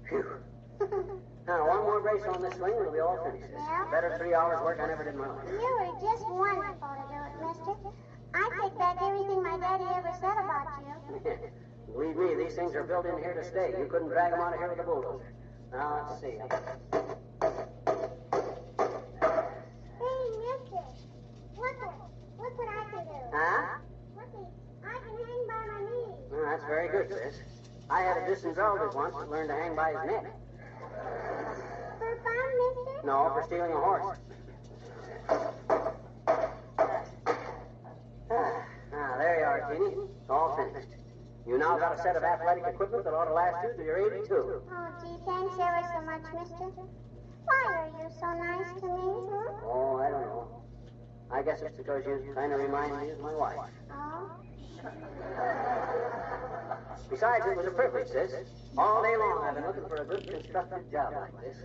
Phew. Now, one more brace on this swing and it'll be all finished. Yeah? Better 3 hours work I never did in my life. You were just wonderful to do it, mister. I take back everything my daddy ever said about you. Believe me, these things are built in here to stay. You couldn't drag them out of here with a bulldozer. Now, let's see. Hey, mister. Look what I can do. Huh? Looky, I can hang by my knees. Well, that's very good, sis. I had a distant relative once that learned to hang by his neck. For fun, mister? No, for stealing a horse. Now, there you are, Teeny. It's all finished. You now got a set of athletic equipment that ought to last you till you're 82. Oh, gee, thanks ever so much, mister. Why are you so nice to me, Oh, I don't know. I guess it's because you kind of remind me of my wife. Oh? Besides, it was a privilege, sis. All day long I've been looking for a good constructive job like this.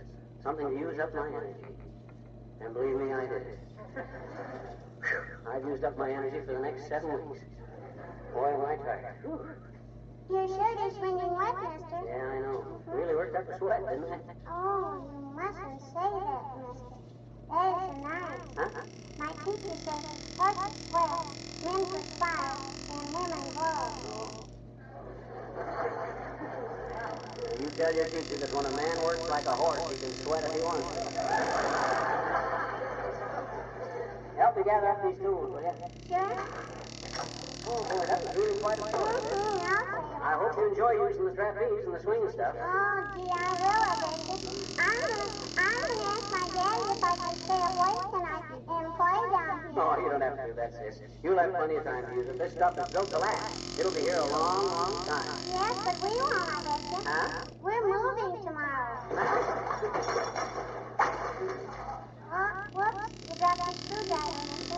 Something to use up my energy. And believe me, I did. I've used up my energy for the next 7 weeks. Boy, am I tired. Your shirt is wringing wet, mister. Yeah, I know. Really worked up a sweat, didn't I? Oh, you mustn't say that, mister. That is nice. Huh? My teacher says, horses sweat, men perspire, and women blow. You tell your teacher that when a man works like a horse, he can sweat if he wants to. Help me gather up these tools, will you? Sure. Oh, boy, that was really quite a story. I hope you enjoy using the trapeze and the swing and stuff. Oh, gee, I will, I bet you. I'm gonna ask my daddy if I can stay up late tonight and play down here. Oh, you don't have to do that, sis. You'll have plenty of time to use it. This stuff is built to last. It'll be here a long, long time. Yes, but we won't, I bet you. Huh? We're moving tomorrow. Oh, whoops, you dropped your screwdriver, mister.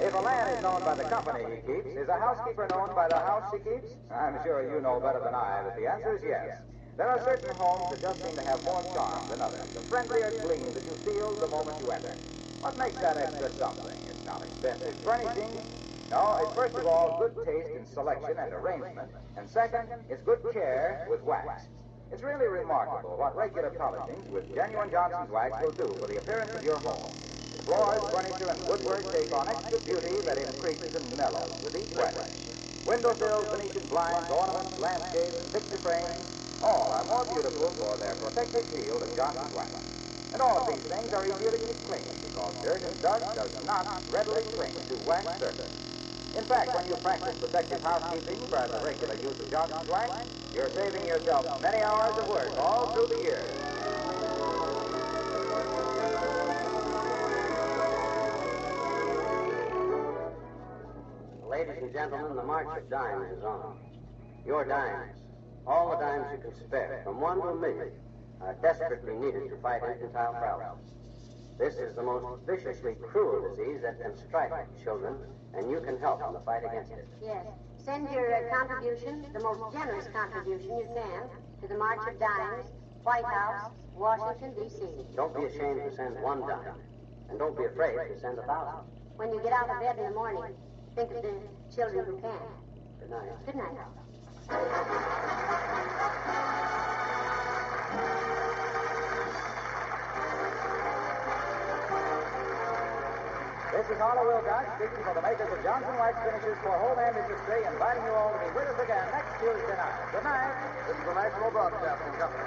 If a man is known by the company he keeps, is a housekeeper known by the house she keeps? I'm sure you know better than I that the answer is yes. There are certain homes that just seem to have more charm than others, a friendlier gleam that you feel the moment you enter. What makes that extra something? It's not expensive furnishing. No, it's first of all good taste in selection and arrangement, and second, it's good care with wax. It's really remarkable what regular polishings with genuine Johnson's wax will do for the appearance of your home. Floors, furniture, and woodwork take on extra beauty that increases and mellows with each weather. Windowsills, Venetian blinds, ornaments, landscapes, and picture frames, all are more beautiful for their protective shield of Johnson's wax. And all of these things are easier to keep clean because dirt and dust does not readily cling to wax surface. In fact, when you practice protective housekeeping by the regular use of Johnson's wax, you're saving yourself many hours of work all through the year. and gentlemen, the March of Dimes is on. Your dimes, all the dimes you can spare, from 1 to 1,000,000, are desperately needed to fight infantile paralysis. This is the most viciously cruel disease that can strike children, and you can help in the fight against it. Yes. Send your contribution, the most generous contribution you can, to the March of Dimes, White House, Washington, D.C. Don't be ashamed to send 1 dime, and don't be afraid to send 1,000. When you get out of bed in the morning, think of the children who can. Good night. Good night. This is Oliver Wilcox speaking for the makers of Johnson Wax Finishes for Home and Industry, inviting you all to be with us again next Tuesday night. Good night. This is the National Broadcasting Company.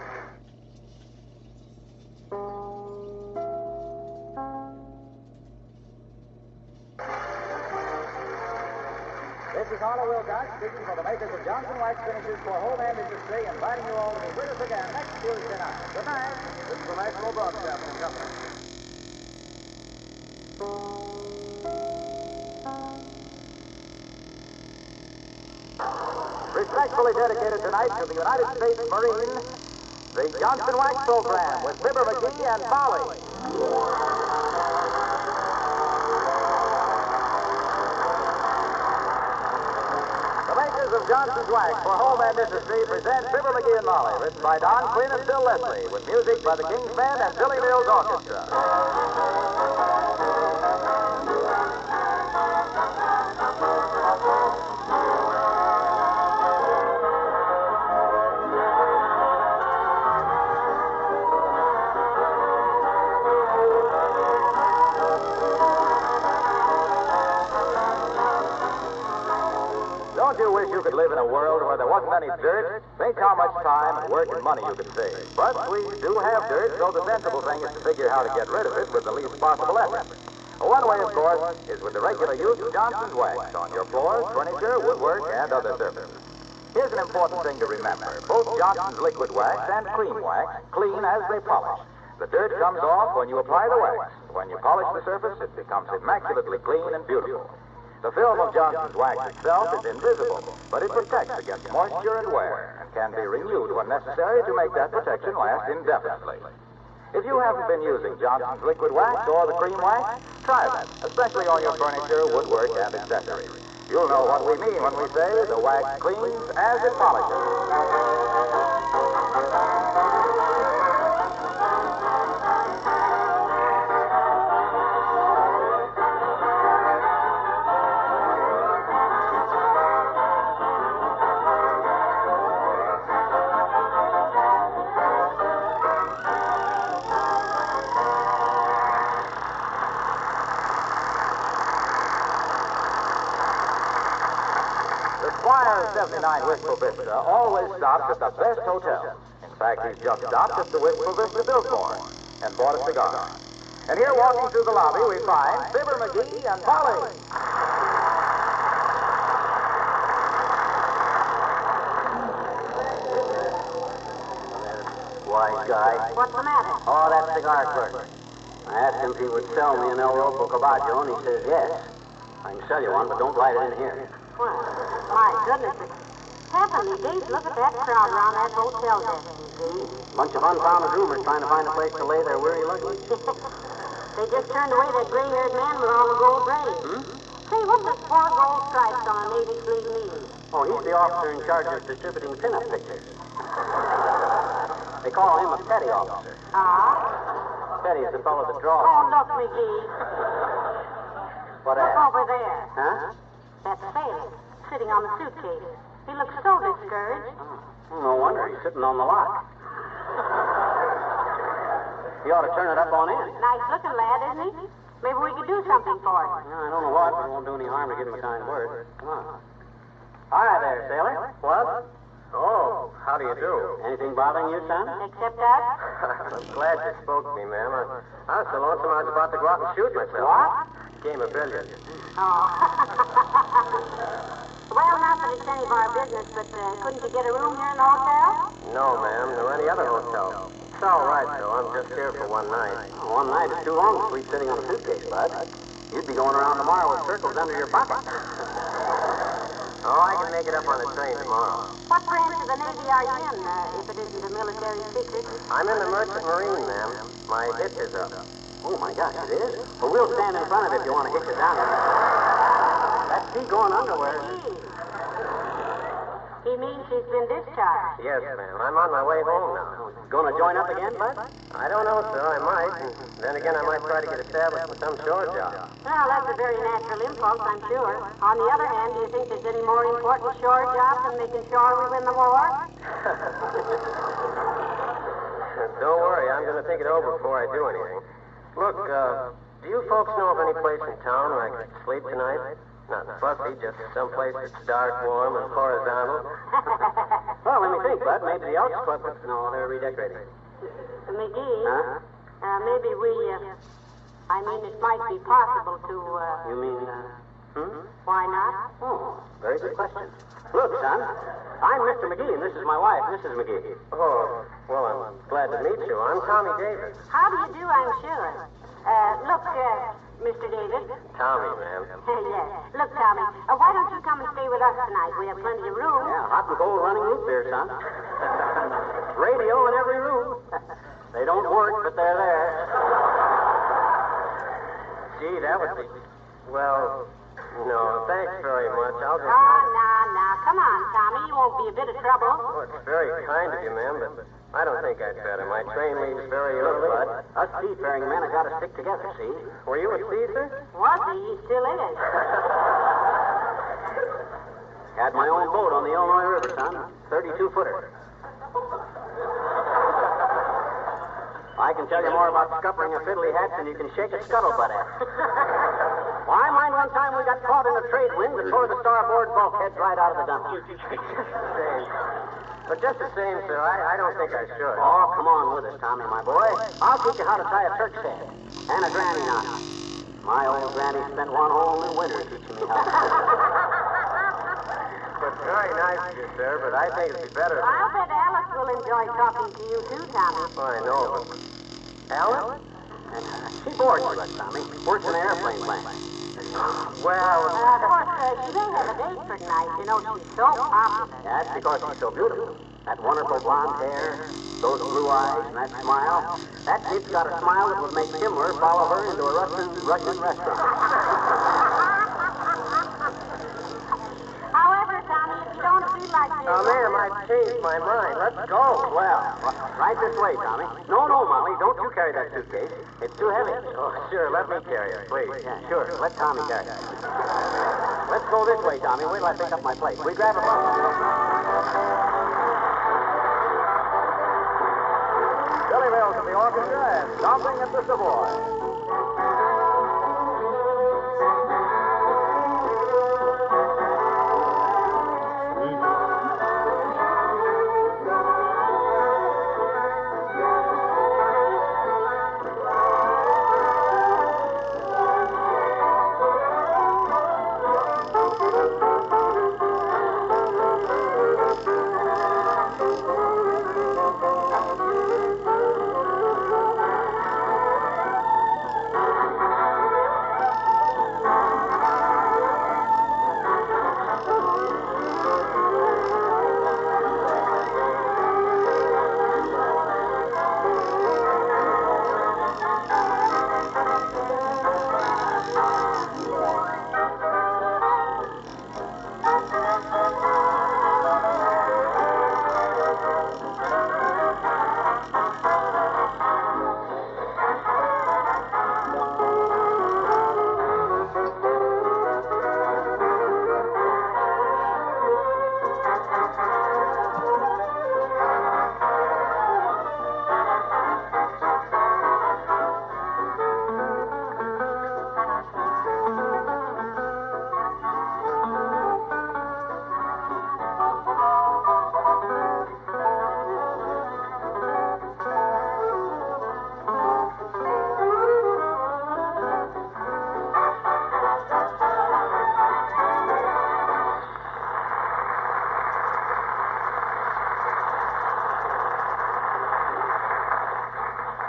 This is Oliver Wilcox speaking for the makers of Johnson Wax Finishes for Home and Industry, inviting you all to be with us again next Tuesday night. Good night. This is the National Broadcasting Company. Respectfully dedicated tonight to the United States Marine, the Johnson Wax Program with Fibber McGee and Molly. The makers of Johnson's Wax for Home and Industry present Fibber McGee and Molly, written by Don Quinn and Bill Leslie, with music by the King's Band and Billy Mills Orchestra. Don't you wish you could live in a world where there wasn't any dirt? Think how much time and work and money you could save. But we do have dirt, so the sensible thing is to figure how to get rid of it with the least possible effort. One way, of course, is with the regular use of Johnson's Wax on your floors, furniture, woodwork, and other surfaces. Here's an important thing to remember. Both Johnson's liquid wax and cream wax clean as they polish. The dirt comes off when you apply the wax. When you polish the surface, it becomes immaculately clean and beautiful. The film of Johnson's Wax itself is invisible, but it protects against moisture and wear and can be renewed when necessary to make that protection last indefinitely. If you haven't been using Johnson's liquid wax or the cream wax, try them, especially on your furniture, woodwork, and accessories. You'll know what we mean when we say the wax cleans as it polishes. Squire 79 Wistful Vista always stops at the best hotel. In fact, he's just stopped at the Wistful Vista Biltmore and bought a cigar. And here, walking through the lobby, we find Fibber McGee and Molly. Wise guy. What's the matter? Oh, that cigar clerk. I asked him if he would sell me an El Ropo Caballo, and he says yes. I can sell you one, but don't light it in here. Well, my goodness. Heavenly days, look at that crowd around that hotel desk, you see. Bunch of unfounded rumors trying to find a place to lay their weary luggage. They just turned away that gray-haired man with all the gold braid. Say, what's the 4 gold stripes on a Navy sleeve mean? Oh, he's the officer in charge of distributing pinup pictures. They call him a petty officer. Ah? Petty is the fellow that draws. Oh, look, McGee. What Look at? over there. Huh? That's Bailey, sitting on the suitcase. He looks so discouraged. Oh, no wonder. He's sitting on the lock. He ought to turn it up on in. Nice looking lad, isn't he? Maybe we could do something for him. I don't know what, but it won't do any harm to give him a kind word. Come on. Hi there, sailor. What? Oh, how do you do? Anything bothering you, son? Except that? I'm glad you spoke to me, ma'am. I was so lonesome I was about to go out and shoot myself. What? Game of billiards. Oh. Well, not that it's any of our business, but couldn't you get a room here in the hotel? No, ma'am, nor any other hotel. It's all right, though. I'm just here for one night. Oh, one night is too long to sleep sitting on a suitcase, bud. You'd be going around tomorrow with circles under your pocket. Oh, I can make it up on the train tomorrow. What branch of the Navy are you in, if it isn't a military secret? I'm in the Merchant Marine, ma'am. My hitch is up. Oh, my gosh, it is? Well, we'll stand in front of it if you want to hitch it down. That's sea-going underwear. He means he's been discharged. Yes, ma'am. I'm on my way home now. Going to join up again, Bud? I don't know, sir. I might. And then again, I might try to get established with some shore job. Well, that's a very natural impulse, I'm sure. On the other hand, do you think there's any more important shore job than making sure we win the war? Don't worry. I'm going to think it over before I do anything. Look, do you folks know of any place in town where I could sleep tonight? Not fussy, just someplace that's dark, warm, and horizontal. Well, let me think, Bud. Maybe the Elks Club. No, they're redecorating. McGee, Huh? maybe we, I mean, it might be possible to, You mean, why not? Oh, very good question. Look, son, I'm Mr. McGee, and this is my wife, Mrs. McGee. Oh, well, I'm glad to meet you. I'm Tommy Davis. How do you do, I'm sure. Look, Mr. Davis. Tommy, ma'am. Yes. Look, Tommy, why don't you come and stay with us tonight? We have plenty of room. Yeah, hot and cold running root beer, son. Radio in every room. They don't work, but they're there. Gee, that would be... Well, no, thanks very much. I'll just... Now, come on, Tommy. You won't be a bit of trouble. Oh, it's very kind of you, ma'am, but I don't think I'd better. My train leaves very early. Bud, us seafaring men have got to stick together, see? Were you a sea, sir? Was he? He still is. Had my own boat on the Illinois River, son. 32-footer. I can tell you more about scuppering a fiddly hat than you can shake a scuttlebutt at. Well, I mind one time we got caught in a trade wind that tore the starboard bulkheads right out of the dump. But just the same, sir, I don't think I should. Oh, come on with us, Tommy, my boy. I'll teach you how to tie a Turk's head and a granny knot. My old granny spent one whole winter teaching me how to. It's very nice of you, sir, but I think it'd be better. I'll bet Alice will enjoy talking to you, too, Tommy. Oh, I know, but... Alice? She boards with us, Tommy. Works in an airplane plant. Well... Of course, she may have a date for tonight. You know, she's so popular. That's because she's so beautiful. That wonderful blonde hair, those blue eyes, and that smile. That chick's got a smile that would make Himmler follow her into a Russian restaurant. However, Tommy, if you don't feel like this... Now, ma'am, I've changed my mind. Let's go. Well, right this way, Tommy. No, Molly, don't you carry that suitcase. It's too heavy. Oh, sure, let me carry it, please. Yeah, sure, let Tommy carry it. Let's go this way, Tommy. Wait till I pick up my plate. We grab a bus. Billy Mills of the orchestra and Stomping at the Savoy.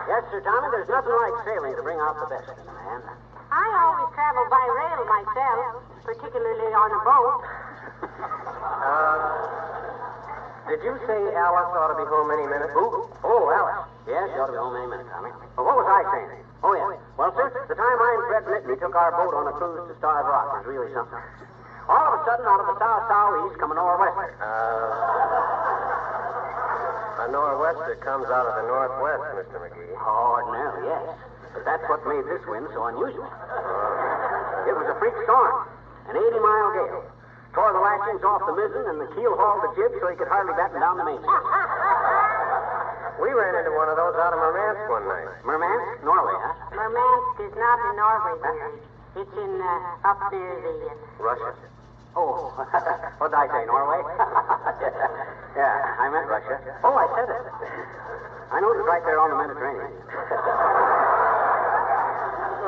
Yes, Sir Tommy, there's nothing like sailing to bring out the best in a man. I always travel by rail myself, particularly on a boat. Did you say Alice ought to be home any minute? Who? Oh, Alice. Yes, she ought to be home any minute, Tommy. Well, what was I saying? Oh, yeah. Well, sir, the time I and Fred Mitney took our boat on a cruise to Starved Rock was really something. All of a sudden, out of the south-southeast come a nor'wester. A nor'wester comes out of the northwest, Mr. McGee. Oh, ordinarily, yes. But that's what made this wind so unusual. It was a freak storm, an 80-mile gale. Tore the lashings off the mizzen and the keel hauled the jib so he could hardly batten down the mainsail. We ran into one of those out of Murmansk one night. Murmansk? Norway, huh? Murmansk is not in Norway, dear. It's in, up near the... Russia. Oh, what did I say, Norway? Yeah, I meant Russia. Oh, I said it. I know it's right there on the Mediterranean.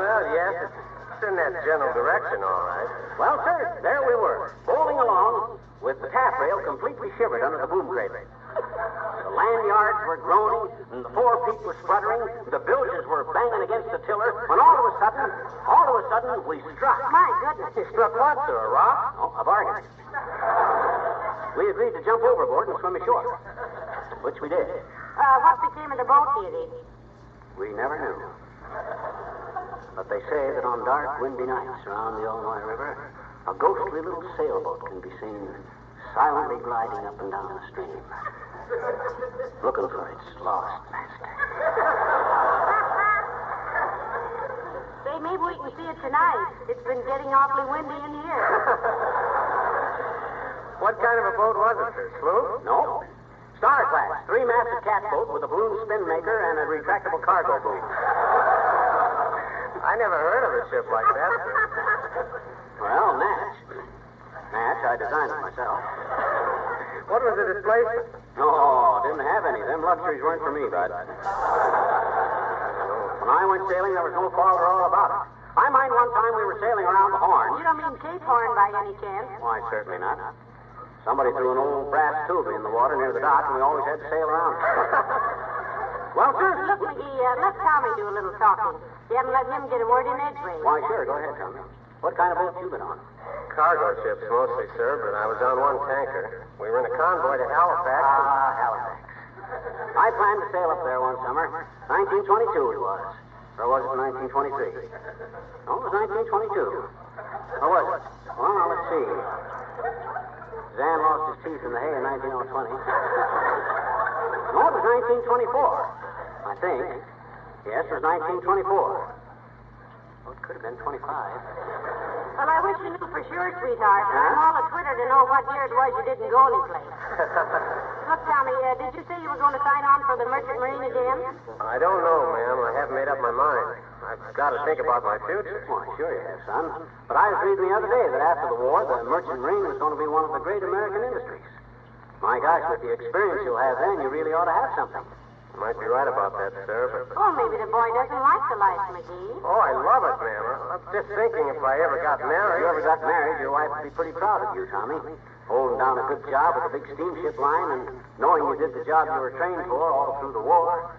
Well, yes, it's in that general direction, all right. Well, sir, there we were, bowling along with the taffrail completely shivered under the boom cradle. The land yards were groaning, and the forepeak was spluttering, the bilges were banging against the tiller, when all of a sudden, we struck. My goodness. You struck what, sir? A rock? Oh, a bargain. We agreed to jump overboard and swim ashore, which we did. What became of the boat, do you think? We never knew. But they say that on dark, windy nights around the Illinois River, a ghostly little sailboat can be seen silently gliding up and down the stream, looking for its lost master. Say, maybe we can see it tonight. It's been getting awfully windy in here. What kind of a boat was it, sir? Sloop? No. Star Class, 3-masted catboat with a balloon spin maker and a retractable cargo boom. I never heard of a ship like that, sir. Well, Natch, I designed it myself. What was the displacement? No, didn't have any. Them luxuries weren't for me, bud. When I went sailing, there was no fall or all about it. I mind one time we were sailing around the Horn. You don't mean Cape Horn by any chance? Why, certainly not. Somebody threw an old brass tube in the water near the dock, and we always had to sail around it. Well, sir. Look, McGee, let Tommy do a little talking. You haven't let him get a word in edgeways. Why, sure. Go ahead, Tommy. What kind of boat you been on? Cargo ships mostly, sir, but I was on one tanker. We were in a convoy to Halifax. Halifax. I planned to sail up there one summer. 1922 it was. Or was it 1923? No, it was 1922. Or was it? Well, now, let's see. Zan lost his teeth in the hay in 1920. No, it was 1924. I think. Yes, it was 1924. Well, it could have been 25. Well, I wish you knew for sure, sweetheart. I'm all a Twitter to know what year it was you didn't go anyplace. Look, Tommy, did you say you were going to sign on for the Merchant Marine again? I don't know, ma'am. I haven't made up my mind. I've got to think about my future. Why, sure you have, son. But I was reading the other day that after the war, the Merchant Marine was going to be one of the great American industries. My gosh, with the experience you'll have then, you really ought to have something. You might be right about that, sir, but... Oh, maybe the boy doesn't like the life, McGee. Oh, I love it, ma'am. I'm just thinking if I ever got married... If you ever got married, your wife would be pretty proud of you, Tommy. Holding down a good job with a big steamship line and knowing you did the job you were trained for all through the war.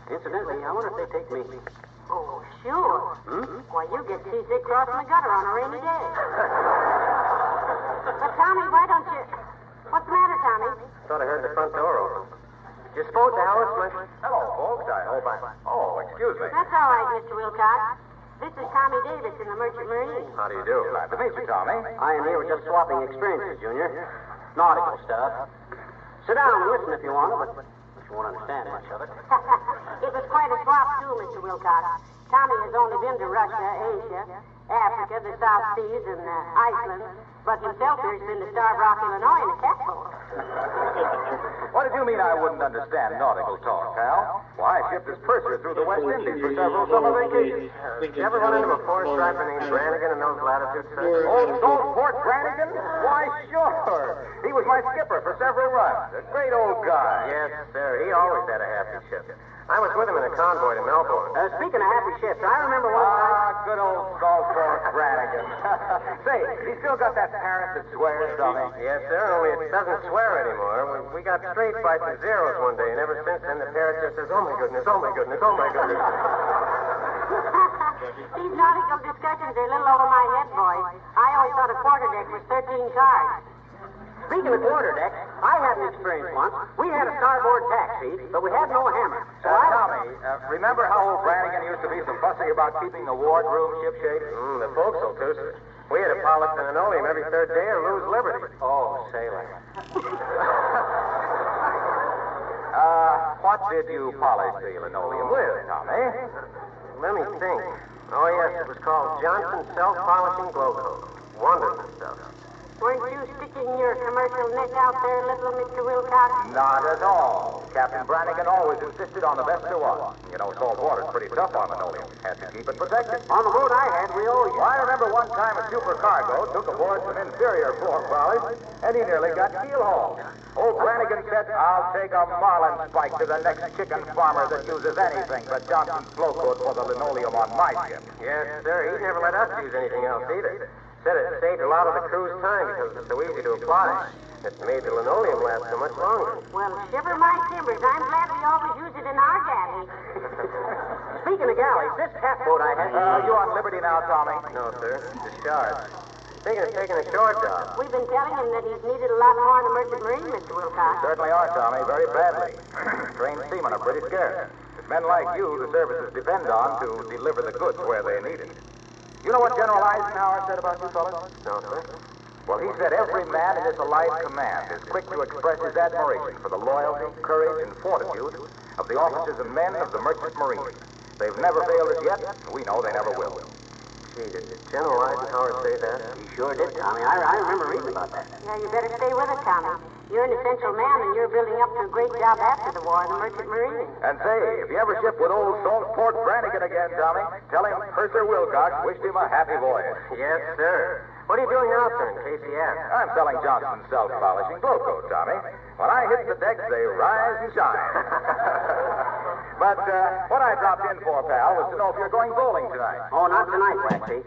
Incidentally, I wonder if they take me. Oh, sure. Why, you get seasick crossing the gutter on a rainy day. But, Tommy, why don't you... What's the matter, Tommy? Thought I heard the front door open. You spoke to Alice, my... Hello, folks. I hope Oh, excuse me. That's all right, Mr. Wilcox. This is Tommy Davis in the Merchant Marine. How do you do? Glad to meet you, Tommy. I and he were just swapping experiences, Junior. Nautical stuff. Sit down and listen if you want, but you won't understand much of it. It was quite a swap, too, Mr. Wilcox. Tommy has only been to Russia, Asia, Africa, the South Seas, and Iceland. But himself here's been to Starved Rock, Illinois in a catboat. What did you mean I wouldn't understand nautical talk, pal? Why, I shipped this purser through the West Indies for several summer vacations. You ever run into a four-striper named Brannigan in those latitudes, sir? Old Saltport Brannigan? Why, sure. He was my skipper for several runs. A great old guy. Yes, sir. He always had a happy ship. I was with him in a convoy to Melbourne. Speaking of happy ships, I remember one time... good old Saltport Brannigan. Say, he still got that parrot that swears, Tommy? Yes, sir, only it doesn't swear anymore. We got straight fights and zeros one day, and ever since then the parrot just says, oh my goodness, oh my goodness, oh my goodness. These nautical discussions are a little over my head, boys. I always thought a quarterdeck was 13 cards. Speaking of quarterdecks, I had an experience once. We had a starboard tack, see, but we had no hammer. So Tommy, remember how old Brannigan used to be so fussy about keeping the wardroom shipshape? The forecastle, too, sir. We had to polish the linoleum every third day or lose liberty. Oh, sailor. What did you polish the linoleum with, Tommy? Let me think. Oh, yes, it was called Johnson Self-Polishing Glow Coat. Wonderful stuff. Weren't you sticking your commercial neck out there, little Mr. Wilcox? Not at all. Captain Brannigan always insisted on the best there was. You know, salt water's pretty tough on linoleum. Had to keep it protected. On the boat I had, we always... Well, I remember one time a supercargo took aboard some inferior floor polish, and he nearly got keel hauled. Old Brannigan said, I'll take a marlin spike to the next chicken farmer that uses anything but Johnson's Glow Coat for the linoleum on my ship. Yes, sir. He never let us use anything else either. Said it saved a lot of the crew's time because it's so easy to apply. It made the linoleum last so much longer. Well, shiver my timbers. I'm glad we always use it in our galley. Speaking of galleys, this catboat I had... Are you on liberty now, Tommy? No, sir. Discharged. Thinking of taking a shore job. We've been telling him that he's needed a lot more in the merchant marine, Mr. Wilcox. Certainly are, Tommy, very badly. Trained seamen are pretty scarce. It's men like you the services depend on to deliver the goods where they need it. You know what General Eisenhower said about you fellas? No, sir. Well, he said every man in his allied command is quick to express his admiration for the loyalty, courage, and fortitude of the officers and men of the merchant marine. They've never failed us yet, and we know they never will. Gee, did General Eisenhower say that? He sure did, Tommy. I remember reading about that. Yeah, you better stay with us, Tommy. You're an essential man, and you're building up to a great job after the war in the merchant marine. And say, if you ever ship with old Saltport Brannigan again, Tommy, tell him Purser Wilcox wished him a happy voyage. Yes, sir. What are you doing now, sir, in case he asks? I'm selling Johnson's self-polishing glow coat, Tommy. When I hit the decks, they rise and shine. But what I dropped in for, pal, was to know if you're going bowling tonight. Oh, not tonight, Waxy.